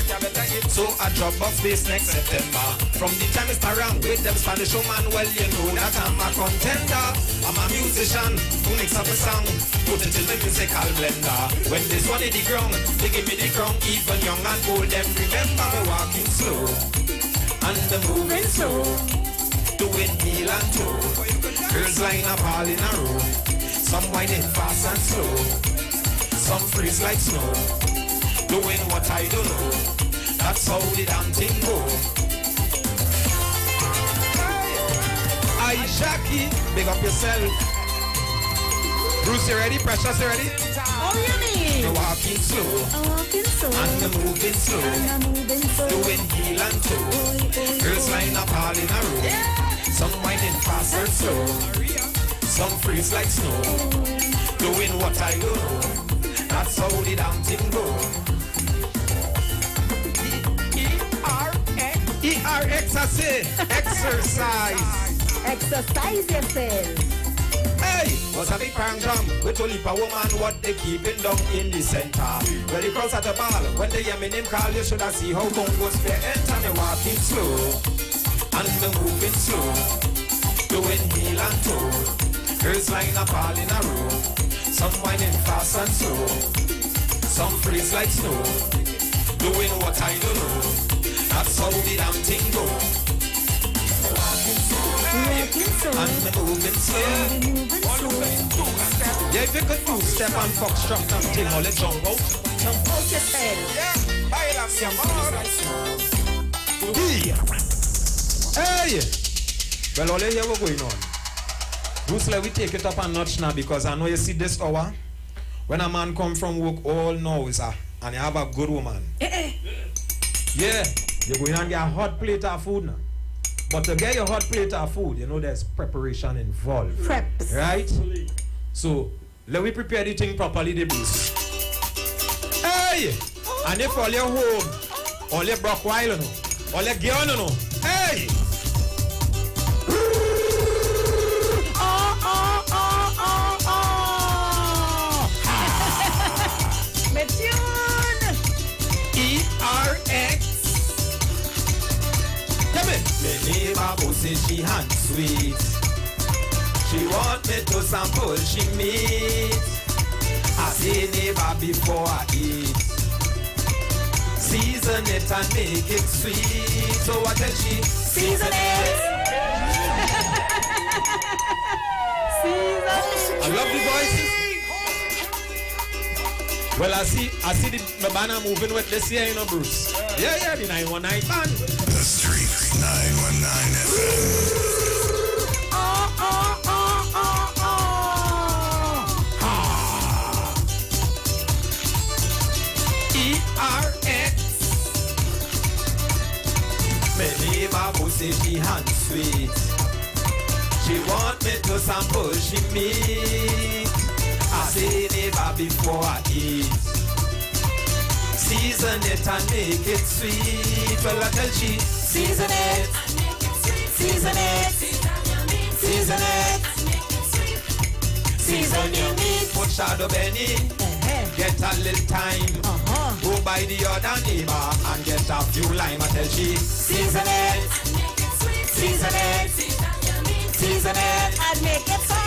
Speaker 1: So I drop off space next September. From the time it's around with them Spanish woman, well you know that I'm a contender. I'm a musician who makes up a song, put it in the musical blender. When this one hit the ground, they give me the crown. Even young and old, them remember me walking slow and the moving slow, doing heel and toe. Girls line up all in a row. Some whining fast and slow. Some freeze like snow. Doing what I don't know. That's how the damn thing go. Aye, Jackie, big up yourself. Bruce, you ready? Precious, you ready?
Speaker 4: Oh, you mean?
Speaker 1: You're walking slow. And you're moving slow. Doing heel and toe. Girls line up all in a row. Some whining fast and slow. Some freeze like snow. Doing what I don't know. That's how the damn thing go. ERX, I say, exercise.
Speaker 4: Exercise yourself.
Speaker 1: Hey, was a big parang jam with only a woman what they keeping down in the center. When they cross at the ball, when they hear me name call, you should have see how bongos they enter me walking slow. And me moving slow. Doing heel and toe. Girls line up all in a row. Some whining fast and slow. Some freeze like snow. Doing what I don't know. That's how the damn thing go. And the moving slow. Yeah, if you could do step and foxtrot and thing, all the jump out.
Speaker 4: Jump out yourself.
Speaker 1: Yeah, baila mi amor. Hey! Well, all you hear what's going on. Bruce, let we take it up a notch now because I know you see this hour. When a man come from work all now, and you have a good woman. Yeah, you're going and get a hot plate of food now. But to get your hot plate of food, you know there's preparation involved.
Speaker 4: Preps.
Speaker 1: Right? So, let me prepare the thing properly, the Bruce. Hey! And if all your home, all your brock while, you know, all your girl, you know, hey!
Speaker 4: Metune!
Speaker 1: ERX. me. Me neighbor who say she hand sweet. She want me to sample she meat. I say neighbor before I eat. Season it and make it sweet. So what tell she? Season it. I love the voices. Well, I see the banner moving with this year, you know, Bruce. Yeah, the 919 band.
Speaker 2: The Street 919 FM.
Speaker 1: ERX. My neighbor who say she hand sweet. She want me to sample she meat. I say neighbor before I eat. Season it and make it sweet. Well, I tell she, season it. Season it. Season it. Season your meat. Put shadow Benny. Get a little time. Go by the other neighbor and get a few lime. I tell she, season it. Season it. Season it. And make it so.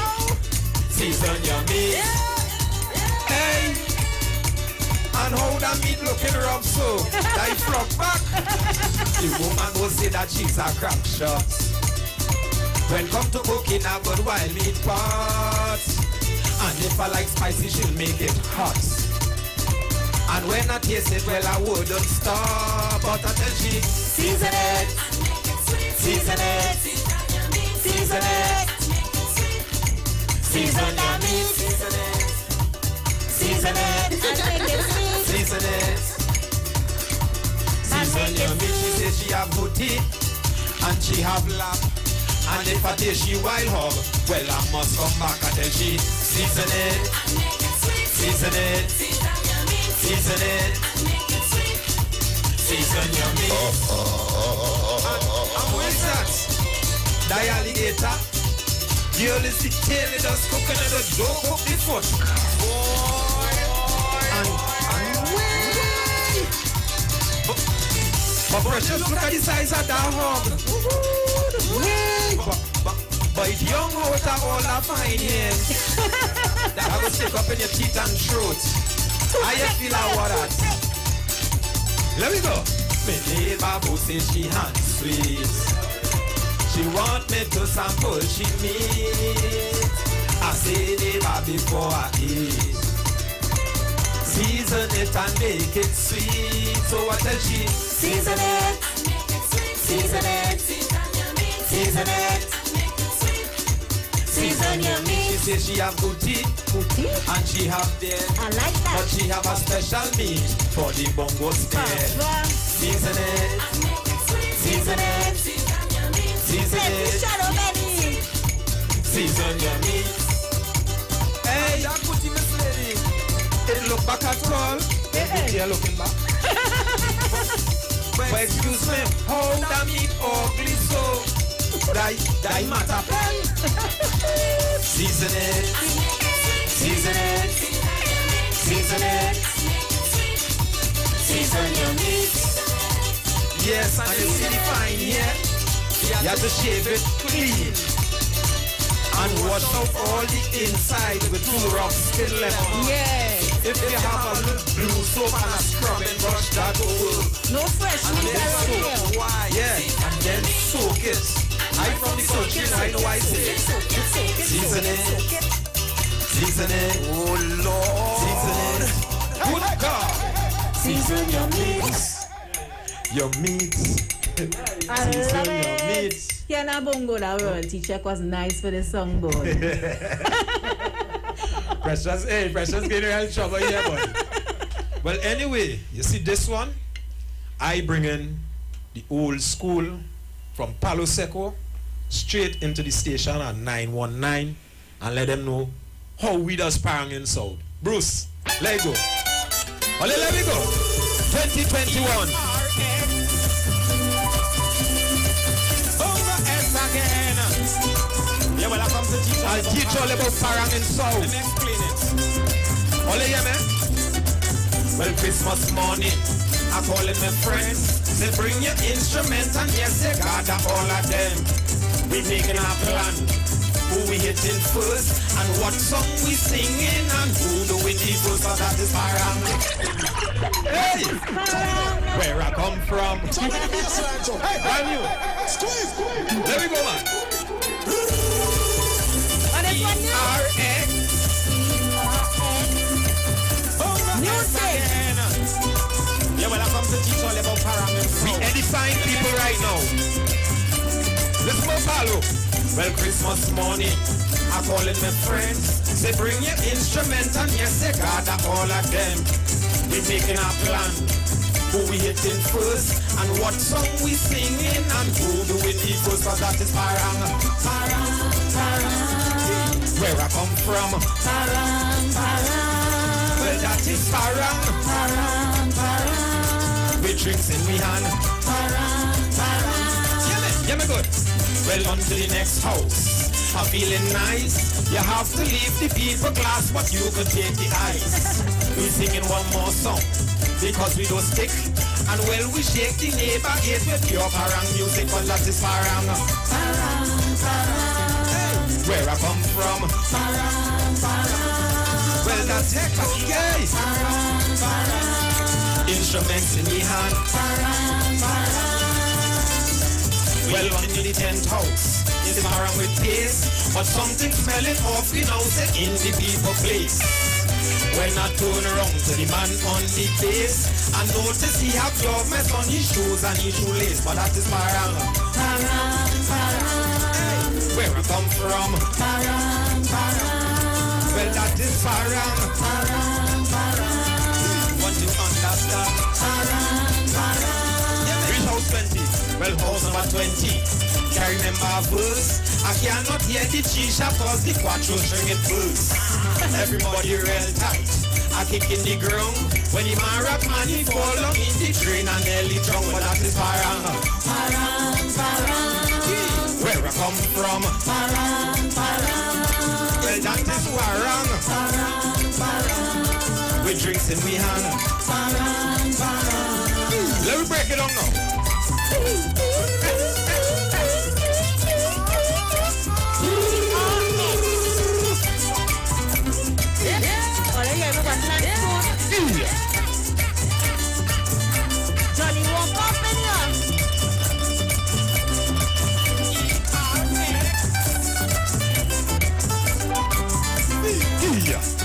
Speaker 1: Season your meat. Hey. And how that meat looking rough so? Like frog back. The woman will say that she's a crack shot. When come to cooking a good wild meat pot. And if I like spicy, she'll make it hot. And when I taste it, well, I wouldn't stop. But I tell she, season it. Season it. Season it. Season your meat. Season it. Season it. Season your meat. She says she have good teeth and she have lap. And if I taste she wild hog, well, I must come back and tell she, season it. Season it. Season it. Season your meat. And who is that? The alligator. Girl is the tail, it does cooking and the dope up the foot. But precious, look at the size of that hog. But it's young out of all the fine years. That will stick up in your teeth and throat. How you feel about that? Let me go. Me neighbor who say she hand sweet. She want me to sample she meat. I say neighbor before I eat. Season it and make it sweet. So what tell she? Season it. Season it. Season it. Season your meat. She says she have good teeth. And she have dead. I like that. But she have a special meat for the bongo stare. Season it. Season it. Season it. Season your meat. Hey, that putty miss lady. It look back at all. You're looking back. But excuse me, how the meat ugly so? Die matter pen. Season it. Season it. Season it. Season your meat. Yes, and you see the fine here. You have to shave it clean. And wash out all the inside with 2 rocks skin lemon.
Speaker 4: Yeah.
Speaker 1: If you have a little blue soap and a scrub and brush that over.
Speaker 4: No fresh meat around here.
Speaker 1: Yeah, and then soak it. I from the country, I know I say. Season it. Season it. Oh Lord. Season it. Good God. Season your meat. Your meat.
Speaker 4: I
Speaker 1: Season
Speaker 4: love
Speaker 1: your
Speaker 4: it.
Speaker 1: meat.
Speaker 4: Kiana Bongo, that royalty check was nice for the song, boy.
Speaker 1: Precious, hey, Precious getting in trouble here, boy. Well, anyway, you see this one? I bring in the old school from Palo Seco straight into the station at 919 and let them know how we does Parang in South. Bruce, let go. Well, let me go. 2021. Again. Yeah, well, I come to teach. I'll teach all about Parang in South. Let me explain it. All you hear me? Well, Christmas morning, I call my friends. Say bring your instrument and yes, they got all of them. We making our plan. Who we hitting first and what song we singing and who do we need first, so that is Parang. Hey! Where I come from. Hey, brand new. Let me go, man. E-R-X.
Speaker 4: Music.
Speaker 1: Yeah, well, I come to teach all about Parang. We edifying people right now. Let's go, Palo. Well, Christmas morning, I calling my friends. Say bring your instrument and yes, they got all of them. We making our plan. Who we hitting first and what song we singing and who do we need first, so that is Parang. Parang, Parang. Where I come from. Parang, Parang. Well, that is Parang. Parang, Parang. With drinks in we hand. Parang, Parang. Yeah, me good. Well, on to the next house. I'm feeling nice. You have to leave the people glass, but you could take the ice. We singing one more song because we don't stick. And well, we shake the neighbor gate with pure Parang music, but that is Parang. Parang, Parang. Hey, where I come from. Parang, Parang. Well, that's heck, okay. Parang, Parang. Instruments in the hand. Parang, Parang. Well, on in the 10th house, it's Parang with pace, but something smelling off, you know, say in the people place. When I turn around to the man on the base, I notice he have glove mess on his shoes and his shoelace, but that is Parang. Parang, Parang. Hey, where I come from. Parang, Parang. Well, that is Parang. Parang, Parang. Want to understand? Parang, Parang. Reach house 20. Well, house number 20. Can I remember a verse? I cannot hear the chisha cause the quattro string it burst. Everybody real tight. I kick in the ground. When the man rap man, he fall down in the train and nearly drown. But that is Parang. Parang, Parang. Where I come from. Parang, Parang. Well, that is Parang. Parang, Parang. With drinks in we hand. Parang, Parang. Let me break it down now.
Speaker 4: Johnny walk up in here.
Speaker 1: Yes.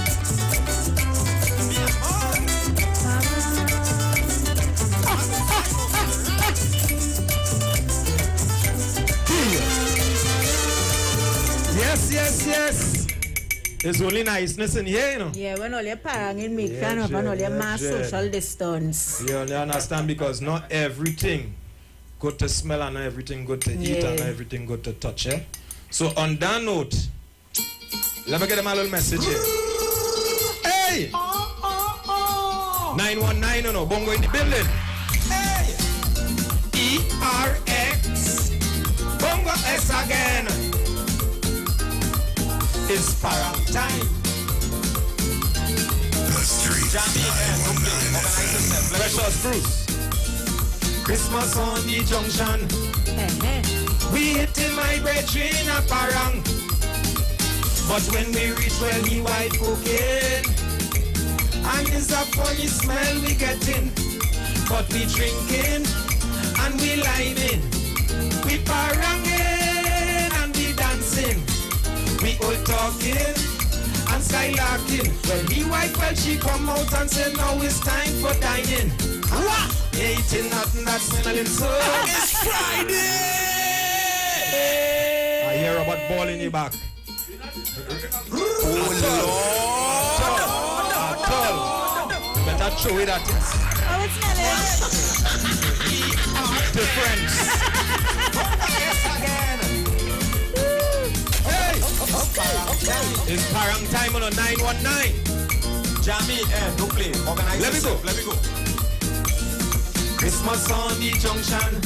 Speaker 1: There's only niceness in here, you know.
Speaker 4: Yeah, when all your Parang in make fun of and all your mass social distance.
Speaker 1: You understand, because not everything good to smell and not everything good to eat and not everything good to touch, eh? So on that note, let me get them a little message here. Hey! 919, you know, bongo in the building. Hey! E-R-X. Bongo S again. It's Parang time.
Speaker 2: The street.
Speaker 1: Precious Bruce. Christmas on the junction. We hitting my brethren a Parang. But when we reach, well, he white cooking. And it's a funny smell we getting. But we drinking and we liming. We paranging and we dancing. We all talking and skylarking. When the white girl she come out and say now it's time for dining. What? Eating nothing that's smelling so. It's Friday. I hear about ball in the back. Oh Lord! Better show it at us.
Speaker 4: Oh, it's smelling.
Speaker 1: Difference. Okay. It's Parang time on a 919. Jamie, don't play. Organize Let me go. Christmas on the junction.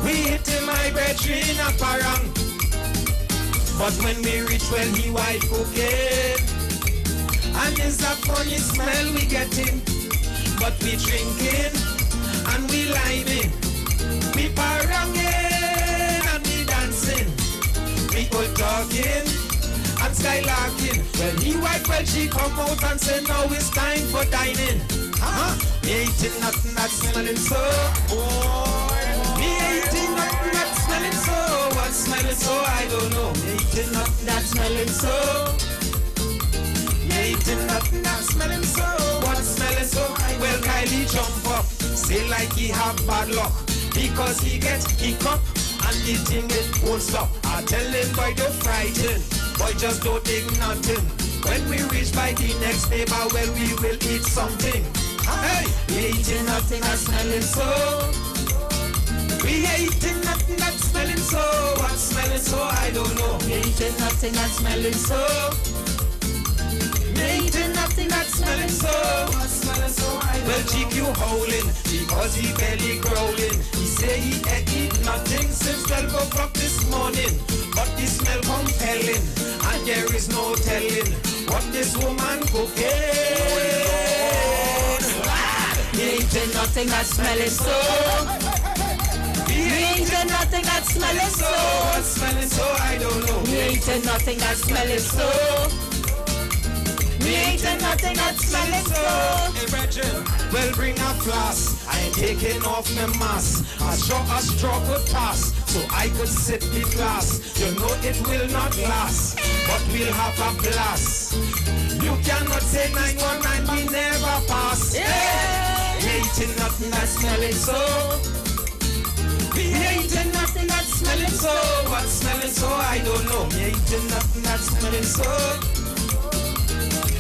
Speaker 1: We hitting my brethren a Parang. But when we reach, well, he white cooking. And it's a funny smell we getting. But we drinking
Speaker 6: and we liming. We paranging and we dancing. We all talking and skylarking. Well, he white, well, she come out and say, now it's time for dining. Me eating nothing that's smelling so. Me eating nothing that's smelling so. What's smelling so? I don't know. Me eating nothing that's smelling so. Me eating nothing that's smelling so. What's smelling so? Well, Kylie jump up, say like he have bad luck because he get hiccup and the thing it won't stop. I tell him, boy, don't frighten. Boy, just don't take nothing. When we reach by the next neighbor, well, we will eat something. Hey, we eating nothing that's smelling so. We eating nothing that's smelling so. What's smelling so? I don't know. We eating nothing that's smelling so. We eating nothing that's smelling so. What's smelling so? I don't know. Well, GQ howling because he belly growling. He say he ain't eat nothing since 12 o'clock this morning. But the smell compelling and there is no telling what this woman cooking. He ain't nothing that's smelling so. He ain't nothing that's smelling so. What's smelling so? I don't know. He ain't nothing that's smelling so. He ain't nothing that's smelling so. Hey, Bridget, well, bring a flask. I ain't taking off my mask. A straw could pass, so I could sip the glass. You know it will not last, but we'll have a blast. You cannot say 919, we never pass. Yeah. We ain't nothing that's smelling so. We ain't nothing that's smelling so. What's smelling so? I don't know. We ain't nothing that's smelling so.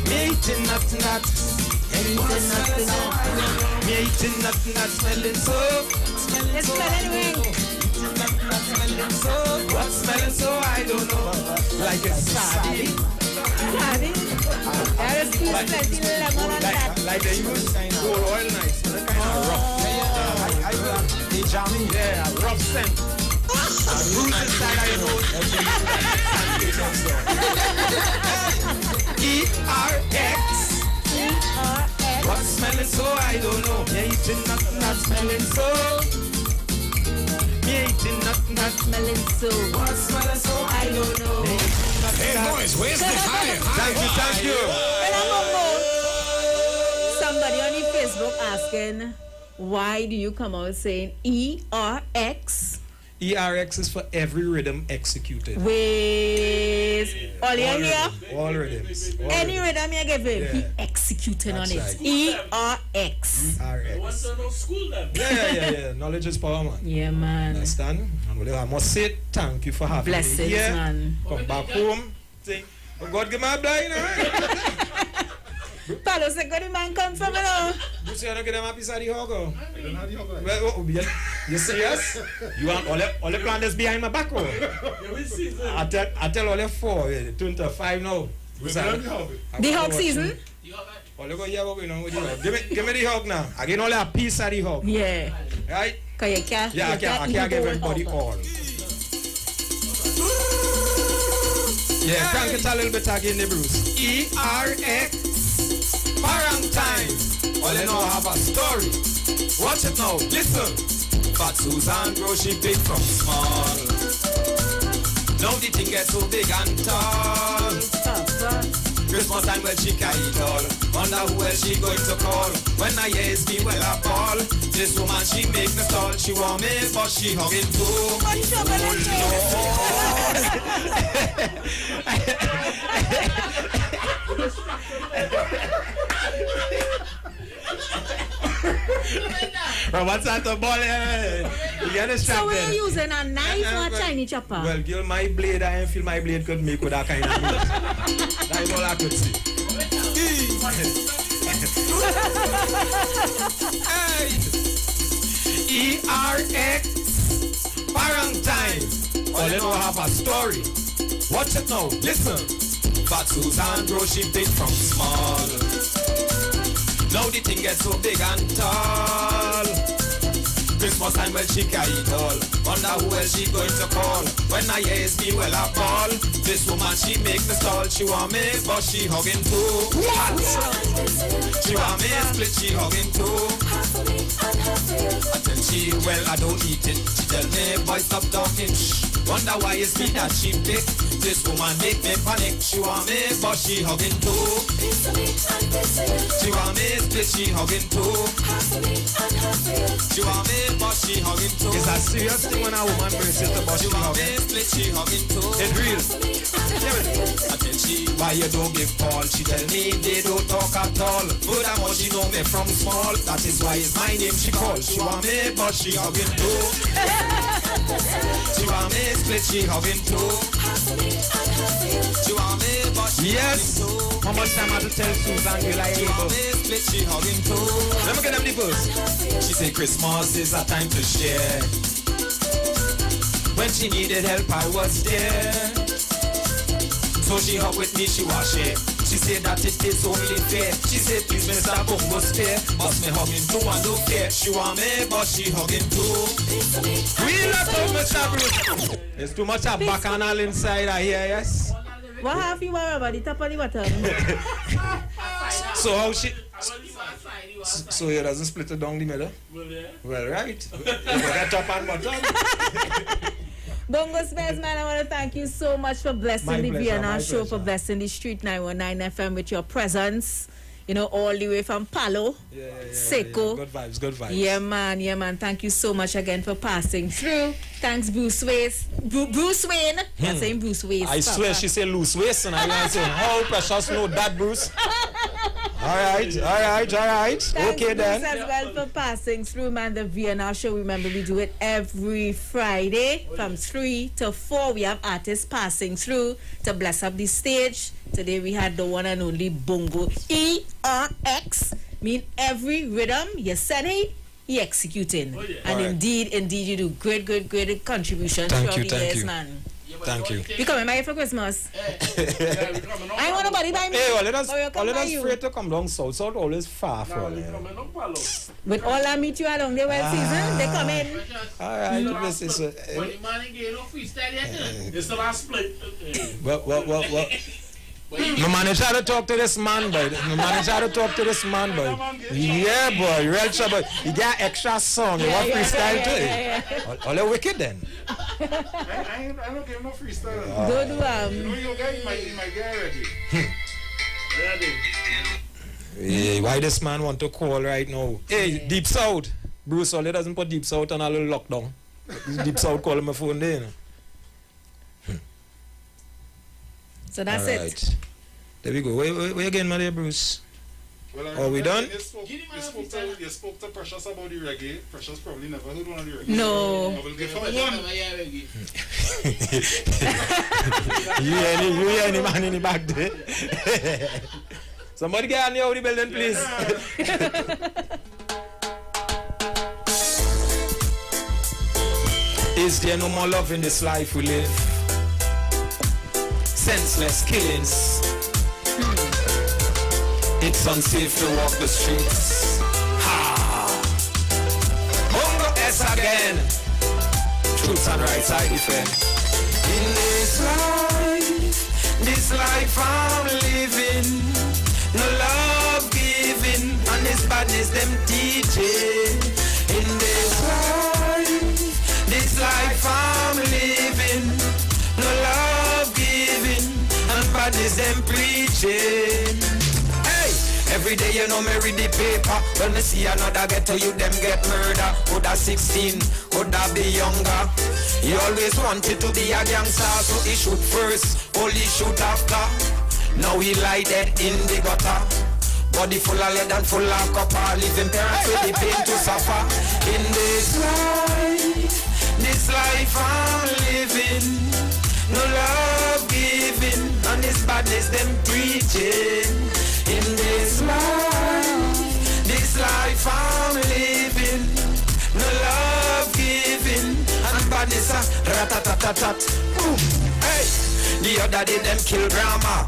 Speaker 6: We ain't nothing that's. Ain't nothing that's. We ain't nothing that's smelling so.
Speaker 4: It's smelling ring.
Speaker 6: Smelling so. What's smelling so? I don't know. Like a sardine. Like they use gold oil nice, kind of rough. They jamming, yeah, rough scent. Bruise inside I know. E-R-X. What's smelling so? I don't know. Me eating nothing that's smelling so. Me eating nothing that's smelling so. What's smelling so? I don't know.
Speaker 10: Hey boys, where's the high?
Speaker 6: Thank you.
Speaker 4: Somebody on the Facebook asking, why do you come out saying ERX?
Speaker 1: ERX is for every rhythm executed.
Speaker 4: With all you hear?
Speaker 1: All rhythms.
Speaker 4: Any rhythm you give him, he executing on it. ERX.
Speaker 1: ERX. Yeah. Knowledge is power, man.
Speaker 4: Yeah, man.
Speaker 1: Understand? And I must say thank you for having
Speaker 4: blessings,
Speaker 1: me here.
Speaker 4: Man.
Speaker 1: Come back home. Think, oh God, give me a blind, right?
Speaker 4: Palo se good man come from now.
Speaker 1: You say I don't get them a piece of the hog. I don't have the hog. Well, you serious? You want all the planners behind my back? I tell all the 4, 25 now.
Speaker 4: The hog season?
Speaker 1: All you go here what we know with the hog. Give me the hog now. I get only a piece of the hog.
Speaker 4: Yeah.
Speaker 1: Right?
Speaker 4: Cause you can't.
Speaker 1: Yeah, I can't give everybody all. Yeah, crank it a little bit again, the Bruce. ERX. Parang time. All you know have a story. Watch it now, listen. But Susan grow she big from small. Now the thing gets so big and tall. Christmas time when she carry it all. Wonder who else she going to call. When I hear me well I ball. This woman she make me stall. She want me but she hugging too. What's that the ball? You get a strap.
Speaker 4: So we're using a knife or a tiny chopper?
Speaker 1: Well, girl, my blade, I feel my blade could make with that kind of noise. That's all I could see. ERX Quarantine. All you know have a story. Watch it now, listen. But Susan grow she big from small. Now the thing gets so big and tall. Christmas time when she carry it all. Wonder who else she going to call. When I hear me well I ball. This woman she make me stall. She want me but she hugging too. She want me split she hugging too.
Speaker 6: I tell she, well, I don't eat it. She tell me, boy, stop talking. Wonder why it's me that she pick. This woman make me panic. She want me, but she hugging too. She want me split, she hugging too. She want me, but she hugging too.
Speaker 1: It's a serious thing when a woman brings it to but
Speaker 6: she want me split, she hugging too.
Speaker 1: It's real.
Speaker 6: I tell she, why you don't give call? She tell me they don't talk at all. Furthermore, she know me from small. That is why it's my name she call. She want me, but she hugging too. She want me split, she hugging too. She want me, but she
Speaker 1: yes.
Speaker 6: hugging too.
Speaker 1: How much time I have to tell Susan you like
Speaker 6: she want me split, she hugging too.
Speaker 1: Let me get them the verse.
Speaker 6: She say Christmas is a time to share. When she needed help, I was there. So she hug with me, she wash it. She said that it is only fair. She said, please, Mr. Bungo spare. Must me hugging too and no fear. She want me, but she hugging too.
Speaker 1: We love so much Bruce. There's too much of bacchanal inside I hear, yes?
Speaker 4: What have you worry about the top of the water?
Speaker 1: So how she... So he doesn't split it down the middle? Well, right. You got top and bottom.
Speaker 4: Bongo Spares, man, I want to thank you so much for blessing the VNR show, for blessing the Street 919 FM with your presence. You know, all the way from Palo, Seco.
Speaker 1: Good vibes, good vibes.
Speaker 4: Yeah, man. Thank you so much again for passing through. Thanks, Bruce Waste. Bruce Wayne. I'm saying Bruce Waste.
Speaker 1: I swear she said loose waist, and I say, how precious know that, Bruce? All right.
Speaker 4: Thanks,
Speaker 1: okay, then.
Speaker 4: Bruce, as well for passing through, man. The VNR show, remember, we do it every Friday from 3 to 4. We have artists passing through to bless up the stage. Today we had the one and only Bongo ERX. Mean every rhythm you send it, he executing. Oh, yeah. And indeed, you do great contribution throughout the years, man.
Speaker 1: Thank you.
Speaker 4: You coming by for Christmas? I want nobody by me.
Speaker 1: Hey, let us afraid to come down south. South always far from
Speaker 4: But all I meet you along the well season, they come in.
Speaker 1: All right, this is
Speaker 12: when the man ain't no freestyle yet, it's the last split.
Speaker 1: Well. My manager to talk to this man, boy. Yeah, boy, real trouble. You got extra song. You want freestyle too? All the wicked then.
Speaker 12: I don't give no freestyle.
Speaker 4: Don't do
Speaker 12: You know you guys might get ready.
Speaker 1: Yeah, why this man want to call right now? Hey, Deep South. Bruce Ollie doesn't put Deep South on a little lockdown. Deep South call my phone there, you know.
Speaker 4: So that's it.
Speaker 1: There we go. Where again, my dear Bruce?
Speaker 13: Well,
Speaker 1: are we done?
Speaker 13: You spoke to Precious about the reggae. Precious probably never heard one of the reggae.
Speaker 4: No.
Speaker 13: I will give her one.
Speaker 1: You hear any man in the back there? Somebody get on the Audi building, please. Is there no more love in this life we live? Senseless killings. It's unsafe to walk the streets. Ha! Bongo S again. Truth and rights I defend. In this life I'm living, no love giving, and this badness them teaching. In this life I'm living, no love giving, and badness them preaching. Every day you know me read the paper. When me see another ghetto you them get murder. Coulda 16, coulda be younger. He always wanted to be a gangster, so he shoot first, only shoot after. Now he lie dead in the gutter. Body full of lead and full of copper. Living parents with the pain to suffer. In this life I'm living, no love giving, and this badness them preaching. In this life I'm living, no love giving, and badness a rat-a-tat-tat-tat. Hey, the other day them kill grandma.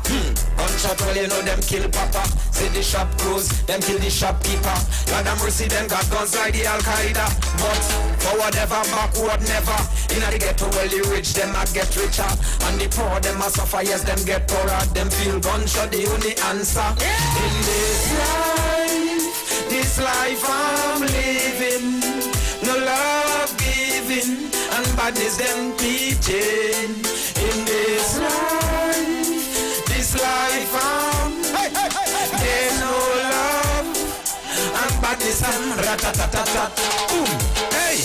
Speaker 1: Gunshot, well you know them kill papa. Say the shop close, them kill the shopkeeper. God have mercy, them got guns like the Al-Qaeda. But for whatever, backward never. In the ghetto, well the rich, them a get richer. And the poor, them a suffer, yes, them get poorer. Them feel gunshot, the only answer. In this life I'm living,
Speaker 6: living and badness them teaching in this life there's no love and badness and rat-tat-tat-tat. Boom. Hey,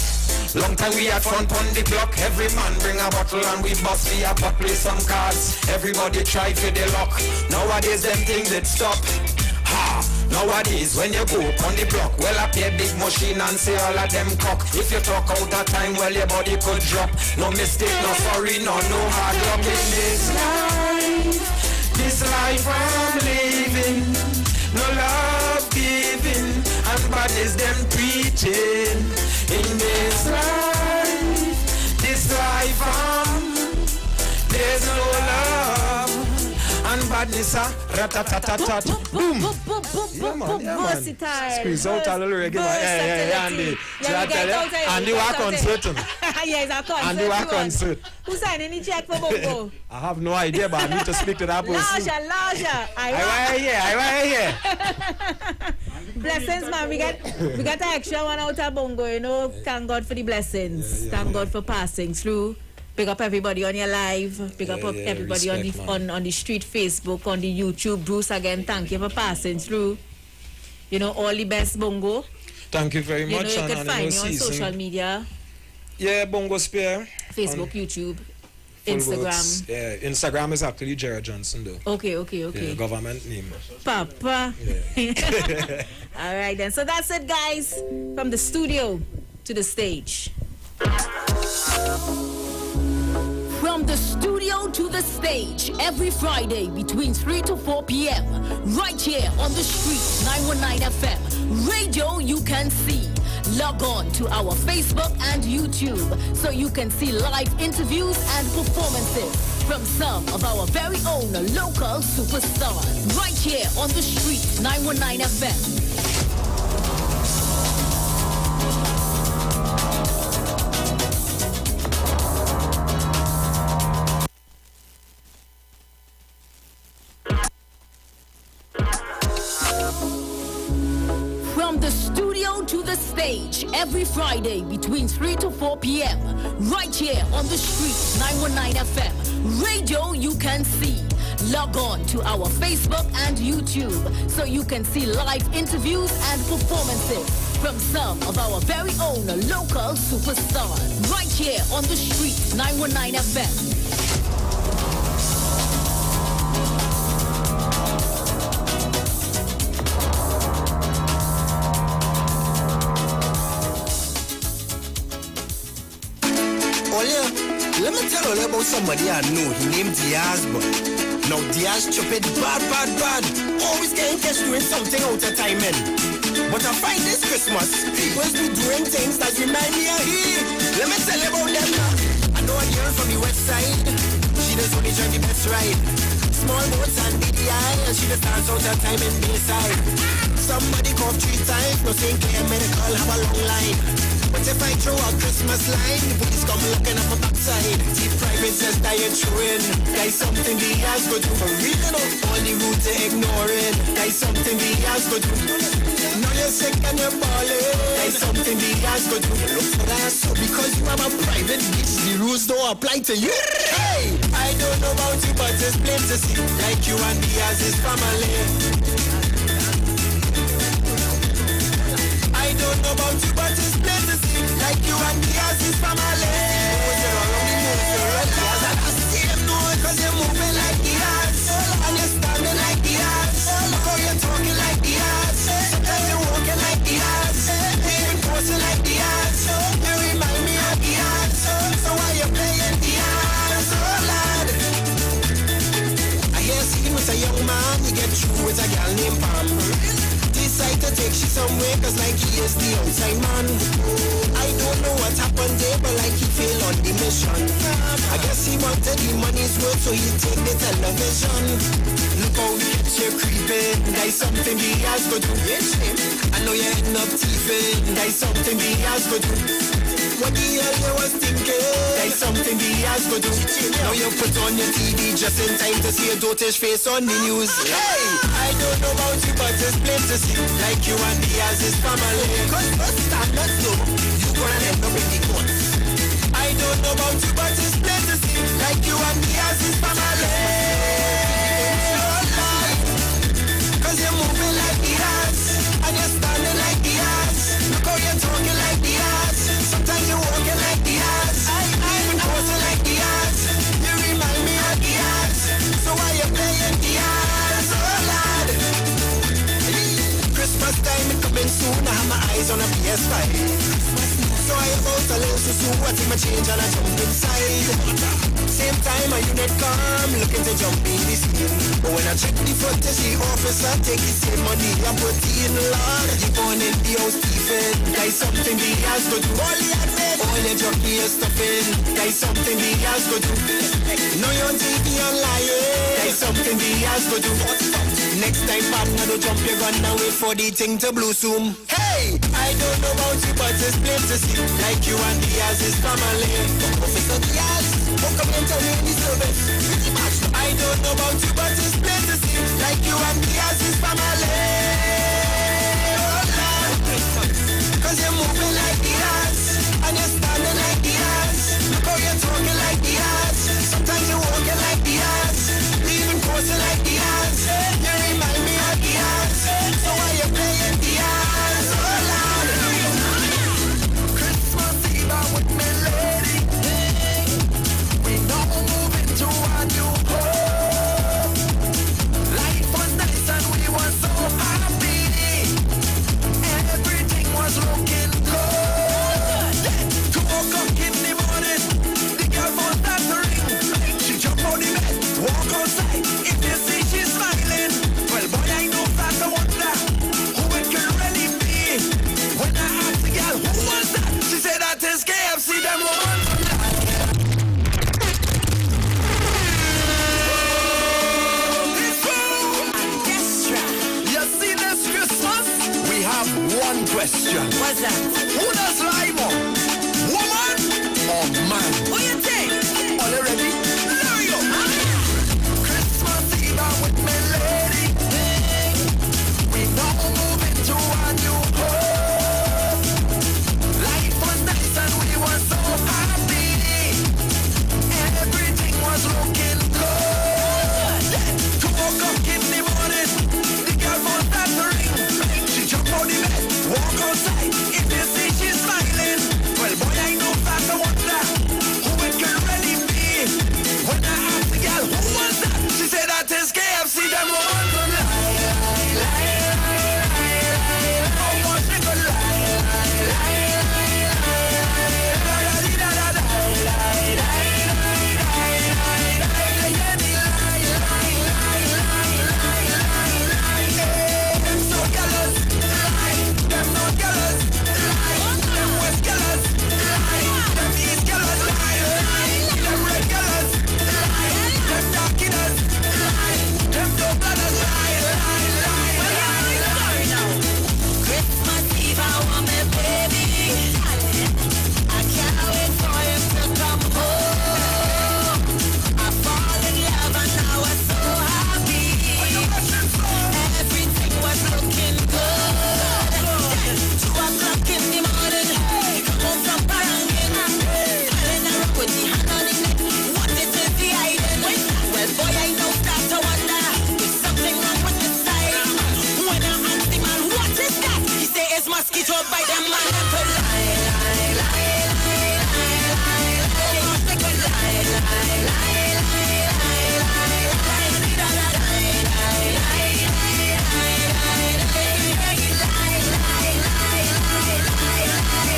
Speaker 6: long time we had fun on the block. Every man bring a bottle and we bust the a pot, play some cards. Everybody try for the luck. Nowadays them things that stop. Ha! Nowadays when you go on the block, well I pay big machine and say all of them cock. If you talk out of time, well your body could drop. No mistake, no sorry, no hard luck in this life. This life I'm living, no love giving, and badness them preaching. In this life there's no love and badness rat-tat-tat-tat. Boom. Yeah, man. Squeeze out a little reggae. Yeah, Andy. Andy walk on certain.
Speaker 4: Yes, I can't.
Speaker 6: Andy walk on certain.
Speaker 4: Who signed any check for Bongo?
Speaker 6: I have no idea, but I need to speak to that person.
Speaker 4: Larger.
Speaker 6: I here.
Speaker 4: Blessings, man. We got an extra one out of Bongo, you know. Thank God for the blessings. Thank God for passing through. Pick up everybody on your live. Pick up everybody respect, on the street, Facebook, on the YouTube. Bruce, again, thank you for passing through. You know, all the best, Bongo.
Speaker 6: Thank you very much.
Speaker 4: You can find me on social media.
Speaker 6: Yeah, Bongo Spear.
Speaker 4: Facebook, YouTube, Instagram.
Speaker 6: Yeah, Instagram is actually Jared Johnson, though.
Speaker 4: Okay.
Speaker 6: Yeah, government name.
Speaker 4: Papa. Yeah. All right, then. So that's it, guys. From the studio to the stage.
Speaker 5: From the studio to the stage, every Friday between 3 to 4 p.m. Right here on the street, 919 FM. Radio you can see. Log on to our Facebook and YouTube so you can see live interviews and performances from some of our very own local superstars. Right here on the street, 919 FM. From the studio to the stage, every Friday between 3 to 4 p.m. Right here on the street, 919 FM. Radio you can see. Log on to our Facebook and YouTube so you can see live interviews and performances from some of our very own local superstars. Right here on the street, 919 FM.
Speaker 8: Let me tell you about somebody I know. He named Diaz, but now Diaz stupid, bad. Always getting catch doing something out of time, man. But I find this Christmas, people be doing things that remind me of him. Let me tell you about them now. I know a girl from the west side. She does only drive the best ride. Small boats and BDI, and she just dance out her time in Bayside. Somebody cough 3 times, no St. Clair Medical have a long line. But if I throw a Christmas line, the police come looking up a backside. Deep private says that you're chewing. There's something the has go do for real, you know. All the route to ignoring. There's something the has go do. Now you're sick and you're balling. There's something the has go do. You look for that, so because you have a private beach, the rules don't apply to you. Hey, I don't know about you, but it's plain to see. Like you and Diaz is family. I don't know about you, but it's plain to see. Like you and Diaz is family. You're only moving like Diaz. And I see them know it cause you're moving like Diaz. And you're standing like Diaz. Look how you're talking like Diaz. Sometimes you're walking like Diaz. Even posing like Diaz. You remind me of Diaz. So why you playing Diaz? Oh lad, I hear seen with a young man. You get through with a girl named Pam. Decide to take she somewhere cause like he is the outside man. I don't know what happened there, but like he failed on the mission. I guess he wanted the money's worth, so he take the television. Look how we get you creeping. There's something the has go do. I know you're ending up teething. There's something the has go do. What the hell you was thinking? There's something the has go do. Now you put on your TV just in time to see a dotish face on the news. Hey, I don't know about you, but it's plain to see. Like you and Diaz is family. Cause first time, let's know you gonna end up in the court. PS5. So I about a little so what if I change and I jump inside? Same time I unit come looking to jump in the scene. But when I check the front to see officer take the same money I put in Lord. You born in the house thieving, like something the house go do. All the admit, all the junkie is stuffing, like something the house go do. No you on TV and lying, like something the house go do. Next time partner don't jump your gun and wait for the thing to blow soon. Hey, I don't know about you but it's plain to see, like you and the house is family. Officer the house, come and tell me the service. I don't know about you but it's plain to see, like you and the house is family. Oh Lord, cause you're moving like the house, and you're standing like the house. Look how you're talking like the house, sometimes you're walking like the house, even posing like the house. You remind me of the house, so why you playing the house? Oh Lord, Christmas Eve I'm with me lady. We now moving to a new home. Life was nice and we were so happy. Everything was looking good. 2 o'clock in the morning, the girl phone starts to ring. She jump out the bed, walk outside. If you see she's smiling, well boy I know that's a wonder who it could really be. When I asked the girl who was that, she said that is KFC. Them woman. You see this Christmas, we have one question. What's that? Who does lie more? Woman or man? Who you think? All you ready? There we go. Christmas Eve I'm with me lady. We now moving to a new home. Life was nice and we were so happy. Everything was looking good. 2 o'clock in the morning, the girl phone starts to ring. She jump out the bed, walk outside. If you see she's smiling, well boy I know that's a wonder who it could really be. When I asked the girl who was that, she said that is KFC. Them woman could lie, lie, lie, lie, lie, lie. How much they could lie, lie, lie, lie, lie, lie, da da da da, lie, lie, lie, lie, lie, lie. They hear me lie, lie, lie, lie, lie, lie, lie. Hey, them so jealous, lie. Them no jealous, lie. Them west jealous, lie. Them east jealous, lie, lie. Them red jealous, lie. Them dark jealous, lie. Them blue blooders, lie, lie, lie, lie, lie, lie. Christmas Eve I want me baby. I can't wait for him to come home. I fall in love and now I'm so happy. Everything was looking good. 2 o'clock in the morning, come home from Parangin. Calling her up with the hand on the neck. What is the hiding? Well boy I know start to wonder if something wrong with the style. When I ask the man what is that, he say it's mosquito bite. Them man them could lie, lie, lie, lie, lie, lie. Oh gosh they could lie, lie, lie, lie, lie, lie, lie. Da da da, lie, lie, lie, lie, lie, lie, lie, lie, lie, lie,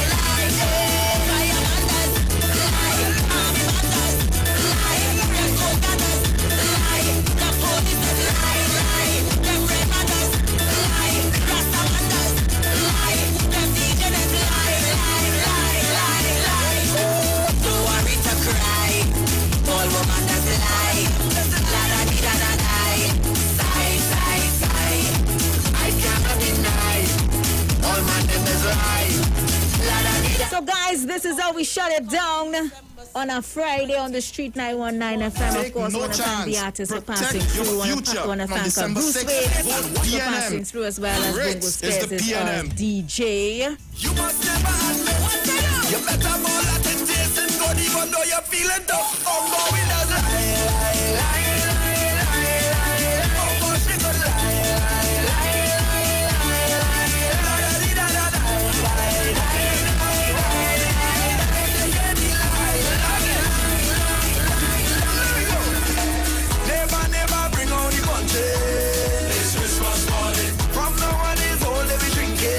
Speaker 8: lie, lie. Hey, fireman does lie, army man does lie, red coat does lie, the police does lie, lie, them red man does lie, Rasta man does lie, them DJ does lie, lie, lie, lie, lie. Don't worry to cry, all woman does lie, la da di da da die, sigh, sigh, sigh. I cannot deny, all man them is lie, la da di da.
Speaker 4: So guys, this is how we shut it down on a Friday on the Street 919 FM. Of
Speaker 7: Take
Speaker 4: course,
Speaker 7: no
Speaker 4: want to thank the
Speaker 7: chance.
Speaker 4: artists for
Speaker 7: Protect
Speaker 4: passing
Speaker 7: your
Speaker 4: through.
Speaker 7: future.
Speaker 4: Want to
Speaker 7: On
Speaker 4: thank
Speaker 7: December
Speaker 4: Bruce
Speaker 7: 6th,
Speaker 4: Wade for
Speaker 7: PNM.
Speaker 4: passing through, as well as
Speaker 7: Ritz
Speaker 4: Bongo
Speaker 7: is the
Speaker 4: Spares,
Speaker 7: PNM.
Speaker 4: DJ.
Speaker 8: You must never admit. You better more let it taste and good even though you're feeling tough. Oh, no, it does lie, lie, lie, lie, lie, lie. Oh, gosh, it could lie, lie, lie, lie, lie, lie. Da da da da, lie, lie, lie, lie, lie, lie. They hear me lie, lie, lie, lie, lie. Never, never bring on the country. It's Christmas morning. From now on, it's all that we drinking.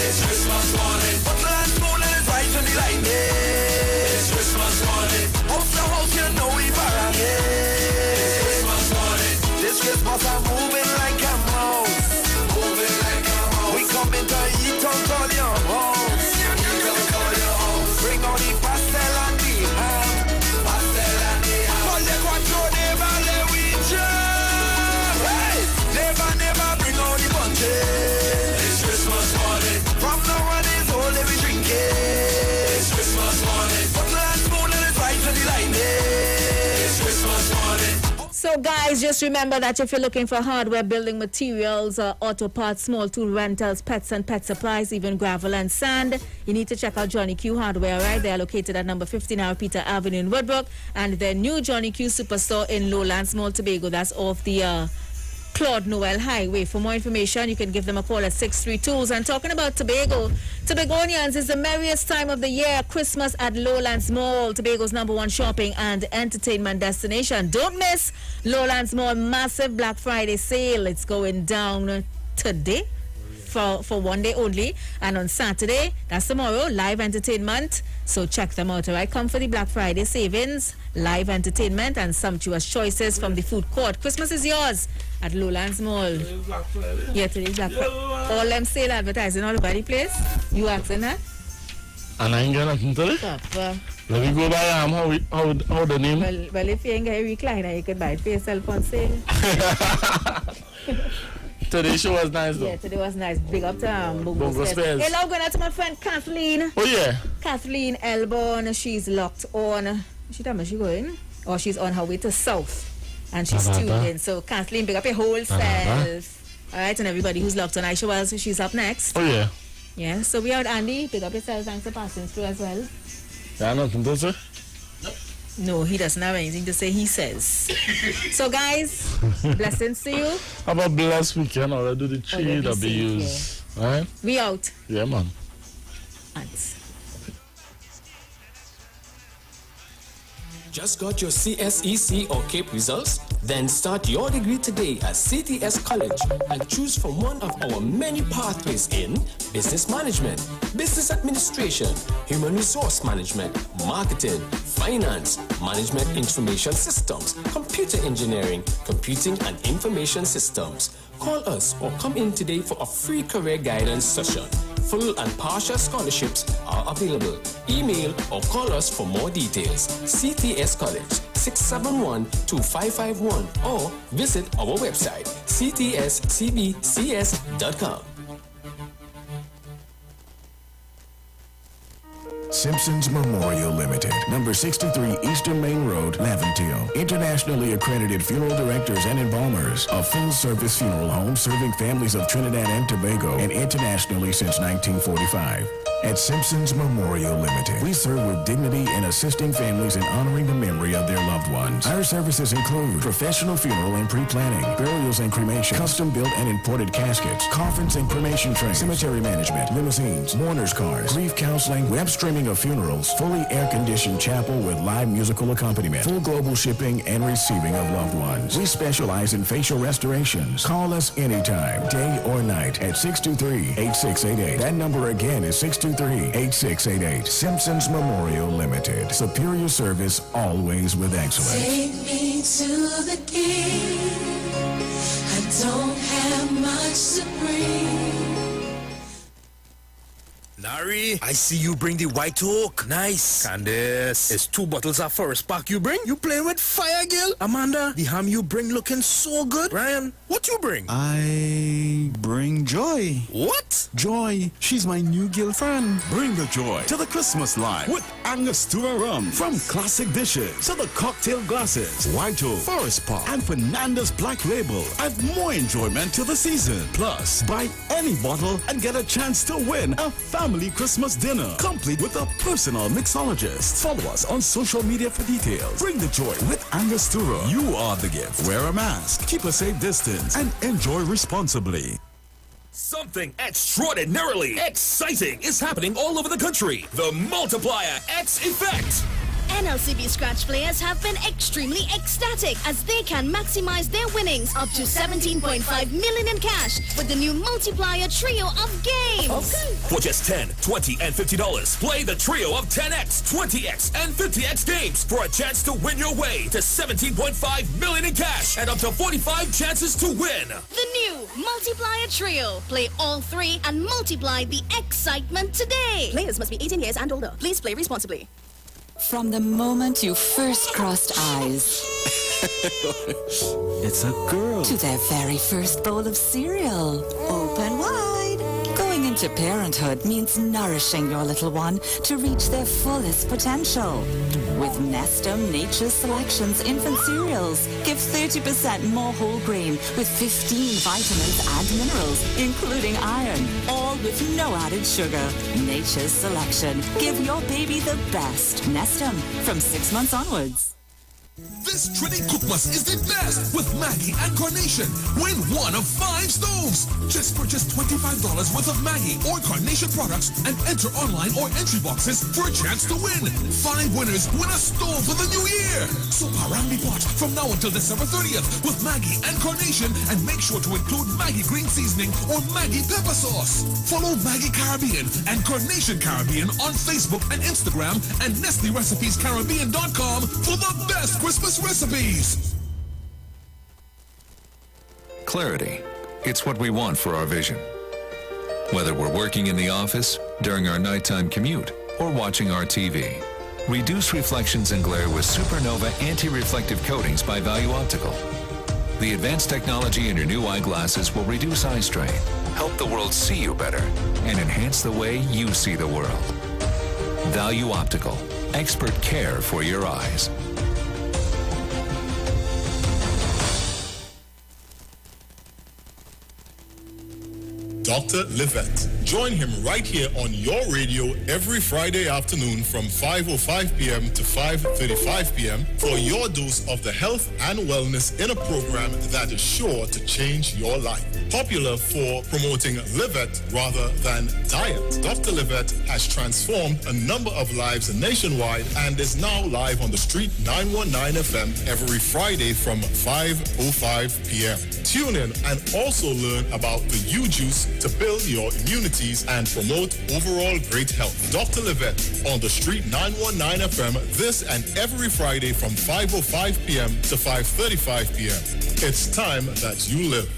Speaker 8: It's Christmas morning.
Speaker 4: So guys, just remember that if you're looking for hardware, building materials, auto parts, small tool rentals, pets and pet supplies, even gravel and sand, you need to check out Johnny Q Hardware, right? They are located at number 15 Peter Avenue in Woodbrook, and their new Johnny Q Superstore in Lowlands Mall, Tobago. That's off the Claude Noel Highway. For more information, you can give them a call at 632. And talking about Tobago, Tobagonians, is the merriest time of the year. Christmas at Lowlands Mall, Tobago's #1 shopping and entertainment destination. Don't miss Lowlands Mall massive Black Friday sale. It's going down today for one day only, and on Saturday, that's tomorrow, live entertainment. So check them out, all right? Come for the Black Friday savings, live entertainment, and sumptuous choices from the food court. Christmas is yours at Lowlands Mall. Yeah, today's Black Friday. All them sale advertising all over the place. You asking that?
Speaker 11: And I ain't got nothing to it.
Speaker 4: Papa.
Speaker 11: Let me go buy how the name?
Speaker 4: Well, if you ain't got a recliner, you can buy it for yourself on sale.
Speaker 11: Today's show was nice though.
Speaker 4: Yeah, today was nice. Big up to
Speaker 11: Bongo Spares.
Speaker 4: Hey, now going out to my friend Kathleen.
Speaker 11: Oh yeah.
Speaker 4: Kathleen Elborn, she's locked on. She tell me she going? Or she's on her way to South. And she's tuned in. So Kathleen, big up your whole self. Alright, and everybody who's locked on Aisha Wells, she's up next.
Speaker 11: Oh yeah.
Speaker 4: Yeah, so we out Andy, big up yourself, thanks for passing through as well.
Speaker 11: Yeah, nothing to say?
Speaker 4: No, he doesn't have anything to say, he says. So guys, blessings to you.
Speaker 11: Have a blessed weekend. I'll do the tree that be used.
Speaker 4: Yeah.
Speaker 11: Alright?
Speaker 4: We out.
Speaker 11: Yeah, man.
Speaker 4: Thanks.
Speaker 9: Just got your CSEC or CAPE results? Then start your degree today at CTS College and choose from one of our many pathways in business management, business administration, human resource management, marketing, finance, management information systems, computer engineering, computing and information systems. Call us or come in today for a free career guidance session. Full and partial scholarships are available. Email or call us for more details. CTS College, 671-2551, or visit our website, ctscbcs.com.
Speaker 14: Simpsons Memorial Limited, number 63 Eastern Main Road, Laventille. Internationally accredited funeral directors and embalmers. A full-service funeral home serving families of Trinidad and Tobago and internationally since 1945. At Simpsons Memorial Limited, we serve with dignity in assisting families and honoring the memory of their loved ones. Our services include professional funeral and pre-planning, burials and cremation, custom-built and imported caskets, coffins and cremation trays, cemetery management, limousines, mourners cars, grief counseling, web streaming of funerals, fully air-conditioned chapel with live musical accompaniment, full global shipping and receiving of loved ones. We specialize in facial restorations. Call us anytime, day or night, at 623-8688. That number again is 623-8688. Simpsons Memorial Limited. Superior service, always with excellence.
Speaker 17: Take me to the king. I don't have much to bring.
Speaker 15: Nari, I see you bring the white oak. Nice. Candice, it's 2 bottles of Forest Park you bring? You playing with fire, girl? Amanda, the ham you bring looking so good. Ryan, what you bring?
Speaker 7: I bring joy.
Speaker 15: What?
Speaker 7: Joy. She's my new girlfriend. Bring the joy to the Christmas line with Angostura rum. From classic dishes to the cocktail glasses, White Oak, Forest Park, and Fernanda's Black Label. Add more enjoyment to the season. Plus, buy any bottle and get a chance to win a family Christmas dinner, complete with a personal mixologist. Follow us on social media for details. Bring the joy with Angostura. You are the gift. Wear a mask, keep a safe distance, and enjoy responsibly.
Speaker 10: Something extraordinarily exciting is happening all over the country. The Multiplier X Effect.
Speaker 19: NLCB Scratch players have been extremely ecstatic as they can maximize their winnings up to 17.5 million in cash with the new multiplier trio of games.
Speaker 10: Okay. For just $10, $20, and $50, play the trio of 10X, 20X, and 50X games for a chance to win your way to 17.5 million in cash and up to 45 chances to win.
Speaker 19: The new multiplier trio. Play all 3 and multiply the excitement today.
Speaker 16: Players must be 18 years and older. Please play responsibly.
Speaker 23: From the moment you first crossed eyes.
Speaker 7: It's a girl.
Speaker 23: To their very first bowl of cereal. Open wide. Going in Into parenthood means nourishing your little one to reach their fullest potential. With Nestum Nature's Selections infant cereals, give 30% more whole grain with 15 vitamins and minerals, including iron, all with no added sugar. Nature's Selection. Give your baby the best. Nestum, from 6 months onwards.
Speaker 10: This Trinity Cookmas is the best with Maggie and Carnation. Win one of 5 stoves. Just purchase $25 worth of Maggie or Carnation products and enter online or entry boxes for a chance to win. 5 winners win a stove for the new year. So harangue the pot from now until December 30th with Maggie and Carnation, and make sure to include Maggie green seasoning or Maggie pepper sauce. Follow Maggie Caribbean and Carnation Caribbean on Facebook and Instagram, and NestleRecipesCaribbean.com for the best Christmas recipes.
Speaker 3: Clarity. It's what we want for our vision. Whether we're working in the office, during our nighttime commute, or watching our TV. Reduce reflections and glare with Supernova anti-reflective coatings by Value Optical. The advanced technology in your new eyeglasses will reduce eye strain, help the world see you better, and enhance the way you see the world. Value Optical. Expert care for your eyes.
Speaker 13: Dr. Livette. Join him right here on your radio every Friday afternoon from 5:05 p.m. to 5:35 p.m. for your dose of the health and wellness in a program that is sure to change your life. Popular for promoting Livette rather than diet, Dr. Livette has transformed a number of lives nationwide and is now live on the Street 919 FM every Friday from 5:05 p.m. Tune in and also learn about the U-Juice to build your immunities and promote overall great health. Dr. Livette on the Street 919 FM this and every Friday from 5:05 p.m. to 5:35 p.m. It's time that you live.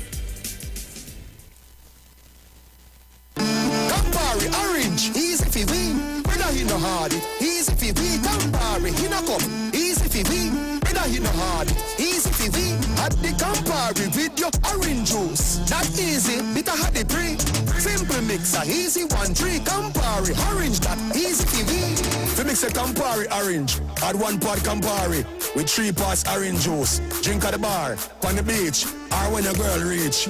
Speaker 18: Campari Orange, easy for we. Brother, he no hard it. Easy for we. Campari, he no come. Easy for we. Brother, he no hard it. Easy for we. At the Campari with your orange juice. That easy, bitter had the pre. Simple mixer, easy 1-3. Campari orange, that easy for we. To mix a Campari orange, add 1 pot Campari with 3 parts orange juice. Drink at the bar, on the beach, or when a girl reach.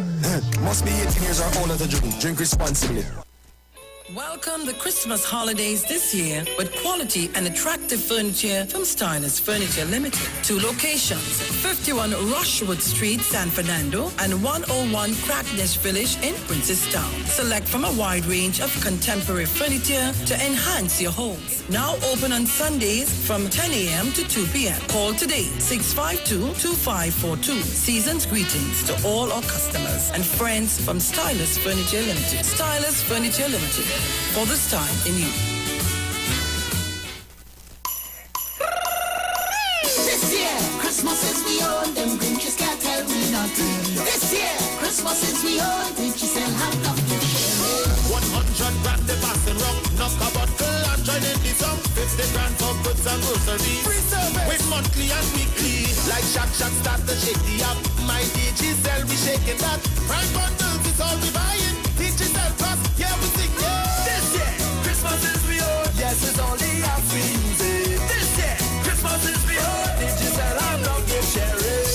Speaker 18: Must be 18 years or older to drink. Drink responsibly.
Speaker 20: Welcome the Christmas holidays this year with quality and attractive furniture from Stylist Furniture Limited. 2 locations, 51 Rushwood Street, San Fernando, and 101 Crackness Village in Princestown. Select from a wide range of contemporary furniture to enhance your homes. Now open on Sundays from 10 a.m. to 2 p.m. Call today, 652-2542. Season's greetings to all our customers and friends from Stylist Furniture Limited. Stylist Furniture Limited. For this time in you.
Speaker 8: This year, Christmas is we own, them Grinches can't tell me nothing. This year, Christmas is we own, Grinches and have enough to share.
Speaker 6: 100 grand the passing rock, knock a bottle and join in the song. 50 grand for goods and groceries. Free service with monthly and weekly. Like Shack start to shake the app. My DGL be shaking that. Prime bundles is all we buying. Digital plus, yeah we sing yeah. This year, Christmas is we own. Yes, it's all the apps we use it. This year, Christmas is we own. Digital and love give sharing.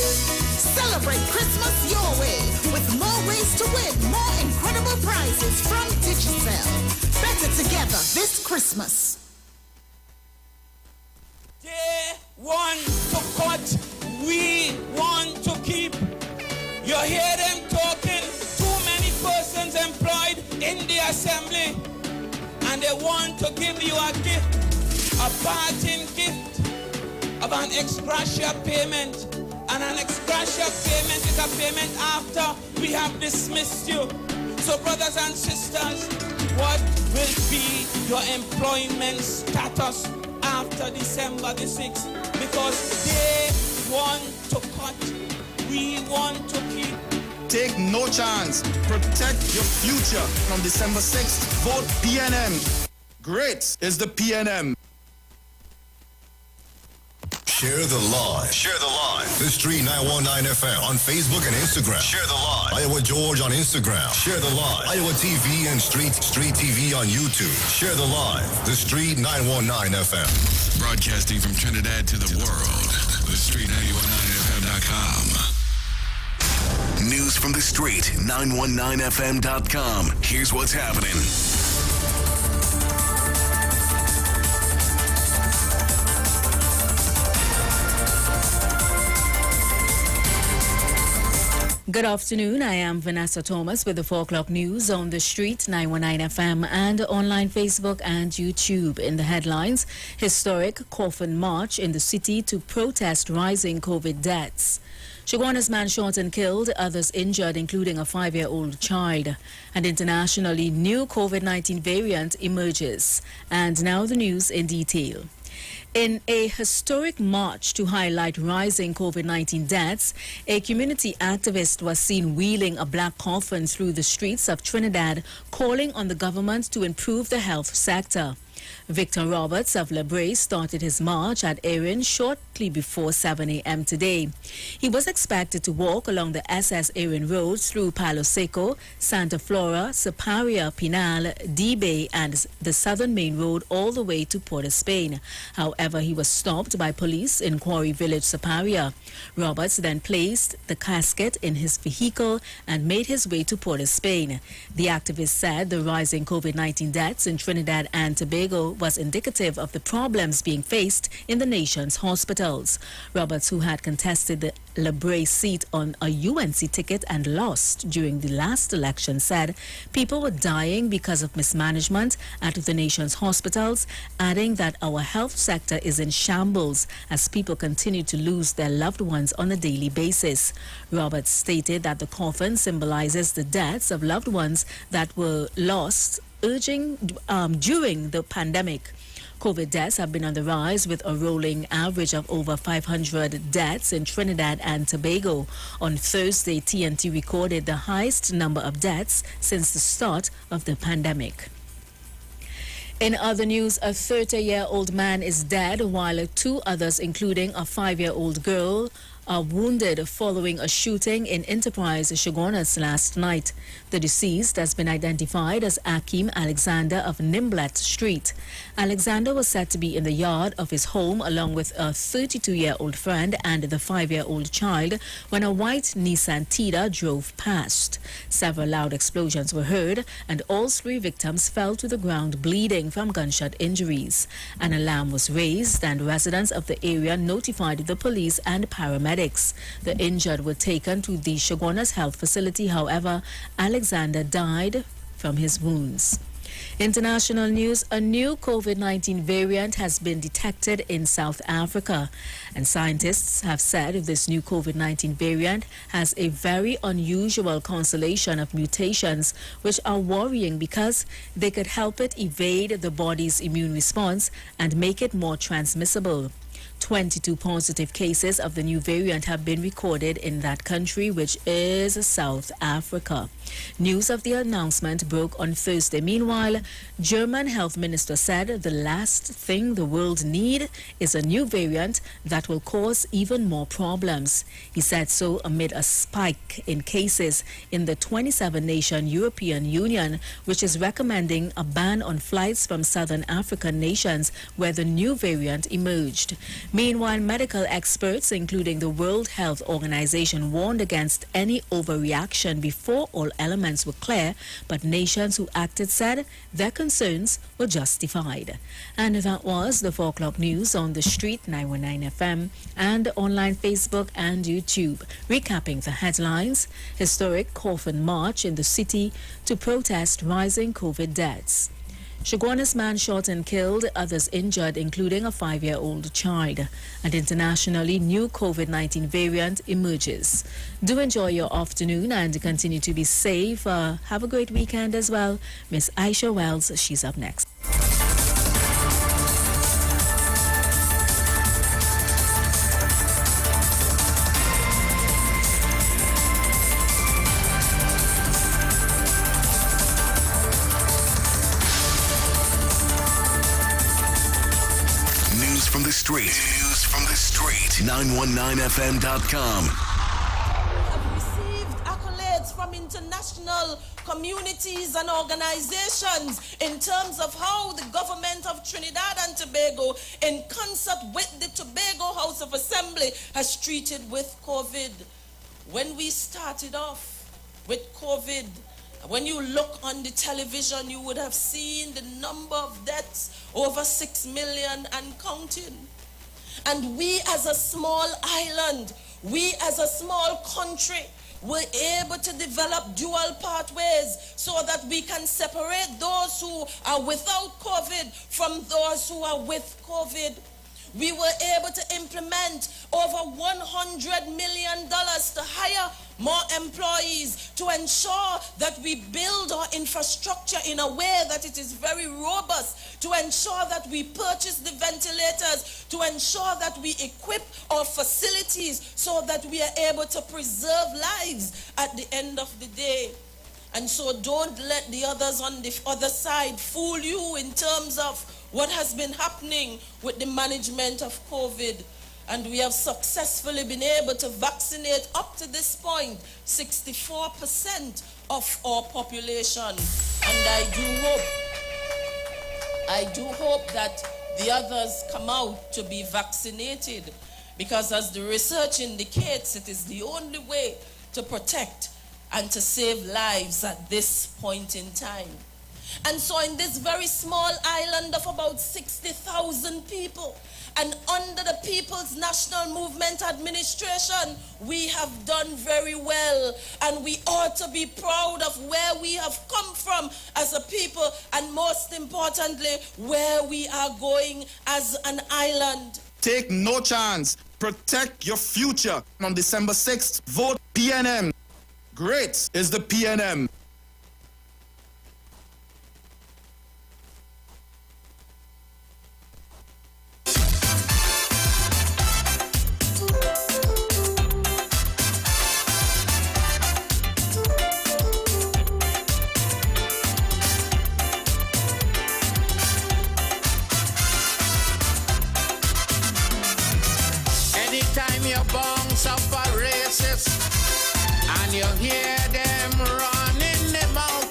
Speaker 17: Celebrate Christmas your way with more ways to win, more incredible prizes from Digicel. Better together this Christmas.
Speaker 21: They want to cut, we want to keep. You hear them talking, too many persons employed in the assembly, and they want to give you a gift, a parting gift of an ex gratia payment. And an ex gratia payment is a payment after we have dismissed you. So brothers and sisters, what will be your employment status after December the 6th? Because they want to cut, we want to keep.
Speaker 25: Take no chance. Protect your future. From December 6th, vote PNM. Great is the PNM.
Speaker 1: Share the live. Share the live. The Street 919 FM on Facebook and Instagram. Share the live. Iowa George on Instagram. Share the live. Iowa TV and Street TV on YouTube. Share the live. The Street 919 FM.
Speaker 2: Broadcasting from Trinidad to the world. The Street 919FM.com.
Speaker 14: News from the street, 919fm.com. Here's what's happening.
Speaker 4: Good afternoon. I am Vanessa Thomas with the 4 o'clock news on the street, 919 FM, and online Facebook and YouTube. In the headlines, historic coffin march in the city to protest rising COVID deaths. Shoguana's man shot and killed, others injured, including a 5-year-old child. And internationally, new COVID-19 variant emerges. And now the news in detail. In a historic march to highlight rising COVID-19 deaths, a community activist was seen wheeling a black coffin through the streets of Trinidad, calling on the government to improve the health sector. Victor Roberts of Lebre started his march at Erin shortly before 7 a.m. today. He was expected to walk along the SS Erin Road through Palo Seco, Santa Flora, Siparia, Pinal, D-Bay and the Southern Main Road all the way to Port of Spain. However, he was stopped by police in Quarry Village, Siparia. Roberts then placed the casket in his vehicle and made his way to Port of Spain. The activist said the rising COVID-19 deaths in Trinidad and Tobago was indicative of the problems being faced in the nation's hospitals. Roberts, who had contested the Lebre seat on a UNC ticket and lost during the last election, said people were dying because of mismanagement at the nation's hospitals, adding that our health sector is in shambles as people continue to lose their loved ones on a daily basis. Roberts stated that the coffin symbolizes the deaths of loved ones that were lost during the pandemic. COVID deaths have been on the rise, with a rolling average of over 500 deaths in Trinidad and Tobago. On Thursday, TNT recorded the highest number of deaths since the start of the pandemic. In other news, a 30-year-old man is dead while 2 others, including a 5-year-old girl, are wounded following a shooting in Enterprise, Shoguanas last night. The deceased has been identified as Akim Alexander of Nimblat Street. Alexander was said to be in the yard of his home along with a 32-year-old friend and the 5-year-old child when a white Nissan Tida drove past. Several loud explosions were heard and all 3 victims fell to the ground bleeding from gunshot injuries. An alarm was raised and residents of the area notified the police and paramedics. The injured were taken to the Shoguanas Health Facility. However, Alexander died from his wounds. International news, a new COVID-19 variant has been detected in South Africa, and scientists have said this new COVID-19 variant has a very unusual constellation of mutations which are worrying because they could help it evade the body's immune response and make it more transmissible. 22 positive cases of the new variant have been recorded in that country, which is South Africa. News of the announcement broke on Thursday. Meanwhile, German health minister said the last thing the world needs is a new variant that will cause even more problems. He said so amid a spike in cases in the 27-nation European Union, which is recommending a ban on flights from southern African nations where the new variant emerged. Meanwhile, medical experts, including the World Health Organization, warned against any overreaction before all elements were clear, but nations who acted said their concerns were justified. And that was the 4 o'clock news on the street, 919 FM, and online Facebook and YouTube. Recapping the headlines: historic coffin march in the city to protest rising COVID deaths. Shoguanas man shot and killed, others injured, including a 5-year-old child. And internationally, new COVID-19 variant emerges. Do enjoy your afternoon and continue to be safe. Have a great weekend as well. Miss Aisha Wells, she's up next.
Speaker 14: From the street,
Speaker 2: News from the street. 919fm.com.
Speaker 5: Have received accolades from international communities and organizations in terms of how the government of Trinidad and Tobago, in concert with the Tobago House of Assembly, has treated with COVID. When we started off with COVID, when you look on the television, you would have seen the number of deaths, over 6 million and counting. And we as a small island, we as a small country, were able to develop dual pathways so that we can separate those who are without COVID from those who are with COVID. We were able to implement over $100 million to hire more employees, to ensure that we build our infrastructure in a way that it is very robust, to ensure that we purchase the ventilators, to ensure that we equip our facilities so that we are able to preserve lives at the end of the day. And so don't let the others on the other side fool you in terms of what has been happening with the management of COVID. And we have successfully been able to vaccinate up to this point 64% of our population. And I do hope that the others come out to be vaccinated, because as the research indicates, it is the only way to protect and to save lives at this point in time. And so in this very small island of about 60,000 people, and under the People's National Movement Administration, we have done very well. And we ought to be proud of where we have come from as a people, and most importantly, where we are going as an island.
Speaker 25: Take no chance. Protect your future. On December 6th, vote PNM. Great is the PNM.
Speaker 11: Anytime you bounce up a racist and you hear them running them out,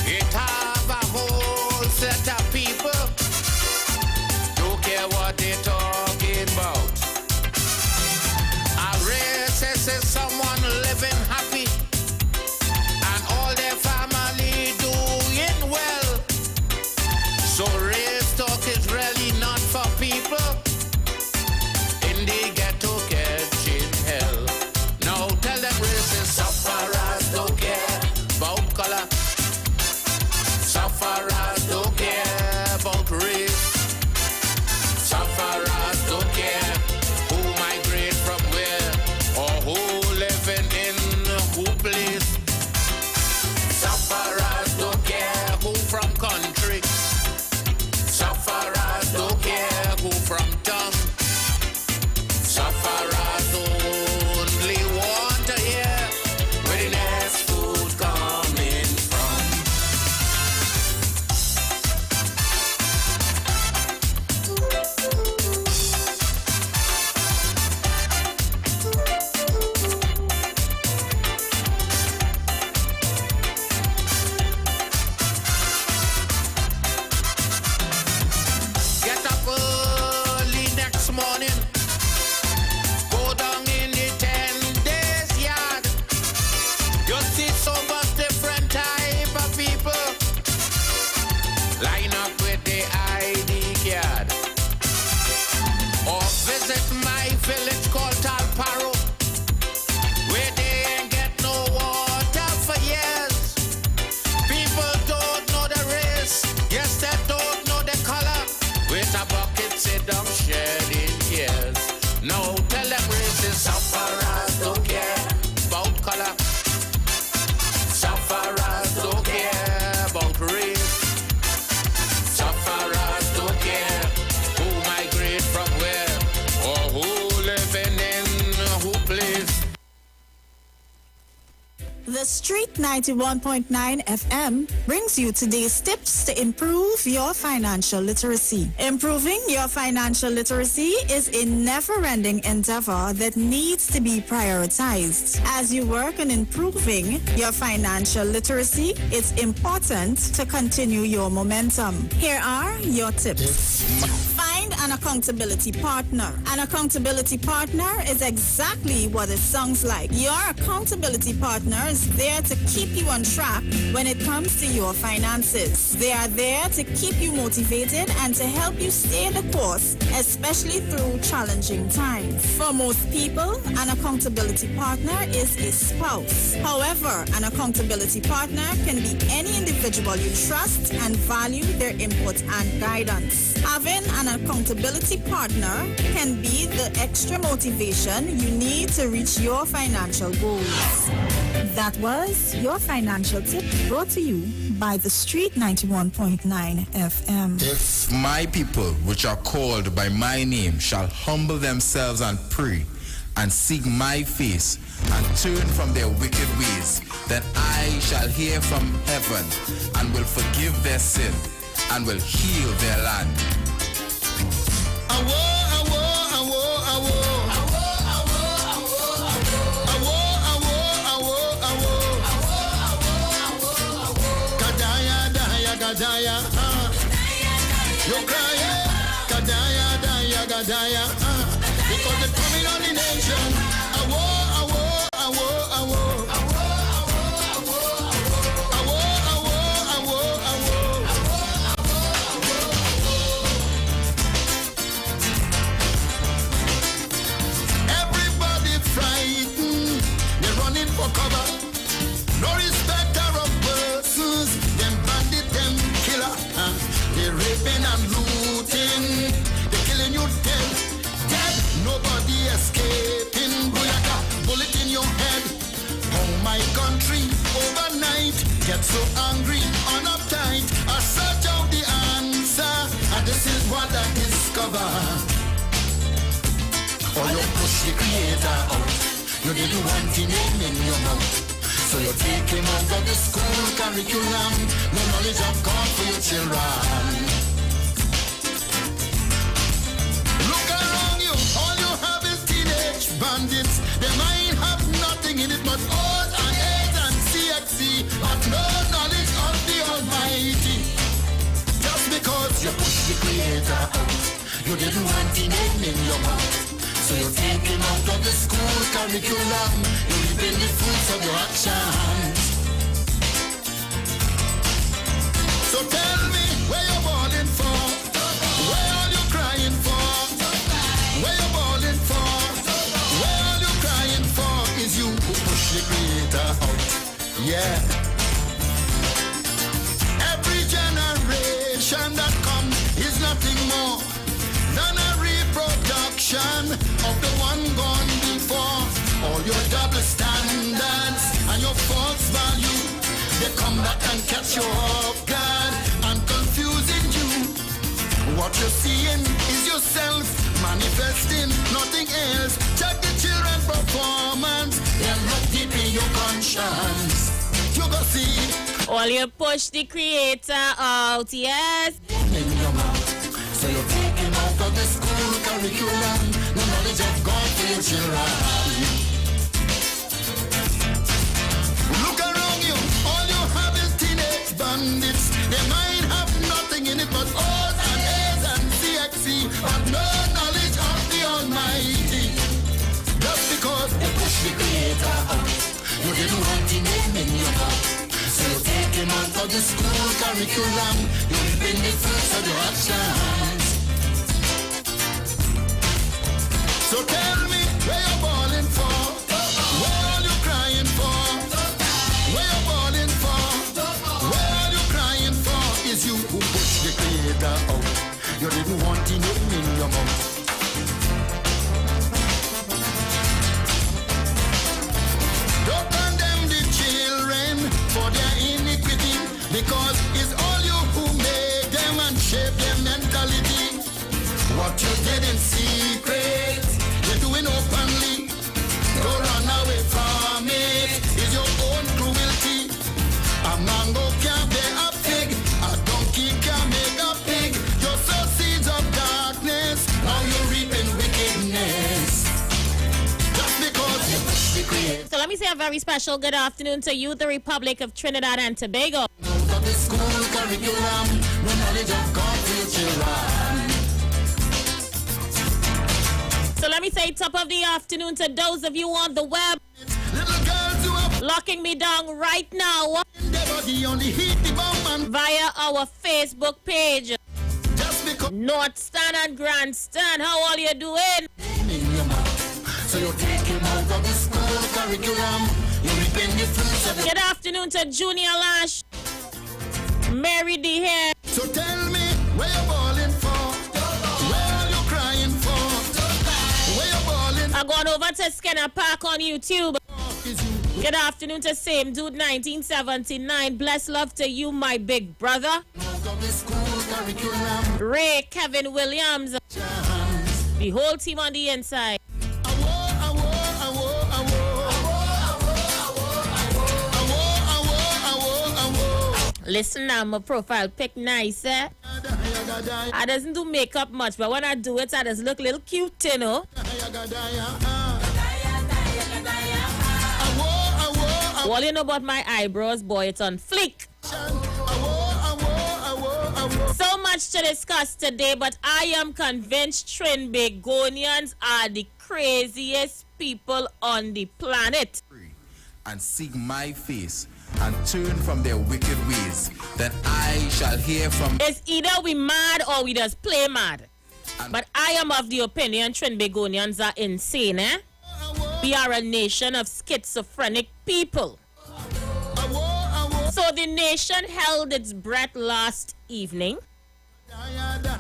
Speaker 11: it have a whole set of people don't care what they talking about. A racist is someone living happy and all their family doing well. So race talk is really not for people in the ghetto catching hell. Now tell them racist sufferers don't care about color. Sufferers don't care about race. Sufferers don't care who migrate from where or who living in who place. Sufferers don't care who from country. Sufferers don't care who from town. Sufferers only want to hear where the next food coming from. Get up early next morning. Go down in the 10 days yard. You see so much different type of people. Line up with the ID card. Or visit my village called Talparo, where they ain't get no water for years. People don't know the race. Yes, they don't know the color. With a bucket sit down shedding tears. No, tell them racist sufferers don't care about color. Sufferers don't care about race. Sufferers don't care who migrate from where or who living in who place.
Speaker 17: The The Street 91.9 FM brings you today's tips to improve your financial literacy. Improving your financial literacy is a never-ending endeavor that needs to be prioritized. As you work on improving your financial literacy, it's important to continue your momentum. Here are your tips. Find an accountability partner. An accountability partner is exactly what it sounds like. Your accountability partner is there to keep you on track when it comes to your finances. They are there to keep you motivated and to help you stay the course, especially through challenging times. For most people, an accountability partner is a spouse. However, an accountability partner can be any individual you trust and value their input and guidance. Having an accountability partner can be the extra motivation you need to reach your financial goals. That was your financial tip brought to you by the Street 91.9 FM.
Speaker 9: If my people, which are called by my name, shall humble themselves and pray and seek my face and turn from their wicked ways, then I shall hear from heaven and will forgive their sin and will heal their land.
Speaker 8: Gadaya, you crying, Gadaya, Gadaya, Gadaya, because they're coming on the nation. Everybody frightened, they're running for cover. No respecter of persons, them bandit, them killer. They're raping and looting, they're killing you dead, dead. Nobody escaping. Booyaka, bullet in your head. Oh my country, overnight, get so angry, on uptight. I search out the answer, and this is what I discover. Oh, you push the creator out, you didn't want the name in your mouth. So you take him out of the school curriculum, no knowledge of God for your children. Look around you, all you have is teenage bandits. They might have nothing in it but oath and AIDS and CXC, but no knowledge of the Almighty. Just because you push the Creator out, you didn't want the name in your mouth. So you take him out of the school curriculum, you reaping the fruits of your actions. So tell me where you're balling for, where are you crying for, where you're balling for, where are you crying for, is you who push the Creator out, yeah. Every generation that comes is nothing more than a reproduction of the one gone before. All your double standards and your false value, they come back and catch you off guard and confusing you. What you're seeing is yourself manifesting, nothing else. Check the children's performance, then look deep in your conscience. You go see.
Speaker 12: All you push the Creator out, yes.
Speaker 8: In your mouth. So you take him out of the school curriculum, no knowledge of God for your children. Look around you, all you have is teenage bandits. They might have nothing in it but oath and AIDS and CXC, but no knowledge of the Almighty. Just because you push the Creator out, you didn't want the name in your mouth. So you take him out of the school curriculum, you reaping the fruits of your actions. So tell me where you're balling for, where are you crying for, where you're balling for, where are you crying for, is you who push the Creator out. You didn't want the name in your mouth. Don't condemn the children for their iniquity, because it's all you who made them and shaped their mentality.
Speaker 12: let me say a very special good afternoon to you, the Republic of Trinidad and Tobago. So let me say top of the afternoon to those of you on the web. Locking me down right now via our Facebook page. North Stand and Grandstand. How are you doing?
Speaker 8: So you take him out of the school curriculum. You reaping the fruits of the...
Speaker 12: Good afternoon to Junior Lash, Mary D. Hair.
Speaker 8: So tell me where you're balling for, where you crying for, where you're balling.
Speaker 12: I'm going over to Skinner Park on YouTube. Good afternoon to Same Dude 1979. Bless love to you, my big brother. Ray Kevin Williams. The whole team on the inside. Listen now, my profile pic nice, eh? I doesn't do makeup much, but when I do it, I just look a little cute, you know? All you know about my eyebrows, boy, it's on fleek. So much to discuss today, but I am convinced Trinbagonians are the craziest people on the planet.
Speaker 9: And seek my face and turn from their wicked ways, then I shall hear from...
Speaker 12: It's either we mad or we just play mad. But I am of the opinion Trinbagonians are insane, eh? We are a nation of schizophrenic people. So the nation held its breath last evening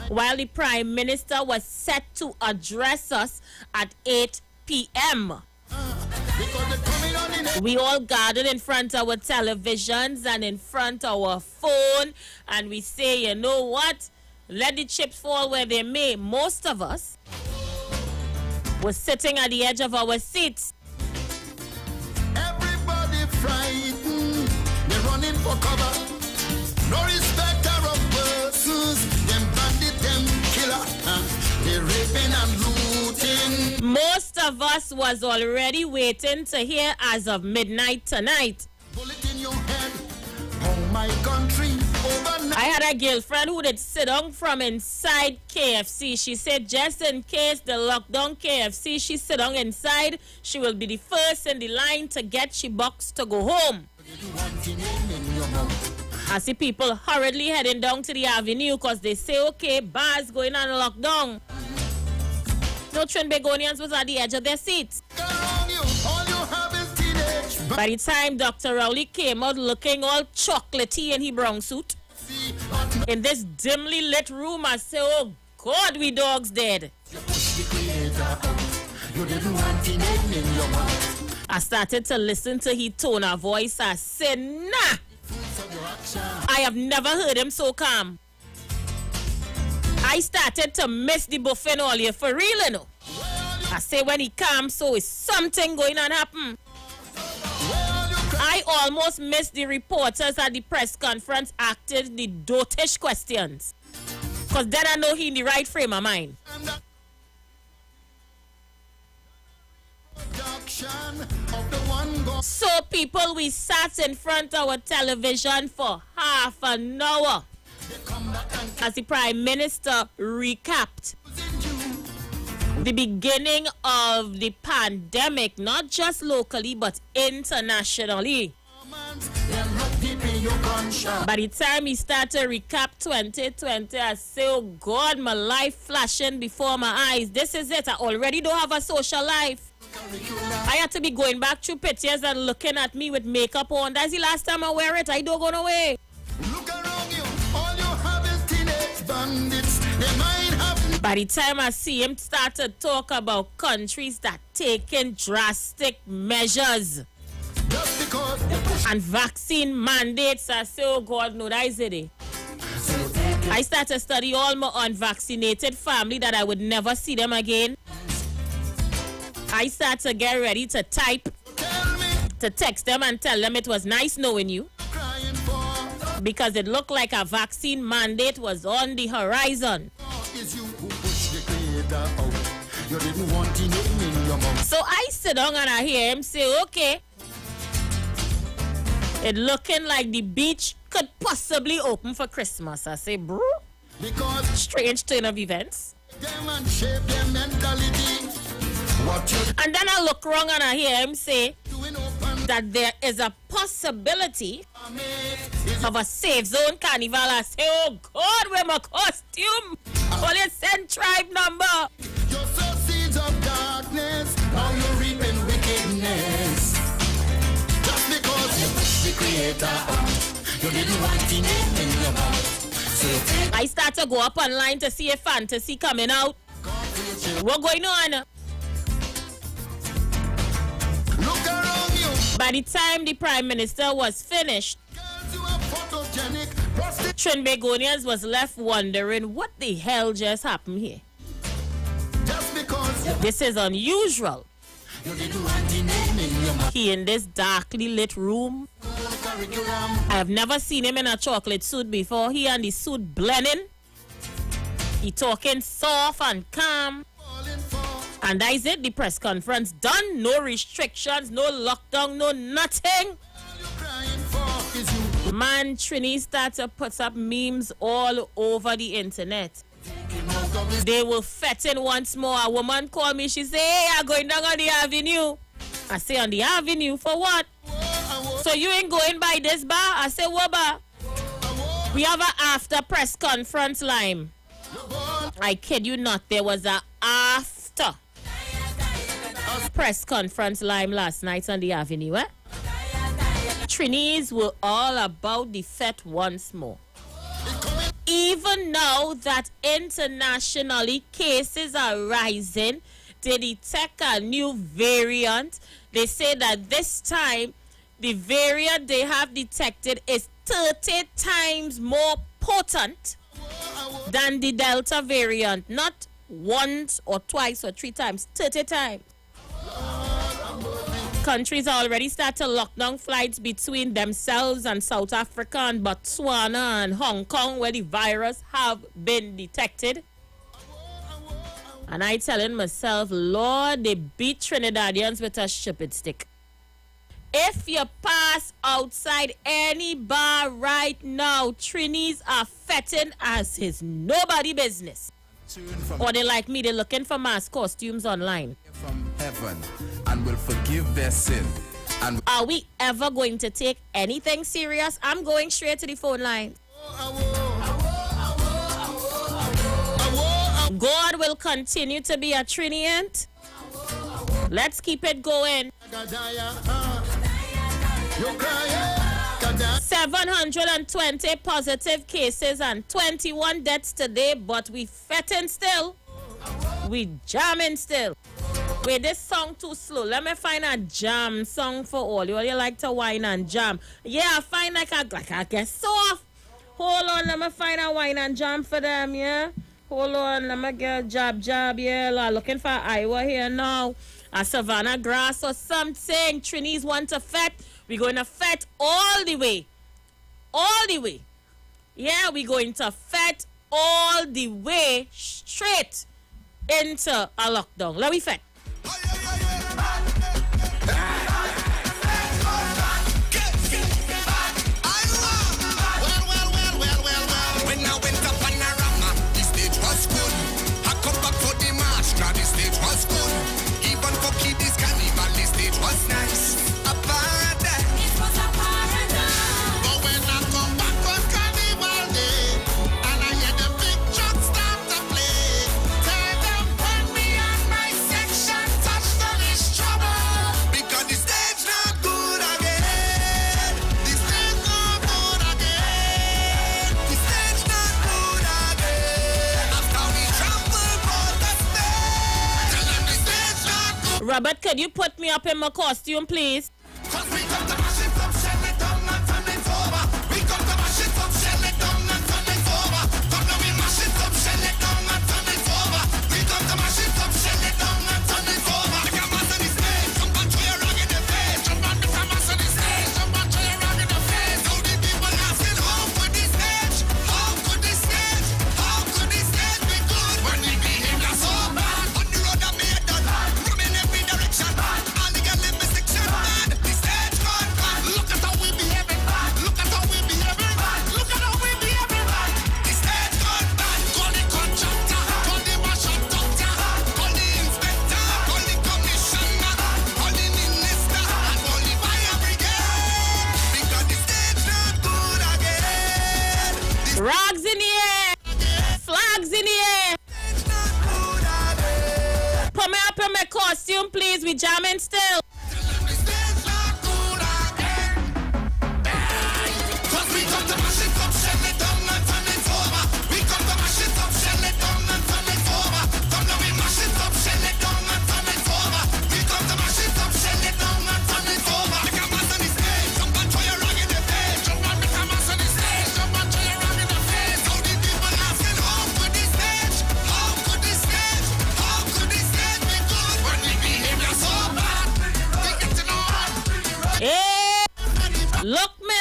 Speaker 12: while the Prime Minister was set to address us at 8 p.m. We all gathered in front of our televisions and in front of our phone, and we say, you know what? Let the chips fall where they may. Most of us were sitting at the edge of our seats.
Speaker 8: Everybody frightened, they're running for cover. No respecter of persons, them bandit, them killer, they're raping and looting.
Speaker 12: Most of us was already waiting to hear as of midnight tonight.
Speaker 8: Bullet in your head, oh my country, overnight.
Speaker 12: I had a girlfriend who did sit down from inside KFC. She said just in case the lockdown KFC, she sit down inside, she will be the first in the line to get she box to go home. I see people hurriedly heading down to the avenue because they say, okay, bars going on lockdown. No Trinbagonians was at the edge of their seats. By the time Dr. Rowley came out looking all chocolatey in his brown suit, in this dimly lit room, I say, oh God, we dogs dead. I started to listen to his tone of voice. I said, nah, I have never heard him so calm. I started to miss the buffet all year for real, you know. I say when he comes, so is something going on happen. I almost missed the reporters at the press conference asking the dotish questions. Because then I know he in the right frame of mind. So people, we sat in front of our television for half an hour as the Prime Minister recapped the beginning of the pandemic, not just locally but internationally. By the time he started to recap 2020, I say, oh God, my life flashing before my eyes. This is it. I already don't have a social life. I had to be going back through pictures and looking at me with makeup on. That's the last time I wear it. I don't go away.
Speaker 8: Look around you, all you have is teenage bandits. They might have...
Speaker 12: By the time I see him start to talk about countries that taking drastic measures and vaccine mandates, I say, oh God, no, that is it. I start to study all my unvaccinated family that I would never see them again. I start to get ready to type, to text them and tell them it was nice knowing you, because it looked like a vaccine mandate was on the horizon. So I sit down and I hear him say, okay, It looking like the beach could possibly open for Christmas. I say, bro.
Speaker 18: Because
Speaker 12: strange turn of events.
Speaker 18: Them and shape their mentality.
Speaker 12: And then I look wrong and I hear him say that there is a possibility of a safe zone carnival. I say, oh God, where my costume? Only send tribe number.
Speaker 18: You sow seeds of darkness, now you're reaping wickedness. Just because you push the creator, you didn't want the name in your mouth.
Speaker 12: I start to go up online to see a fantasy coming out. What going on?
Speaker 18: Look around you.
Speaker 12: By the time the Prime Minister was finished, Trinbagonians was left wondering what the hell just happened here.
Speaker 18: Just because
Speaker 12: this is unusual.
Speaker 18: You didn't want the name in your mouth.
Speaker 12: He in this darkly lit room. I have never seen him in a chocolate suit before. He and the suit blending. He talking soft and calm. And that is it. The press conference done. No restrictions, no lockdown, no nothing. Man, Trini started to put up memes all over the internet. They were fetting once more. A woman called me. She said, hey, I'm going down on the avenue. I say, on the avenue? For what? So you ain't going by this bar? I say, what bar? We have an after press conference line. I kid you not. There was an after press conference line last night on the avenue. Eh? Trinis were all about the fete once more. Even now that internationally cases are rising, they detect a new variant. They say that this time, the variant they have detected is 30 times more potent than the Delta variant. Not once or twice or 3 times, 30 times. Countries already start to lock down flights between themselves and South Africa and Botswana and Hong Kong where the virus have been detected. And I telling myself, Lord, they beat Trinidadians with a stupid stick. If you pass outside any bar right now, Trinis are fetting as his nobody business. Or they like me, they're looking for mass costumes online.
Speaker 9: From heaven and will forgive their sin. And
Speaker 12: are we ever going to take anything serious? I'm going straight to the phone line. God will continue to be a Trinient. Let's keep it going. 720 positive cases and 21 deaths today, but we fetting still. We jamming still. Wait, this song too slow. Let me find a jam song for all. You all like to whine and jam. Yeah, I find like I get soft. Hold on, let me find a whine and jam for them, yeah? Hold on, let me get jab, yeah. Looking for Iwer here now. A Savannah grass or something. Trinis want to fet. We're going to fet all the way. All the way. Yeah, we're going to fet all the way straight into a lockdown. Let me fet. Robert, could you put me up in my costume, please? up in my costume, please. We jamming still. Hey, look me.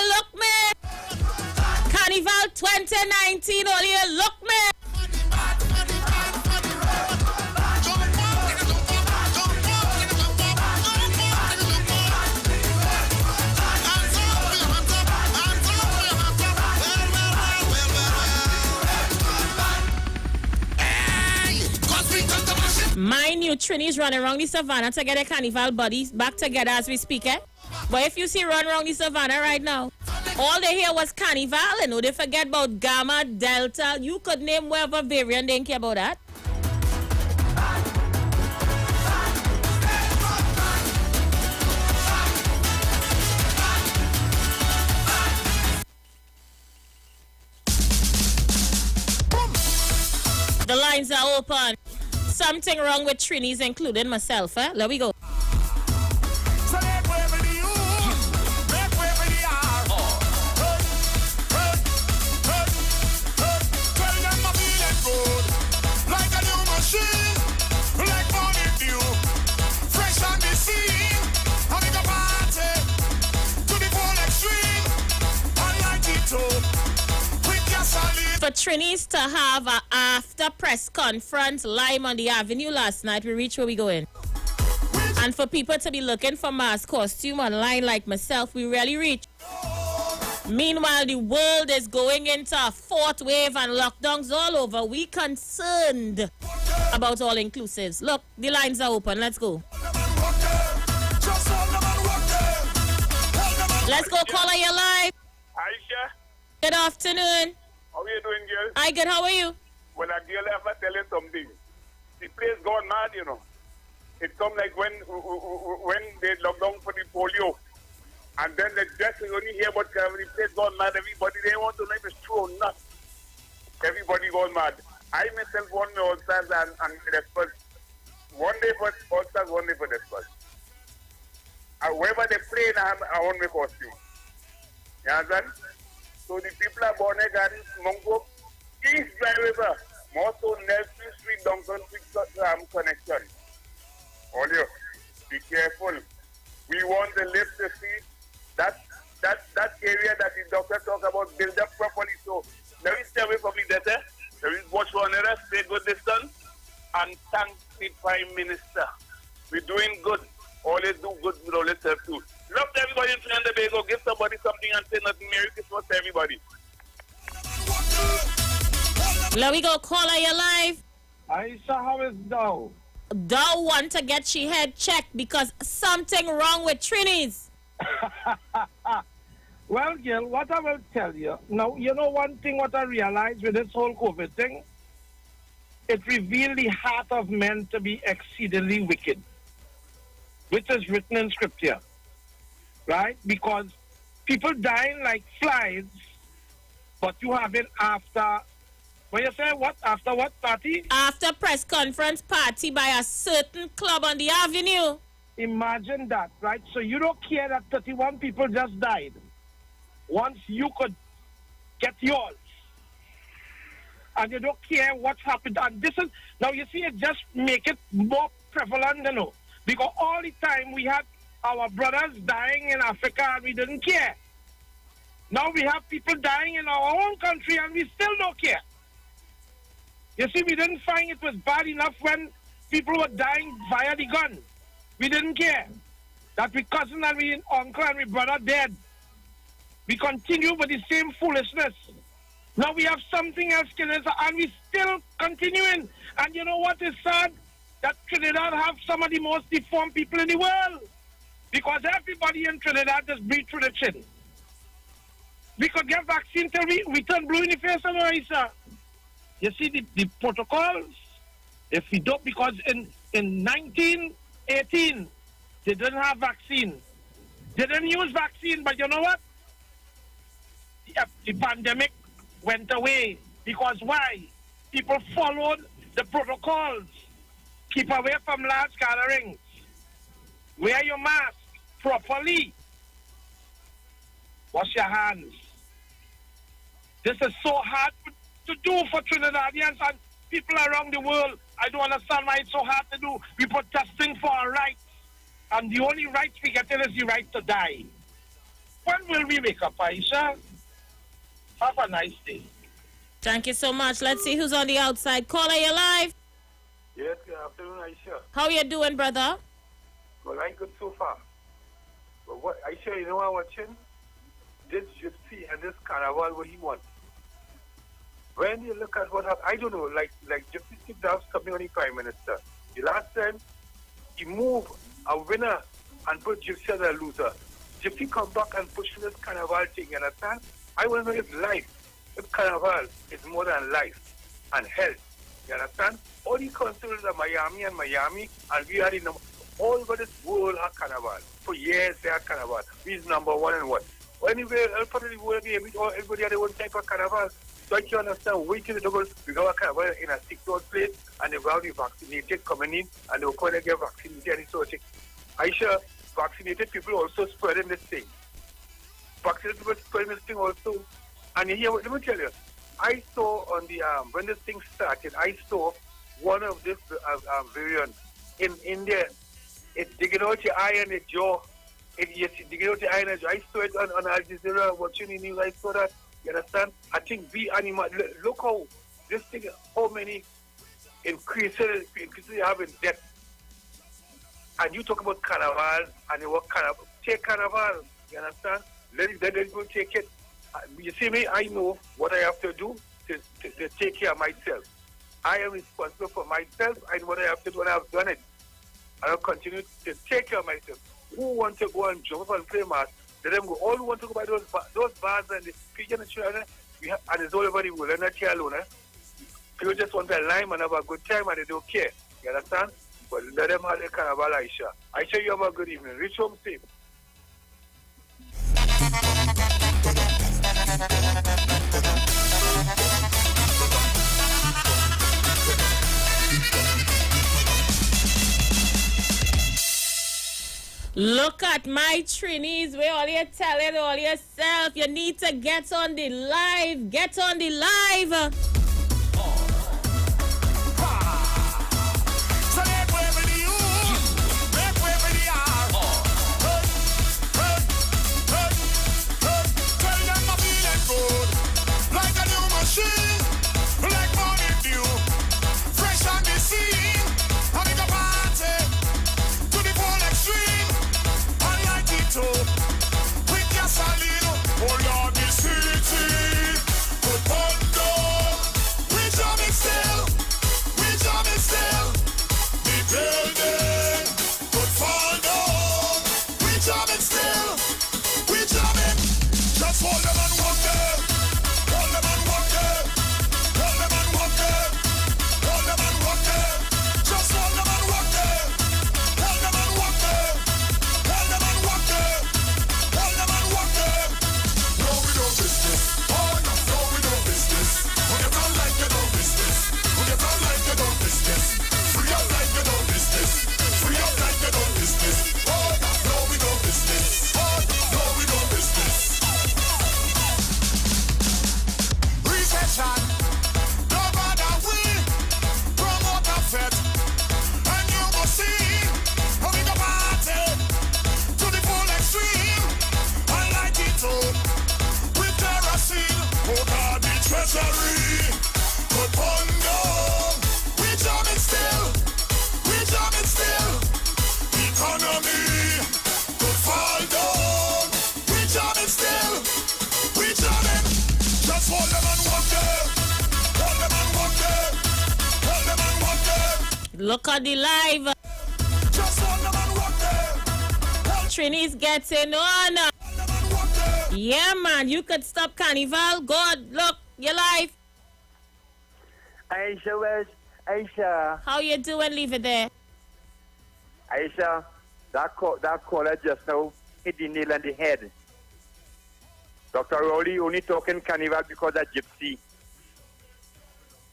Speaker 12: Carnival 2019, all you look me. My new Trini's running around the savannah to get their carnival bodies back together as we speak, eh? But if you see run around the savannah right now, all they hear was carnival, and know they forget about Gamma, Delta. You could name whatever variant, they didn't care about that. The lines are open. Something wrong with Trini's, including myself, eh? Let we go. For Trini's to have an after press conference live on the avenue last night, we reached where we going. And for people to be looking for mass costume online like myself, we really reached. Meanwhile, the world is going into a fourth wave and lockdowns all over. We concerned about all inclusives. Look, the lines are open. Let's go. Let's go, caller, you live.
Speaker 15: Aisha.
Speaker 12: Good afternoon.
Speaker 15: How are you doing, girl?
Speaker 12: Hi, good. How are you?
Speaker 15: Well, a girl ever tell you something. The place gone mad, you know. It come like when they locked down for the polio. And then they just only hear about the place gone mad. Everybody, they want to know if it's true or not. Everybody gone mad. I myself won my All-Stars and the first. One day for All-Stars, one day for the first. Wherever they play, I want my costume. You understand? So the people are born again, Mongo, East Dry River, more so Nelson Street, Duncan Street connection. All you, be careful. We want the lift to see that area that the doctor talk about build up properly. So let me stay away from the data. Let me watch one another, stay good distance, and thank the Prime Minister. We're doing good. Always do good with all yourself too. Love everybody in Trinidad and Tobago. Give somebody something and say nothing. Merry Christmas to everybody.
Speaker 12: Let we go. Caller, you live.
Speaker 15: Aisha, how is Dow?
Speaker 12: Dow want to get she head checked because something wrong with Trini's.
Speaker 15: Well, girl, what I will tell you. Now, you know one thing what I realized with this whole COVID thing? It revealed the heart of men to be exceedingly wicked, which is written in scripture. Right? Because people dying like flies, but you have it after, what you say, what? After what party?
Speaker 12: After press conference party by a certain club on the avenue.
Speaker 15: Imagine that, right? So you don't care that 31 people just died. Once you could get yours. And you don't care what's happened. And this is, now you see, it just make it more prevalent, you know. Because all the time we had our brothers dying in Africa and we didn't care. Now we have people dying in our own country and we still don't care. You see, we didn't find it was bad enough when people were dying via the gun. We didn't care. That we cousin and we uncle and we brother dead. We continue with the same foolishness. Now we have something else killing us and we still continuing. And you know what is sad? That Trinidad have some of the most deformed people in the world. Because everybody in Trinidad just breathe through the chin. We could get vaccine till we turn blue in the face, Marisa. You see the protocols,
Speaker 7: If we don't, because in 1918, they didn't have vaccine. They didn't use vaccine, but you know what? The pandemic went away. Because why? People followed the protocols. Keep away from large gatherings. Wear your mask properly. Wash your hands. This is so hard to do for Trinidadians and people around the world. I don't understand why it's so hard to do. We're protesting for our rights. And the only right we get is the right to die. When will we wake up, Aisha? Have a nice day.
Speaker 12: Thank you so much. Let's see who's on the outside. Caller, you live?
Speaker 16: Yes, good afternoon, Aisha.
Speaker 12: How you doing, brother?
Speaker 16: Well, I'm good so far. But what, Aisha, you know what I'm watching? This gypsy and this carnival, what he wants. When you look at what happened, I don't know, like Gypsy Stick down something on the Prime Minister. The last time, he moved a winner and put Gypsy as a loser. Gypsy come back and push this carnival thing, you understand? I want to know if life, if carnival is more than life and health, you understand? All the countries are Miami, and we are in all over this world have carnival. For years they have carnival. We is number one and what? Anyway, all part of the world, everybody has their own type of carnival. So I can understand, wait till we go a carnival in a secure place and they've got the vaccinated coming in and they're going to get vaccinated and so on. Aisha, vaccinated people also spreading this thing. Vaccinated people spreading this thing also. And here, let me tell you, I saw on the, when this thing started, I saw one of this variant in India. It's digging out your eye and your jaw. It's digging out your eye and your jaw. I saw it on Al Jazeera, watching the news. I saw that. You understand? I think we animal. Look how this thing, how many increases you have in death. And you talk about carnival and you work carnival. Take carnival. You understand? Let it go take it. You see me? I know what I have to do to take care of myself. I am responsible for myself. I know what I have to do and I have done it. I'll continue to take care of myself. Who want to go and jump up and play mask? Let them go. All who want to go by those bars and the pigeon and children, and it's all over the world. They're not here alone. People just want to lime and have a good time and they don't care. You understand? But let them have their carnival, Aisha. Aisha, you have a good evening. Reach home safe.
Speaker 12: Look at my Trinis. Where all you telling all yourself. You need to get on the live. Get on the live. Look at the live. Trini's getting on. Yeah, man. You could stop carnival. God, look, you're live.
Speaker 19: Aisha,
Speaker 10: Aisha.
Speaker 12: How you doing? Leave it there.
Speaker 10: Aisha, that caller just now hit the nail on the head. Dr. Rowley only talking carnival because of gypsy.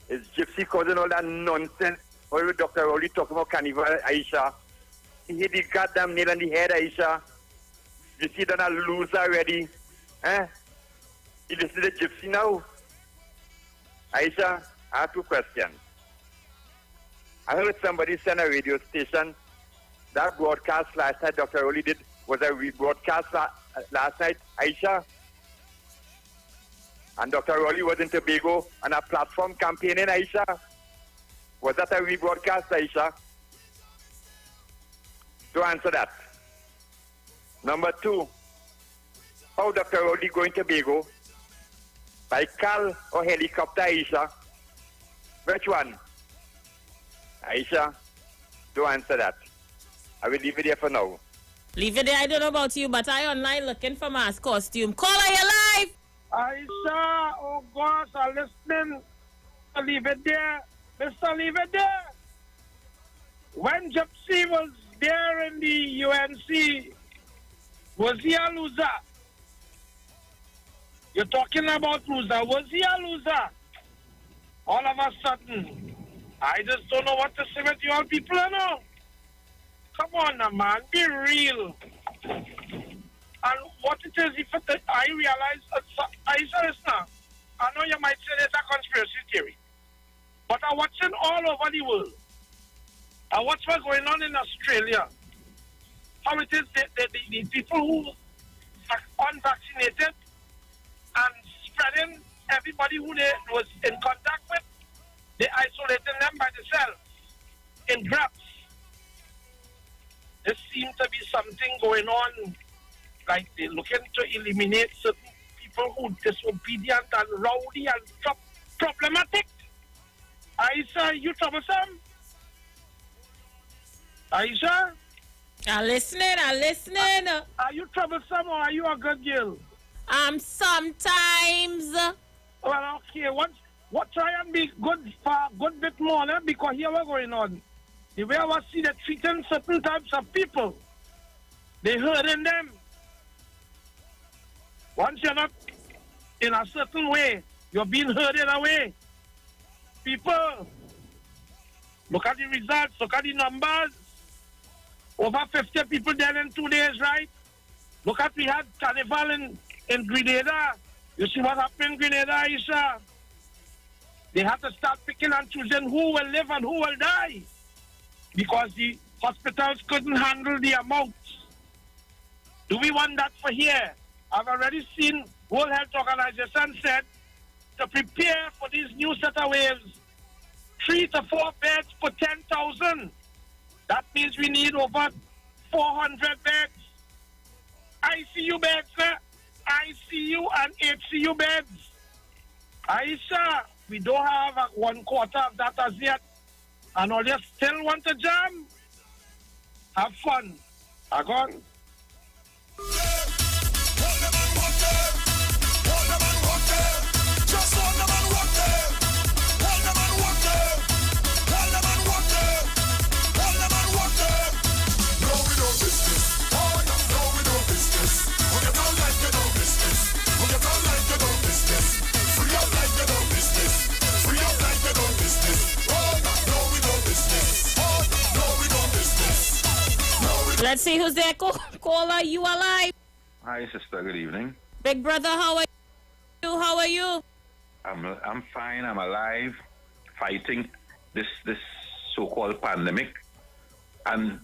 Speaker 10: Is gypsy causing all that nonsense? Why Dr. Rowley talking about carnival, Aisha? He hit the goddamn nail on the head, Aisha. You see that a loser already? Eh? You listen to gypsy now? Aisha, I have two questions. I heard somebody send a radio station. That broadcast last night Dr. Rowley did was a rebroadcast last night, Aisha. And Dr. Rowley was in Tobago on a platform campaigning, Aisha. Was that a rebroadcast, Aisha? To answer that. Number two, how Dr. Rowley going to Tobago? By car or helicopter, Aisha? Which one? Aisha, to answer that. I will leave it there for now.
Speaker 12: Leave it there. I don't know about you, but I online looking for mask costume. Caller, you live.
Speaker 7: Aisha, oh gosh, I'm listening. Leave it there. Mr. Leave it there. When Gypsy was there in the UNC, was he a loser? You're talking about loser. Was he a loser? All of a sudden, I just don't know what to say with you all people, you know. Come on now, man. Be real. And what it is, I realize, I say this now. I know you might say there's a conspiracy theory. But I'm watching all over the world. I watch what's going on in Australia. How it is the people who are unvaccinated and spreading everybody who they was in contact with, they isolating them by themselves in groups. There seems to be something going on, like they're looking to eliminate certain people who are disobedient and rowdy and problematic. Aisha, you troublesome? Aisha?
Speaker 12: I'm listening.
Speaker 7: Are you troublesome or are you a good girl?
Speaker 12: Sometimes.
Speaker 7: Well, okay, what try and be good for a good bit more, eh? Because here what's going on. The way I was see they're treating certain types of people, they hurting them. Once you're not in a certain way, you're being hurt in a way. People, look at the results, look at the numbers. Over 50 people dead in 2 days, right? Look at we had carnival in Grenada. You see what happened in Grenada, Aisha? They have to start picking and choosing who will live and who will die. Because the hospitals couldn't handle the amounts. Do we want that for here? I've already seen World Health Organization said to prepare for these new set of waves, 3 to 4 beds per 10,000. That means we need over 400 beds. ICU beds, ICU and HCU beds. Aisha, we don't have 1/4 of that as yet. And all you still want to jam? Have fun. Agon.
Speaker 12: Let's see who's there. Caller, you alive?
Speaker 19: Hi, sister. Good evening.
Speaker 12: Big brother, how are you? How are you?
Speaker 19: I'm fine. I'm alive, fighting this so-called pandemic. And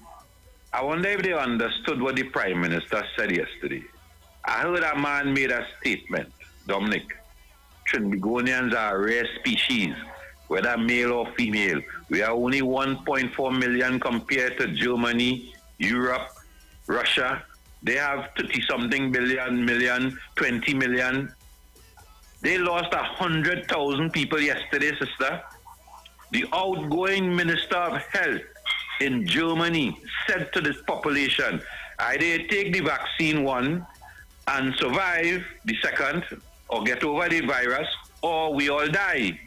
Speaker 19: I wonder if they understood what the Prime Minister said yesterday. I heard a man made a statement, Dominic. Trinbagonians are a rare species, whether male or female. We are only 1.4 million compared to Germany, Europe, Russia. They have 30-something million, 20 million. They lost 100,000 people yesterday, sister. The outgoing Minister of Health in Germany said to this population, either take the vaccine one and survive the second, or get over the virus, or we all die.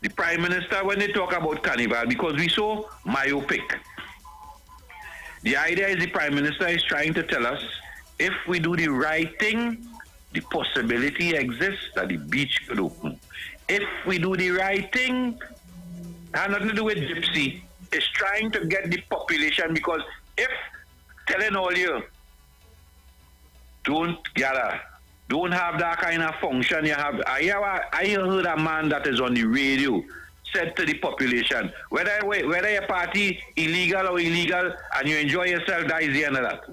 Speaker 19: the Prime Minister, when they talk about carnival, because we so myopic. The idea is the Prime Minister is trying to tell us, if we do the right thing, the possibility exists that the beach could open. If we do the right thing, it has nothing to do with gypsy. It's trying to get the population, because if telling all you, don't gather, don't have that kind of function you have. I heard a man that is on the radio said to the population, whether your party illegal or illegal and you enjoy yourself, that is the end of that.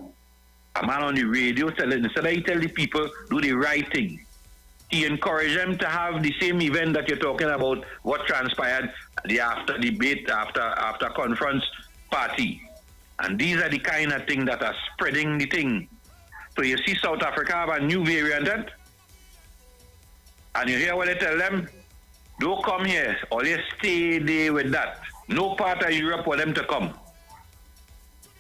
Speaker 19: A man on the radio said, instead of he tell the people, do the right thing. He encouraged them to have the same event that you're talking about, what transpired the after debate, after conference party. And these are the kind of things that are spreading the thing. So you see South Africa have a new variant, and you hear what they tell them, don't come here, or you stay there with that. No part of Europe for them to come.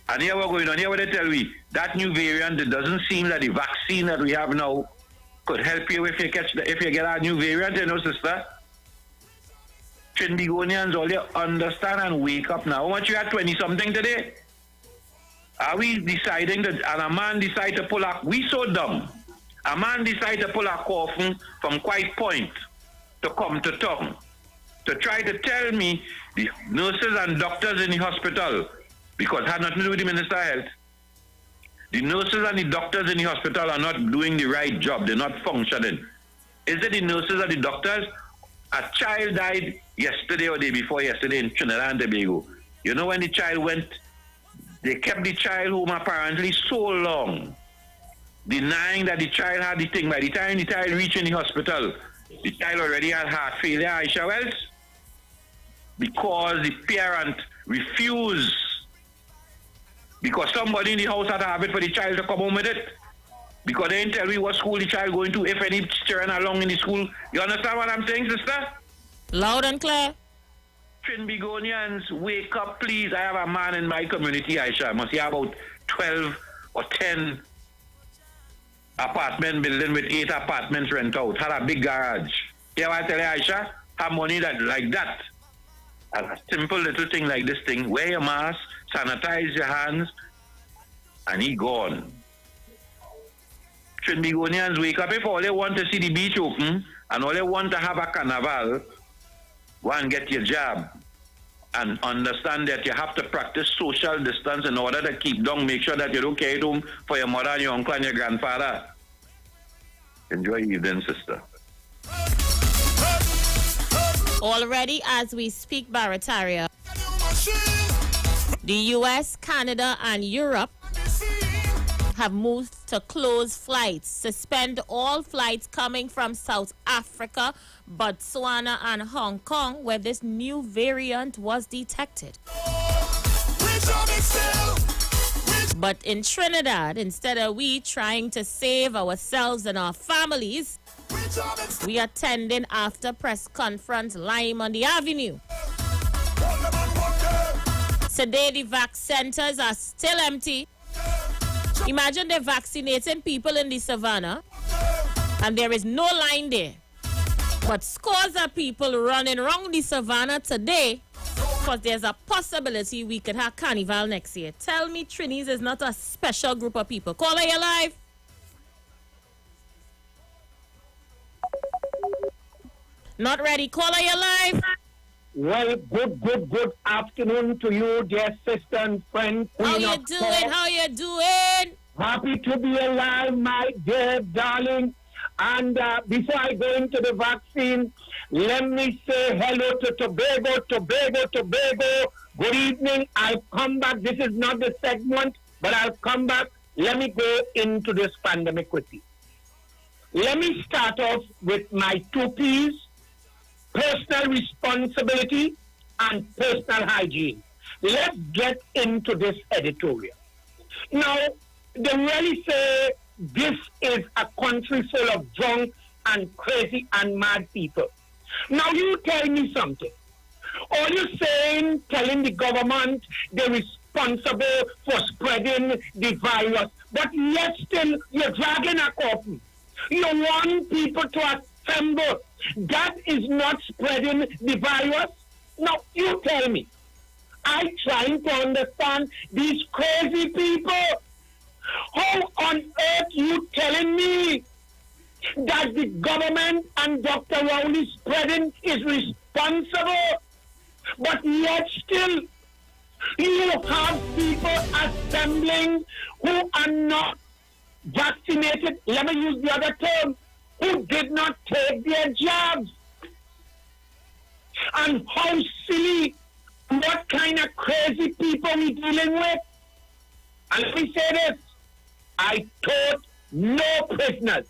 Speaker 19: And here we're going on, here what they tell me, that new variant, it doesn't seem that the vaccine that we have now could help you if you get a new variant, you know, sister. Trinbagonians, all you understand and wake up now. How much you had 20-something today? Are we deciding that, and a man decide to pull a, we so dumb. A man decide to pull a coffin from White Point to come to town to try to tell me the nurses and doctors in the hospital, because it had nothing to do with the Minister of Health. The nurses and the doctors in the hospital are not doing the right job. They're not functioning. Is it the nurses or the doctors? A child died yesterday or day before yesterday in Trinidad and Tobago. You know when the child went, they kept the child home apparently so long, denying that the child had the thing. By the time the child reached in the hospital, the child already had heart failure, Aisha Wells, because the parent refused, because somebody in the house had to have it for the child to come home with it, because they didn't tell me what school the child going to, if any children along in the school. You understand what I'm saying, sister?
Speaker 12: Loud and clear.
Speaker 19: Trinbagonians, wake up, please. I have a man in my community, Aisha. Must have about 12 or 10 apartment building with 8 apartments rent out. Had a big garage. You know what I tell you, Aisha? Have money that like that. And a simple little thing like this thing. Wear your mask, sanitize your hands, and he gone. Trinbagonians, wake up. If all they want to see the beach open and all they want to have a carnival, go and get your job and understand that you have to practice social distance in order to keep down. Make sure that you don't carry it home for your mother and your uncle and your grandfather. Enjoy your evening, sister.
Speaker 12: Already as we speak, Barataria, the US, Canada, and Europe have moved to close flights, suspend all flights coming from South Africa, Botswana, and Hong Kong, where this new variant was detected. But in Trinidad, instead of we trying to save ourselves and our families, we attending after press conference Lime on the Avenue. Today, the vac centers are still empty. Imagine they're vaccinating people in the savannah and there is no line there. But scores of people running around the savannah today because there's a possibility we could have carnival next year. Tell me Trinis is not a special group of people. Caller, you live. Not ready. Caller, you live.
Speaker 3: Well, good afternoon to you, dear sister and friend.
Speaker 12: How you doing? How you doing?
Speaker 3: Happy to be alive, my dear darling. And before I go into the vaccine, let me say hello to Tobago. Good evening. I'll come back. This is not the segment, but I'll come back. Let me go into this pandemic quickly. Let me start off with my 2 P's. Personal responsibility and personal hygiene. Let's get into this editorial. Now, they really say this is a country full of drunk and crazy and mad people. Now, you tell me something. All you're saying, telling the government they're responsible for spreading the virus, but yet still you're dragging a coffin. You want people to assemble that is not spreading the virus? Now, you tell me. I'm trying to understand these crazy people. How on earth you telling me that the government and Dr. Rowley spreading is responsible? But yet still, you have people assembling who are not vaccinated. Let me use the other term, who did not take their jabs. And how silly, what kind of crazy people we dealing with. And let me say this, I told no prisoners.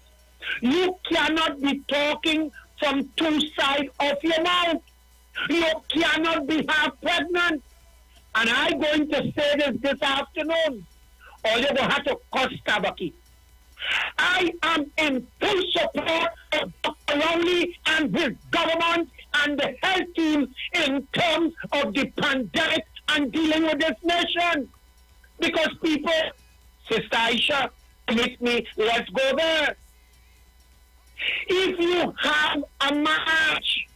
Speaker 3: You cannot be talking from two sides of your mouth. You cannot be half pregnant. And I'm going to say this afternoon, or you're going to have to cost Tabaki. I am in full support of Dr. Rowley and his government and the health team in terms of the pandemic and dealing with this nation. Because people, Sister Aisha, permit me, let's go there. If you have a march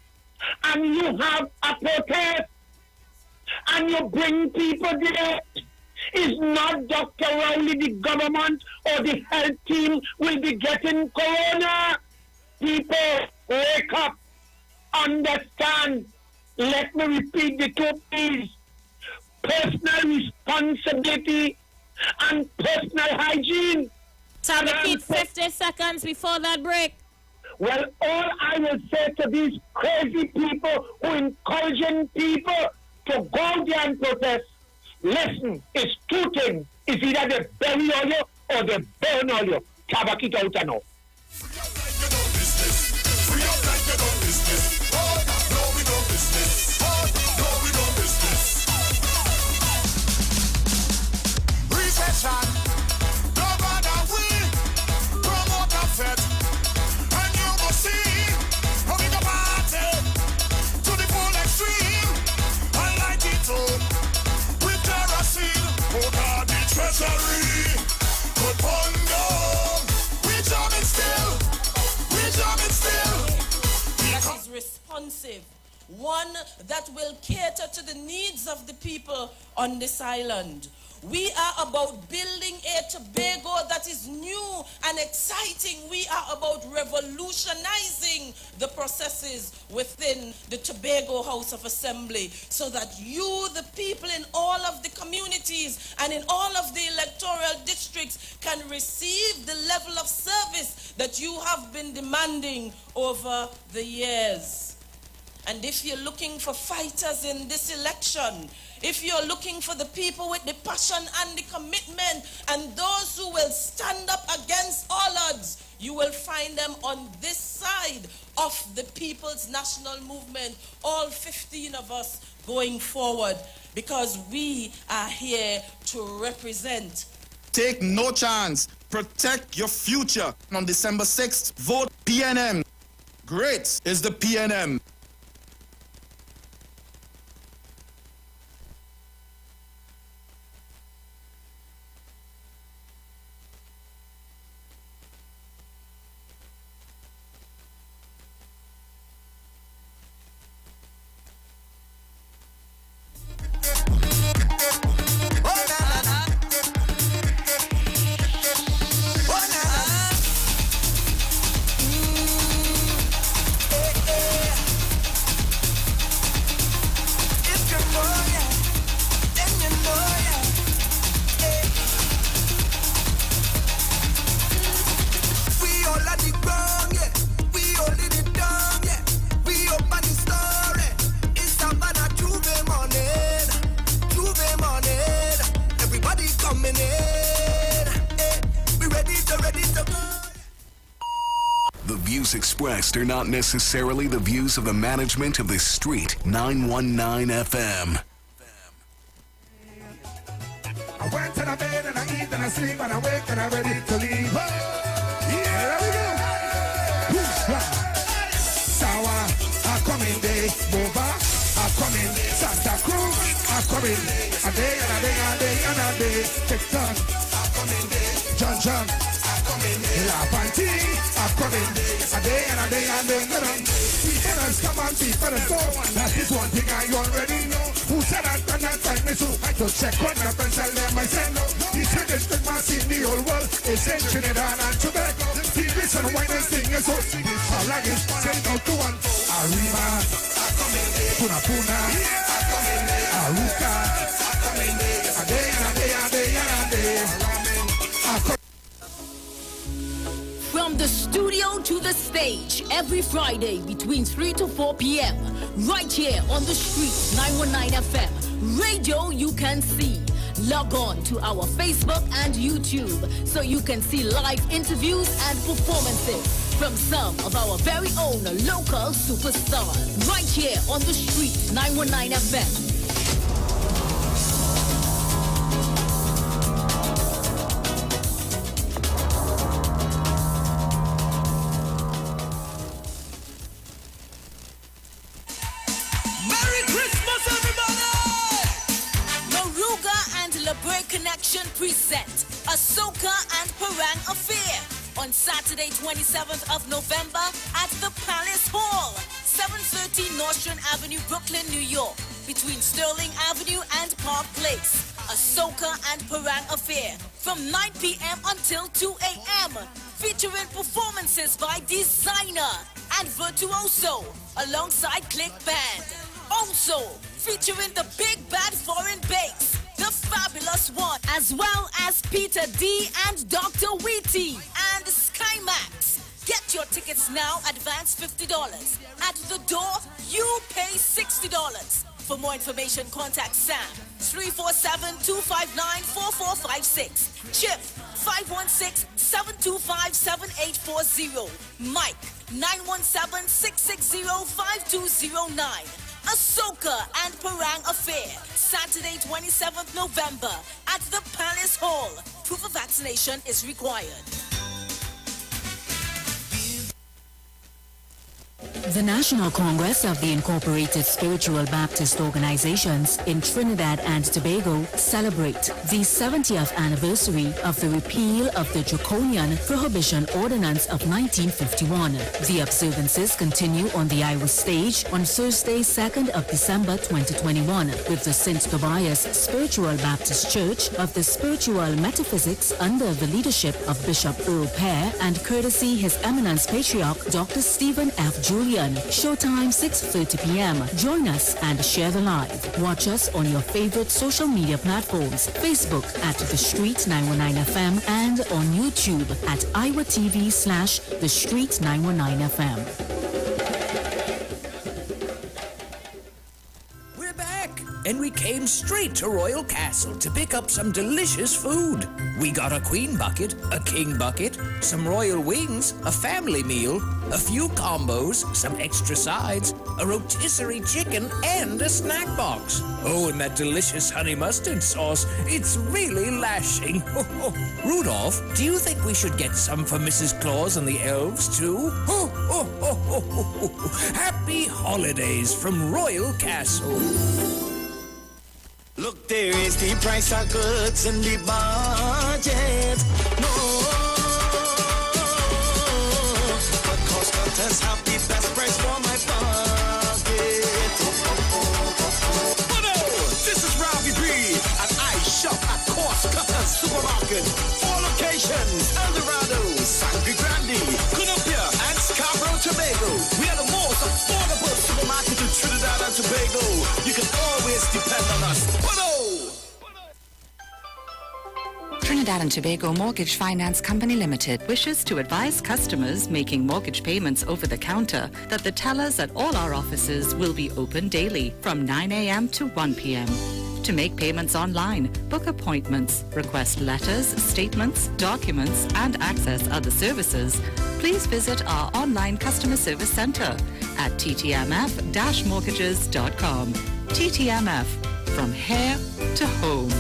Speaker 3: and you have a protest and you bring people there, is not Dr. Rowley, the government or the health team will be getting corona. People, wake up, understand. Let me repeat the two P's. Personal responsibility and personal hygiene.
Speaker 12: Tabakit, 50 seconds before that break.
Speaker 3: Well, all I will say to these crazy people who encouraging people to go there and protest, listen, it's two things. It's either they bury all you or they burn all you. Tabakit out and now.
Speaker 5: Responsive, one that will cater to the needs of the people on this island. We are about building a Tobago that is new and exciting. We are about revolutionizing the processes within the Tobago House of Assembly so that you, the people in all of the communities and in all of the electoral districts can receive the level of service that you have been demanding over the years. And if you're looking for fighters in this election, if you're looking for the people with the passion and the commitment and those who will stand up against all odds, you will find them on this side of the People's National Movement, all 15 of us going forward, because we are here to represent.
Speaker 25: Take no chance. Protect your future. On December 6th, vote PNM. Great is the PNM.
Speaker 13: Expressed are not necessarily the views of the management of the Street 919 FM.
Speaker 20: I went to the bed and I eat and I sleep and I wake and I'm ready to leave. Yeah, there we go. Sour, I come in day. Bova, I come in. Santa Cruz, I come in. A day and a day and a day and a day. TikTok, I come in day. John, I come La panty, I'm coming. A day and a day and then people us come on, people us go. That is one thing I already know. Who said that and that time me so I just check on up and tell them I said no. The biggest thing man see in the whole world is in Trinidad and Tobago. The reason why this thing is so I like it, say no to one. Arriba, Puna Puna, Aruka, a day and a day and a day and a day.
Speaker 6: From the studio to the stage, every Friday between 3 to 4 p.m. Right here on the street, 919 FM. Radio you can see. Log on to our Facebook and YouTube so you can see live interviews and performances from some of our very own local superstars. Right here on the street, 919 FM. Connection present a Soca and Parang Affair on Saturday 27th of November at the Palace Hall, 730 Nostrand Avenue, Brooklyn, New York, between Sterling Avenue and Park Place. A Soca and Parang Affair from 9 p.m. until 2 a.m. featuring performances by Designer and Virtuoso alongside Click Band. Also featuring the Big Bad Foreign Bass, The Fabulous One, as well as Peter D and Dr. Wheaty and Skymax. Get your tickets now, advance $50. At the door, you pay $60. For more information, contact Sam, 347-259-4456. Chip, 516-725-7840. Mike, 917-660-5209. A Soca and Parang Affair, Saturday 27th November at the Palace Hall. Proof of vaccination is required.
Speaker 21: The National Congress of the Incorporated Spiritual Baptist Organizations in Trinidad and Tobago celebrate the 70th anniversary of the repeal of the Draconian Prohibition Ordinance of 1951. The observances continue on the Iwer stage on Thursday, 2nd of December 2021 with the St. Tobias Spiritual Baptist Church of the Spiritual Metaphysics under the leadership of Bishop Earl Pear and courtesy His Eminence Patriarch Dr. Stephen F. Julian. Showtime 6:30 p.m. Join us and share the live. Watch us on your favorite social media platforms. Facebook at The Street 919 FM and on YouTube at Iwer TV/The Street 919 FM.
Speaker 22: We're back, and we came straight to Royal Castle to pick up some delicious food. We got a queen bucket, a king bucket, some royal wings, a family meal, a few combos, some extra sides, a rotisserie chicken, and a snack box. Oh, and that delicious honey mustard sauce, it's really lashing. Rudolph, do you think we should get some for Mrs. Claus and the elves, too? Happy holidays from Royal Castle.
Speaker 8: Look, there is the price of goods in the budget. No, but cost cutters have the best price for my bucket. This is Robbie B, and I shop at Cost Cutters Supermarket. 4 locations: Eldorado, Sangre Grande, Columbia, and Scarborough, Tobago. We are the most affordable supermarket in Trinidad and Tobago. You can always depend on us.
Speaker 23: Trinidad and Tobago Mortgage Finance Company Limited wishes to advise customers making mortgage payments over the counter that the tellers at all our offices will be open daily from 9 a.m. to 1 p.m. To make payments online, book appointments, request letters, statements, documents, and access other services, please visit our online customer service center at ttmf-mortgages.com. TTMF, from here to home.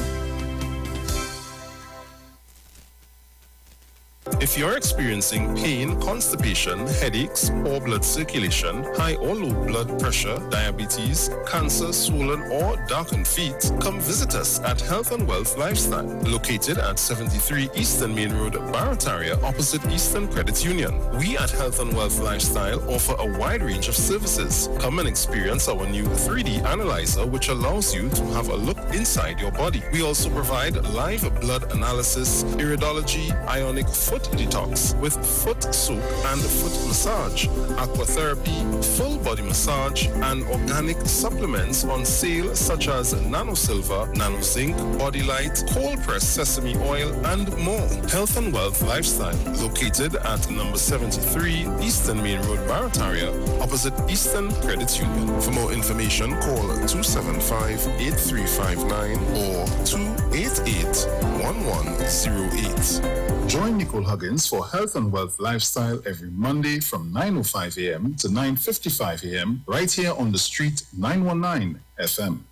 Speaker 1: If you're experiencing pain, constipation, headaches, poor blood circulation, high or low blood pressure, diabetes, cancer, swollen or darkened feet, come visit us at Health and Wealth Lifestyle, located at 73 Eastern Main Road, Barataria, opposite Eastern Credit Union. We at Health and Wealth Lifestyle offer a wide range of services. Come and experience our new 3D analyzer, which allows you to have a look inside your body. We also provide live blood analysis, iridology, ionic foot detox with foot soak and foot massage, aquatherapy, full body massage, and organic supplements on sale such as Nano Silver, Nano Zinc, Body Light, cold pressed sesame oil, and more. Health and Wealth Lifestyle, located at number 73 Eastern Main Road, Barataria, opposite Eastern Credit Union. For more information, call 275-8359 or 288-1108.
Speaker 2: Join Nicole Huggins for Health and Wealth Lifestyle every Monday from 9:05 a.m. to 9:55 a.m. right here on the street 919 FM.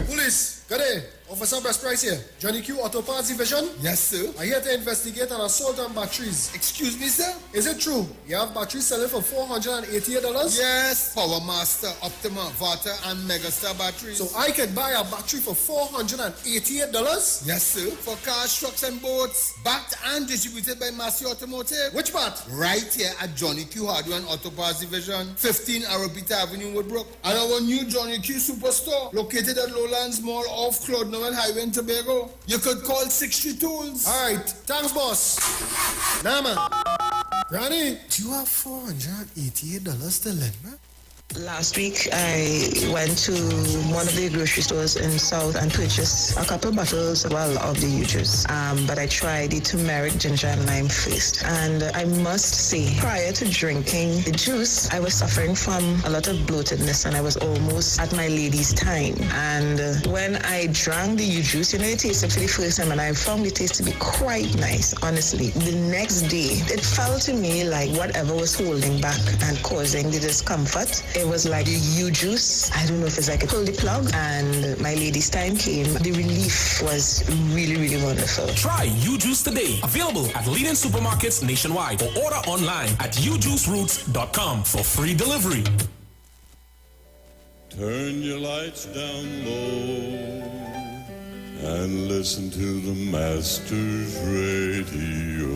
Speaker 4: Police, good day. Officer Best Price here. Johnny Q Auto Parts Division? Yes, sir. I'm here to investigate an assault on batteries. Excuse me, sir? Is it true? You have batteries selling for $488? Yes. Power Master, Optima, Vata, and Megastar batteries. So I can buy a battery for $488? Yes, sir. For cars, trucks, and boats. Backed and distributed by Massey Automotive. Which part? Right here at Johnny Q Hardware and Auto Parts Division, 15 Arabita Avenue, Woodbrook. And our new Johnny Q Superstore, located at Lowlands Mall off Claude Highway in Tobago. You could call 60 Tools. All right. Thanks, boss. Nah, man. Granny, do you have $488 to lend, man?
Speaker 14: Last week, I went to one of the grocery stores in South and purchased a couple bottles, of the U-Juice. But I tried the turmeric, ginger, and lime first. And I must say, prior to drinking the juice, I was suffering from a lot of bloatedness, and I was almost at my lady's time. And when I drank the U-Juice, you tasted for the first time, and I found the taste to be quite nice, honestly. The next day, it felt to me like whatever was holding back and causing the discomfort, it was like the U-Juice. I don't know if it's like a pull the plug, and my lady's time came. The relief was really, really wonderful.
Speaker 24: Try U-Juice today. Available at leading supermarkets nationwide, or order online at ujuiceroots.com for free delivery.
Speaker 26: Turn your lights down low and listen to the Master's Radio.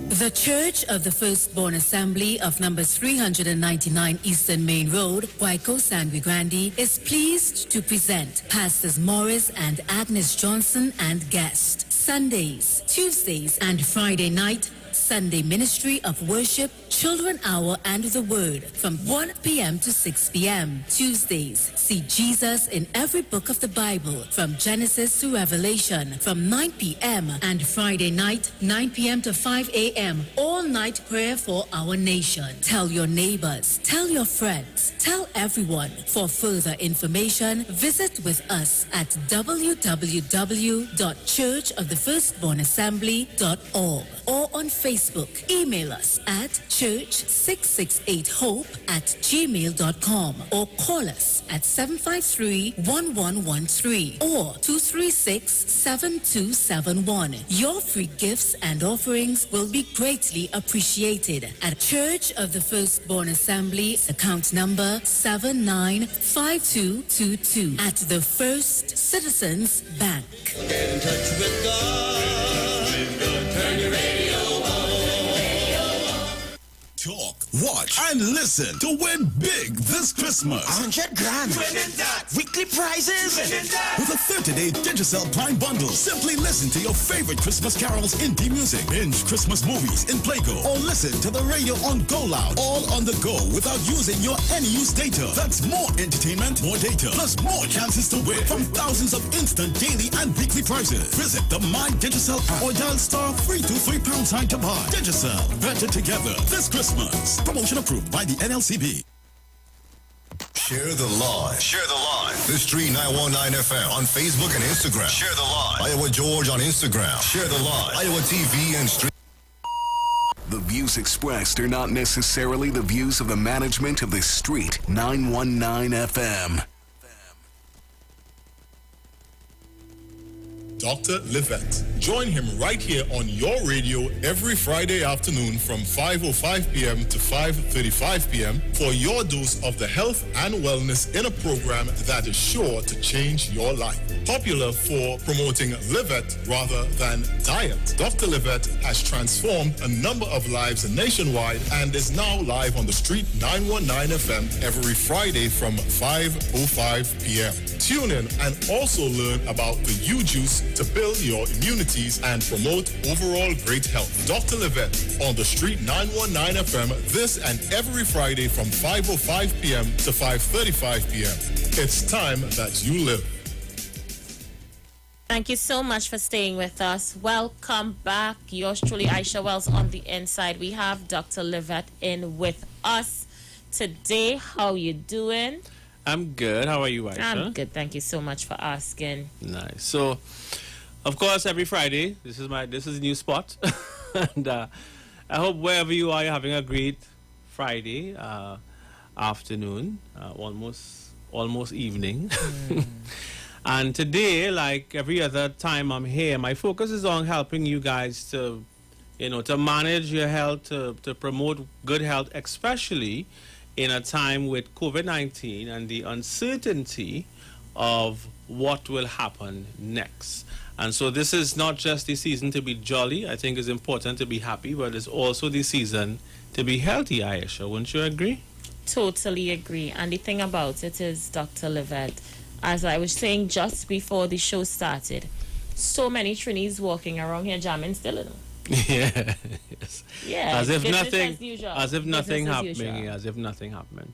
Speaker 21: The Church of the Firstborn Assembly of number 399 Eastern Main Road, Waiko, Sangre Grande, is pleased to present Pastors Morris and Agnes Johnson and guest. Sundays, Tuesdays, and Friday night, Sunday Ministry of Worship, Children Hour, and the Word from 1 p.m. to 6 p.m. Tuesdays, see Jesus in every book of the Bible from Genesis to Revelation from 9 p.m. and Friday night, 9 p.m. to 5 a.m. all night prayer for our nation. Tell your neighbors, tell your friends, tell everyone. For further information, visit with us at www.churchofthefirstbornassembly.org or on Facebook. Email us at church668hope@gmail.com or call us at 753-1113 or 236-7271. Your free gifts and offerings will be greatly appreciated at Church of the Firstborn Assembly, account number 795222 at the First Citizens Bank.
Speaker 8: Get in touch with God. Turn your radio on.
Speaker 27: Talk, watch, and listen to win big this Christmas.
Speaker 8: 100 grand. Winning that. Weekly prizes. Winning that.
Speaker 27: With a 30-day Digicel Prime bundle. Simply listen to your favorite Christmas carols in D-Music, binge Christmas movies in Playgo, or listen to the radio on Go Loud, all on the go without using your any-use data. That's more entertainment, more data, plus more chances to win from thousands of instant daily and weekly prizes. Visit the My Digicel app or dial *323# to buy. Digicel, better together this Christmas. Promotion approved by the NLCB.
Speaker 28: Share the live. Share the live. The Street 919 FM on Facebook and Instagram. Share the live. Iowa George on Instagram. Share the live. Iowa TV and Street.
Speaker 13: The views expressed are not necessarily the views of the management of the Street 919 FM.
Speaker 27: Dr. Livette. Join him right here on your radio every Friday afternoon from 5:05 p.m. to 5:35 p.m. for your dose of the health and wellness in a program that is sure to change your life. Popular for promoting Livette rather than diet, Dr. Livette has transformed a number of lives nationwide and is now live on the Street 919 FM every Friday from 5:05 p.m. Tune in and also learn about the U-Juice to build your immunities and promote overall great health. Dr. Livette on the Street 919 FM this and every Friday from 5:05 p.m. to 5:35 p.m. It's time that you live.
Speaker 12: Thank you so much for staying with us. Welcome back. Yours truly, Aisha Wells on the inside. We have Dr. Livette in with us today. How you doing?
Speaker 7: I'm good. How are you, Aisha?
Speaker 12: I'm good. Thank you so much for asking.
Speaker 7: Nice. So, of course, every Friday, this is a new spot. And I hope wherever you are, you're having a great Friday afternoon, almost evening. And today, like every other time I'm here, my focus is on helping you guys to manage your health, to promote good health, especially in a time with COVID-19 and the uncertainty of what will happen next. And so this is not just the season to be jolly. I think it's important to be happy, but it's also the season to be healthy, Aisha. Wouldn't you agree?
Speaker 12: Totally agree. And the thing about it is, Dr. Livette, as I was saying just before the show started, so many Trinis walking around here jamming still, you know.
Speaker 7: Yeah. Yes.
Speaker 12: Yeah.
Speaker 7: As if
Speaker 12: nothing
Speaker 7: happened.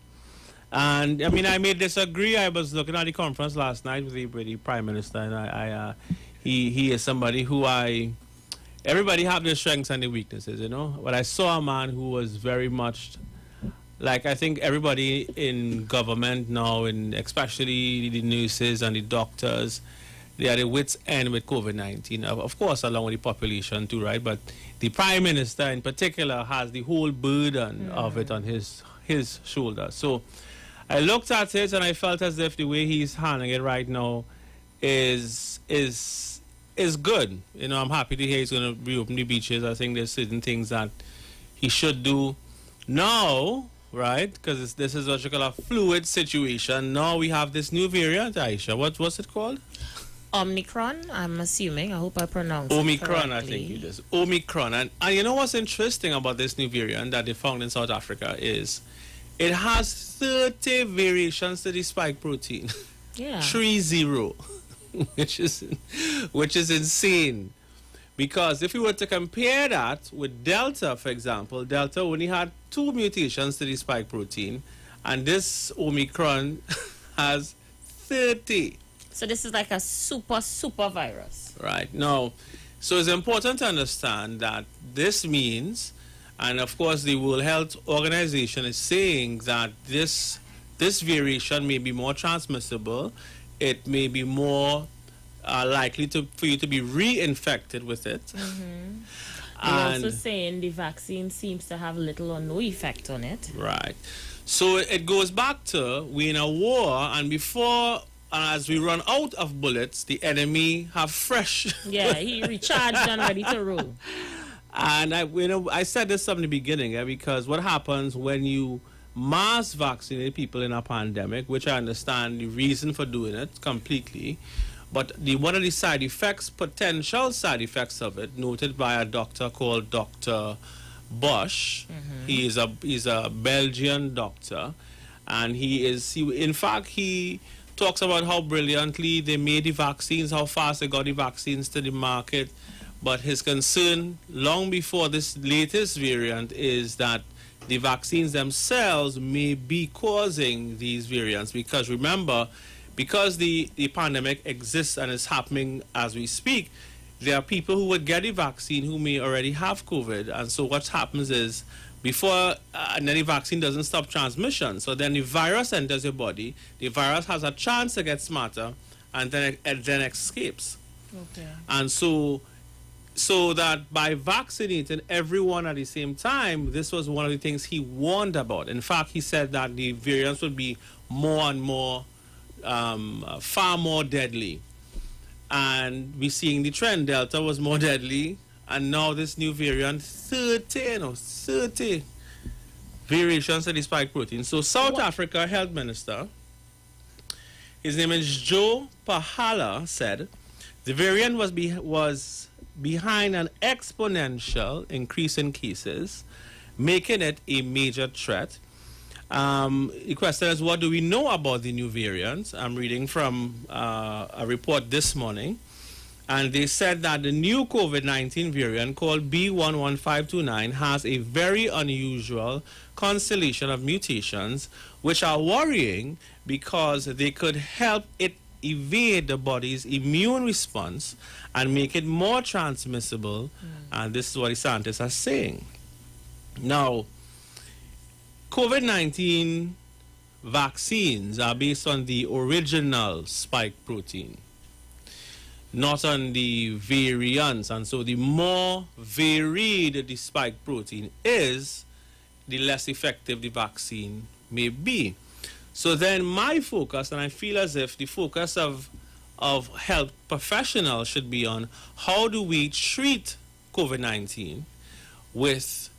Speaker 7: And I mean, I may disagree. I was looking at the conference last night with the Prime Minister, and he is somebody who everybody have their strengths and their weaknesses, you know. But I saw a man who was very much like, I think everybody in government now, and especially the nurses and the doctors, they are the wits end with COVID-19. Of course, along with the population too, right? But the Prime Minister in particular has the whole burden of it on his shoulders. So I looked at it and I felt as if the way he's handling it right now is good. You know, I'm happy to hear he's going to reopen the beaches. I think there's certain things that he should do now, right? Because this is what you call a fluid situation. Now we have this new variant, Aisha. What's it called?
Speaker 12: Omicron, I'm assuming. I hope I pronounced
Speaker 7: Omicron,
Speaker 12: it correctly.
Speaker 7: I think it is. Omicron. And you know what's interesting about this new variant that they found in South Africa is it has 30 variations to the spike protein.
Speaker 12: Yeah.
Speaker 7: 30, which is insane. Because if we were to compare that with Delta, for example, Delta only had 2 mutations to the spike protein, and this Omicron has 30.
Speaker 12: So this is like a super virus.
Speaker 7: Right. Now, so it's important to understand that this means, and of course the World Health Organization is saying that this variation may be more transmissible. It may be more likely for you to be reinfected with it.
Speaker 12: Mm-hmm. They're also saying the vaccine seems to have little or no effect on it.
Speaker 7: Right. So it goes back to we're in a war, and before, as we run out of bullets, the enemy have fresh.
Speaker 12: Yeah, he recharged and ready to roll.
Speaker 7: And I said this from the beginning, because what happens when you mass vaccinate people in a pandemic, which I understand the reason for doing it completely, but one of the potential side effects of it, noted by a doctor called Dr. Bosch. Mm-hmm. He's a Belgian doctor, and he talks about how brilliantly they made the vaccines, how fast they got the vaccines to the market. But his concern long before this latest variant is that the vaccines themselves may be causing these variants. Because remember, because the pandemic exists and is happening as we speak, there are people who would get the vaccine who may already have COVID. And so what happens is, and then the vaccine doesn't stop transmission. So then the virus enters your body, the virus has a chance to get smarter, and then it escapes.
Speaker 12: Okay.
Speaker 7: And so that by vaccinating everyone at the same time, this was one of the things he warned about. In fact, he said that the variants would be more and more, far more deadly. And we're seeing the trend. Delta was more deadly, and now this new variant, 30 variations of the spike protein. So South Africa Health Minister, his name is Joe Pahala, said the variant was behind an exponential increase in cases, making it a major threat. The question is, what do we know about the new variant? I'm reading from a report this morning, and they said that the new COVID-19 variant called B11529 has a very unusual constellation of mutations which are worrying because they could help it evade the body's immune response and make it more transmissible. And this is what the scientists are saying. Now, COVID-19 vaccines are based on the original spike protein, not on the variants. And so the more varied the spike protein is, the less effective the vaccine may be. So then my focus, and I feel as if the focus of health professionals should be on how do we treat COVID-19 with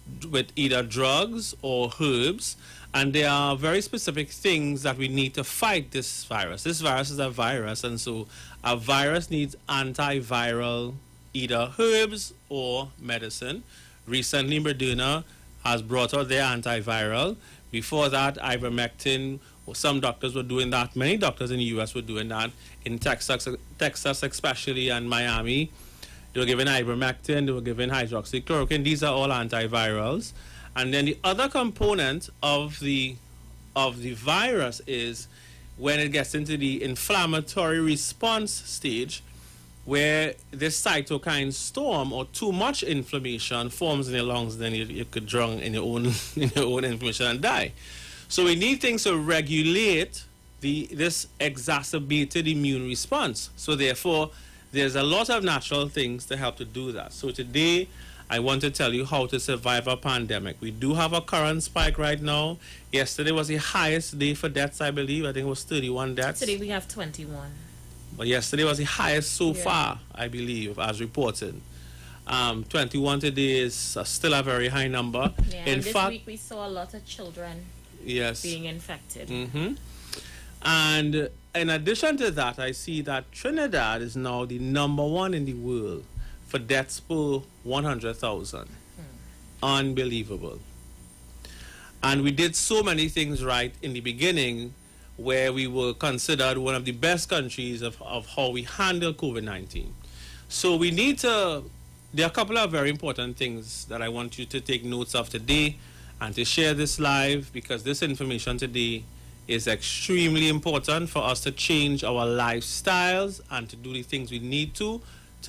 Speaker 7: either drugs or herbs, and there are very specific things that we need to fight this virus. This virus is a virus, and so a virus needs antiviral, either herbs or medicine. Recently, Moderna has brought out their antiviral. Before that, ivermectin, some doctors were doing that. Many doctors in the U.S. were doing that. In Texas especially, and Miami, they were given ivermectin, they were given hydroxychloroquine. These are all antivirals. And then the other component of the virus is when it gets into the inflammatory response stage, where this cytokine storm or too much inflammation forms in your lungs, then you could drown in your own inflammation and die. So we need things to regulate this exacerbated immune response. So therefore, there's a lot of natural things to help to do that. So today, I want to tell you how to survive a pandemic. We do have a current spike right now. Yesterday was the highest day for deaths, I believe. I think it was 31 deaths.
Speaker 12: Today we have 21.
Speaker 7: But yesterday was the highest so far, I believe, as reported. 21 today is still a very high number.
Speaker 12: Yeah,
Speaker 7: in
Speaker 12: this
Speaker 7: fact,
Speaker 12: week we saw a lot of children being infected.
Speaker 7: And in addition to that, I see that Trinidad is now the #1 in the world for deaths per 100,000. Unbelievable. And we did so many things right in the beginning, where we were considered one of the best countries of how we handle COVID-19. So we need to, there are a couple of very important things that I want you to take notes of today and to share this live, because this information today is extremely important for us to change our lifestyles and to do the things we need to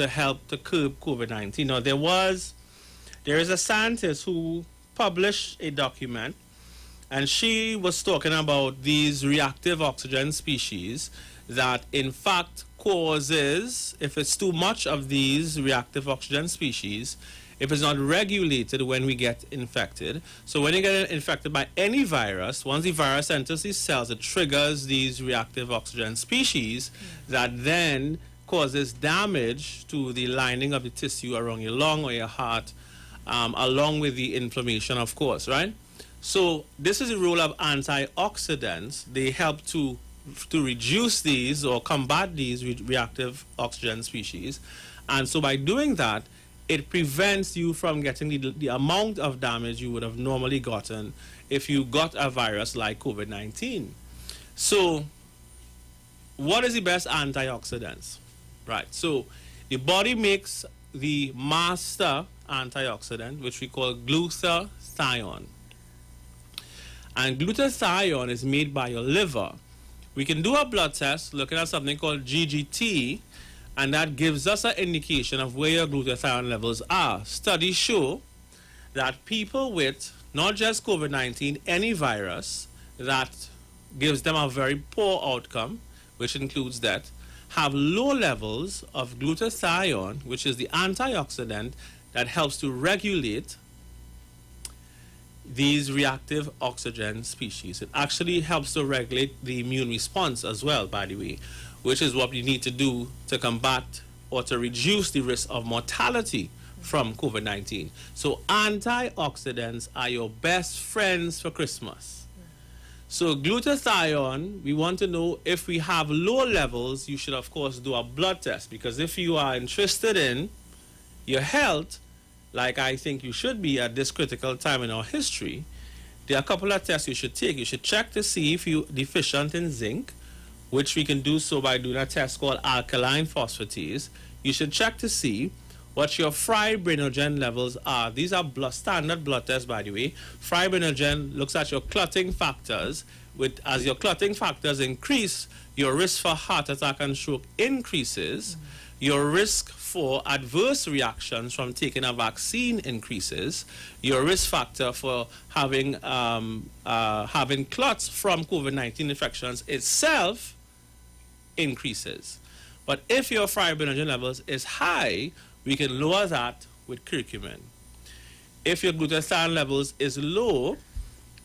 Speaker 7: help to curb COVID-19. Now, there is a scientist who published a document, and she was talking about these reactive oxygen species that in fact causes, if it's too much of these reactive oxygen species, if it's not regulated when we get infected. So when you get infected by any virus, once the virus enters these cells, it triggers these reactive oxygen species that then causes damage to the lining of the tissue around your lung or your heart, along with the inflammation, of course, right? So this is the role of antioxidants. They help to reduce these or combat these reactive oxygen species. And so by doing that, it prevents you from getting the amount of damage you would have normally gotten if you got a virus like COVID-19. So what is the best antioxidants? Right, so the body makes the master antioxidant, which we call glutathione. And glutathione is made by your liver. We can do a blood test looking at something called GGT, and that gives us an indication of where your glutathione levels are. Studies show that people with not just COVID-19, any virus that gives them a very poor outcome, which includes death, have low levels of glutathione, which is the antioxidant that helps to regulate these reactive oxygen species. It actually helps to regulate the immune response as well, by the way. which is what we need to do to combat or to reduce the risk of mortality from COVID-19. So antioxidants are your best friends for Christmas. So glutathione, we want to know if we have low levels, you should of course do a blood test, because if you are interested in your health, like I think you should be at this critical time in our history, there are a couple of tests you should take. You should check to see if you're deficient in zinc, which we can do so by doing a test called alkaline phosphatase. You should check to see what your fibrinogen levels are. These are standard blood tests, by the way. Fibrinogen looks at your clotting factors. As your clotting factors increase, your risk for heart attack and stroke increases. Your risk for adverse reactions from taking a vaccine increases. Your risk factor for having clots from COVID-19 infections itself increases. But if your fibrinogen levels is high, we can lower that with curcumin. If your glutathione levels is low,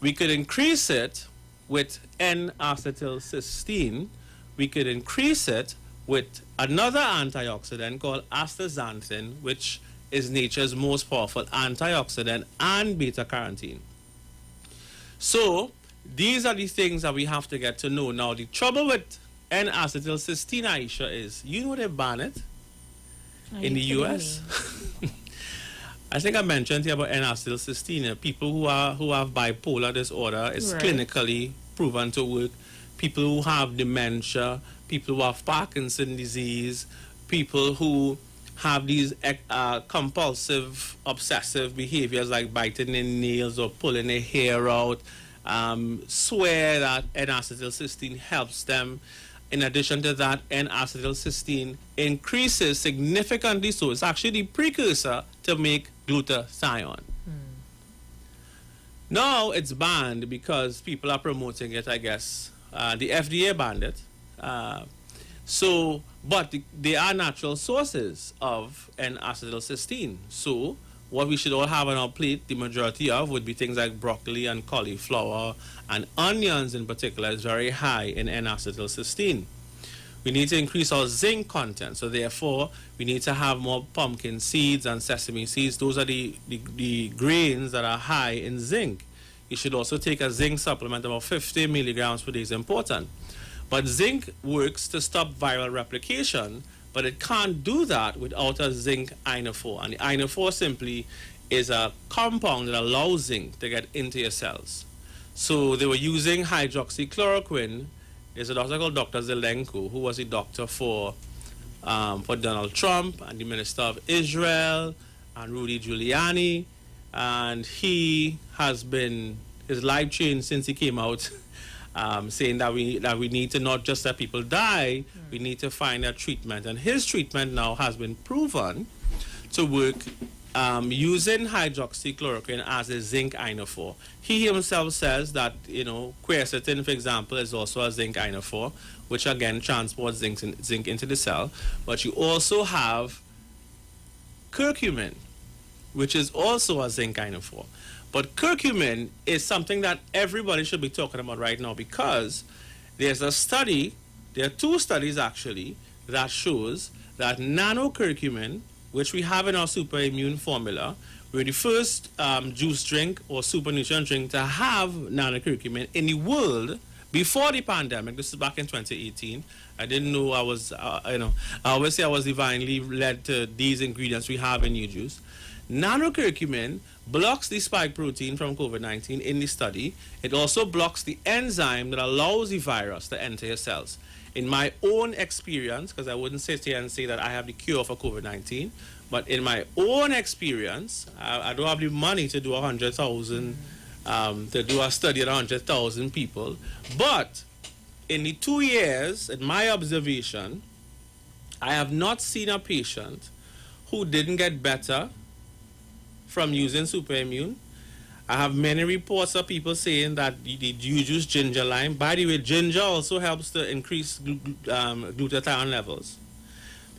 Speaker 7: we could increase it with N-acetylcysteine. We could increase it with another antioxidant called astaxanthin, which is nature's most powerful antioxidant, and beta-carotene. So these are the things that we have to get to know. Now, the trouble with N-acetylcysteine, Aisha, is, you know, they ban it in the US. I think I mentioned here about N-acetylcysteine. People who have bipolar disorder, it's clinically proven to work. People who have dementia, people who have Parkinson's disease, people who have these compulsive, obsessive behaviors like biting their nails or pulling their hair out, swear that N-acetylcysteine helps them. In addition to that, N-acetylcysteine increases significantly, so it's actually the precursor to make glutathione. Now it's banned because people are promoting it, I guess. The FDA banned it. But they are natural sources of N-acetylcysteine. So what we should all have on our plate, the majority of, would be things like broccoli and cauliflower, and onions in particular is very high in N-acetylcysteine. We need to increase our zinc content, so therefore we need to have more pumpkin seeds and sesame seeds. Those are the grains that are high in zinc. You should also take a zinc supplement, about 50 milligrams per day is important. But zinc works to stop viral replication, but it can't do that without a zinc ionophore. And the ionophore simply is a compound that allows zinc to get into your cells. So they were using hydroxychloroquine. There's a doctor called Dr. Zelenko, who was a doctor for Donald Trump and the Minister of Israel and Rudy Giuliani. And he has been, his life changed since he came out, saying that we need to not just let people die, we need to find a treatment. And his treatment now has been proven to work using hydroxychloroquine as a zinc ionophore. He himself says that, quercetin, for example, is also a zinc ionophore, which again transports zinc into the cell. But you also have curcumin, which is also a zinc ionophore. But curcumin is something that everybody should be talking about right now, because there's a study, there are two studies actually, that shows that nanocurcumin, which we have in our super immune formula, we're the first juice drink or super nutrient drink to have nanocurcumin in the world before the pandemic. This is back in 2018. I didn't know I was, I always say I was divinely led to these ingredients we have in U-Juice. Nanocurcumin blocks the spike protein from COVID-19 in the study. It also blocks the enzyme that allows the virus to enter your cells. In my own experience, because I wouldn't sit here and say that I have the cure for COVID-19, but in my own experience, I don't have the money to do 100,000, to do a study on 100,000 people. But in the 2 years, in my observation, I have not seen a patient who didn't get better from using Superimmune. I have many reports of people saying that you use ginger lime. By the way, ginger also helps to increase glutathione levels.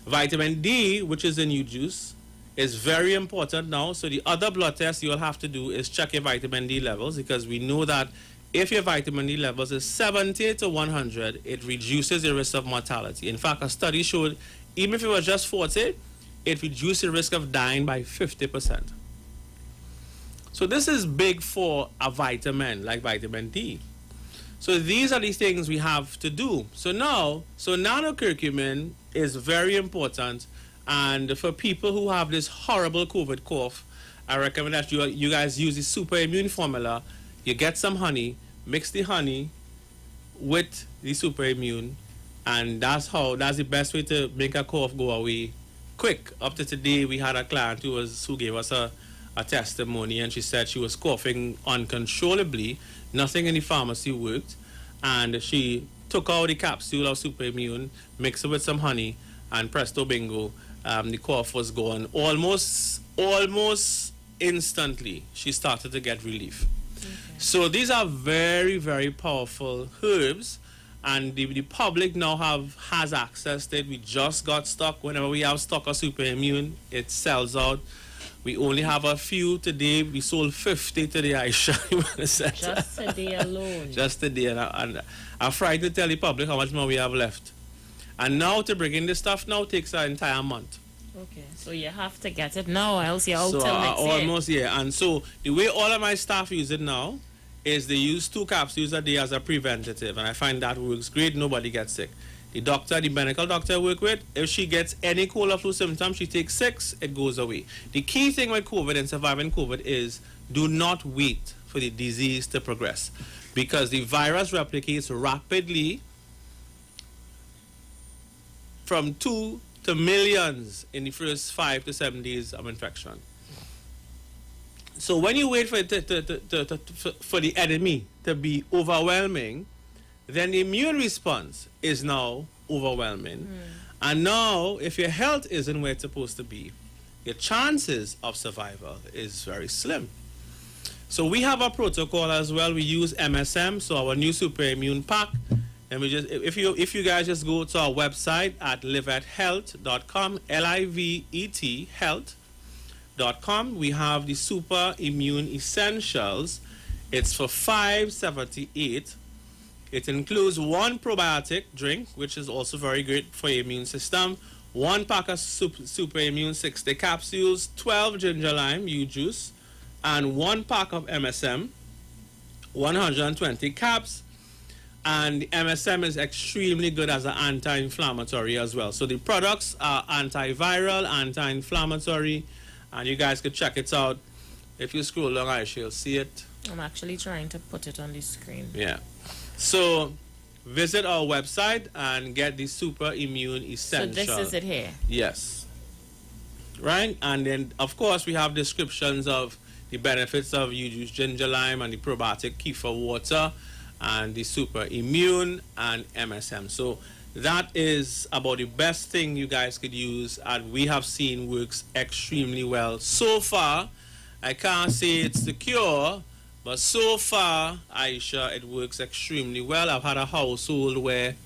Speaker 7: Vitamin D, which is in U-Juice, is very important now. So the other blood test you'll have to do is check your vitamin D levels, because we know that if your vitamin D levels is 70 to 100, it reduces the risk of mortality. In fact, a study showed even if it was just 40, it reduced the risk of dying by 50%. So this is big for a vitamin like vitamin D. So these are the things we have to do. So nanocurcumin is very important, and for people who have this horrible COVID cough, I recommend that you guys use the super immune formula. You get some honey, mix the honey with the super immune, and that's the best way to make a cough go away quick. Up to today, we had a client who gave us a testimony, and she said she was coughing uncontrollably. Nothing in the pharmacy worked, and she took out the capsule of super immune, mixed it with some honey, and presto bingo, the cough was gone almost instantly. She started to get relief. Okay. So these are very, very powerful herbs, and the public now has access to it. We just got stock. Whenever we have stock of super immune, it sells out. We only have a few today. We sold 50 today, Aisha.
Speaker 12: Just today alone.
Speaker 7: Just today. And I'm frightened to tell the public how much more we have left. And now to bring in this stuff now takes an entire month.
Speaker 12: Okay, so you have to get it now, else you're out till next year.
Speaker 7: Almost, yeah. And so the way all of my staff use it now is they use 2 capsules a day as a preventative. And I find that works great. Nobody gets sick. The medical doctor I work with, if she gets any cold or flu symptom, she takes 6, it goes away. The key thing with COVID and surviving COVID is do not wait for the disease to progress, because the virus replicates rapidly from 2 to millions in the first 5 to 7 days of infection. So when you wait for the enemy to be overwhelming, then the immune response is now overwhelming. And now, if your health isn't where it's supposed to be, your chances of survival is very slim. So we have a protocol as well. We use MSM, so our new super immune pack. And we just, if you guys just go to our website at liveathealth.com, LIVET health.com, we have the super immune essentials. It's for $5.78. It includes 1 probiotic drink, which is also very great for your immune system, 1 pack of super immune 60 capsules, 12 ginger lime juice, and 1 pack of MSM, 120 caps. And the MSM is extremely good as an anti-inflammatory as well. So the products are antiviral, anti-inflammatory, and you guys could check it out. If you scroll along, I shall see it.
Speaker 12: I'm actually trying to put it on the screen.
Speaker 7: Yeah. So visit our website and get the super immune essential.
Speaker 12: So this is it here?
Speaker 7: Yes. Right? And then, of course, we have descriptions of the benefits of you use ginger lime and the probiotic kefir water and the super immune and MSM. So that is about the best thing you guys could use, and we have seen works extremely well. So far, I can't say it's the cure, but so far, Aisha, it works extremely well. I've had a household where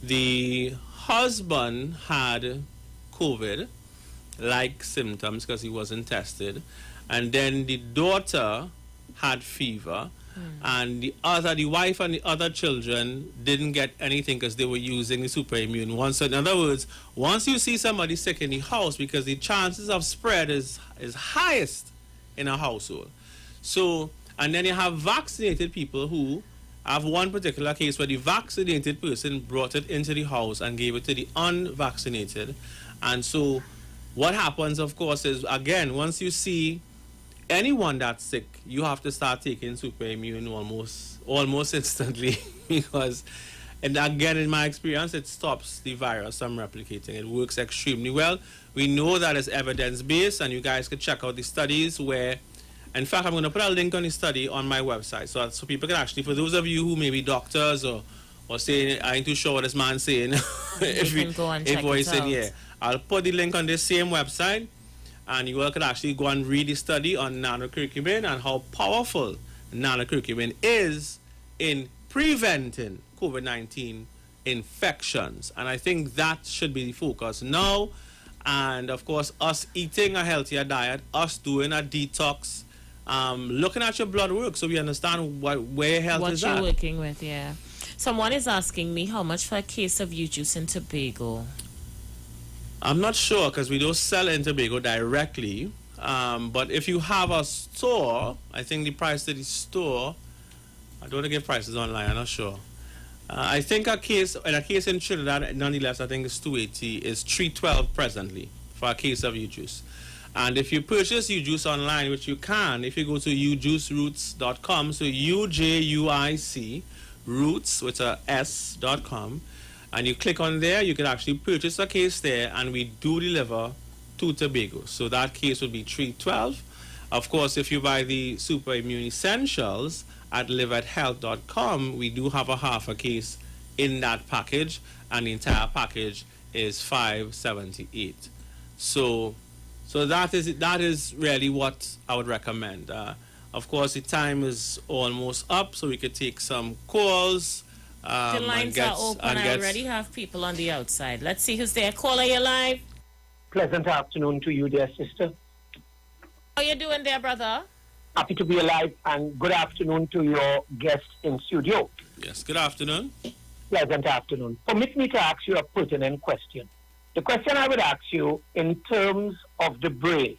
Speaker 7: the husband had COVID-like symptoms because he wasn't tested, and then the daughter had fever, and the wife and the other children didn't get anything because they were using the super immune one. So in other words, once you see somebody sick in the house, because the chances of spread is highest in a household. So, and then you have vaccinated people who have one particular case where the vaccinated person brought it into the house and gave it to the unvaccinated. And so what happens, of course, is, again, once you see anyone that's sick, you have to start taking super immune almost instantly because, and again, in my experience, it stops the virus from replicating. It works extremely well. We know that it's evidence-based, and you guys can check out the studies where, in fact, I'm going to put a link on the study on my website so people can actually, for those of you who may be doctors or saying, I ain't too sure what this man's saying,
Speaker 12: if you can go and check it out.
Speaker 7: Yeah, I'll put the link on this same website, and you all can actually go and read the study on nanocurcumin and how powerful nanocurcumin is in preventing COVID-19 infections. And I think that should be the focus now. And of course, us eating a healthier diet, us doing a detox, looking at your blood work so we understand where your health is at.
Speaker 12: What you're working with, yeah. Someone is asking me how much for a case of U-Juice in Tobago.
Speaker 7: I'm not sure because we don't sell in Tobago directly. But if you have a store, I think the price at the store, I don't want to give prices online, I'm not sure. I think a case in Trinidad, nonetheless, I think it's 280, is 312 presently for a case of U-Juice. And if you purchase U-Juice online, which you can, if you go to ujuiceroots.com, so UJUIC, roots with a S.com, and you click on there, you can actually purchase a case there, and we do deliver to Tobago. So that case would be 312. Of course, if you buy the Super Immune Essentials at liveathealth.com, we do have a half a case in that package, and the entire package is $578. So that is really what I would recommend. Of course, the time is almost up, so we could take some calls.
Speaker 12: The lines are open. I already have people on the outside. Let's see who's there. Caller, you live.
Speaker 3: Pleasant afternoon to you, dear sister.
Speaker 12: How you doing there, brother?
Speaker 3: Happy to be alive, and good afternoon to your guest in studio.
Speaker 7: Yes, good afternoon.
Speaker 3: Pleasant afternoon. Permit me to ask you a pertinent question. The question I would ask you in terms of the brain.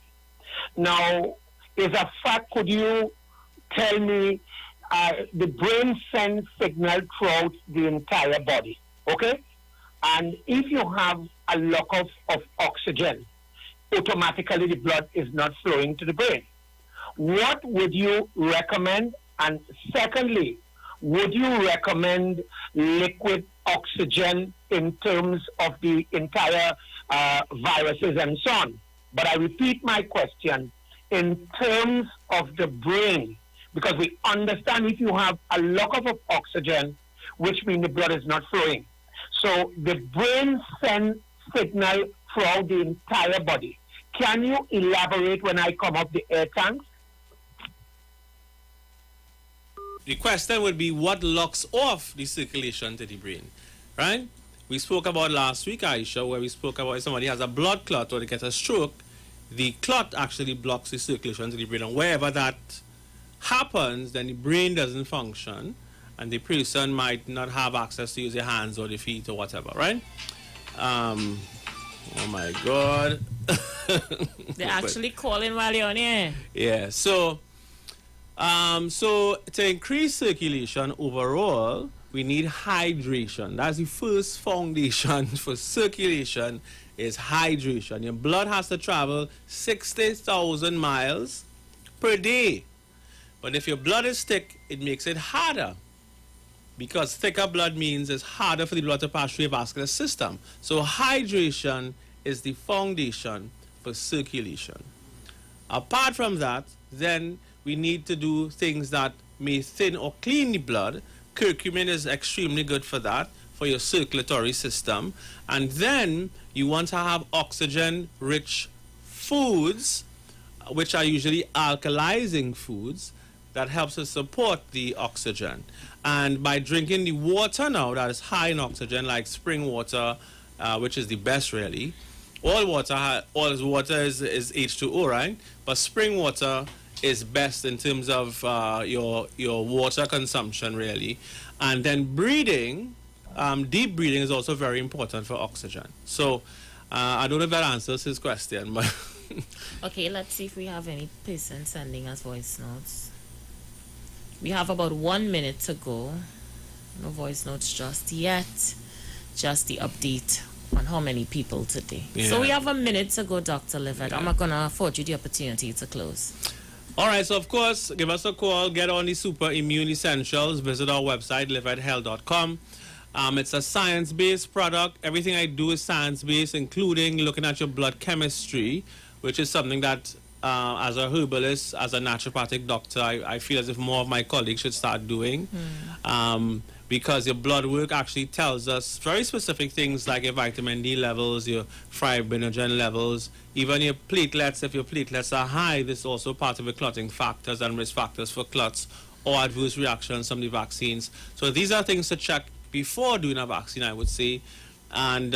Speaker 3: Now, is a fact, could you tell me the brain sends signal throughout the entire body, okay? And if you have a lack of oxygen, automatically the blood is not flowing to the brain. What would you recommend? And secondly, would you recommend liquid oxygen in terms of the entire viruses and so on? But I repeat my question, in terms of the brain, because we understand if you have a lack of oxygen, which means the blood is not flowing. So the brain sends signal throughout the entire body. Can you elaborate when I come up the air tanks?
Speaker 7: The question would be what locks off the circulation to the brain, right? We spoke about last week, Aisha, where we spoke about if somebody has a blood clot or they get a stroke, the clot actually blocks the circulation to the brain. And wherever that happens, then the brain doesn't function and the person might not have access to use their hands or their feet or whatever, right? Oh my God.
Speaker 12: They're actually calling while you're on here.
Speaker 7: Yeah, so to increase circulation overall, we need hydration. That's the first foundation for circulation is hydration. Your blood has to travel 60,000 miles per day. But if your blood is thick, it makes it harder. Because thicker blood means it's harder for the blood to pass through your vascular system. So hydration is the foundation for circulation. Apart from that, then we need to do things that may thin or clean the blood. Curcumin is extremely good for that, for your circulatory system. And then you want to have oxygen-rich foods, which are usually alkalizing foods, that helps to support the oxygen. And by drinking the water now that is high in oxygen, like spring water, which is the best really. All water is H2O, right? But spring water is best in terms of your water consumption, really. And then breathing, deep breathing is also very important for oxygen. So I don't know if that answers his question, but
Speaker 12: okay, let's see if we have any person sending us voice notes. We have about 1 minute to go. No voice notes just yet. Just the update on how many people today. Yeah. So we have a minute to go, Dr. Livet. Yeah. I'm not going to afford you the opportunity to close.
Speaker 7: All right, so of course, give us a call. Get on the Super Immune Essentials. Visit our website, liveathealth.com. It's a science-based product. Everything I do is science-based, including looking at your blood chemistry, which is something that as a herbalist, as a naturopathic doctor, I feel as if more of my colleagues should start doing. Because your blood work actually tells us very specific things like your vitamin D levels, your fibrinogen levels, even your platelets. If your platelets are high, this is also part of the clotting factors and risk factors for clots or adverse reactions from the vaccines. So these are things to check before doing a vaccine, I would say. And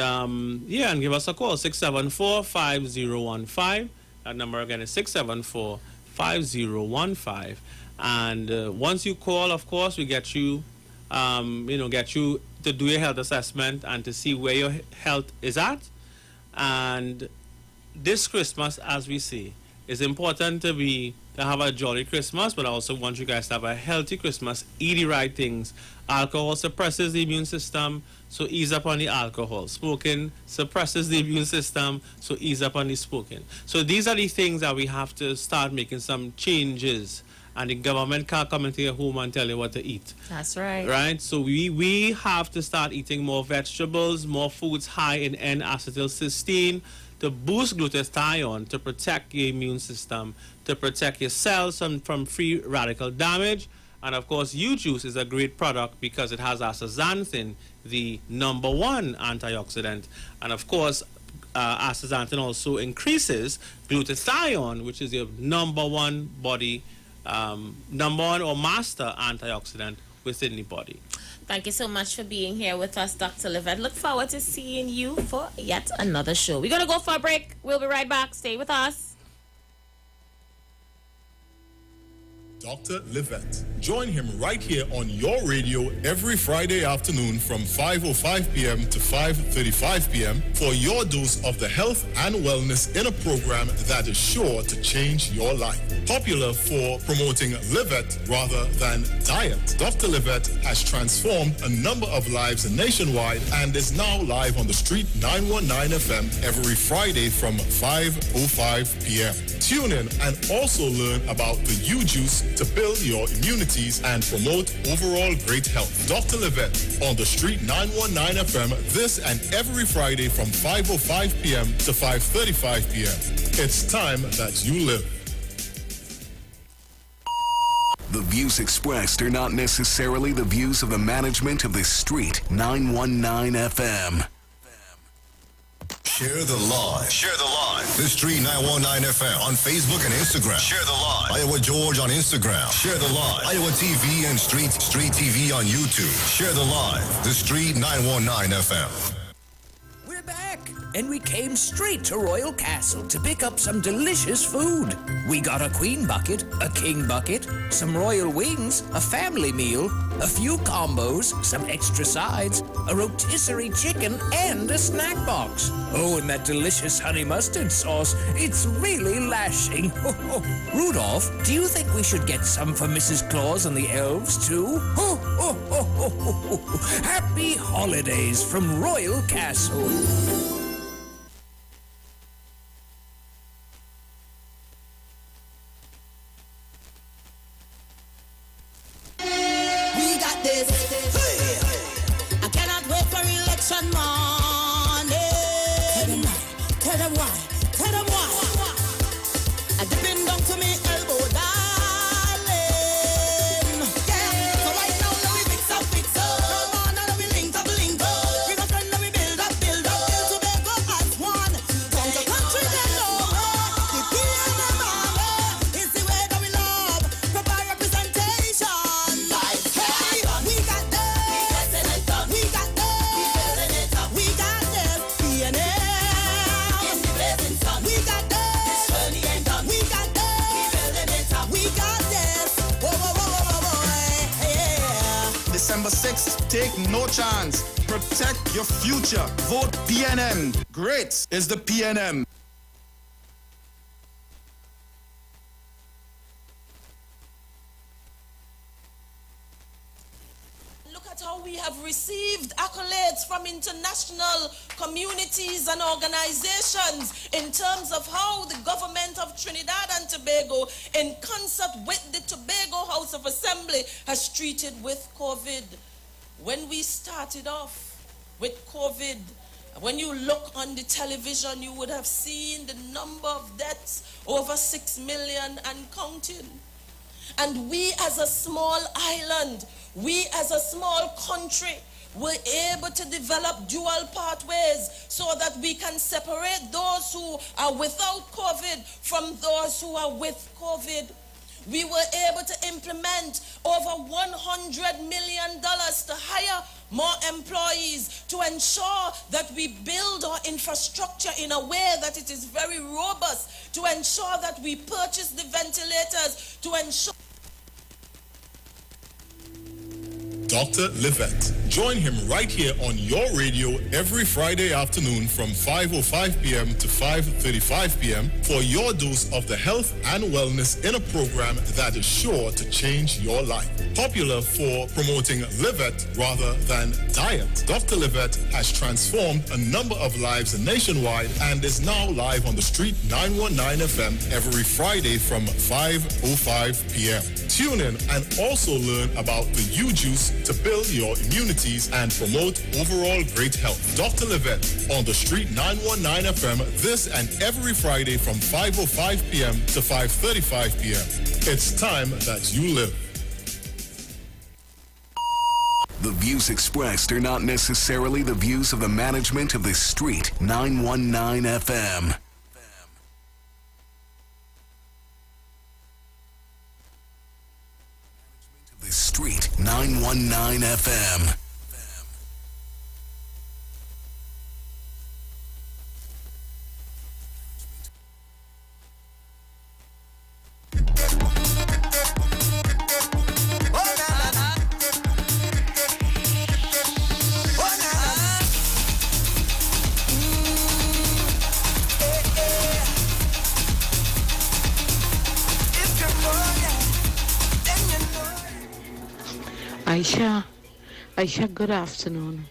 Speaker 7: yeah, and give us a call, 674-5015. That number again is 674-5015. 5015. And once you call, of course, we get you, get you to do your health assessment and to see where your health is at. And this Christmas, as we say, it's important to have a jolly Christmas, but I also want you guys to have a healthy Christmas. Eat the right things. Alcohol suppresses the immune system, so ease up on the alcohol. Smoking suppresses the immune system, so ease up on the smoking. So these are the things that we have to start making some changes. And the government can't come into your home and tell you what to eat.
Speaker 12: That's right.
Speaker 7: Right? So we have to start eating more vegetables, more foods high in N-acetylcysteine, to boost glutathione, to protect your immune system, to protect your cells from free radical damage. And of course, U-Juice is a great product because it has astaxanthin, the #1 antioxidant. And of course, astaxanthin also increases glutathione, which is your #1 body, #1 or master antioxidant within the body.
Speaker 12: Thank you so much for being here with us, Dr. Livett. Look forward to seeing you for yet another show. We're going to go for a break. We'll be right back. Stay with us.
Speaker 27: Dr. Livett. Join him right here on your radio every Friday afternoon from 5:05 p.m. to 5:35 p.m. for your dose of the health and wellness in a program that is sure to change your life. Popular for promoting Livett rather than diet, Dr. Livett has transformed a number of lives nationwide and is now live on the Street 919 FM every Friday from 5:05 p.m. Tune in and also learn about the U-Juice to build your immunities and promote overall great health. Dr. Livett on the Street 919 FM this and every Friday from 5:05 p.m. to 5:35 p.m. It's time that you live.
Speaker 13: The views expressed are not necessarily the views of the management of the Street 919 FM.
Speaker 28: Share the live. Share the live. The Street 919 FM on Facebook and Instagram. Share the live. Iowa George on Instagram. Share the live. Iowa TV and Street TV on YouTube. Share the live. The Street 919 FM.
Speaker 22: We're back, and we came straight to Royal Castle to pick up some delicious food. We got a queen bucket, a king bucket, some royal wings, a family meal, a few combos, some extra sides, a rotisserie chicken, and a snack box. Oh, and that delicious honey mustard sauce, it's really lashing. Rudolph, do you think we should get some for Mrs. Claus and the elves, too? Happy holidays from Royal Castle.
Speaker 8: We got this. I cannot wait for election morning. Tell them why. Tell them why. I depend down to me elbow, darling. Yeah. So right now, let me fix up. Come on, now let me link up. Bring a friend, let me build up. Till Tobago as one. From the country they know. The PNM is the way that we love. Proper representation. Like, hey, we got this. We got this. We got this. PNM. We got this. We got this. We got this. Whoa, yeah.
Speaker 25: December 6th, take no chance. Protect your future. Vote PNM. Great is the PNM.
Speaker 5: Look at how we have received accolades from international communities and organizations in terms of how the government of Trinidad and Tobago, in concert with the Tobago House of Assembly, has treated with COVID. When we started off with COVID, when you look on the television, you would have seen the number of deaths, over 6 million and counting. And we as a small island, we as a small country, were able to develop dual pathways so that we can separate those who are without COVID from those who are with COVID. We were able to implement over $100 million to hire more employees, to ensure that we build our infrastructure in a way that it is very robust, to ensure that we purchase the ventilators, to ensure...
Speaker 27: Dr. Livette. Join him right here on your radio every Friday afternoon from 5:05 p.m. to 5:35 p.m. for your dose of the health and wellness in a program that is sure to change your life. Popular for promoting Livette rather than diet, Dr. Livette has transformed a number of lives nationwide and is now live on the Street 919 FM every Friday from 5:05 p.m. Tune in and also learn about the U-Juice to build your immunities and promote overall great health. Dr. Livette on the Street 919 FM this and every Friday from 5:05 p.m. to 5:35 p.m. It's time that you live.
Speaker 13: The views expressed are not necessarily the views of the management of the Street 919 FM. The Street 919 FM.
Speaker 9: Aisha, good afternoon.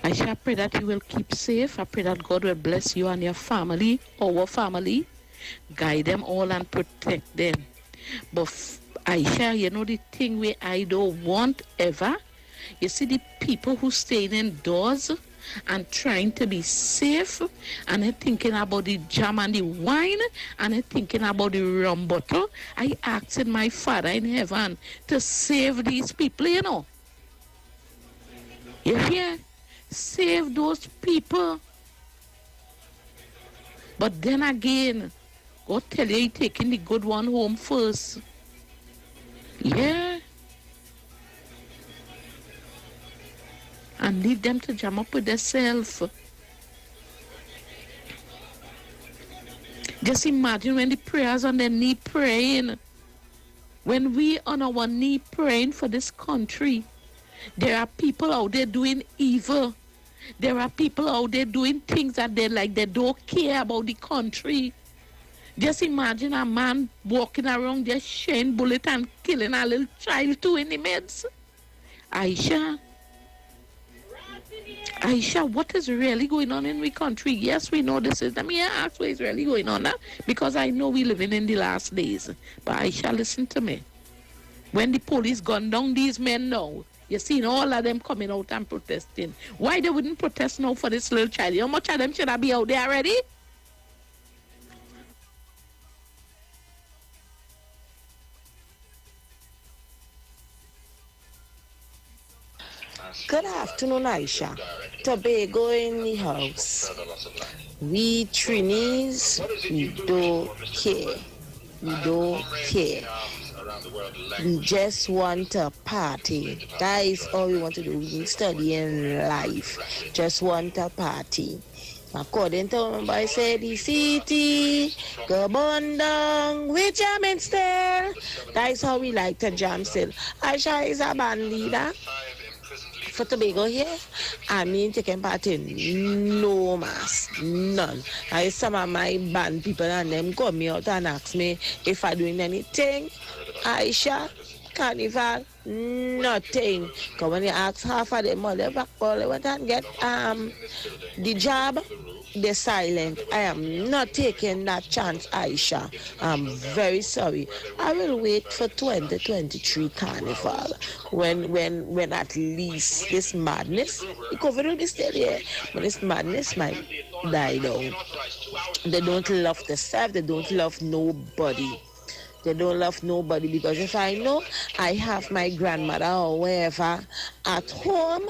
Speaker 9: Aisha, I pray that you will keep safe. I pray that God will bless you and your family, our family, guide them all and protect them. But Aisha, you know the thing where I don't want ever? You see the people who stay indoors and trying to be safe, and they're thinking about the jam and the wine, and they're thinking about the rum bottle. I asked my Father in heaven to save these people, you know. You hear? Save those people. But then again, God tell you, you're taking the good one home first. Yeah. And leave them to jam up with themselves. Just imagine when the prayers on their knee praying. When we on our knee praying for this country, there are people out there doing evil. There are people out there doing things that they don't care about the country. Just imagine a man walking around just sharing bullet and killing a little child too in the midst. Aisha, what is really going on in the country? Yes, we know this is. Let me ask what is really going on now, because I know we're living in the last days. But Aisha, listen to me. When the police gun down these men now, you see all of them coming out and protesting. Why they wouldn't protest now for this little child? How much of them should I be out there already?
Speaker 10: Good afternoon, Aisha. Tobago in the house. We Trinis, we don't care. We don't care. We just want to party. That is all we want to do. We study in life. Just want to party. According to what I said, the city, go burn down, we jamming still. That is how we like to jam still. Aisha is a band leader for Tobago here. I mean taking part in no mass, none. I some of my band people and them call me out and ask me if I doing anything. Aisha, carnival, nothing. Because when you ask half of them, they back all they want and get the job, they're silent. I am not taking that chance, Aisha. I'm very sorry. I will wait for 2023 carnival when at least this madness, it covered on this area, but this madness might die down. They don't love themselves, they don't love nobody. They don't love nobody, because if I know I have my grandmother or wherever at home,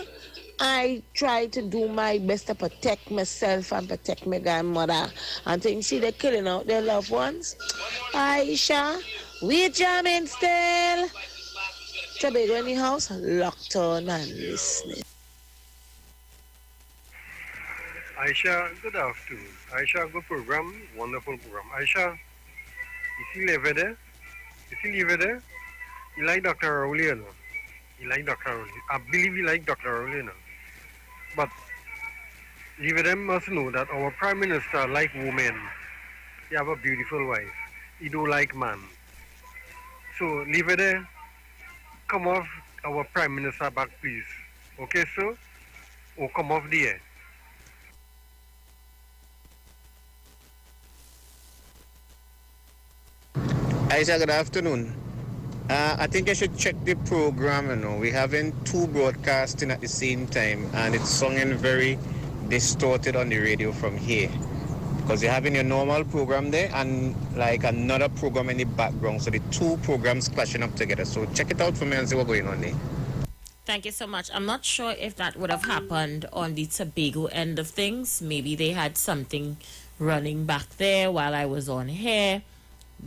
Speaker 10: I try to do my best to protect myself and protect my grandmother. And you see they're killing out their loved ones. Aisha, we jamming still. Tobago in the house, locked on and listening.
Speaker 6: Aisha, good afternoon. Aisha, good program, wonderful program. Aisha, you see Lever there? You see Lever there? You like Dr. Rowley, you know? You like Dr. Rowley. I believe you like Dr. Rowley, you know? But Lever them must know that our Prime Minister like women. He have a beautiful wife. He don't like man. So Lever there, come off our Prime Minister back, please. Okay, so? Or come off the air.
Speaker 11: Aisha, good afternoon. I think I should check the program, you know. We're having two broadcasting at the same time, and it's sounding very distorted on the radio from here. Because you're having your normal program there and like another program in the background. So the two programs clashing up together. So check it out for me and see what's going on there.
Speaker 12: Thank you so much. I'm not sure if that would have happened on the Tobago end of things. Maybe they had something running back there while I was on here.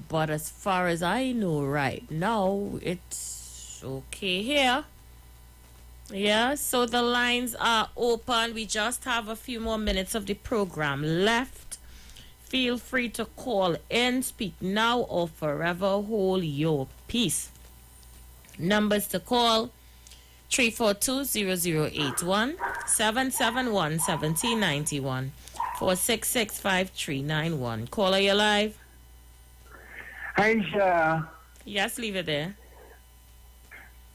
Speaker 12: But as far as I know right now, it's okay here. Yeah, so the lines are open. We just have a few more minutes of the program left. Feel free to call in, speak now, or forever hold your peace. Numbers to call: 342-0081, 771-1791, 466-5391. Caller, you live.
Speaker 15: Aisha.
Speaker 12: Yes, leave it there.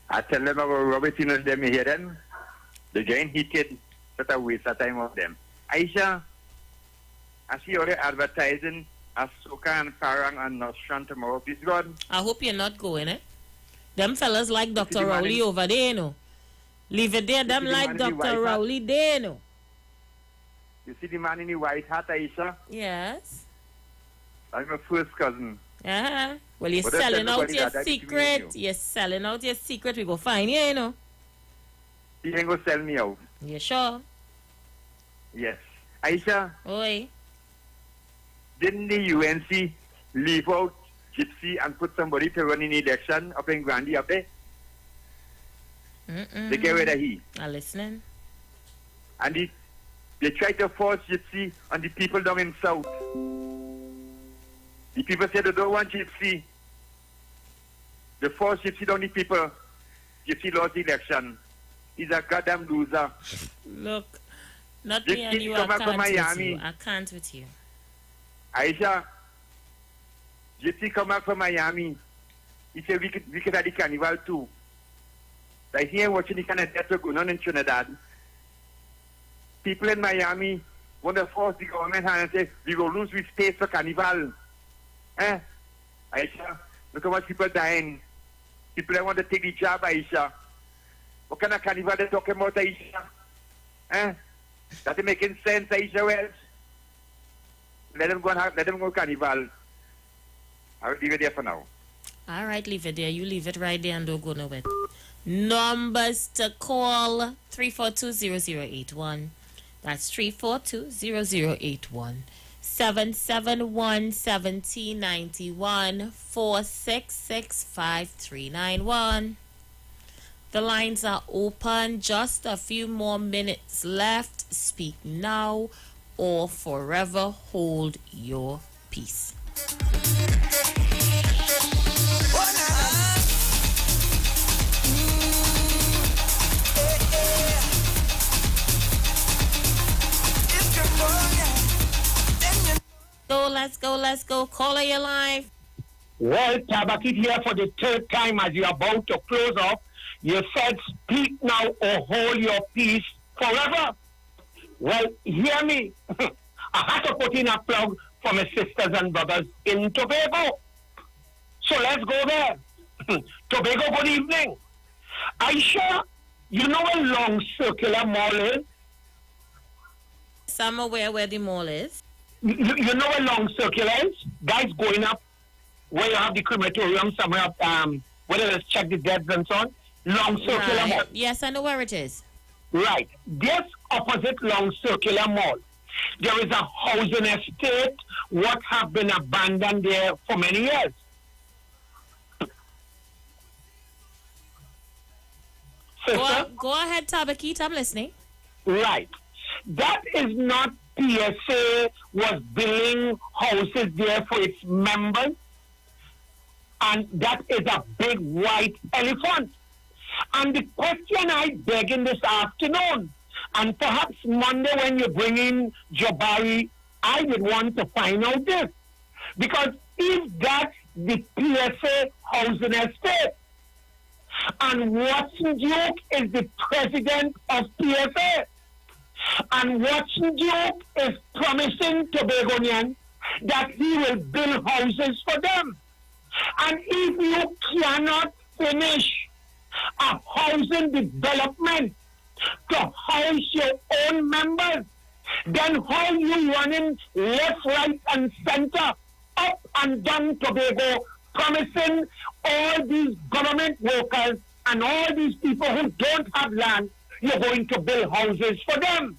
Speaker 15: I tell them about Robertson and them here then. The giant heated, that I waste the time of them. Aisha, I see already advertising Asuka and Farang and Nostran tomorrow. Please God.
Speaker 12: I hope you're not going, eh? Them fellas like Dr. Rowley over there, you know. Leave it there, them like Dr. Rowley there, you know.
Speaker 15: You see the man in the white hat, Aisha?
Speaker 12: Yes.
Speaker 15: I'm my first cousin.
Speaker 12: Uh-huh. Well, you're selling out your secret. You're selling out your secret. We go find you, you know.
Speaker 15: He ain't gonna sell me out.
Speaker 12: You sure?
Speaker 15: Yes. Aisha.
Speaker 12: Oi.
Speaker 15: Didn't the UNC leave out Gypsy and put somebody to run in the election up in Grandy up there? They get rid of he.
Speaker 12: I'm listening.
Speaker 15: And they try to force Gypsy on the people down in South. The people say they don't want Gypsy. They force Gypsy down the people. Gypsy lost the election. He's a goddamn loser.
Speaker 12: Look, not
Speaker 15: Gypsy
Speaker 12: me and you, I can't with you. I can't with you.
Speaker 15: Aisha, Gypsy come back from Miami. He said we could have the carnival too. Like here watching the kind of death going on in Trinidad. People in Miami want to force the government hand and say, we will lose with space for carnival. Eh? Aisha, look how much people dying. People that want to take the job, Aisha. What kind of carnival they talking about, Aisha? Eh? That ain't making sense, Aisha Wells. Let them go carnival. I'll leave it there for now.
Speaker 12: All right, leave it there. You leave it right there and don't go nowhere. Numbers to call: 342-0081. That's 342-0081. 771-1791, 466-5391. The lines are open. Just a few more minutes left. Speak now or forever hold your peace. Let's go. Caller, you live.
Speaker 3: Well, Tabakit here for the third time as you're about to close off. You said speak now or hold your peace forever. Well, hear me. I had to put in a plug for my sisters and brothers in Tobago. So let's go there. Tobago, good evening. Aisha, you know a long circular mall is?
Speaker 12: I'm aware where the mall is.
Speaker 3: You know a long circular is? Guys going up where you have the crematorium somewhere up, where they check the deads and so on. Long circular mall.
Speaker 12: Yes, I know where it is.
Speaker 3: Right. This opposite long circular mall, there is a housing estate what have been abandoned there for many years.
Speaker 12: Go ahead, Tabakit. I'm listening.
Speaker 3: Right. That is not PSA was building houses there for its members. And that is a big white elephant. And the question I beg in this afternoon, and perhaps Monday when you bring in Jabari, I would want to find out this. Because if that's the PSA housing estate, and Watson Duke is the president of PSA, and Watson Duke is promising Tobagonians that he will build houses for them. And if you cannot finish a housing development to house your own members, then how you running left, right, and center, up and down Tobago, promising all these government workers and all these people who don't have land, you're going to build houses for them.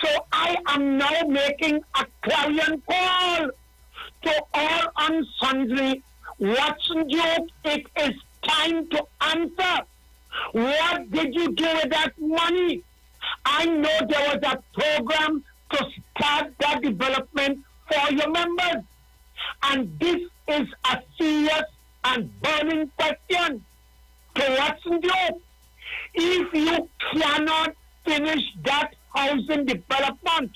Speaker 3: So I am now making a clarion call to all and sundry. Watson Duke, it is time to answer. What did you do with that money? I know there was a program to start that development for your members. And this is a serious and burning question to Watson Duke. If you cannot finish that housing development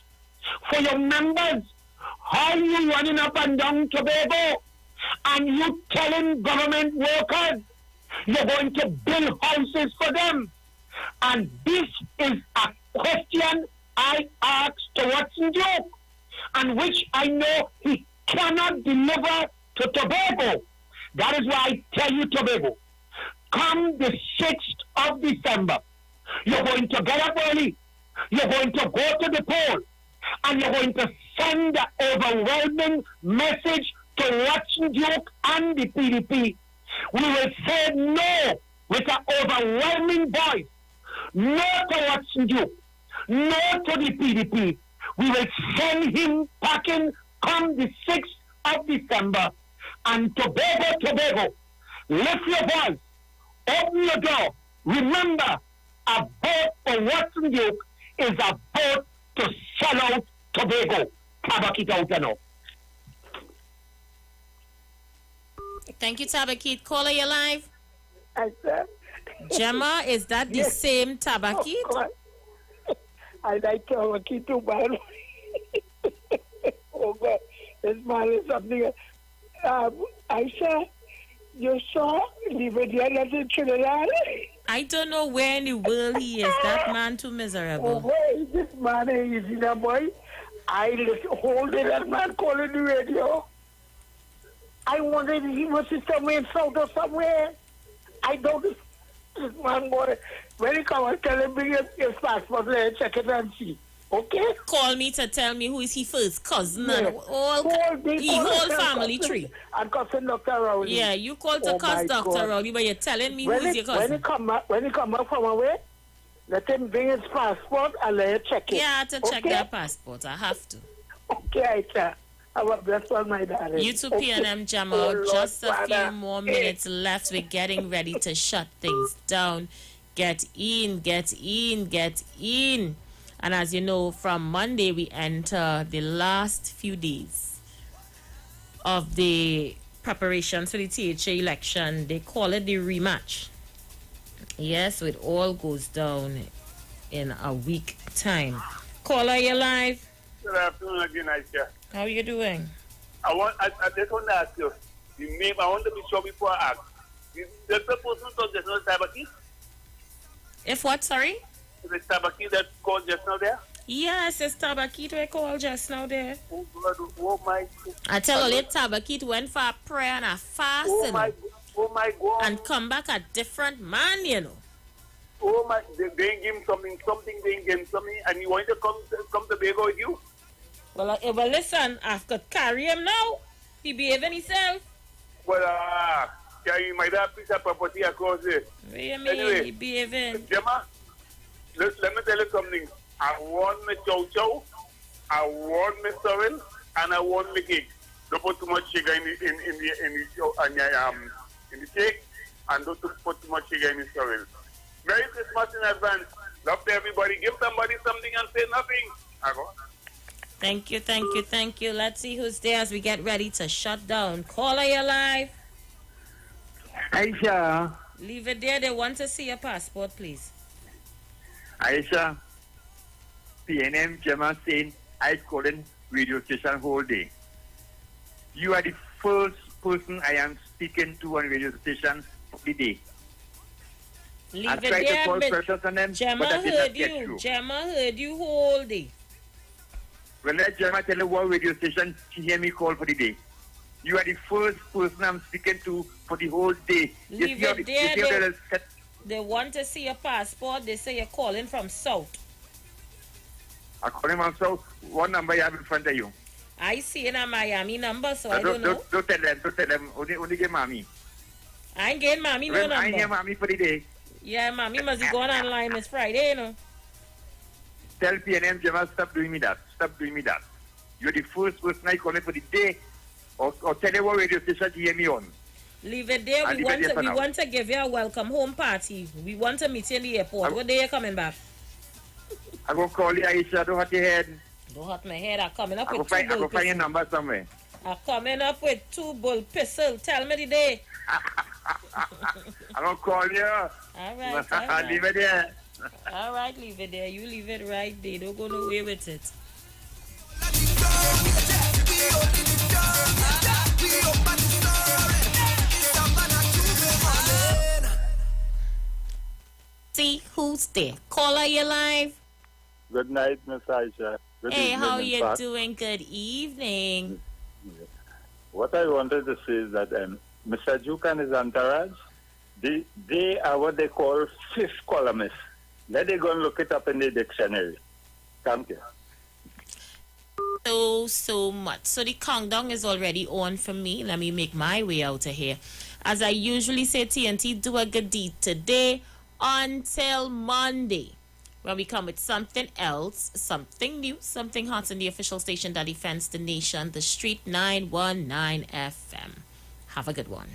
Speaker 3: for your members, how are you running up and down Tobago and you telling government workers you're going to build houses for them? And this is a question I asked to Watson Duke, and which I know he cannot deliver to Tobago. That is why I tell you, Tobago, come the 6th of December, you're going to get up early, you're going to go to the poll, and you're going to send the overwhelming message to Watson Duke and the PDP. We will say no with an overwhelming voice. No to Watson Duke. No to the PDP. We will send him packing come the 6th of December. And Tobago, lift your voice. Open your door. Remember, a vote for Watson Duke is a vote to sell out Tobago. Tabakit out and out.
Speaker 12: Thank you, Tabakit. Caller, you live.
Speaker 1: I said.
Speaker 12: Gemma, is that the same Tabakit?
Speaker 1: I like Tabakit too, man. Oh, God. This man is something. Aisha, you saw the video that's in Trinidad?
Speaker 12: I don't know where in the world he is. That man too miserable.
Speaker 1: Oh, boy, this man is in a boy. I holding that man calling the radio. I wondered if he was somewhere in South or somewhere. I don't. This man, boy, when he come and tell him, bring his passport, let check it and see. Okay?
Speaker 12: Call me to tell me who is he first cousin
Speaker 1: Yeah.
Speaker 12: and all the whole family tree.
Speaker 1: And cousin Dr. Rowley.
Speaker 12: Yeah, you call to cuss Dr. Rowley, but you're telling me who's your cousin.
Speaker 1: When he come back from away, let him bring his passport and let you check it.
Speaker 12: Yeah, to check their passport. I have to.
Speaker 1: Okay, Aisha. Have a blessed one, my darling.
Speaker 12: You two PNM Jamal, just a few more minutes left. We're getting ready to shut things down. Get in, get in, get in. And as you know, from Monday we enter the last few days of the preparations for the THA election. They call it the rematch. Yes, so it all goes down in a week time. Caller, you live.
Speaker 2: Good afternoon again, Aisha.
Speaker 12: How are you doing?
Speaker 2: I just want to ask you, the name, I want to be sure before I ask. Is the person called just now Tabakit?
Speaker 12: If what, sorry?
Speaker 2: Is it Tabakit that called just now there?
Speaker 12: Yes, it's Tabakit we called just now there.
Speaker 2: Oh, God, oh my God.
Speaker 12: I tell you, Tabakit went for a prayer and a fast.
Speaker 2: Oh my God.
Speaker 12: And come back a different man, you know.
Speaker 2: Oh my, they give him something, they give him something, and he wanted to come to Bago with you?
Speaker 12: Well, listen, I've got to carry him now. He behaving himself.
Speaker 2: Well, carry my dad piece of property across there.
Speaker 12: What do you mean,
Speaker 2: anyway,
Speaker 12: he behaving?
Speaker 2: Gemma, let me tell you something. I want my chow chow, I want my sorrel, and I want my cake. Don't put too much sugar in the cake, and don't put too much sugar in the sorrel. Merry Christmas in advance. Love to everybody. Give somebody something and say nothing.
Speaker 12: Thank you. Let's see who's there as we get ready to shut down. Caller, you're live.
Speaker 15: Aisha.
Speaker 12: Leave it there. They want to see your passport, please.
Speaker 15: Aisha. PNM Gemma saying I couldn't radio station whole day. You are the first person I am speaking to on radio station today.
Speaker 12: Leave
Speaker 15: I
Speaker 12: it
Speaker 15: tried to call
Speaker 12: there,
Speaker 15: pressures on them,
Speaker 12: Gemma
Speaker 15: but I did
Speaker 12: heard
Speaker 15: not get
Speaker 12: you.
Speaker 15: through.
Speaker 12: Gemma heard you whole day.
Speaker 15: Well, let Gemma tell you what radio station she hear me call for the day. You are the first person I'm speaking to for the whole day.
Speaker 12: Leave it there. They want to see your passport. They say you're calling from South.
Speaker 15: I call him also. What number you have in front of you?
Speaker 12: I see in a Miami number, so I don't know.
Speaker 15: Don't tell them. Only get mommy.
Speaker 12: I ain't getting mommy no number.
Speaker 15: I ain't get mommy for the day.
Speaker 12: Yeah, mommy must be going online. It's Friday, you know.
Speaker 15: Tell PNM Gemma, stop doing me that. You're the first person I call for the day. Or tell you what radio station you hear me on.
Speaker 12: Leave it there. We want to give you a welcome home party. We want to meet you in the airport. What day are you coming back?
Speaker 15: I'm going to call you, Aisha. Don't hurt your head.
Speaker 12: Don't hurt my head. I'm coming up with 2 bull
Speaker 15: I'm going to find your number somewhere.
Speaker 12: I'm coming up with 2 bull pistol. Tell me the day.
Speaker 15: I'm going to call you.
Speaker 12: All right.
Speaker 15: Leave it there.
Speaker 12: All right, leave it there. You leave it right there. Don't go nowhere with it. See who's there. Caller, you live.
Speaker 4: Good night, Miss Aisha. Good
Speaker 12: hey,
Speaker 4: evening,
Speaker 12: how
Speaker 4: in
Speaker 12: you
Speaker 4: fact.
Speaker 12: doing? Good evening.
Speaker 4: What I wanted to say is that Mr. Duke and his entourage, they are what they call fifth columnists. Let they go and look it up in the dictionary. Thank you.
Speaker 12: So much. So the countdown is already on for me. Let me make my way out of here. As I usually say, TNT, do a good deed today until Monday, when we come with something else, something new, something hot in the official station that defends the nation, the Street 919 FM. Have a good one.